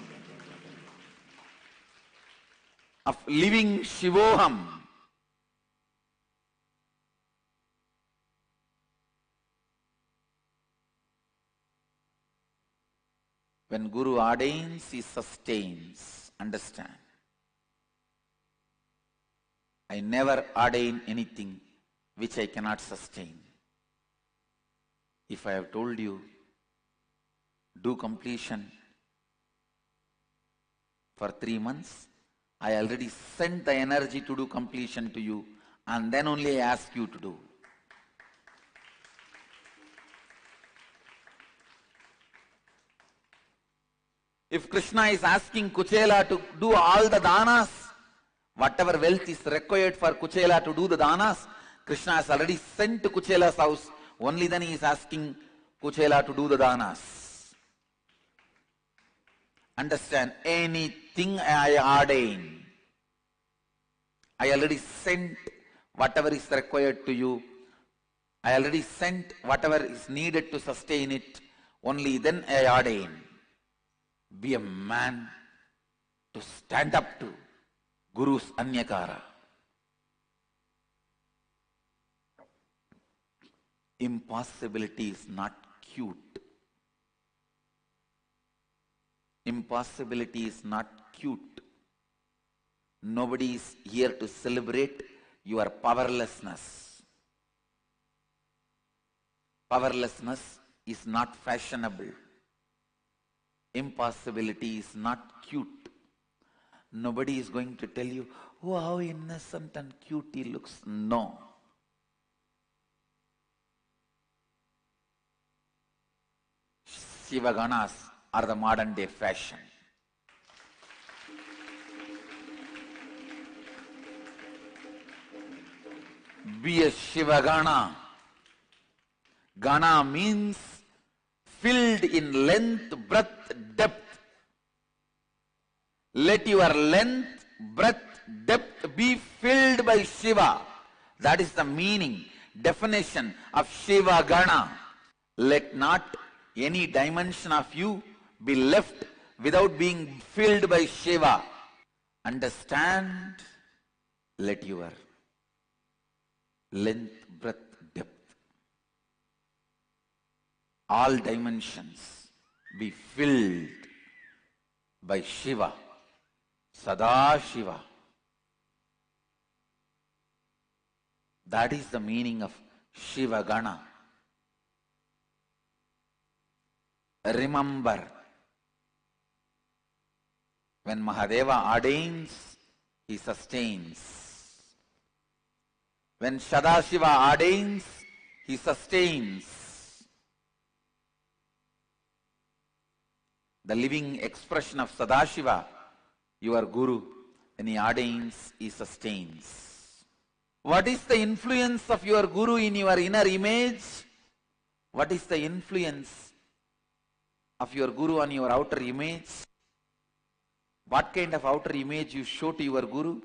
of living Shivoham. When Guru ordains, he sustains. Understand. I never ordain anything which I cannot sustain. If I have told you, do completion for 3 months, I already sent the energy to do completion to you, and then only I ask you to do. If Krishna is asking Kuchela to do all the danas, whatever wealth is required for Kuchela to do the danas, Krishna has already sent to Kuchela's house. Only then he is asking Kuchela to do the danas. Understand, anything I ordain, I already sent whatever is required to you. I already sent whatever is needed to sustain it. Only then I ordain. Be a man to stand up to Guru's anyakara. Impossibility is not cute. Impossibility is not cute. Nobody is here to celebrate your powerlessness. Powerlessness is not fashionable. Impossibility is not cute. Nobody is going to tell you, oh, how innocent and cute he looks. No. Shivaganas are the modern day fashion. Be a Shivagana. Gana means filled filled in length, breadth, depth. Let your length, breadth, depth be filled by Shiva. That is the meaning, definition of Shiva Gana. Let not any dimension of you be left without being filled by Shiva. Understand? Let your length, breadth, depth, all dimensions be filled by Shiva, Sada Shiva. That is the meaning of Shiva Gana. Remember, when Mahadeva ordains, he sustains. When Sadashiva ordains, he sustains. The living expression of Sadashiva, your Guru, when he ordains, he sustains. What is the influence of your Guru in your inner image? What is the influence of your Guru on your outer image? What kind of outer image you show to your Guru?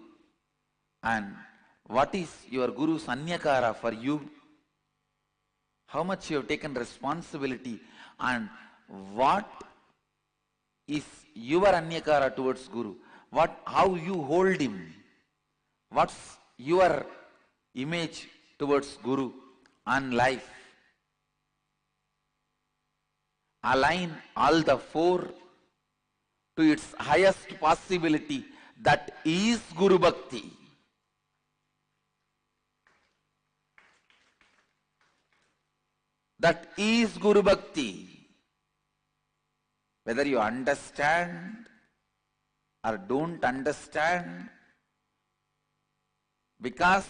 And what is your Guru's Anyakara for you? How much you have taken responsibility, and what is your Anyakara towards Guru? How you hold him? What's your image towards Guru and life? Align all the four to its highest possibility, that is Guru Bhakti. That is Guru Bhakti. Whether you understand or don't understand, because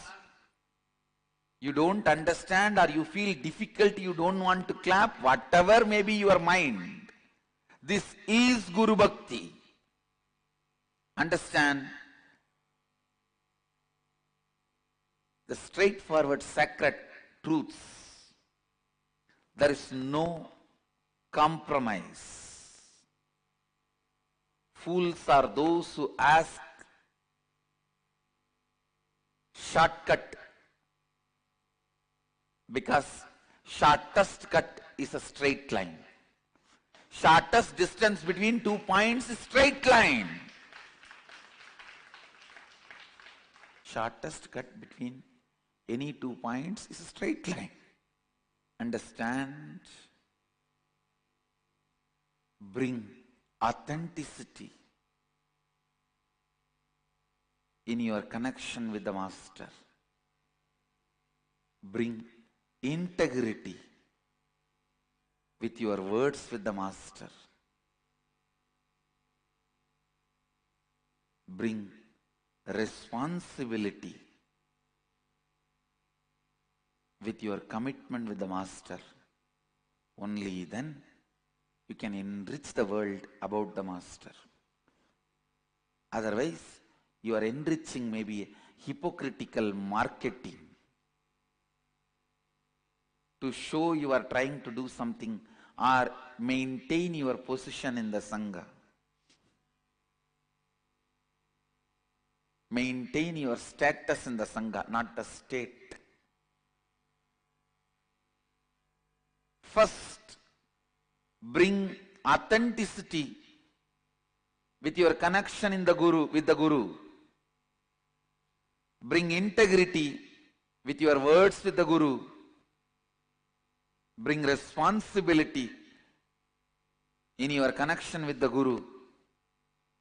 you don't understand or you feel difficult, you don't want to clap, whatever may be your mind, this is Guru Bhakti. Understand? The straightforward sacred truths. There is no compromise. Fools are those who ask shortcut, because shortest cut is a straight line. Shortest distance between 2 points is straight line. Shortest cut between any 2 points is a straight line. Understand? Bring authenticity in your connection with the Master. Bring integrity with your words with the Master. Bring responsibility with your commitment with the Master. Only then you can enrich the world about the Master. Otherwise, you are enriching maybe hypocritical marketing to show you are trying to do something or maintain your position in the Sangha. Maintain your status in the Sangha, not the state. First, bring authenticity with your connection in the Guru, with the Guru. Bring integrity with your words with the Guru. Bring responsibility in your connection with the Guru.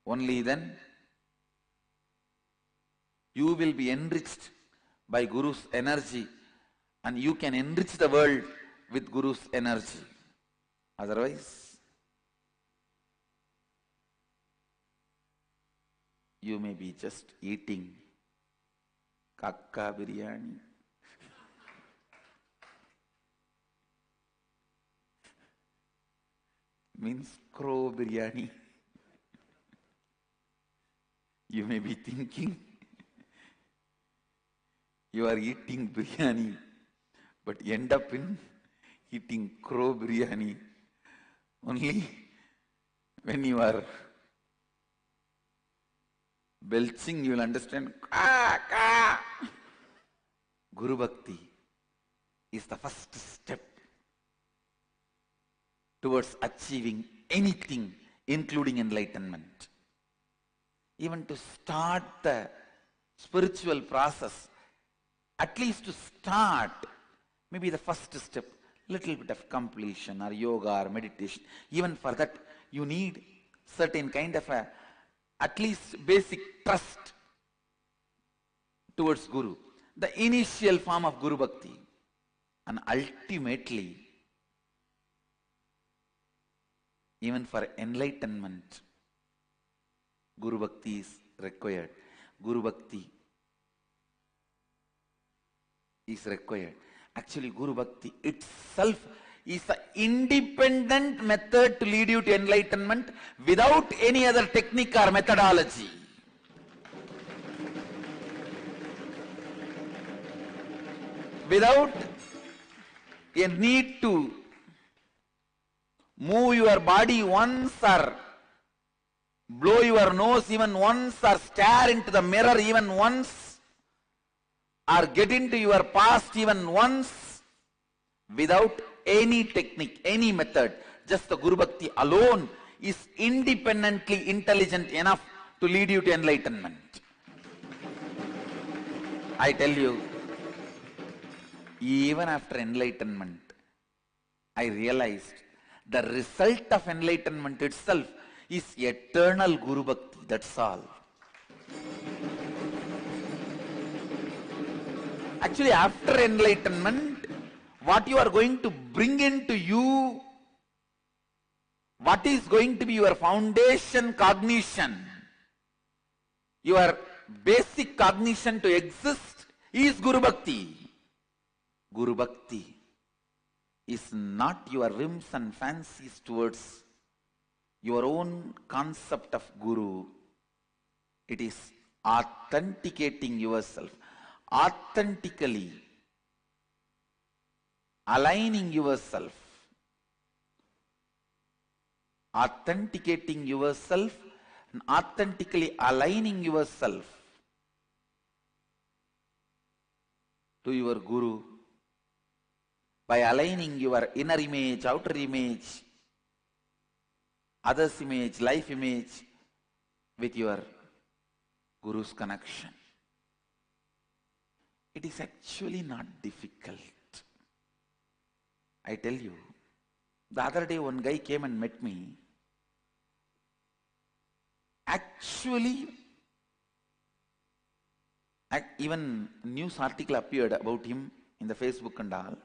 Only then you will be enriched by Guru's energy, and you can enrich the world with Guru's energy. Otherwise, you may be just eating kakka biryani. Means crow biryani. You may be thinking you are eating biryani, but end up in eating crow biryani. Only when you are belching, you will understand. Guru Bhakti is the first step towards achieving anything, including enlightenment. Even to start the spiritual process, at least to start, maybe the first step, little bit of completion or yoga or meditation. Even for that, you need certain kind of a, at least basic trust towards Guru. The initial form of Guru Bhakti. And ultimately, even for enlightenment, Guru Bhakti is required. Guru Bhakti is required. Actually, Guru Bhakti itself is an independent method to lead you to enlightenment without any other technique or methodology. Without a need to move your body once or blow your nose even once or stare into the mirror even once or get into your past even once, without any technique, any method. Just the Guru Bhakti alone is independently intelligent enough to lead you to enlightenment. I tell you, even after enlightenment, I realized the result of enlightenment itself is eternal Guru Bhakti, that's all. Actually, after enlightenment, what you are going to bring into you, what is going to be your foundation cognition, your basic cognition to exist is Guru Bhakti. Guru Bhakti is not your whims and fancies towards your own concept of Guru. It is authenticating yourself, authentically aligning yourself, authenticating yourself and authentically aligning yourself to your Guru by aligning your inner image, outer image, others' image, life image with your Guru's connection. It is actually not difficult. I tell you, the other day one guy came and met me. Actually, even news article appeared about him in the Facebook and all.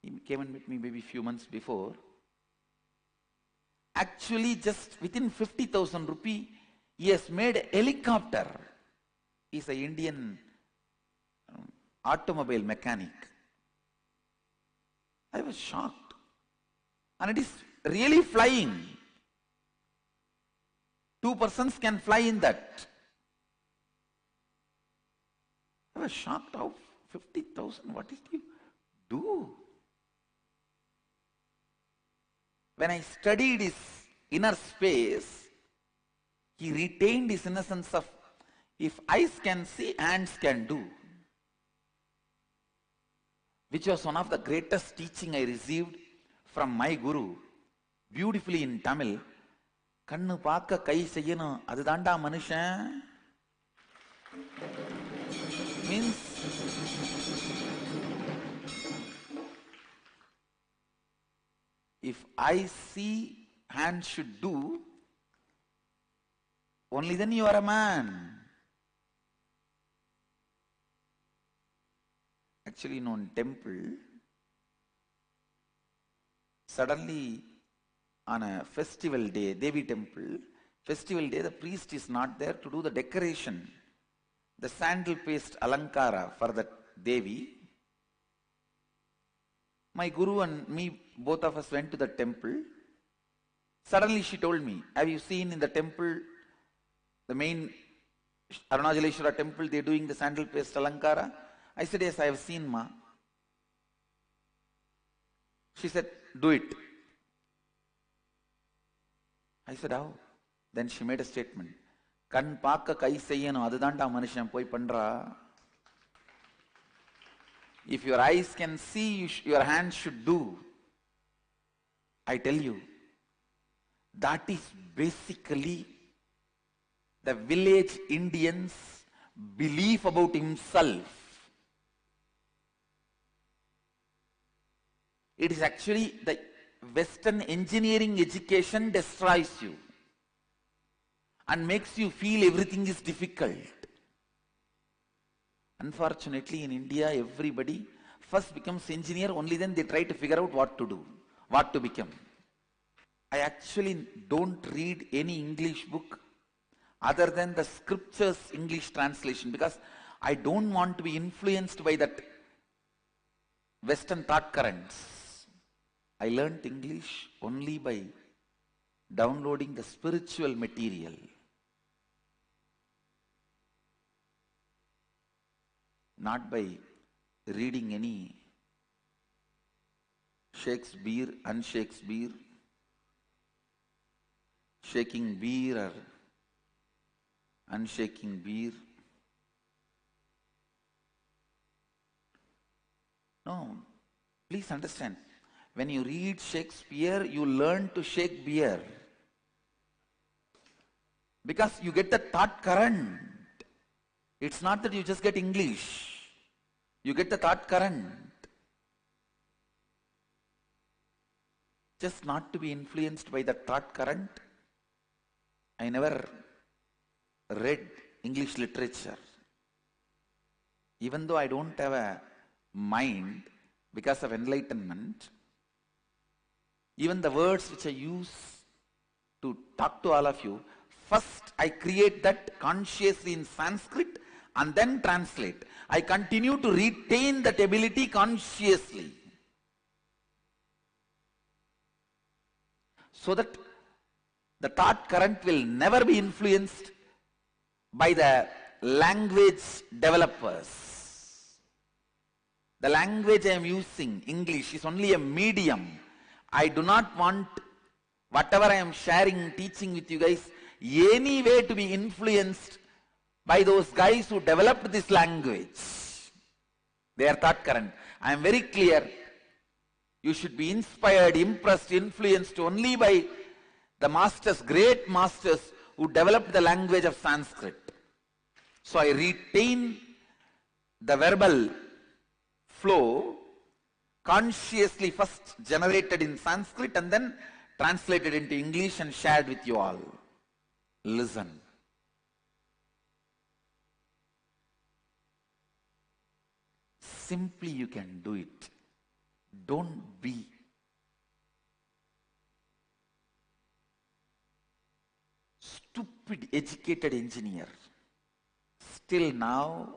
He came and met me maybe a few months before. Actually, just within 50,000 rupee, he has made a helicopter. He's an Indian automobile mechanic. I was shocked. And it is really flying. 2 persons can fly in that. I was shocked. How 50,000? What did you do? When I studied his inner space, he retained his innocence of, if eyes can see, hands can do. Which was one of the greatest teaching I received from my Guru, beautifully in Tamil. Kannu paaka kai seyyanu, adu daanda manushan. Means, if I see, hands should do, only then you are a man. Actually, in temple, suddenly on a festival day, Devi temple, festival day, the priest is not there to do the decoration, the sandal paste alankara for the Devi. My Guru and me, both of us went to the temple. Suddenly she told me, have you seen in the temple, the main Arunachaleshwara temple, they are doing the sandal paste alankara? I said, yes, I have seen, ma. She said, do it. I said, how? Then she made a statement. Kan paaka kai seyyano adudanda manushan poi pandra. If your eyes can see, your hands should do. I tell you, that is basically the village Indian's belief about himself. It is actually the Western engineering education destroys you and makes you feel everything is difficult. Unfortunately, in India, everybody first becomes engineer, only then they try to figure out what to do, what to become. I actually don't read any English book other than the scriptures English translation, because I don't want to be influenced by that Western thought currents. I learnt English only by downloading the spiritual material. Not by reading any Shakespeare, un-Shakespeare, shaking beer or unshaking beer. No, please understand. When you read Shakespeare, you learn to shake beer. Because you get the thought current. It's not that you just get English. You get the thought current. Just not to be influenced by the thought current. I never read English literature. Even though I don't have a mind because of enlightenment, even the words which I use to talk to all of you, first I create that consciously in Sanskrit and then translate. I continue to retain that ability consciously, so that the thought current will never be influenced by the language developers. The language I am using, English, is only a medium. I do not want whatever I am sharing, teaching with you guys, any way to be influenced by those guys who developed this language. Their thought current. I am very clear. You should be inspired, impressed, influenced only by the masters, great masters who developed the language of Sanskrit. So I retain the verbal flow consciously, first generated in Sanskrit and then translated into English and shared with you all. Listen. Simply you can do it. Don't be stupid educated engineer. Still now,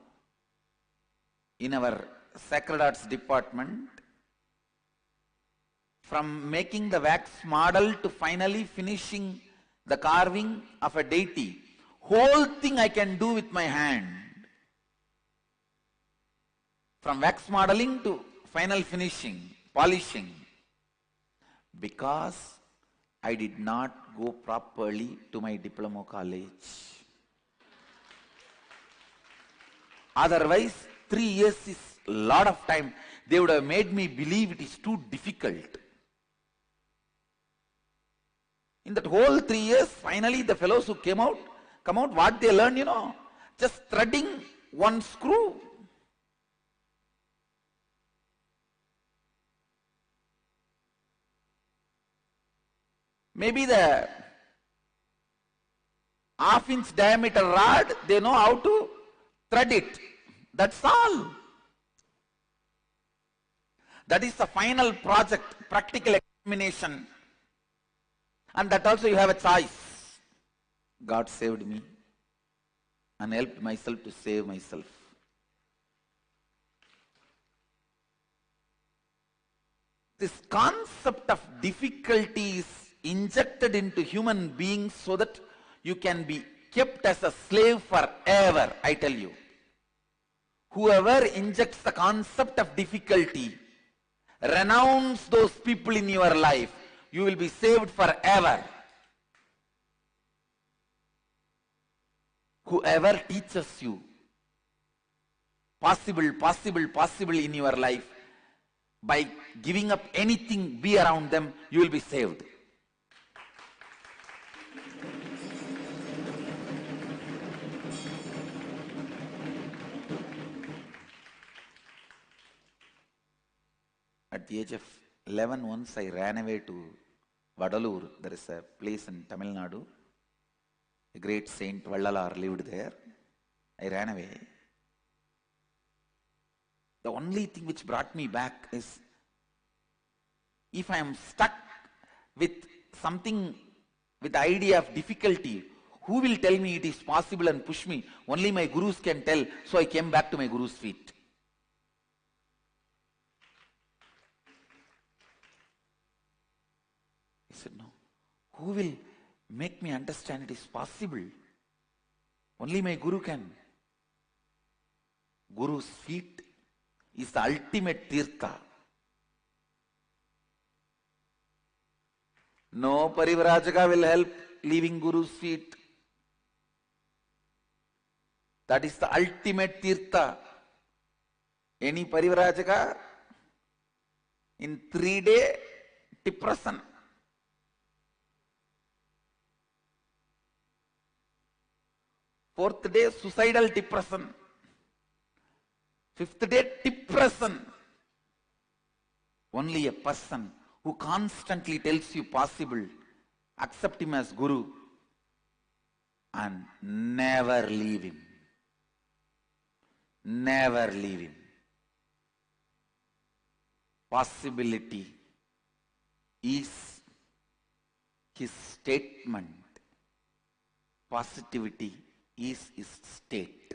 in our Sacred Arts department, from making the wax model to finally finishing the carving of a deity, whole thing I can do with my hand. From wax modeling to final finishing, polishing. Because I did not go properly to my diploma college. Otherwise, 3 years is a lot of time. They would have made me believe it is too difficult. In that whole 3 years, finally the fellows who come out, what they learn, just threading one screw. Maybe the half-inch diameter rod, they know how to thread it. That's all. That is the final project, practical examination. And that also you have a choice. God saved me and helped myself to save myself. This concept of difficulty is injected into human beings so that you can be kept as a slave forever, I tell you. Whoever injects the concept of difficulty, renounce those people in your life. You will be saved forever. whoever teaches you possible in your life, by giving up anything, be around them, you will be saved. At the age of 11, once I ran away to Vadalur. There is a place in Tamil Nadu. A great saint Vallalar lived there. I ran away. The only thing which brought me back is, if I am stuck with something, with the idea of difficulty, who will tell me it is possible and push me? Only my gurus can tell. So I came back to my guru's feet. He said, no. Who will make me understand it is possible? Only my guru can. Guru's feet is the ultimate tirtha. No parivrajaka will help leaving Guru's feet. That is the ultimate tirtha. Any parivrajaka in 3 days depression. Fourth day suicidal depression. Fifth day depression. Only a person who constantly tells you possible, accept him as Guru and never leave him. Never leave him. Possibility is his statement. Positivity is his state.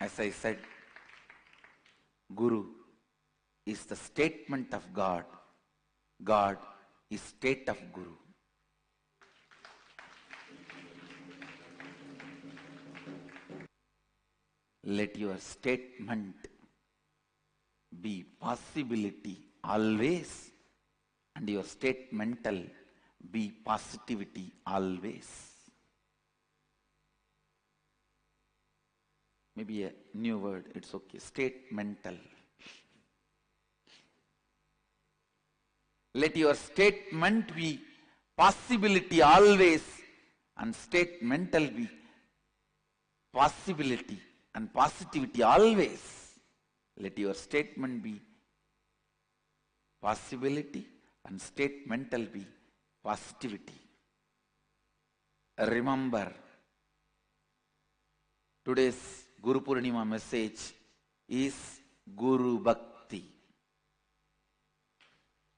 As I said, Guru is the statement of God. God is state of Guru. Let your statement be possibility always, and your statemental be positivity always. Maybe a new word, it's okay. Statemental. Let your statement be possibility always, and statemental be possibility and positivity always. Let your statement be possibility and statemental be positivity. Remember, today's Guru Purnima message is Guru Bhakti.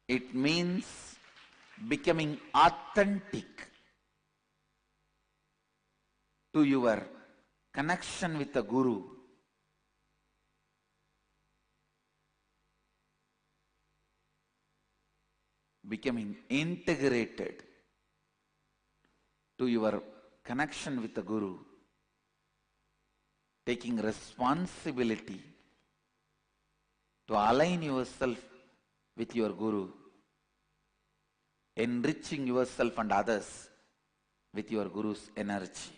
It means becoming authentic to your connection with the Guru. Becoming integrated to your connection with the Guru. Taking responsibility to align yourself with your Guru. Enriching yourself and others with your Guru's energy.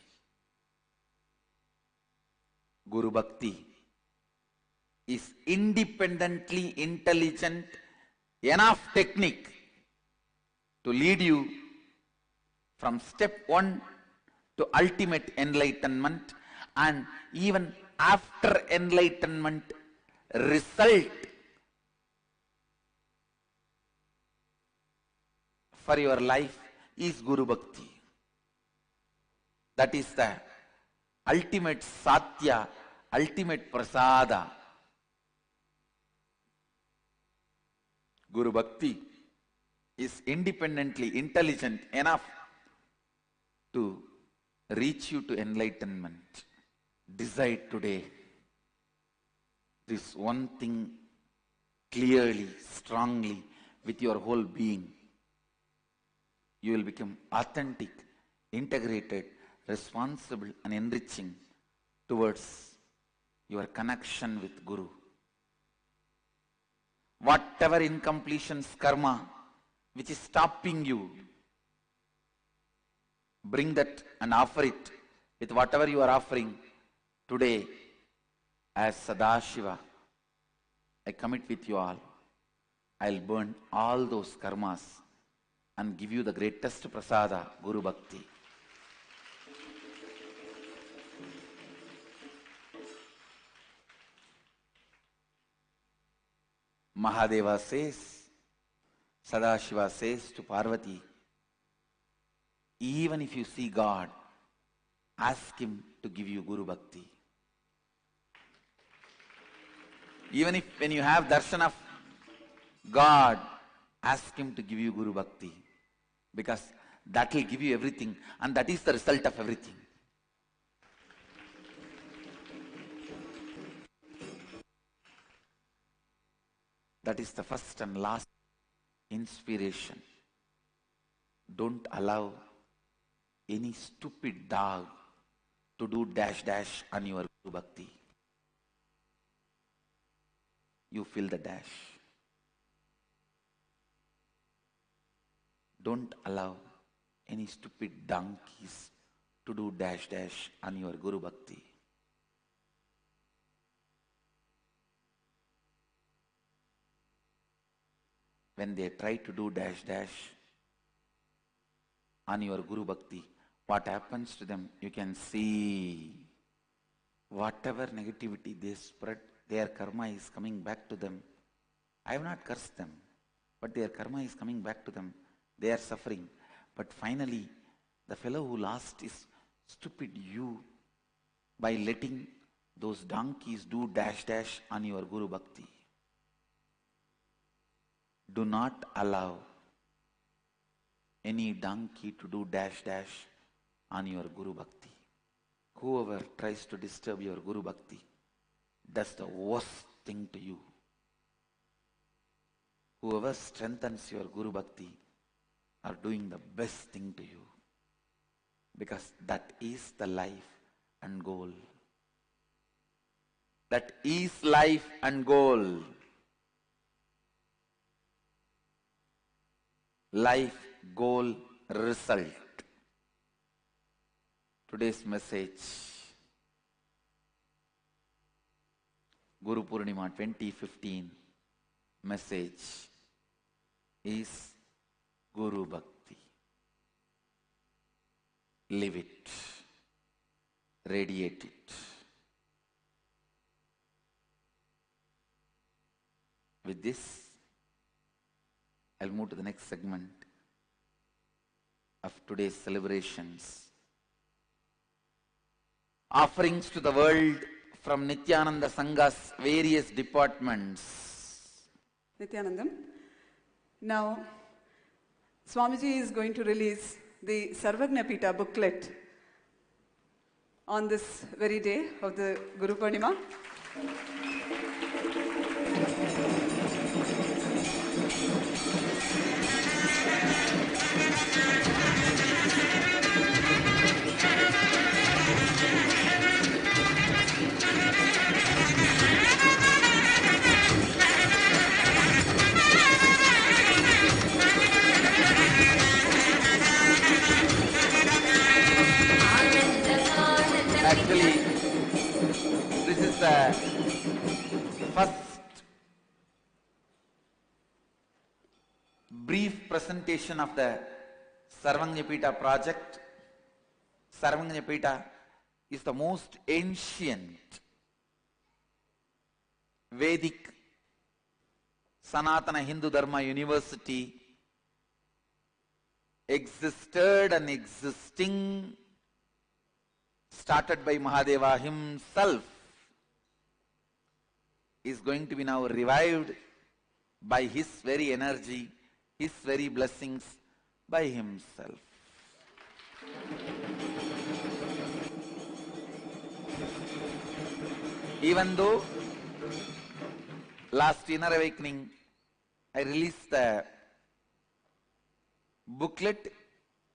Guru Bhakti is independently intelligent enough technique to lead you from step 1 to ultimate enlightenment, and even after enlightenment result for your life is Guru Bhakti. That is the ultimate satya, ultimate prasada. Guru Bhakti is independently intelligent enough to reach you to enlightenment. Decide today this one thing clearly, strongly, with your whole being. You will become authentic, integrated, responsible and enriching towards your connection with Guru. Whatever incompletions karma which is stopping you, bring that and offer it with whatever you are offering today as Sadashiva. I commit with you all. I'll burn all those karmas and give you the greatest prasada, Guru Bhakti. Mahadeva says, Sadashiva says to Parvati, even if you see God, ask him to give you Guru Bhakti. Even if when you have darshan of God, ask him to give you Guru Bhakti. Because that will give you everything, and that is the result of everything. That is the first and last inspiration. Don't allow any stupid dog to do dash dash on your Guru Bhakti. You feel the dash. Don't allow any stupid donkeys to do dash dash on your Guru Bhakti. When they try to do dash dash on your Guru Bhakti, what happens to them? You can see whatever negativity they spread, their karma is coming back to them. I have not cursed them, but their karma is coming back to them. They are suffering. But finally, the fellow who lost is stupid you by letting those donkeys do dash dash on your Guru Bhakti. Do not allow any donkey to do dash dash on your Guru Bhakti. Whoever tries to disturb your Guru Bhakti does the worst thing to you. Whoever strengthens your Guru Bhakti are doing the best thing to you. Because that is the life and goal. That is life and goal. Life, goal, result. Today's message, Guru Purnima 2015 message is Guru Bhakti. Live it. Radiate it. With this, I'll move to the next segment of today's celebrations. Offerings to the world from Nithyananda Sangha's various departments. Nithyanandam. Now, Swamiji is going to release the Sarvagnapita booklet on this very day of the Guru Purnima. Actually, this is the first brief presentation of the Sarvagnapita project. Sarvagnapita is the most ancient Vedic Sanatana Hindu Dharma University, existed and existing, started by Mahadeva himself, is going to be now revived by his very energy, his very blessings, by himself. Even though last Inner Awakening I released the booklet,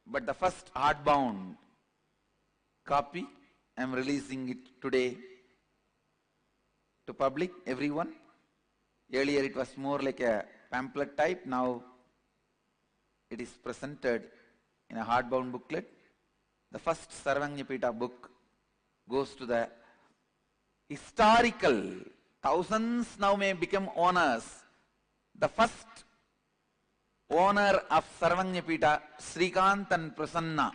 but the first hardbound copy I am releasing it today to public, everyone. Earlier it was more like a pamphlet type, now it is presented in a hardbound booklet. The first Sarvanyapita book goes to the historical, thousands now may become owners. The first owner of Sarvanyapita, Srikant and Prasanna.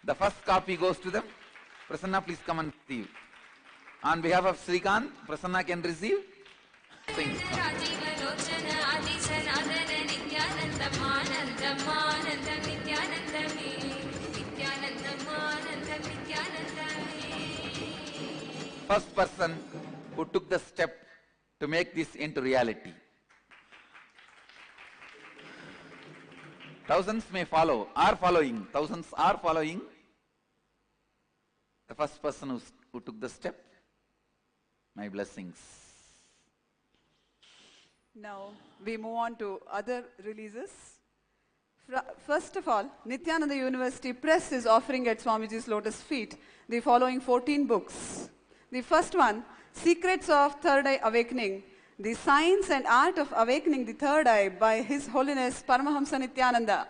The first copy goes to them. Prasanna, please come and receive. On behalf of Srikant, Prasanna can receive. Sing. First person who took the step to make this into reality. Thousands may follow, are following, thousands are following. The first person who took the step, my blessings. Now we move on to other releases. First of all, Nithyananda University Press is offering at Swamiji's lotus feet the following 14 books. The first one, Secrets of Third Eye Awakening, The Science and Art of Awakening the Third Eye by His Holiness Paramahamsa Nithyananda.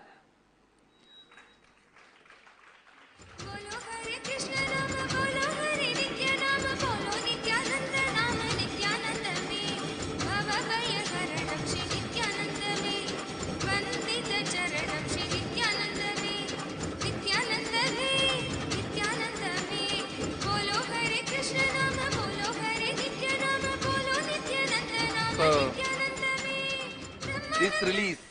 So, this release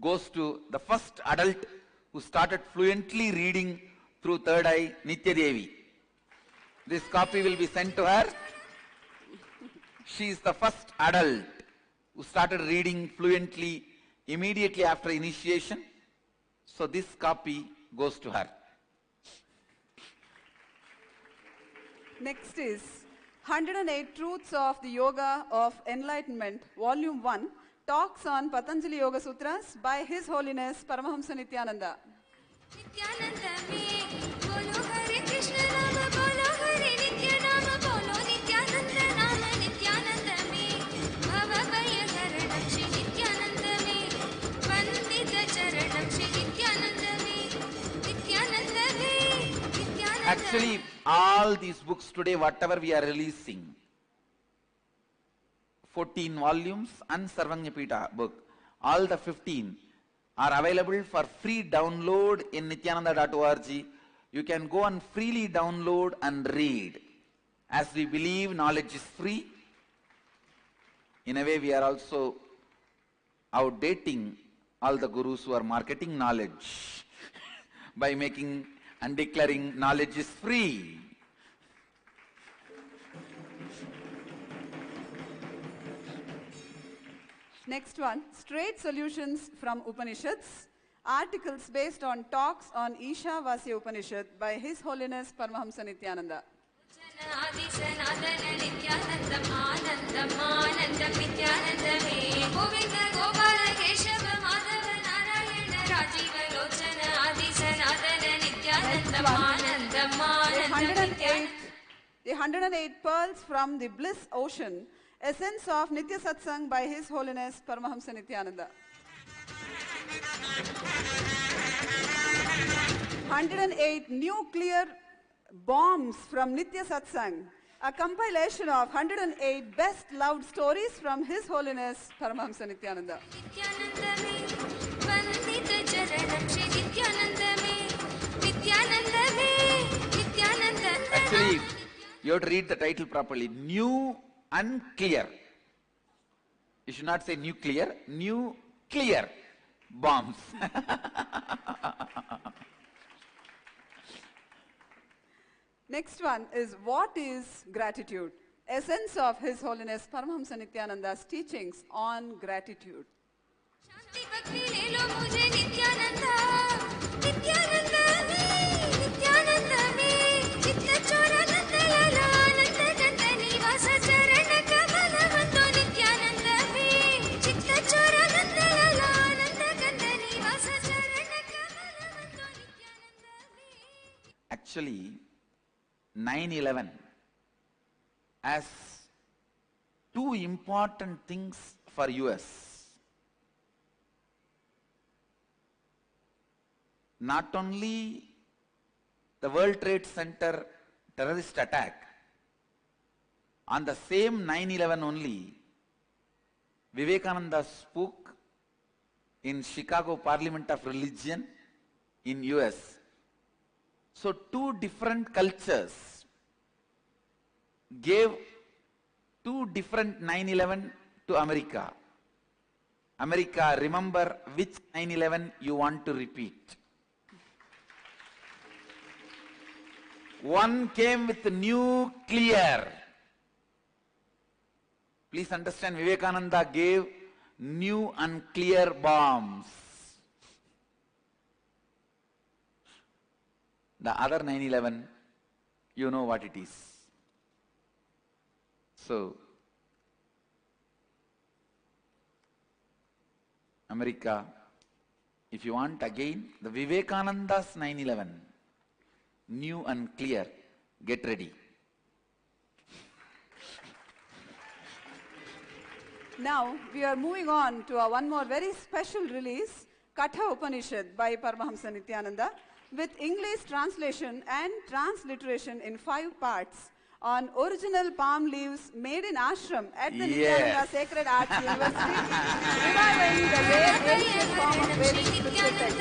goes to the first adult who started fluently reading through third eye, Nitya Devi. This copy will be sent to her. She is the first adult who started reading fluently immediately after initiation. So this copy goes to her. Next is 108 Truths of the Yoga of Enlightenment, Volume 1, Talks on Patanjali Yoga Sutras by His Holiness Paramahamsa Nithyananda. Actually, all these books today, whatever we are releasing, 14 volumes and Sarvanyapita book, all the 15 are available for free download in nithyananda.org. You can go and freely download and read. As we believe knowledge is free, in a way we are also outdating all the gurus who are marketing knowledge by making and declaring knowledge is free. Next one, Straight Solutions from Upanishads, articles based on talks on Isha Vasya Upanishad by His Holiness Paramahamsa Nithyananda. The 108 Pearls from the Bliss Ocean, Essence of Nitya Satsang by His Holiness Paramahamsa Nithyananda. 108 Nuclear Bombs from Nitya Satsang, a compilation of 108 best loved stories from His Holiness Paramahamsa Nithyananda. Actually, you have to read the title properly. New and clear. You should not say nuclear, new clear bombs. Next one is What is Gratitude? Essence of His Holiness Paramahamsa Nithyananda's teachings on gratitude. Actually, 9/11 has two important things for US. not only the World Trade Center terrorist attack, on the same 9/11 only, Vivekananda spoke in Chicago Parliament of Religion in US. So two different cultures gave two different 9/11 to America. America, remember which 9/11 you want to repeat. One came with nuclear. Please understand, Vivekananda gave new and clear bombs. The other 9/11, you know what it is. So, America, if you want again, the Vivekananda's 9/11, new and clear, get ready. Now, we are moving on to one more very special release, Katha Upanishad by Paramahamsa Nithyananda, with English translation and transliteration in 5 parts on original palm leaves made in ashram at the Nithyananda Sacred Arts University, reviving the rare ancient form of Vedic scripture text.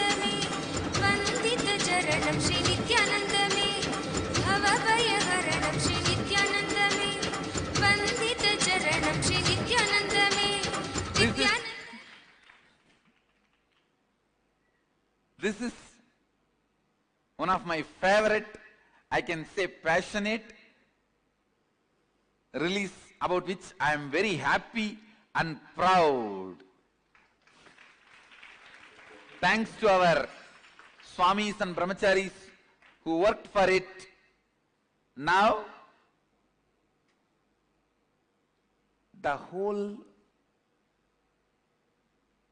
वंदित चरणम श्री नित्यानंद में भव भय हरणम श्री नित्यानंद में वंदित चरणम श्री नित्यानंद में This is one of my favorite, I can say passionate release, about which I am very happy and proud. Thanks to our Swamis and Brahmacharis who worked for it. Now, the whole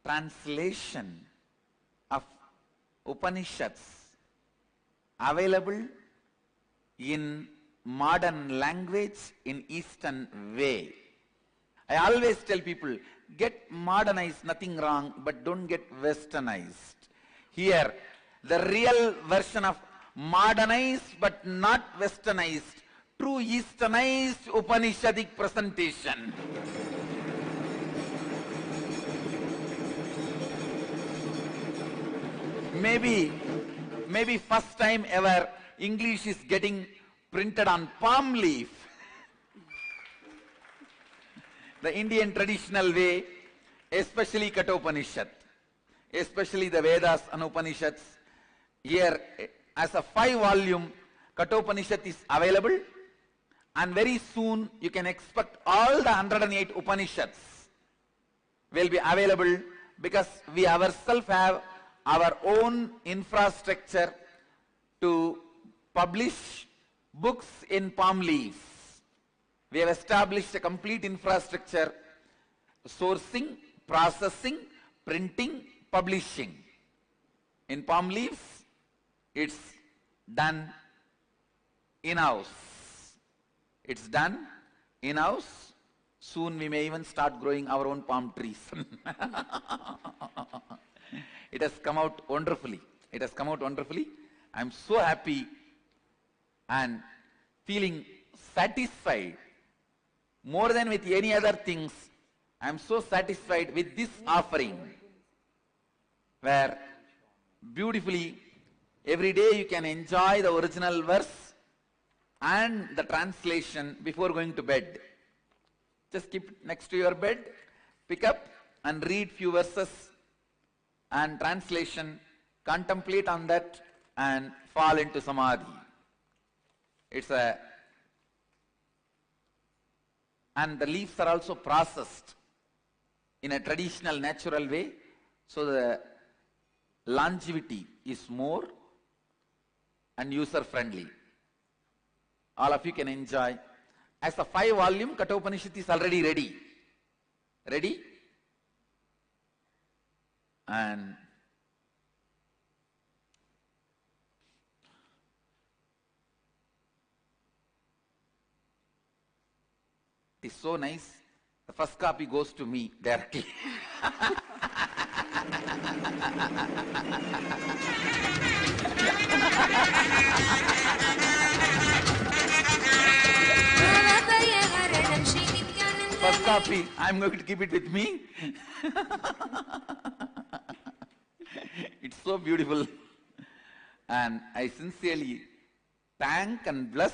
translation of Upanishads available in modern language in Eastern way. I always tell people, get modernized, nothing wrong, but don't get westernized. Here, the real version of modernized but not westernized, true Easternized Upanishadic presentation. Maybe first time ever English is getting printed on palm leaf. The Indian traditional way, especially Katha Upanishad, especially the Vedas and Upanishads. Here, as a 5-volume, Katha Upanishad is available, and very soon you can expect all the 108 Upanishads will be available, because we ourselves have our own infrastructure to publish books in palm leaves. We have established a complete infrastructure, sourcing, processing, printing, publishing. In palm leaves, it's done in-house. It's done in-house. Soon we may even start growing our own palm trees. It has come out wonderfully. It has come out wonderfully. I'm so happy and feeling satisfied more than with any other things. I'm so satisfied with this offering, where beautifully every day you can enjoy the original verse and the translation before going to bed. Just keep it next to your bed, pick up and read few verses and translation, contemplate on that and fall into samadhi. And the leaves are also processed in a traditional, natural way, so the longevity is more and user-friendly. All of you can enjoy. As a 5-volume, Katha Upanishad is already ready. Ready? And it is so nice. The first copy goes to me directly. भवभयहरणं श्रीनित्यानन्दमे First copy, I'm going to keep it with me. It's so beautiful. And I sincerely thank and bless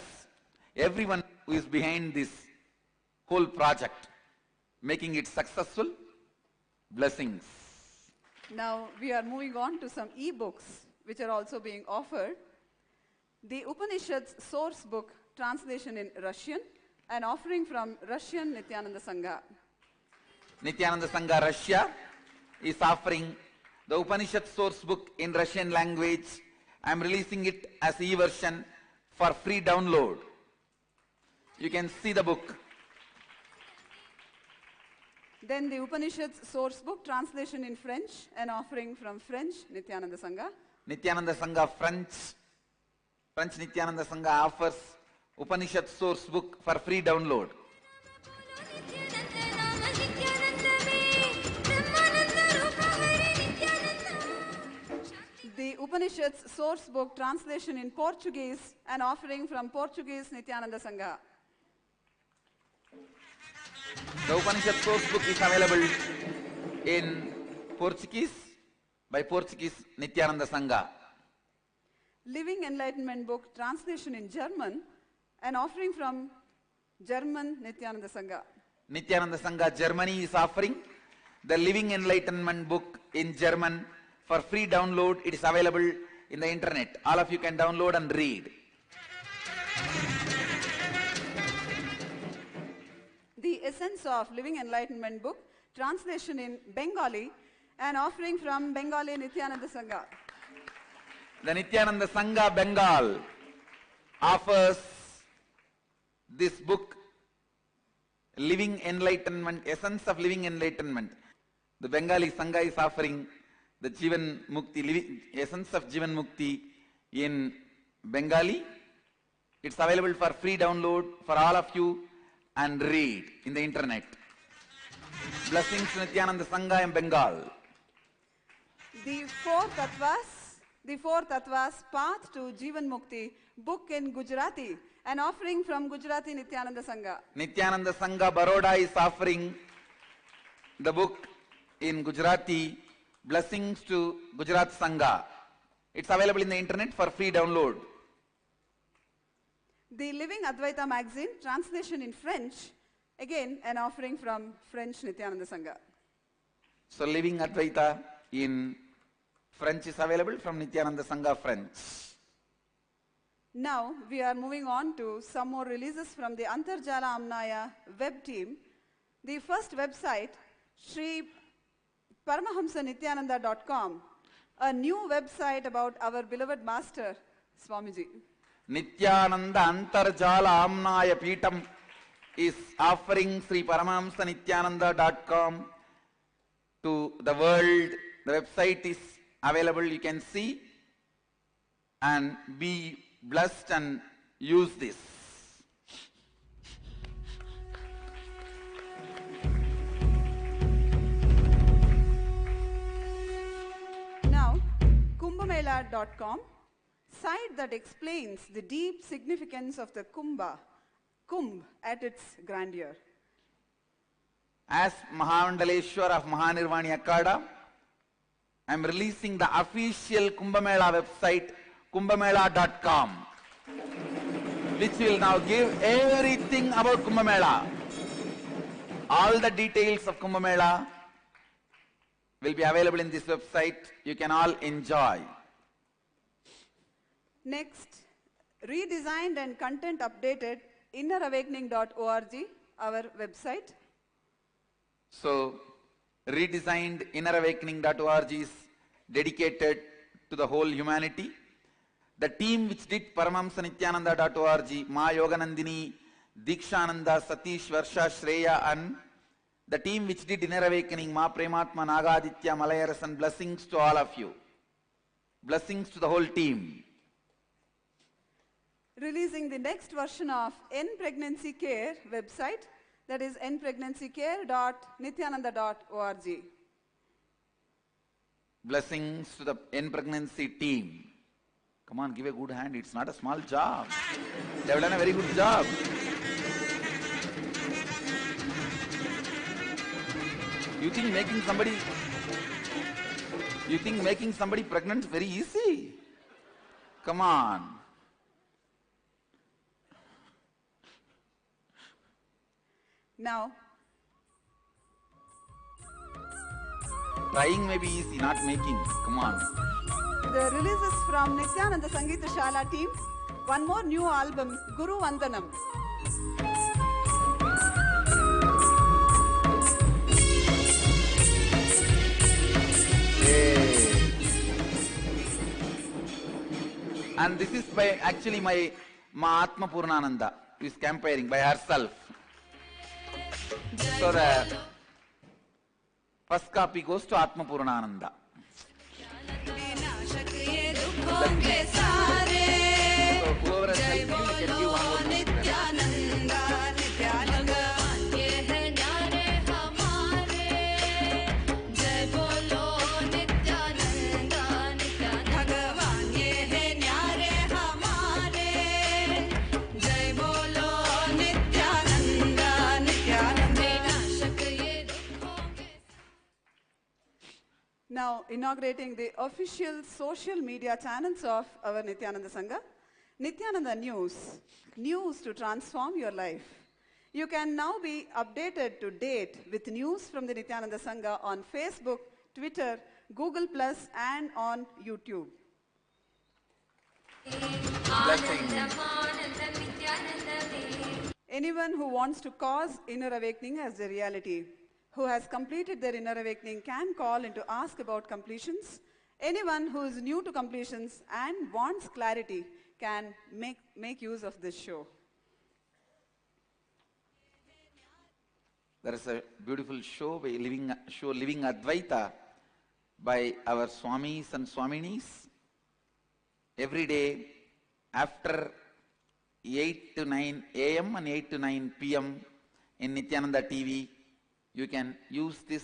everyone who is behind this whole project, making it successful. Blessings. Now we are moving on to some e-books which are also being offered. The Upanishads source book translation in Russian, an offering from Russian Nithyananda Sangha. Nithyananda Sangha Russia is offering the Upanishad source book in Russian language. I am releasing it as e-version for free download. You can see the book. Then the Upanishads source book translation in French, an offering from French Nithyananda Sangha. Nithyananda Sangha French Nithyananda Sangha offers Upanishad source book for free download. The Upanishads source book translation in Portuguese, an offering from Portuguese Nithyananda Sangha. The Upanishad source book is available in Portuguese by Portuguese Nithyananda Sangha. Living Enlightenment book translation in German, an offering from German Nithyananda Sangha. Nithyananda Sangha Germany is offering the Living Enlightenment book in German for free download. It is available in the internet. All of you can download and read. The Essence of Living Enlightenment book translation in Bengali, an offering from Bengali Nithyananda Sangha. The Nithyananda Sangha Bengal offers this book, Living Enlightenment, Essence of Living Enlightenment. The Bengali Sangha is offering the Jivan Mukti, Essence of Jivan Mukti in Bengali. It's available for free download for all of you and read in the internet. Blessings to Nithyananda Sangha in Bengal. The Four Tattvas Path to Jivan Mukti book in Gujarati, an offering from Gujarati Nithyananda Sangha. Nithyananda Sangha Baroda is offering the book in Gujarati, Blessings to Gujarat Sangha. It's available in the internet for free download. The Living Advaita magazine translation in French, again an offering from French Nithyananda Sangha. So Living Advaita in French is available from Nithyananda Sangha French. Now we are moving on to some more releases from the Antarjala Amnaya web team. The first website, Sri Paramahamsanithyananda.com, a new website about our beloved master, Swamiji. Nithyananda Antarjala Amnaya Peetam is offering Sri Paramahamsanithyananda.com to the world. The website is available, you can see and be blessed and use this. Now, Kumbhamela.com, site that explains the deep significance of the Kumbh at its grandeur. As Mahamandaleshwar of Mahanirvani Akada, I am releasing the official Kumbh Mela website, kumbhamela.com, which will now give everything about Kumbh Mela. All the details of Kumbh Mela will be available in this website. You can all enjoy. Next, redesigned and content updated innerawakening.org, our website. So, redesigned innerawakening.org is dedicated to the whole humanity. The team which did Paramahamsanithyananda.org, Ma Yoganandini, Dikshananda, Satish, Varsha, Shreya, and the team which did Inner Awakening, Ma Prematma, Nagaditya, Malayarasan, blessings to all of you. Blessings to the whole team. Releasing the next version of N Pregnancy Care website, that is npregnancycare.nithyananda.org. Blessings to the end pregnancy team. Come on, give a good hand. It's not a small job. They have done a very good job. You think making somebody pregnant is very easy? Come on. Now, Trying may be easy, not making. Come on. the releases from Nithyananda Sangeeta Shala team. One more new album, Guru Vandanam. And this is by actually my Mahatma Purnananda, who is campaigning by herself. So the first copy goes to Atma Purnananda. So whoever has helped you, you can give one more to them. Now, inaugurating the official social media channels of our Nithyananda Sangha, Nithyananda News, news to transform your life. You can now be updated to date with news from the Nithyananda Sangha on Facebook, Twitter, Google+, and on YouTube. Blessing. Anyone who wants to cause inner awakening as a reality, who has completed their inner awakening, can call in to ask about completions. Anyone who is new to completions and wants clarity can make use of this show. There is a beautiful show by Living Advaita by our Swamis and Swaminis. Every day after 8 to 9 a.m. and 8 to 9 p.m. in Nithyananda TV, you can use this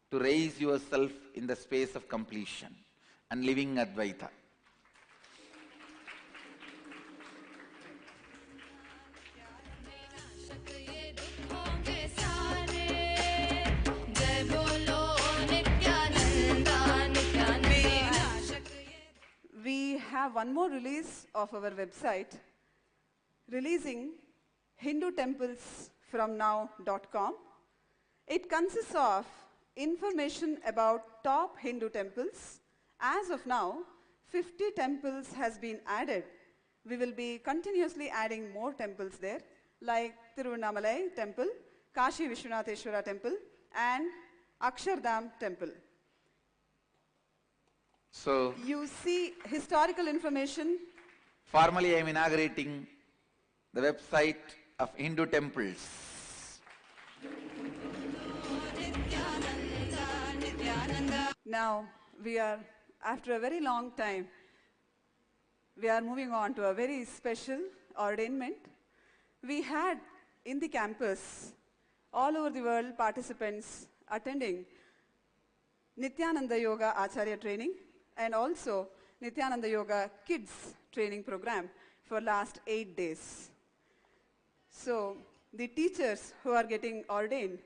to raise yourself in the space of completion and living Advaita. We have one more release of our website, releasing Hindu temples from now.com. It consists of information about top Hindu temples. As of now, 50 temples has been added. We will be continuously adding more temples there, like Tiruvannamalai temple, Kashi Vishwanatheshwara temple, and Akshardham temple. So, You see historical information. formally I am inaugurating the website of Hindu temples. Now, we are, after a very long time, we are moving on to a very special ordainment. We had in the campus, all over the world, participants attending Nithyananda Yoga Acharya training and also Nithyananda Yoga Kids training program for last 8 days. So, the teachers who are getting ordained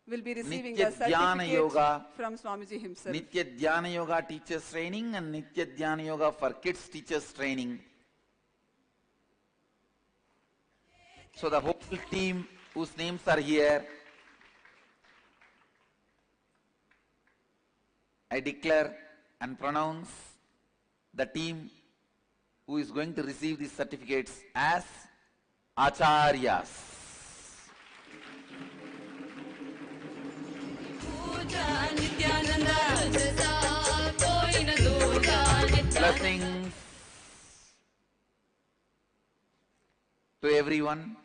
will be receiving a Nitya Dhyana certificate Yoga. from Swamiji himself. Nitya Dhyana Yoga teachers training and Nitya Dhyana Yoga for kids teachers training. So the whole team whose names are here, I declare and pronounce the team who is going to receive these certificates as Acharyas. Blessings to everyone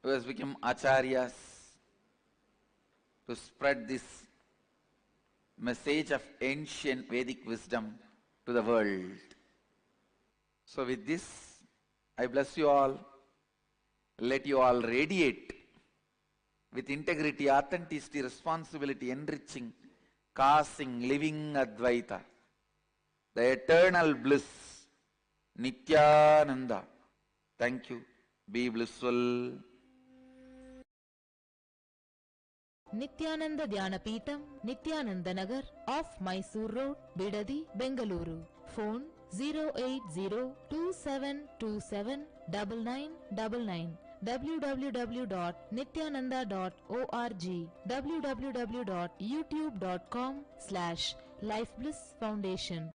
who has become Acharyas to spread this message of ancient Vedic wisdom to the world. So with this, I bless you all. Let you all radiate with integrity, authenticity, responsibility, enriching causing living Advaita, the eternal bliss, Nithyananda. Thank you. Be blissful. Nithyananda Dhyanapītam, Nithyananda Nagar, off Mysore Road, Bidadi, Bengaluru. Phone 08027279999. www.nithyananda.org, www.youtube.com/lifeblissfoundation.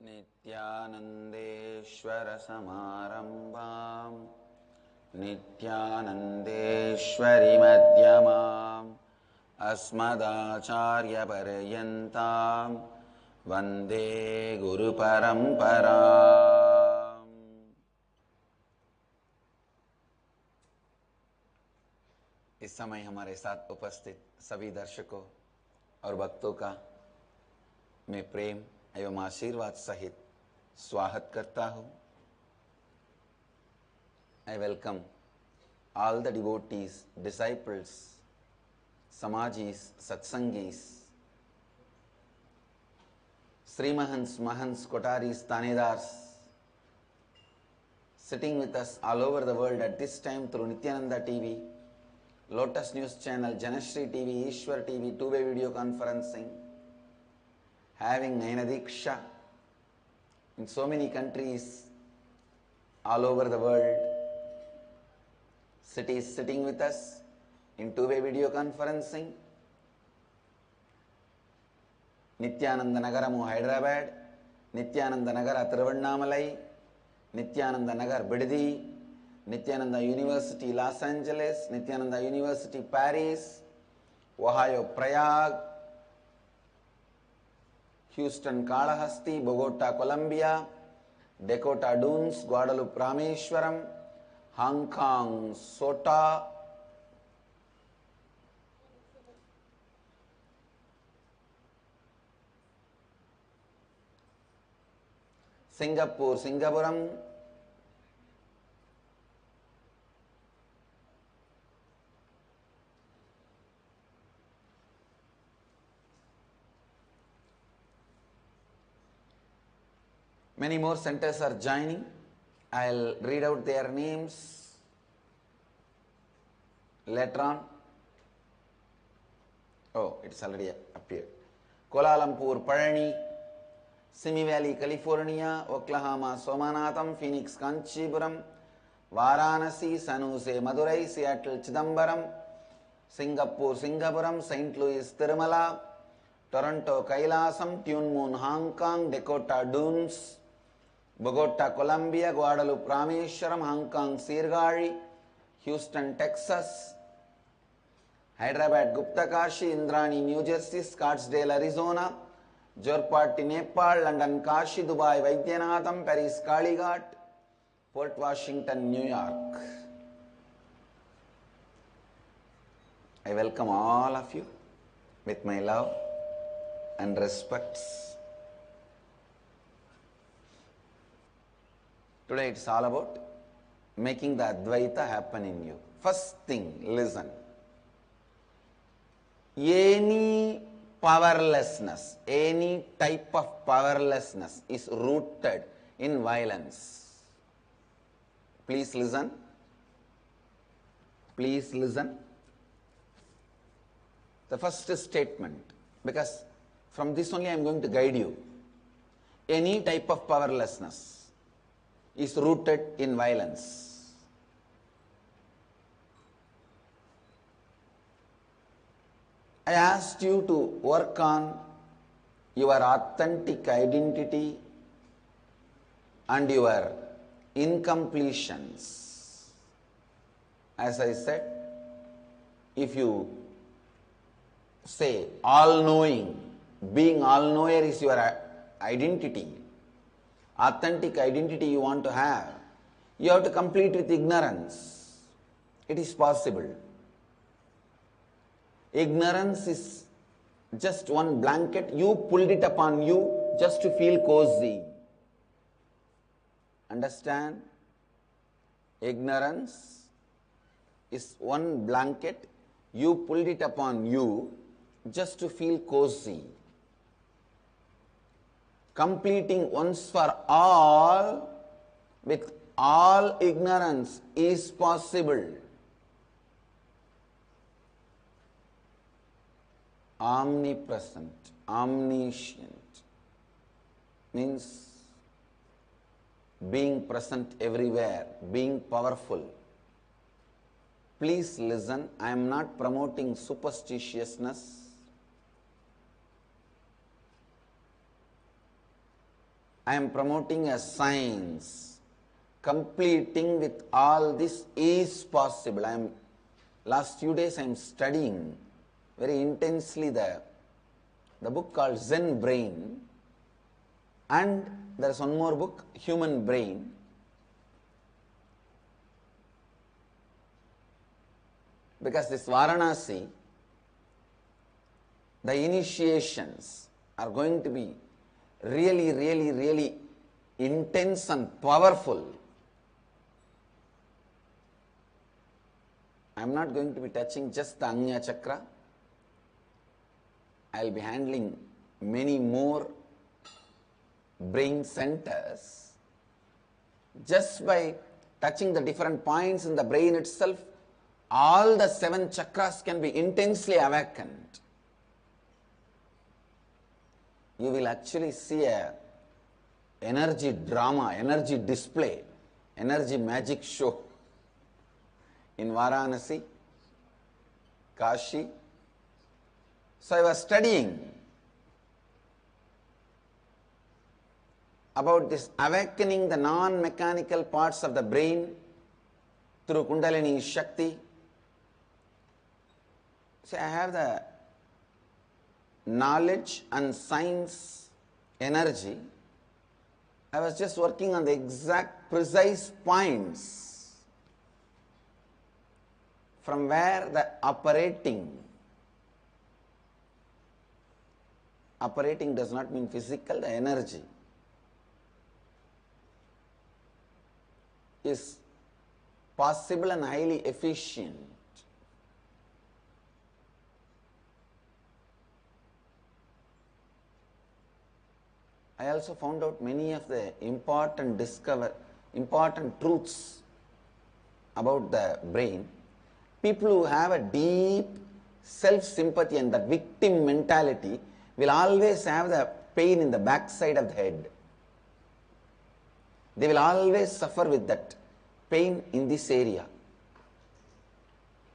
नित्यानन्देश्वर समारम्भाम् नित्यानन्देश्वरि मध्यमाम् अस्मदाचार्यपर्यन्ताम् वन्दे गुरुपरम्पराम्। इस समय हमारे साथ उपस्थित सभी दर्शकों और भक्तों का मैं प्रेम एवं आशीर्वाद सहित स्वागत करता हूँ। I welcome all the devotees, disciples, Samajis, Satsangis, Srimahans, Mahans, Kotaris, Tanedars, sitting with us all over the world at this time through Nithyananda TV, Lotus News Channel, Janashri TV, Ishwar TV, two-way video conferencing, having Nayanadiksha in so many countries all over the world, cities sitting with us in two-way video conferencing, Nithyananda Nagaramu Hyderabad, Nithyananda Nagara Tiruvannamalai, Nithyananda Nagar Bidadi, Nithyananda University Los Angeles, Nithyananda University Paris, Ohio Prayag, Houston Kalahasti, Bogota Colombia, Dakota Dunes, Guadalupe Rameshwaram, Hong Kong Sota, Singapore Singapuram, many more centers are joining. I'll read out their names later on. Oh, it's already appeared. Kuala Lumpur, Parani, Simi Valley, California, Oklahoma, Somanatham, Phoenix, Kanchipuram, Varanasi, San Jose, Madurai, Seattle, Chidambaram, Singapore, Singapuram, St. Louis, Tirumala, Toronto, Kailasam, Tune Moon, Hong Kong, Dakota Dunes, Bogota, Colombia, Guadalupe, Rameshwaram, Hong Kong, Sirgari, Houston, Texas, Hyderabad, Gupta Kashi, Indrani, New Jersey, Scottsdale, Arizona, Jorpati, Nepal, London, Kashi, Dubai, Vaidyanatham, Paris, Kalighat, Port Washington, New York. I welcome all of you with my love and respects. Today it's all about making the Advaita happen in you. First thing, listen. Any powerlessness, any type of powerlessness is rooted in violence. Please listen. Please listen. The first statement, because from this only I am going to guide you. Any type of powerlessness is rooted in violence. I asked you to work on your authentic identity and your incompletions. As I said, if you say all-knowing, being all-knower is your identity, authentic identity you want to have, you have to complete with ignorance. It is possible. Ignorance is just one blanket, you pulled it upon you just to feel cozy. Understand? Ignorance is one blanket, you pulled it upon you just to feel cozy. Completing once for all with all ignorance is possible. Omnipresent, omniscient means being present everywhere, being powerful. Please listen, I am not promoting superstitiousness. I am promoting a science. Completing with all this is possible. Last few days I am studying very intensely the book called Zen Brain, and there is one more book, Human Brain. Because this Varanasi, the initiations are going to be really intense and powerful. I am not going to be touching just the Agnya Chakra. I will be handling many more brain centers. Just by touching the different points in the brain itself, all the 7 chakras can be intensely awakened. You will actually see a energy drama, energy display, energy magic show in Varanasi, Kashi. So I was studying about this awakening the non-mechanical parts of the brain through Kundalini Shakti. See, I have the knowledge and science energy. I was just working on the exact precise points from where the operating does not mean physical, the energy is possible and highly efficient. I also found out many of the important truths about the brain. People who have a deep self-sympathy and the victim mentality will always have the pain in the backside of the head. They will always suffer with that pain in this area.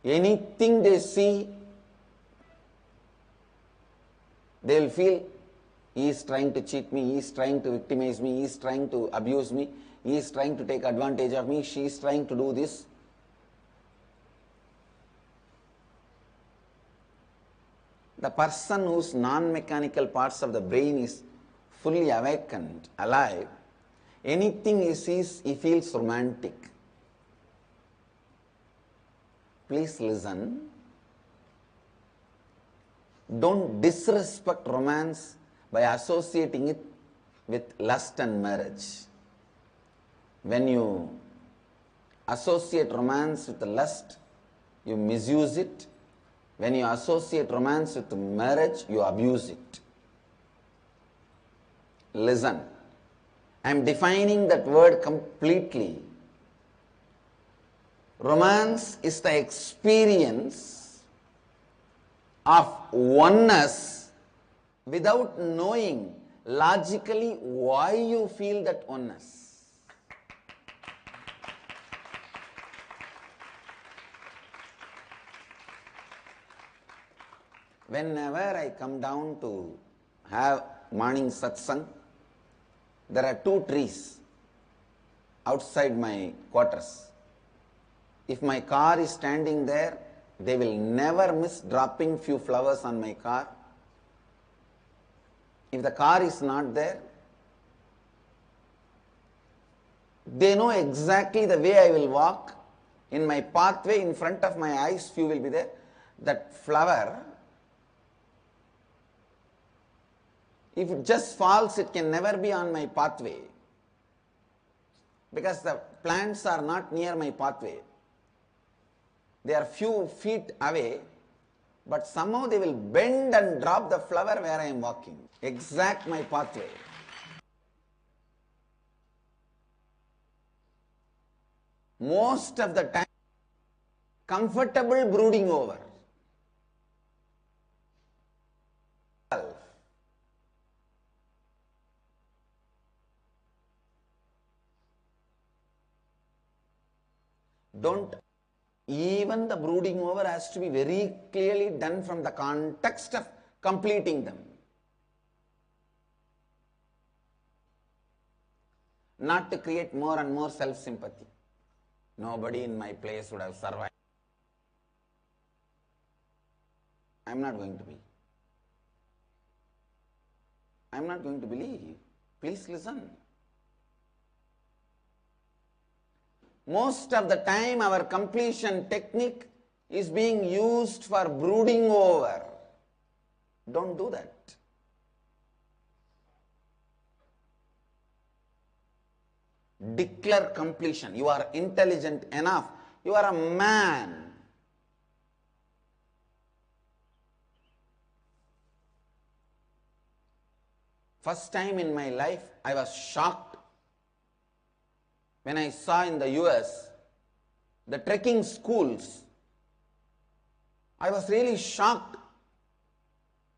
Anything they see, they will feel, he is trying to cheat me, he is trying to victimize me, he is trying to abuse me, he is trying to take advantage of me, she is trying to do this. The person whose non-mechanical parts of the brain is fully awakened, alive, anything he sees, he feels romantic. Please listen. Don't disrespect romance by associating it with lust and marriage. When you associate romance with lust, you misuse it. When you associate romance with marriage, you abuse it. Listen, I am defining that word completely. Romance is the experience of oneness without knowing logically why you feel that oneness. Whenever I come down to have morning satsang, there are 2 trees outside my quarters. If my car is standing there, they will never miss dropping few flowers on my car. If the car is not there, they know exactly the way I will walk. In my pathway, in front of my eyes, few will be there. That flower If it just falls, it can never be on my pathway. Because the plants are not near my pathway. They are few feet away, but somehow they will bend and drop the flower where I am walking. Exact my pathway. Most of the time, comfortable brooding over. Don't, even the brooding over has to be very clearly done from the context of completing them. Not to create more and more self-sympathy. Nobody in my place would have survived. I am not going to be. I am not going to believe. Please listen. Most of the time our completion technique is being used for brooding over. Don't do that. Declare completion. You are intelligent enough. You are a man. First time in my life, I was shocked when I saw in the US the trekking schools. I was really shocked.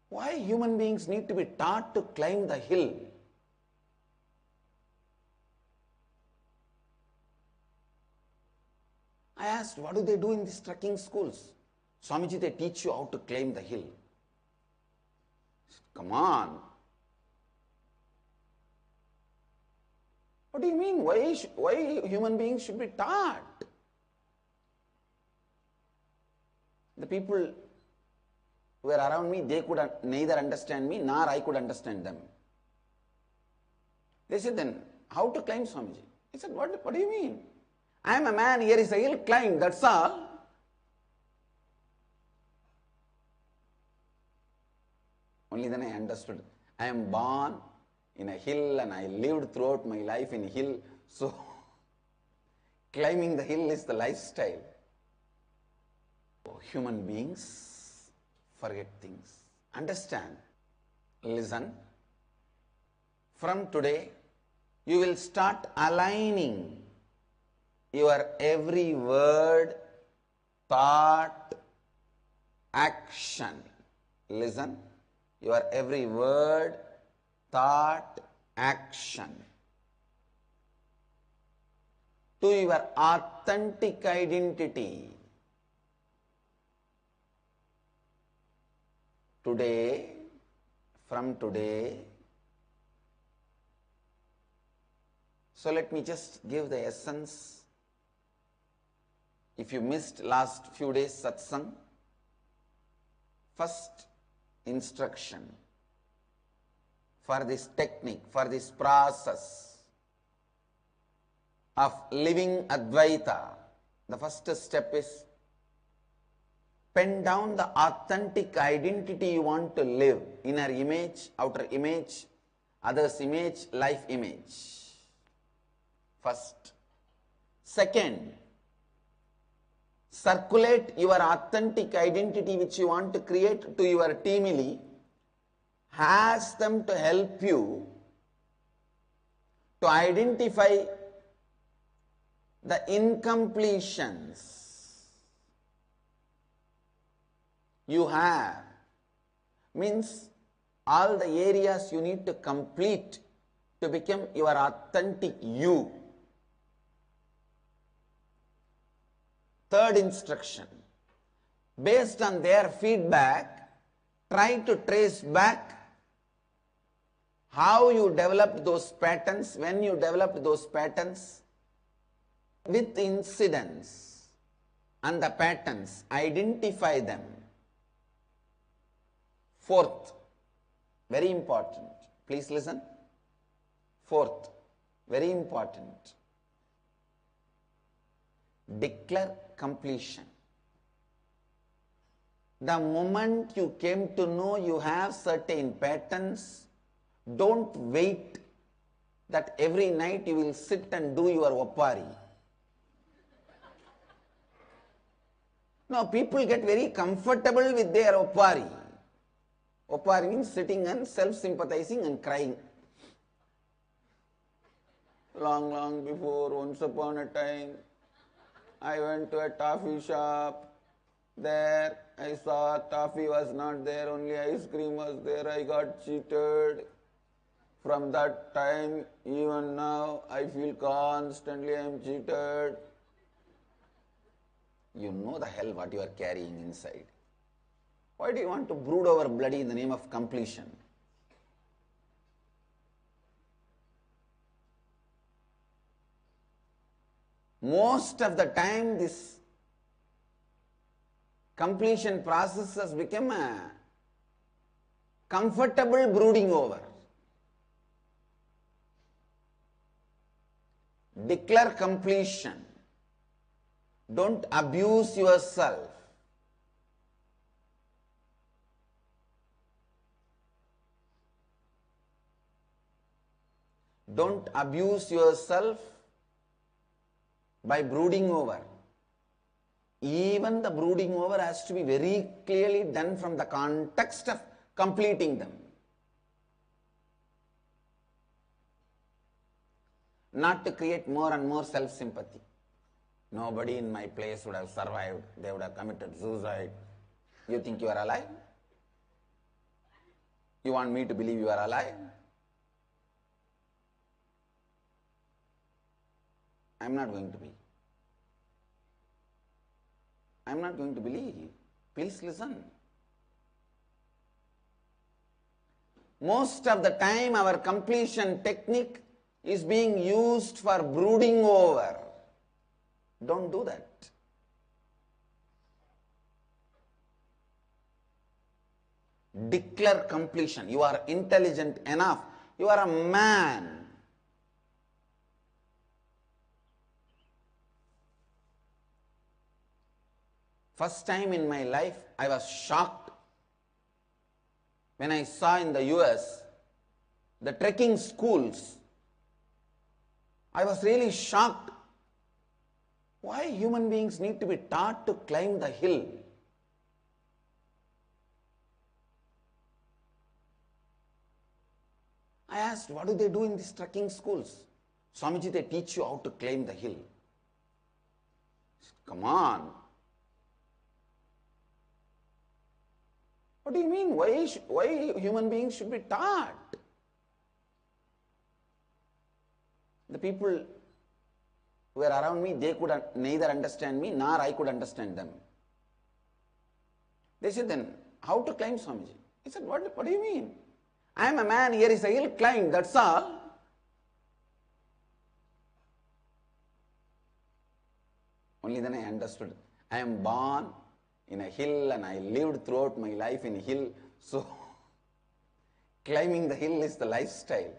Why human beings need to be taught to climb the hill? I asked, what do they do in these trekking schools? Swamiji, they teach you how to climb the hill. Come on. What do you mean? Why human beings should be taught? The people who were around me, they could neither understand me nor I could understand them. They said, then how to climb, Swamiji? I said, what do you mean? I am a man, here is a hill, climb, that's all. Only then I understood. I am born in a hill and I lived throughout my life in a hill. So, climbing the hill is the lifestyle. Human beings forget things. Understand. Listen. From today, you will start aligning your every word, thought, action. Listen. Your every word, thought, action to your authentic identity. Today, from today, so let me just give the essence. If you missed last few days satsang, first instruction for this technique, for this process of living Advaita, the first step is pen down the authentic identity you want to live. Inner image, outer image, others image, life image. First. Second, circulate your authentic identity which you want to create to your teamily. Ask them to help you to identify the incompletions you have. Means all the areas you need to complete to become your authentic you. Third instruction, based on their feedback, try to trace back how you developed those patterns, when you developed those patterns, with incidents and the patterns, identify them. Fourth, very important, please listen. Fourth, very important, declare completion. The moment you came to know you have certain patterns Don't wait that every night you will sit and do your Oppari. No, people get very comfortable with their Oppari. Oppari means sitting and self-sympathizing and crying. Long before, once upon a time, I went to a toffee shop. There, I saw toffee was not there, only ice cream was there. I got cheated. From that time, even now, I feel constantly I am cheated. You know the hell what you are carrying inside. Why do you want to brood over bloody in the name of completion? Most of the time, this completion process has become a comfortable brooding over. Declare completion. Don't abuse yourself. Don't abuse yourself by brooding over. Even the brooding over has to be very clearly done from the context of completing them. Not to create more and more self-sympathy. Nobody in my place would have survived. They would have committed suicide. You think you are alive? You want me to believe you are alive? I am not going to be. I am not going to believe you. Please listen. Most of the time our completion technique is being used for brooding over. Don't do that. Declare completion. You are intelligent enough. You are a man. First time in my life, I was shocked when I saw in the US the trekking schools. I was really shocked. Why human beings need to be taught to climb the hill? I asked, what do they do in these trekking schools? Swamiji, they teach you how to climb the hill. Come on. What do you mean? Why human beings should be taught? The people who were around me, they could neither understand me nor I could understand them. They said, then how to climb, Swamiji? I said, what do you mean? I am a man, here is a hill, climb, that's all. Only then I understood. I am born in a hill and I lived throughout my life in a hill. So, climbing the hill is the lifestyle.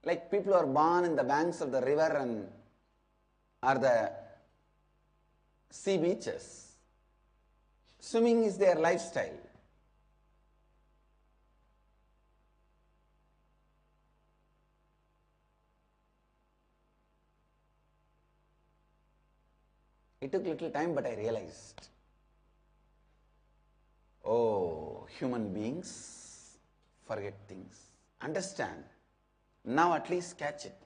Like people who are born in the banks of the river and or the sea beaches. Swimming is their lifestyle. It took little time, but I realized, oh, human beings forget things. Understand. Now at least catch it.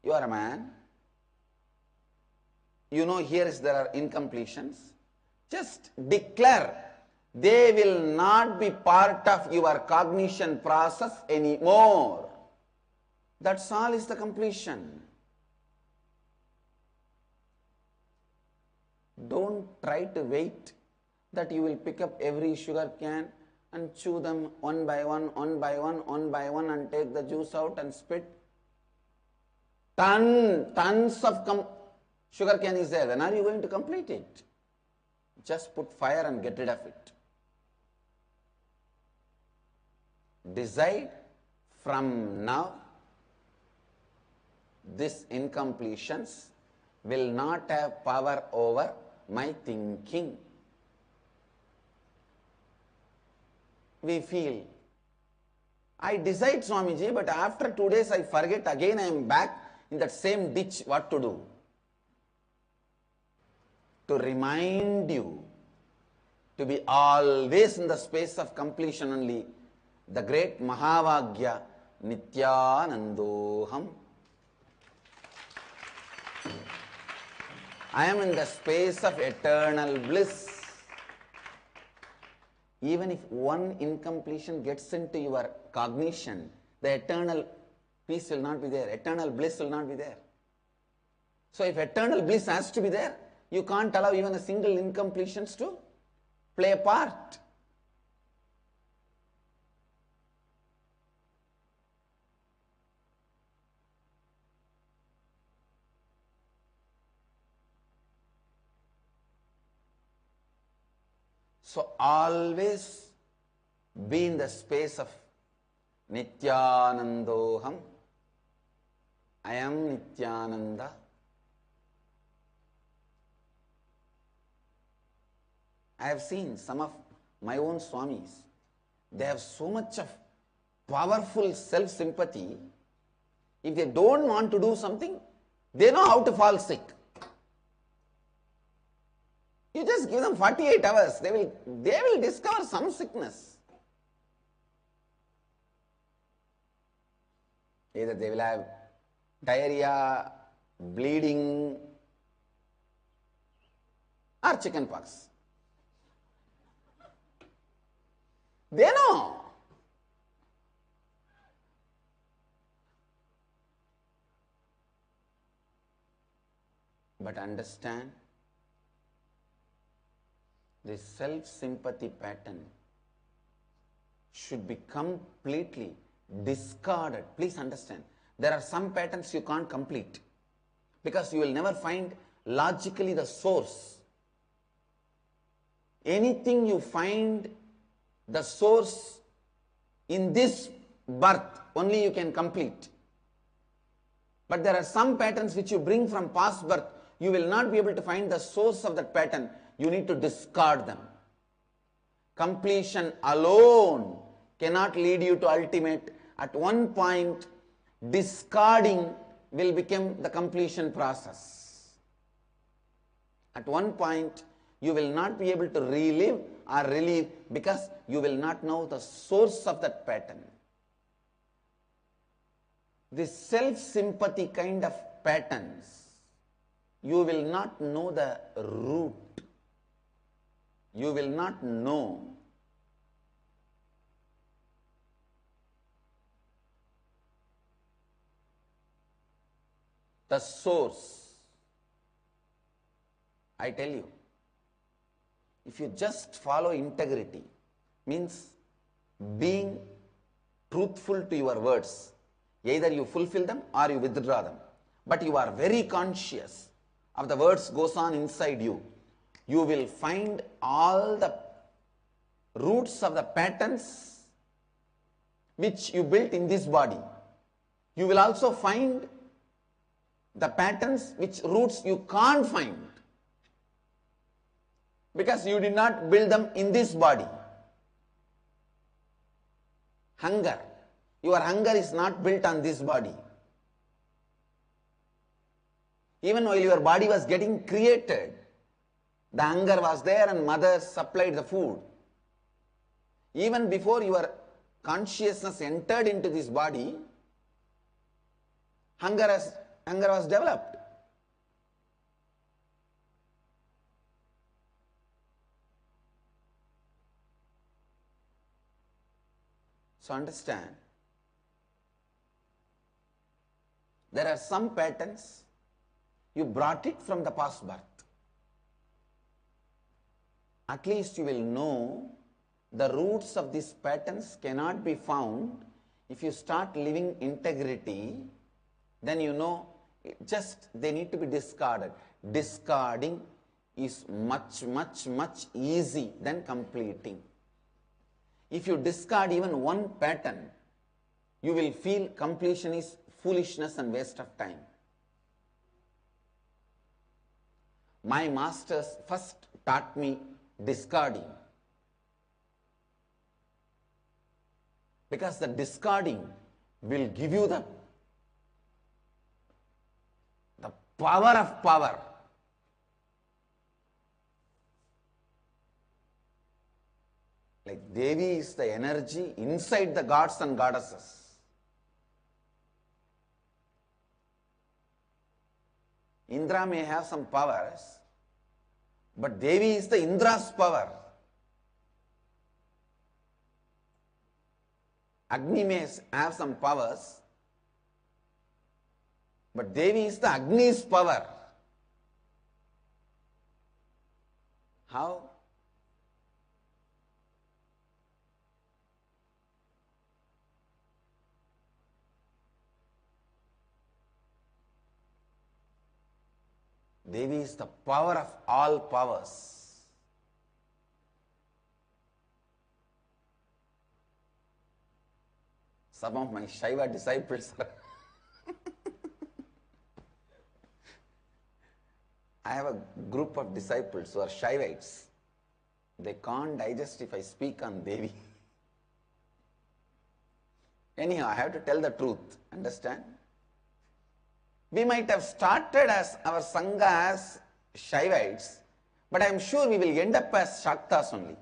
You are a man. You know here there are incompletions. Just declare they will not be part of your cognition process anymore. That's all is the completion. Don't try to wait that you will pick up every sugar cane and chew them one by one and take the juice out and spit. Tons of sugar cane is there. When are you going to complete it? Just put fire and get rid of it. Decide from now, these incompletions will not have power over my thinking. we feel, I decide Swamiji, but after 2 days I forget, again I am back in that same ditch. What to do? To remind you to be always in the space of completion only. The great Mahavagya, Nithyanandoham. I am in the space of eternal bliss. Even if one incompletion gets into your cognition, the eternal peace will not be there, eternal bliss will not be there. So if eternal bliss has to be there, you can't allow even a single incompletions to play a part. So always be in the space of Nithyanandoham. I am Nithyananda. I have seen some of my own Swamis. They have so much of powerful self-sympathy. If they don't want to do something, they know how to fall sick. You just give them 48 hours, they will discover some sickness. Either they will have diarrhea, bleeding, or chicken pox. They know. But understand, this self-sympathy pattern should be completely discarded. Please understand, there are some patterns you can't complete because you will never find logically the source. Anything you find the source in this birth, only you can complete. But there are some patterns which you bring from past birth, you will not be able to find the source of that pattern. You need to discard them. Completion alone cannot lead you to ultimate. At one point, discarding will become the completion process. At one point, you will not be able to relive or relieve because you will not know the source of that pattern. This self-sympathy kind of patterns, you will not know the root. You will not know the source. I tell you, if you just follow integrity, means being truthful to your words, either you fulfill them or you withdraw them, but you are very conscious of the words goes on inside you, you will find all the roots of the patterns which you built in this body. You will also find the patterns which roots you can't find because you did not build them in this body. Hunger. Your hunger is not built on this body. Even while your body was getting created, the hunger was there and mother supplied the food. Even before your consciousness entered into this body, hunger was developed. So understand, there are some patterns you brought it from the past birth. At least you will know the roots of these patterns cannot be found. If you start living integrity, then you know just they need to be discarded. Discarding is much easy than completing. If you discard even one pattern, you will feel completion is foolishness and waste of time. My masters first taught me discarding. Because the discarding will give you the power of power. Like Devi is the energy inside the gods and goddesses. Indra may have some powers, but Devi is the Indra's power. Agni may have some powers, but Devi is the Agni's power. How? Devi is the power of all powers. Some of my Shaiva disciples are I have a group of disciples who are Shaivites. They can't digest if I speak on Devi. Anyhow, I have to tell the truth. Understand? We might have started as our Sangha as Shaivites, but I am sure we will end up as Shaktas only.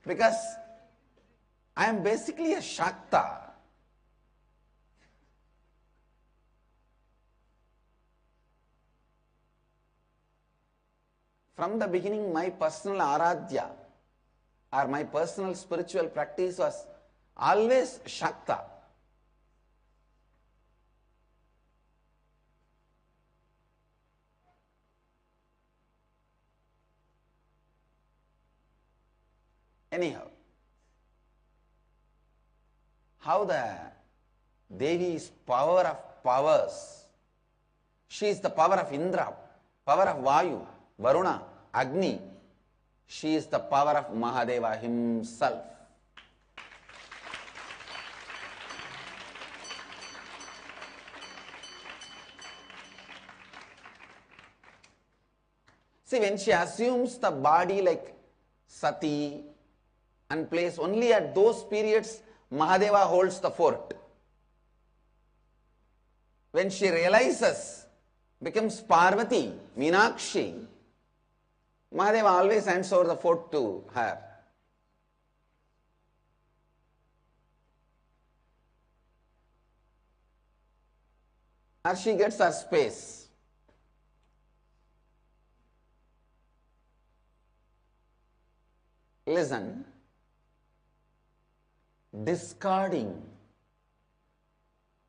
Because I am basically a Shakta. From the beginning, my personal Aradhya or my personal spiritual practice was always Shakta. Anyhow, how the Devi is power of powers. She is the power of Indra, power of Vayu, Varuna, Agni. She is the power of Mahadeva himself. See, when she assumes the body like Sati and plays only at those periods, Mahadeva holds the fort. When she realizes, becomes Parvati, Meenakshi, Mahadeva always hands over the fort to her. Or she gets her space. Listen, discarding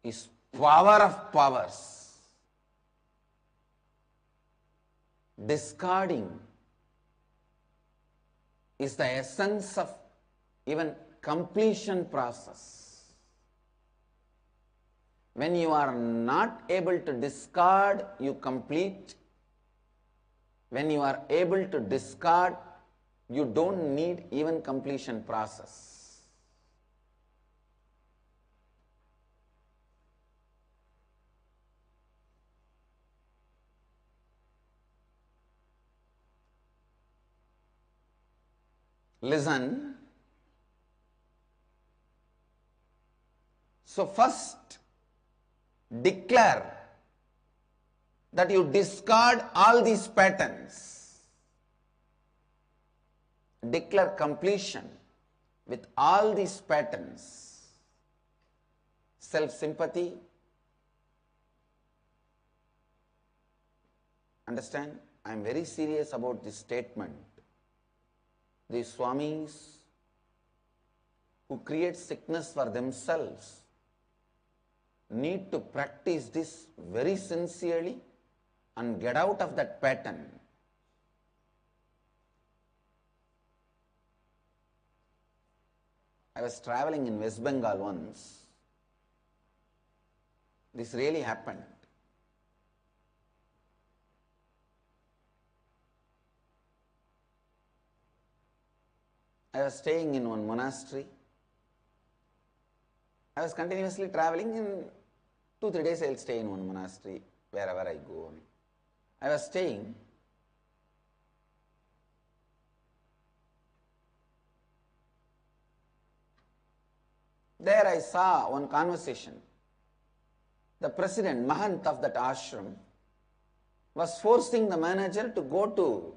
is power of powers. Discarding is the essence of even completion process. When you are not able to discard, you complete. When you are able to discard, you don't need even completion process. Listen. So first, declare that you discard all these patterns. Declare completion with all these patterns. Self-sympathy. Understand? I am very serious about this statement. These Swamis who create sickness for themselves need to practice this very sincerely and get out of that pattern. I was traveling in West Bengal once. This really happened. I was staying in one monastery. I was continuously traveling. In 2-3 days I will stay in one monastery wherever I go. I was staying. There I saw one conversation. The president, Mahant of that ashram, was forcing the manager to go to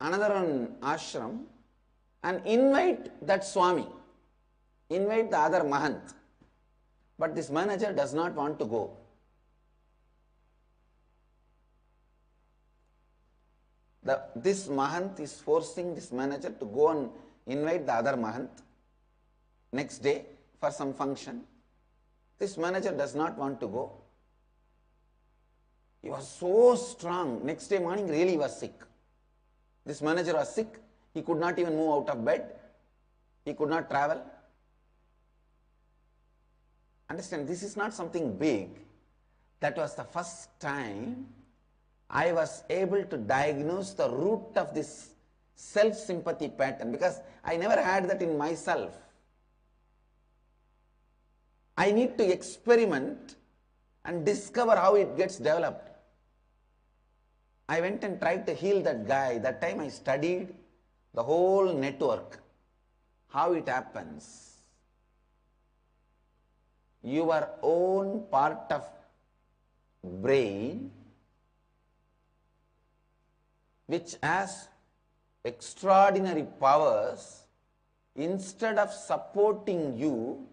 another ashram and invite that Swami, invite the other Mahant. But this manager does not want to go. This Mahant is forcing this manager to go and invite the other Mahant next day for some function. This manager does not want to go. He was so strong. Next day morning, really was sick. This manager was sick. He could not even move out of bed. He could not travel. Understand, this is not something big. That was the first time I was able to diagnose the root of this self-sympathy pattern, because I never had that in myself. I need to experiment and discover how it gets developed. I went and tried to heal that guy. That time I studied the whole network, how it happens. Your own part of brain, which has extraordinary powers, instead of supporting you,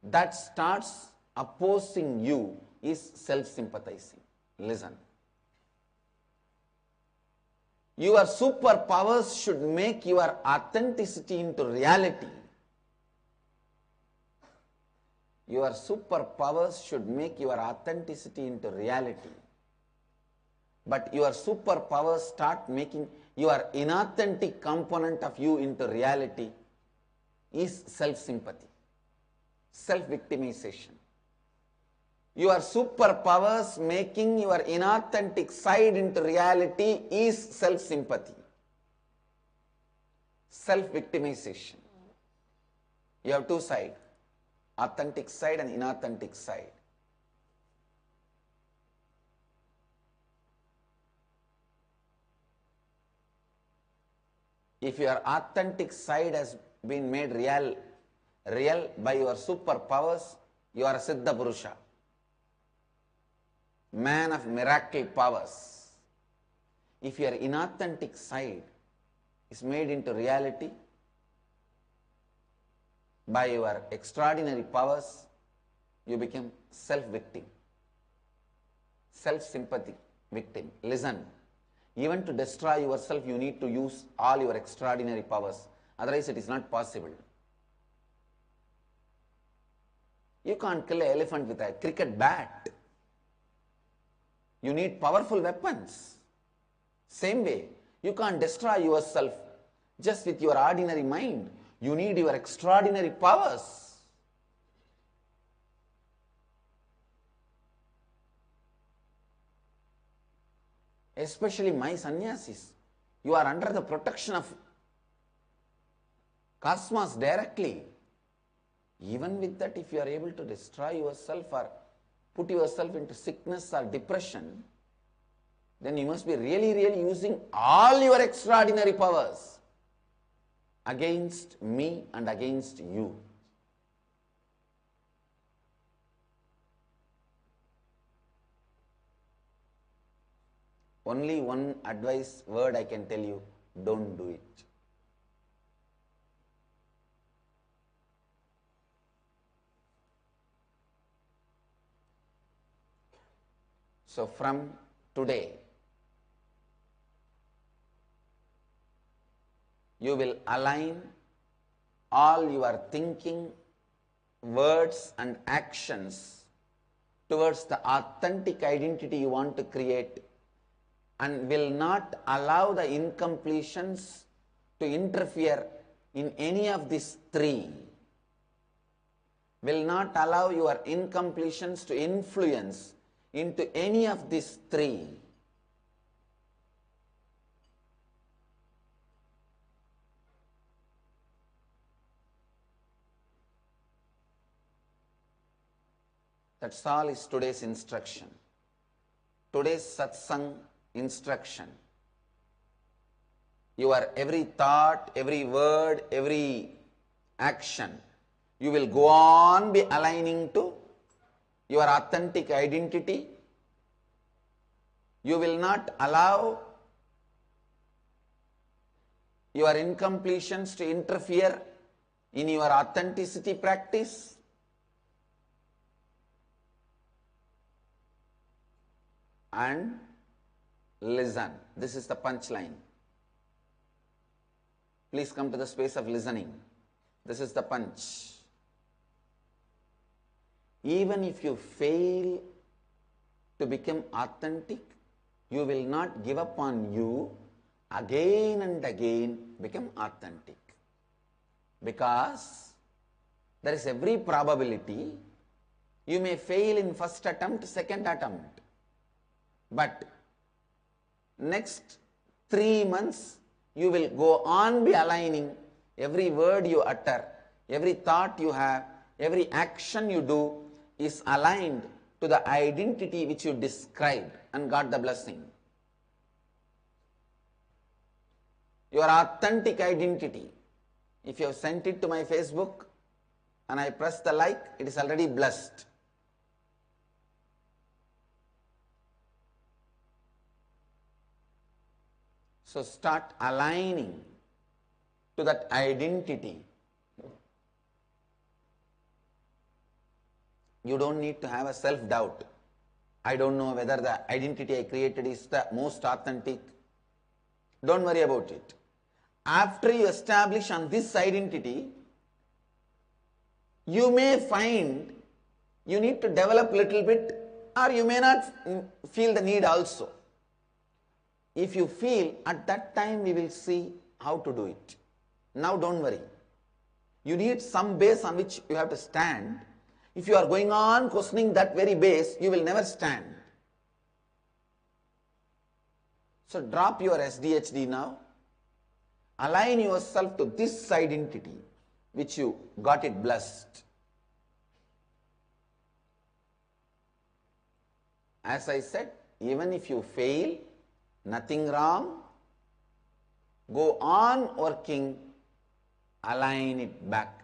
that starts opposing you, is self-sympathizing. Listen. Your superpowers should make your authenticity into reality. Your superpowers should make your authenticity into reality. But your superpowers start making your inauthentic component of you into reality is self-sympathy, self-victimization. Your superpowers making your inauthentic side into reality is self-sympathy, self-victimization. You have two sides, authentic side and inauthentic side. If your authentic side has been made real by your superpowers, you are a Siddha Purusha, man of miracle powers. If your inauthentic side is made into reality by your extraordinary powers, you become self-victim, self-sympathy victim. Listen, even to destroy yourself, you need to use all your extraordinary powers. Otherwise, it is not possible. You can't kill an elephant with a cricket bat. You need powerful weapons. Same way, you can't destroy yourself just with your ordinary mind. You need your extraordinary powers. Especially my sannyasis, you are under the protection of cosmos directly. Even with that, if you are able to destroy yourself or put yourself into sickness or depression, then you must be really using all your extraordinary powers against me and against you. Only one advice word I can tell you, don't do it. So from today, you will align all your thinking, words and actions towards the authentic identity you want to create, and will not allow the incompletions to interfere in any of these three. Will not allow your incompletions to influence into any of these three. That's all is today's instruction. Today's satsang instruction. Your every thought, every word, every action. You will go on be aligning to your authentic identity. You will not allow your incompletions to interfere in your authenticity practice. And listen. This is the punchline. Please come to the space of listening. This is the punch. Even if you fail to become authentic, you will not give up on you. Again and again become authentic. Because there is every probability you may fail in first attempt, second attempt. But next 3 months you will go on be aligning. Every word you utter, every thought you have, every action you do is aligned to the identity which you described and got the blessing. Your authentic identity. If you have sent it to my Facebook and I press the like, it is already blessed. So start aligning to that identity. You don't need to have a self-doubt. I don't know whether the identity I created is the most authentic. Don't worry about it. After you establish on this identity, you may find you need to develop little bit, or you may not feel the need also. If you feel, at that time we will see how to do it. Now don't worry. You need some base on which you have to stand. If you are going on questioning that very base, you will never stand. So drop your SDHD now. Align yourself to this identity which you got it blessed. As I said, even if you fail, nothing wrong. Go on working, align it back.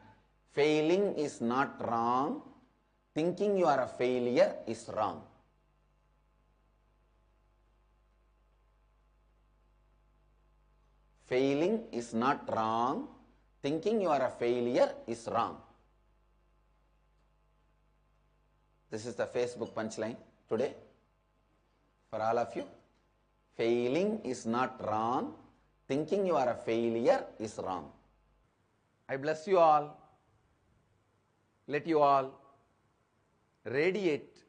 Failing is not wrong. Thinking you are a failure is wrong. Failing is not wrong. Thinking you are a failure is wrong. This is the Facebook punchline today for all of you. Failing is not wrong. Thinking you are a failure is wrong. I bless you all. Let you all radiate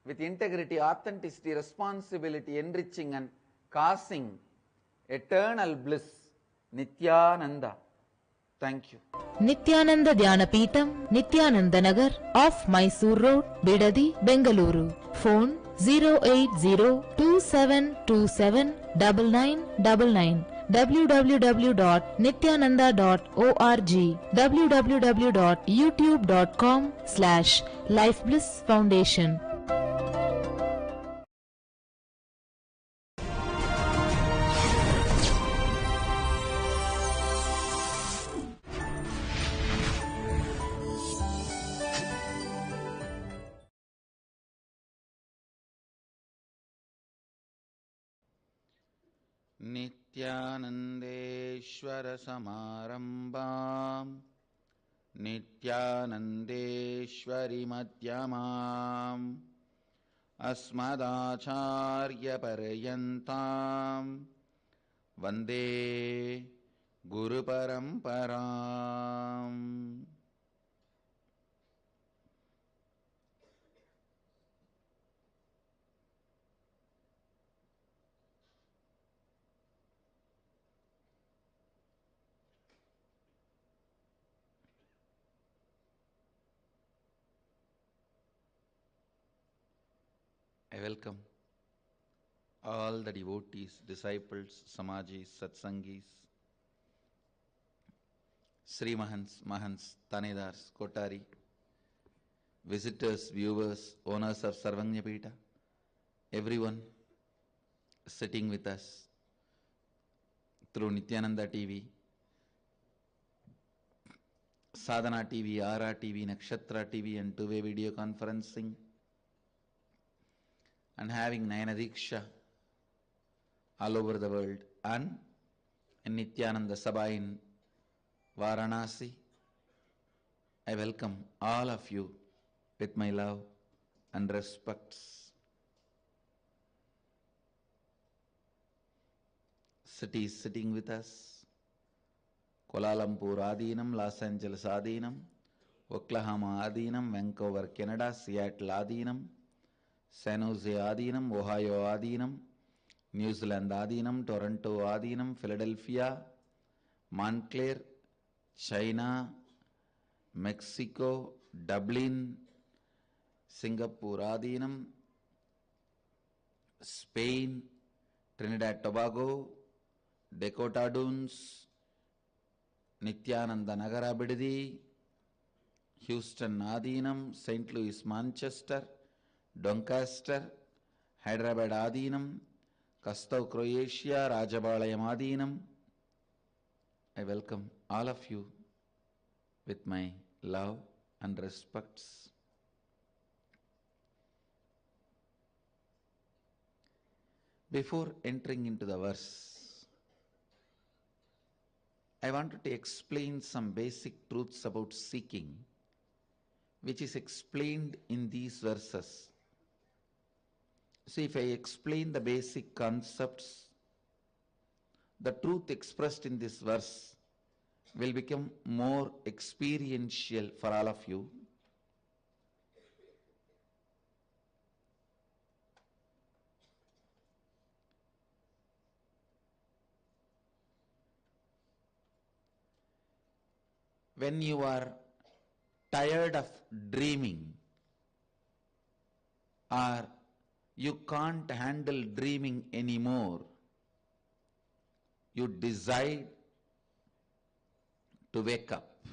with integrity, authenticity, responsibility, enriching and causing eternal bliss. Nithyananda. Thank you. Nithyananda Dhyanapītam, Nithyananda Nagar, off Mysore Road, Bidadi, Bengaluru. Phone 08027279999. www.nithyananda.org. www.youtube.com/Life Bliss Foundation. नित्यानन्देश्वर समारम्भाम् नित्यानन्देश्वरि मध्यमाम् अस्मदाचार्यपर्यन्ताम् वन्दे गुरुपरम्पराम्. I welcome all the devotees, disciples, Samajis, Satsangis, Sri Mahants, Mahants, Tanedars, Kotari, visitors, viewers, owners of Sarvanyapita, everyone sitting with us through Nithyananda TV Sadhana TV, Ara TV, Nakshatra TV and two-way video conferencing, and having Nayana Diksha all over the world, and in Nithyananda Sabha in Varanasi. I welcome all of you with my love and respects. Cities sitting with us: Kuala Lumpur Adinam, Los Angeles Adinam, Oklahoma Adinam, Vancouver, Canada, Seattle Adinam, San Jose Adinam, Ohio Adinam, New Zealand Adinam, Toronto Adinam, Philadelphia, Montclair, China, Mexico, Dublin, Singapore Adinam, Spain, Trinidad Tobago, Dakota Dunes, Nithyananda Nagara Bidadi, Houston Adinam, St. Louis Manchester, Doncaster, Hyderabad Adinam, Kastau Croatia, Rajabalayam Adinam. I welcome all of you with my love and respects. Before entering into the verse, I wanted to explain some basic truths about seeking, which is explained in these verses. So if I explain the basic concepts, the truth expressed in this verse will become more experiential for all of you. When you are tired of dreaming, or you can't handle dreaming anymore, you decide to wake up.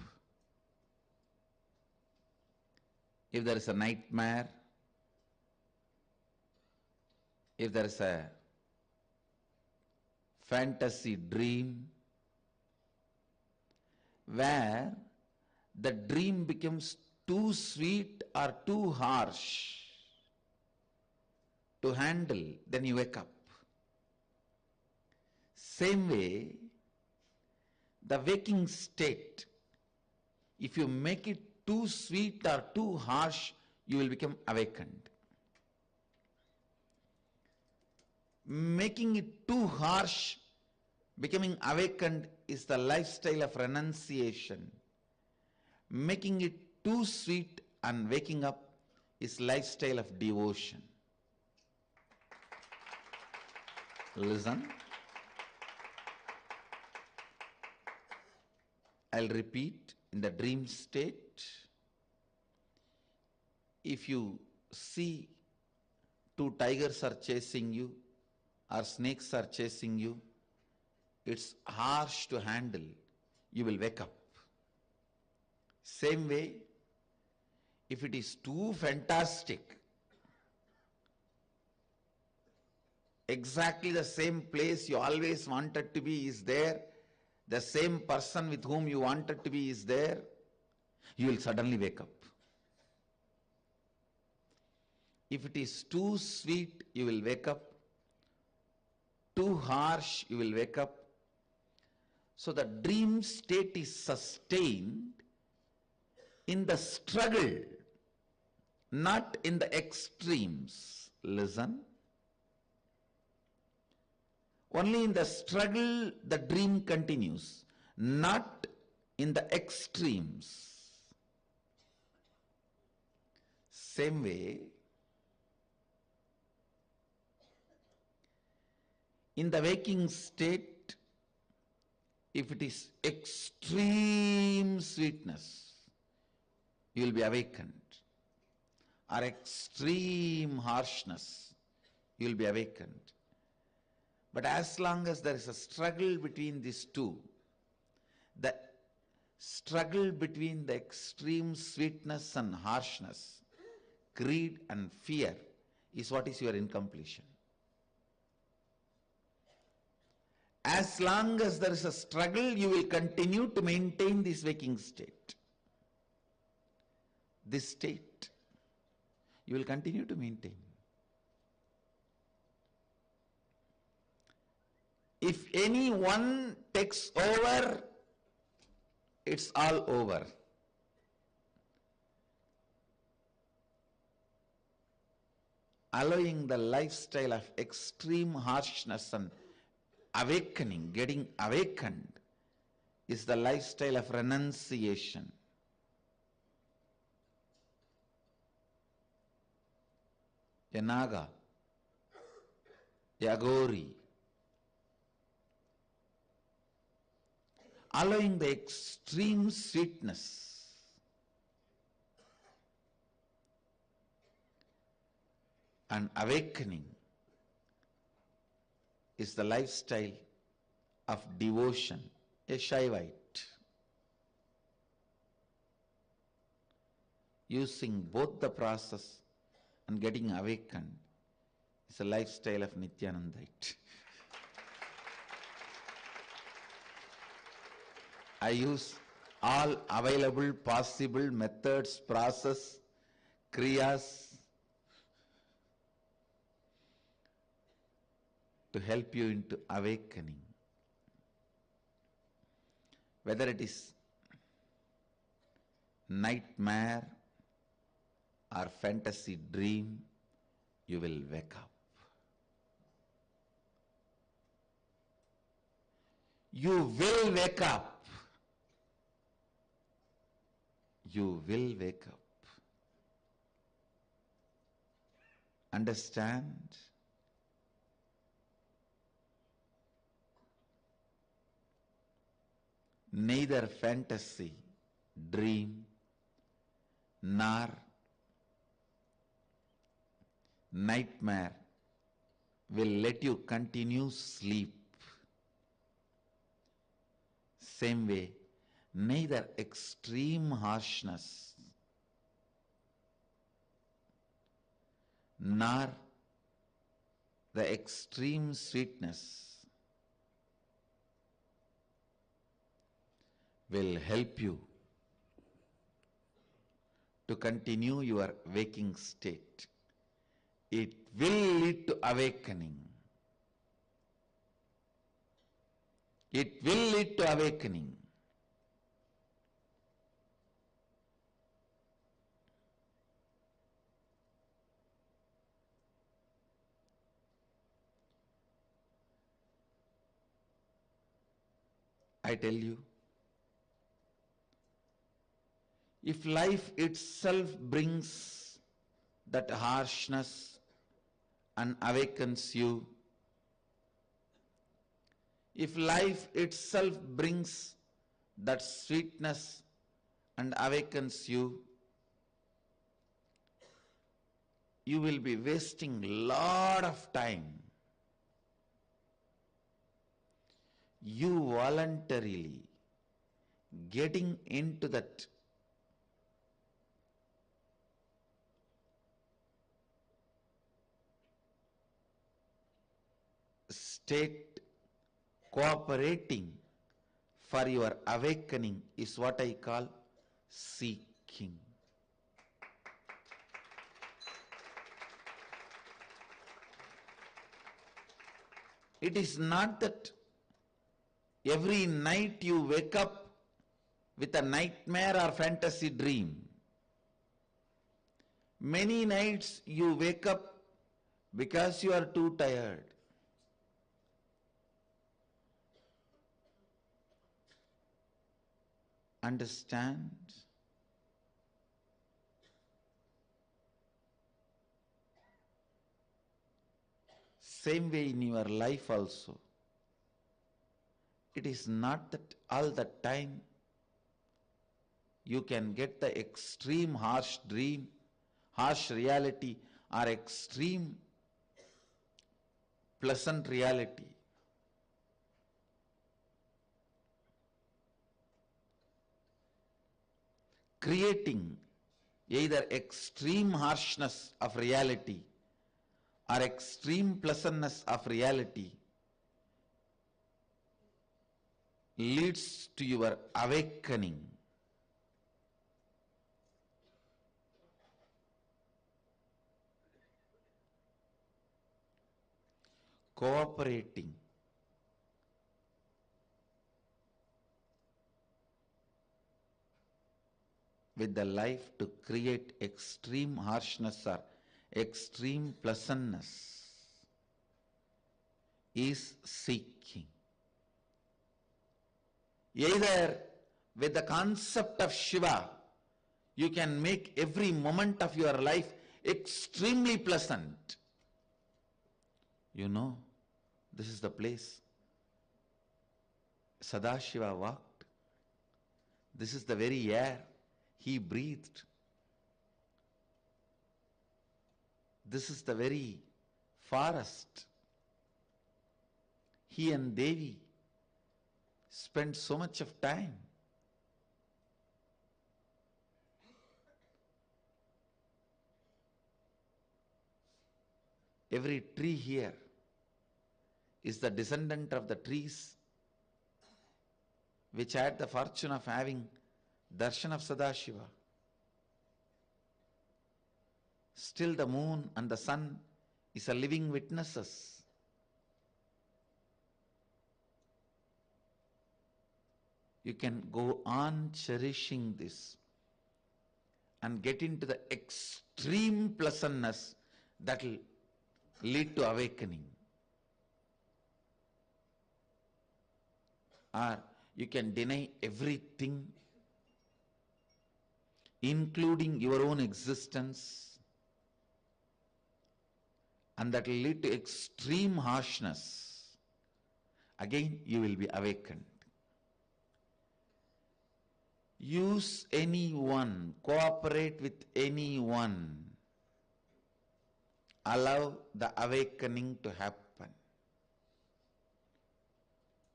If there is a nightmare, if there is a fantasy dream, where the dream becomes too sweet or too harsh to handle, then you wake up. Same way, the waking state, if you make it too sweet or too harsh, you will become awakened. Making it too harsh, becoming awakened, is the lifestyle of renunciation. Making it too sweet and waking up is lifestyle of devotion. Listen. I'll repeat. In the dream state, if you see two tigers are chasing you or snakes are chasing you, it's harsh to handle, you will wake up. Same way, if it is too fantastic, exactly the same place you always wanted to be is there, the same person with whom you wanted to be is there, you will suddenly wake up. If it is too sweet, you will wake up. Too harsh, you will wake up. So the dream state is sustained in the struggle, not in the extremes. Listen. Only in the struggle the dream continues, not in the extremes. Same way, in the waking state, if it is extreme sweetness, you will be awakened. Or extreme harshness, you will be awakened. But as long as there is a struggle between these two, the struggle between the extreme sweetness and harshness, greed and fear, is what is your incompletion. As long as there is a struggle, you will continue to maintain this waking state. this state, you will continue to maintain. If anyone takes over, it's all over. Allowing the lifestyle of extreme harshness and awakening, getting awakened, is the lifestyle of renunciation. A Naga, a Agori, allowing the extreme sweetness and awakening is the lifestyle of devotion, a Shaivite. Using both the process and getting awakened is a lifestyle of Nithyanandite. I use all available possible methods, process, kriyas to help you into awakening. Whether it is nightmare or fantasy dream, you will wake up. You will wake up. You will wake up. Understand? Neither fantasy, dream, nor nightmare will let you continue sleep. Same way, neither extreme harshness nor the extreme sweetness will help you to continue your waking state. It will lead to awakening. It will lead to awakening. I tell you, if life itself brings that harshness and awakens you, if life itself brings that sweetness and awakens you, you will be wasting lot of time. You voluntarily getting into that state, cooperating for your awakening is what I call seeking. It is not that every night you wake up with a nightmare or fantasy dream. Many nights you wake up because you are too tired. Understand? Same way in your life also. It is not that all the time you can get the extreme harsh dream, harsh reality, or extreme pleasant reality. Creating either extreme harshness of reality or extreme pleasantness of reality leads to your awakening. cooperating with the life to create extreme harshness or extreme pleasantness is seeking. Either with the concept of Shiva, you can make every moment of your life extremely pleasant. You know, this is the place Sadashiva walked. This is the very air he breathed. This is the very forest he and Devi spent so much of time. Every tree here is the descendant of the trees which had the fortune of having darshan of Sadashiva. Still the moon and the sun is a living witnesses. You can go on cherishing this and get into the extreme pleasantness that will lead to awakening. Or you can deny everything, including your own existence, and that will lead to extreme harshness. Again, you will be awakened. Use anyone, cooperate with anyone, allow the awakening to happen.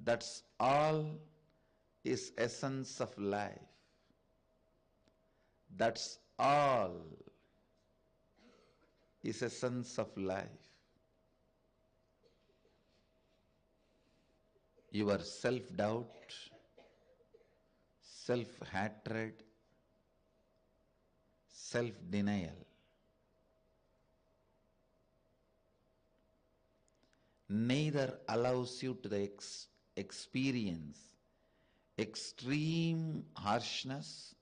That's all is essence of life. That's all is essence of life. Your self-doubt, self-hatred, self-denial neither allows you to experience extreme harshness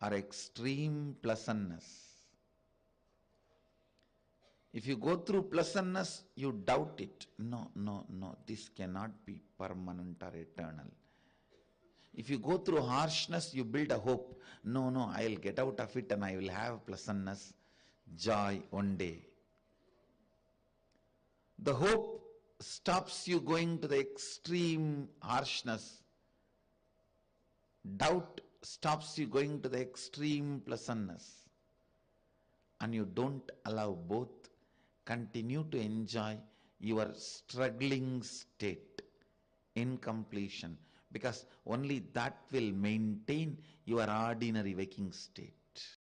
or extreme pleasantness. If you go through pleasantness, you doubt it. No, this cannot be permanent or eternal. If you go through harshness, you build a hope. No, I'll get out of it and I will have pleasantness, joy one day. The hope stops you going to the extreme harshness. Doubt stops you going to the extreme pleasantness. And you don't allow both. Continue to enjoy your struggling state, incompletion, because only that will maintain your ordinary waking state.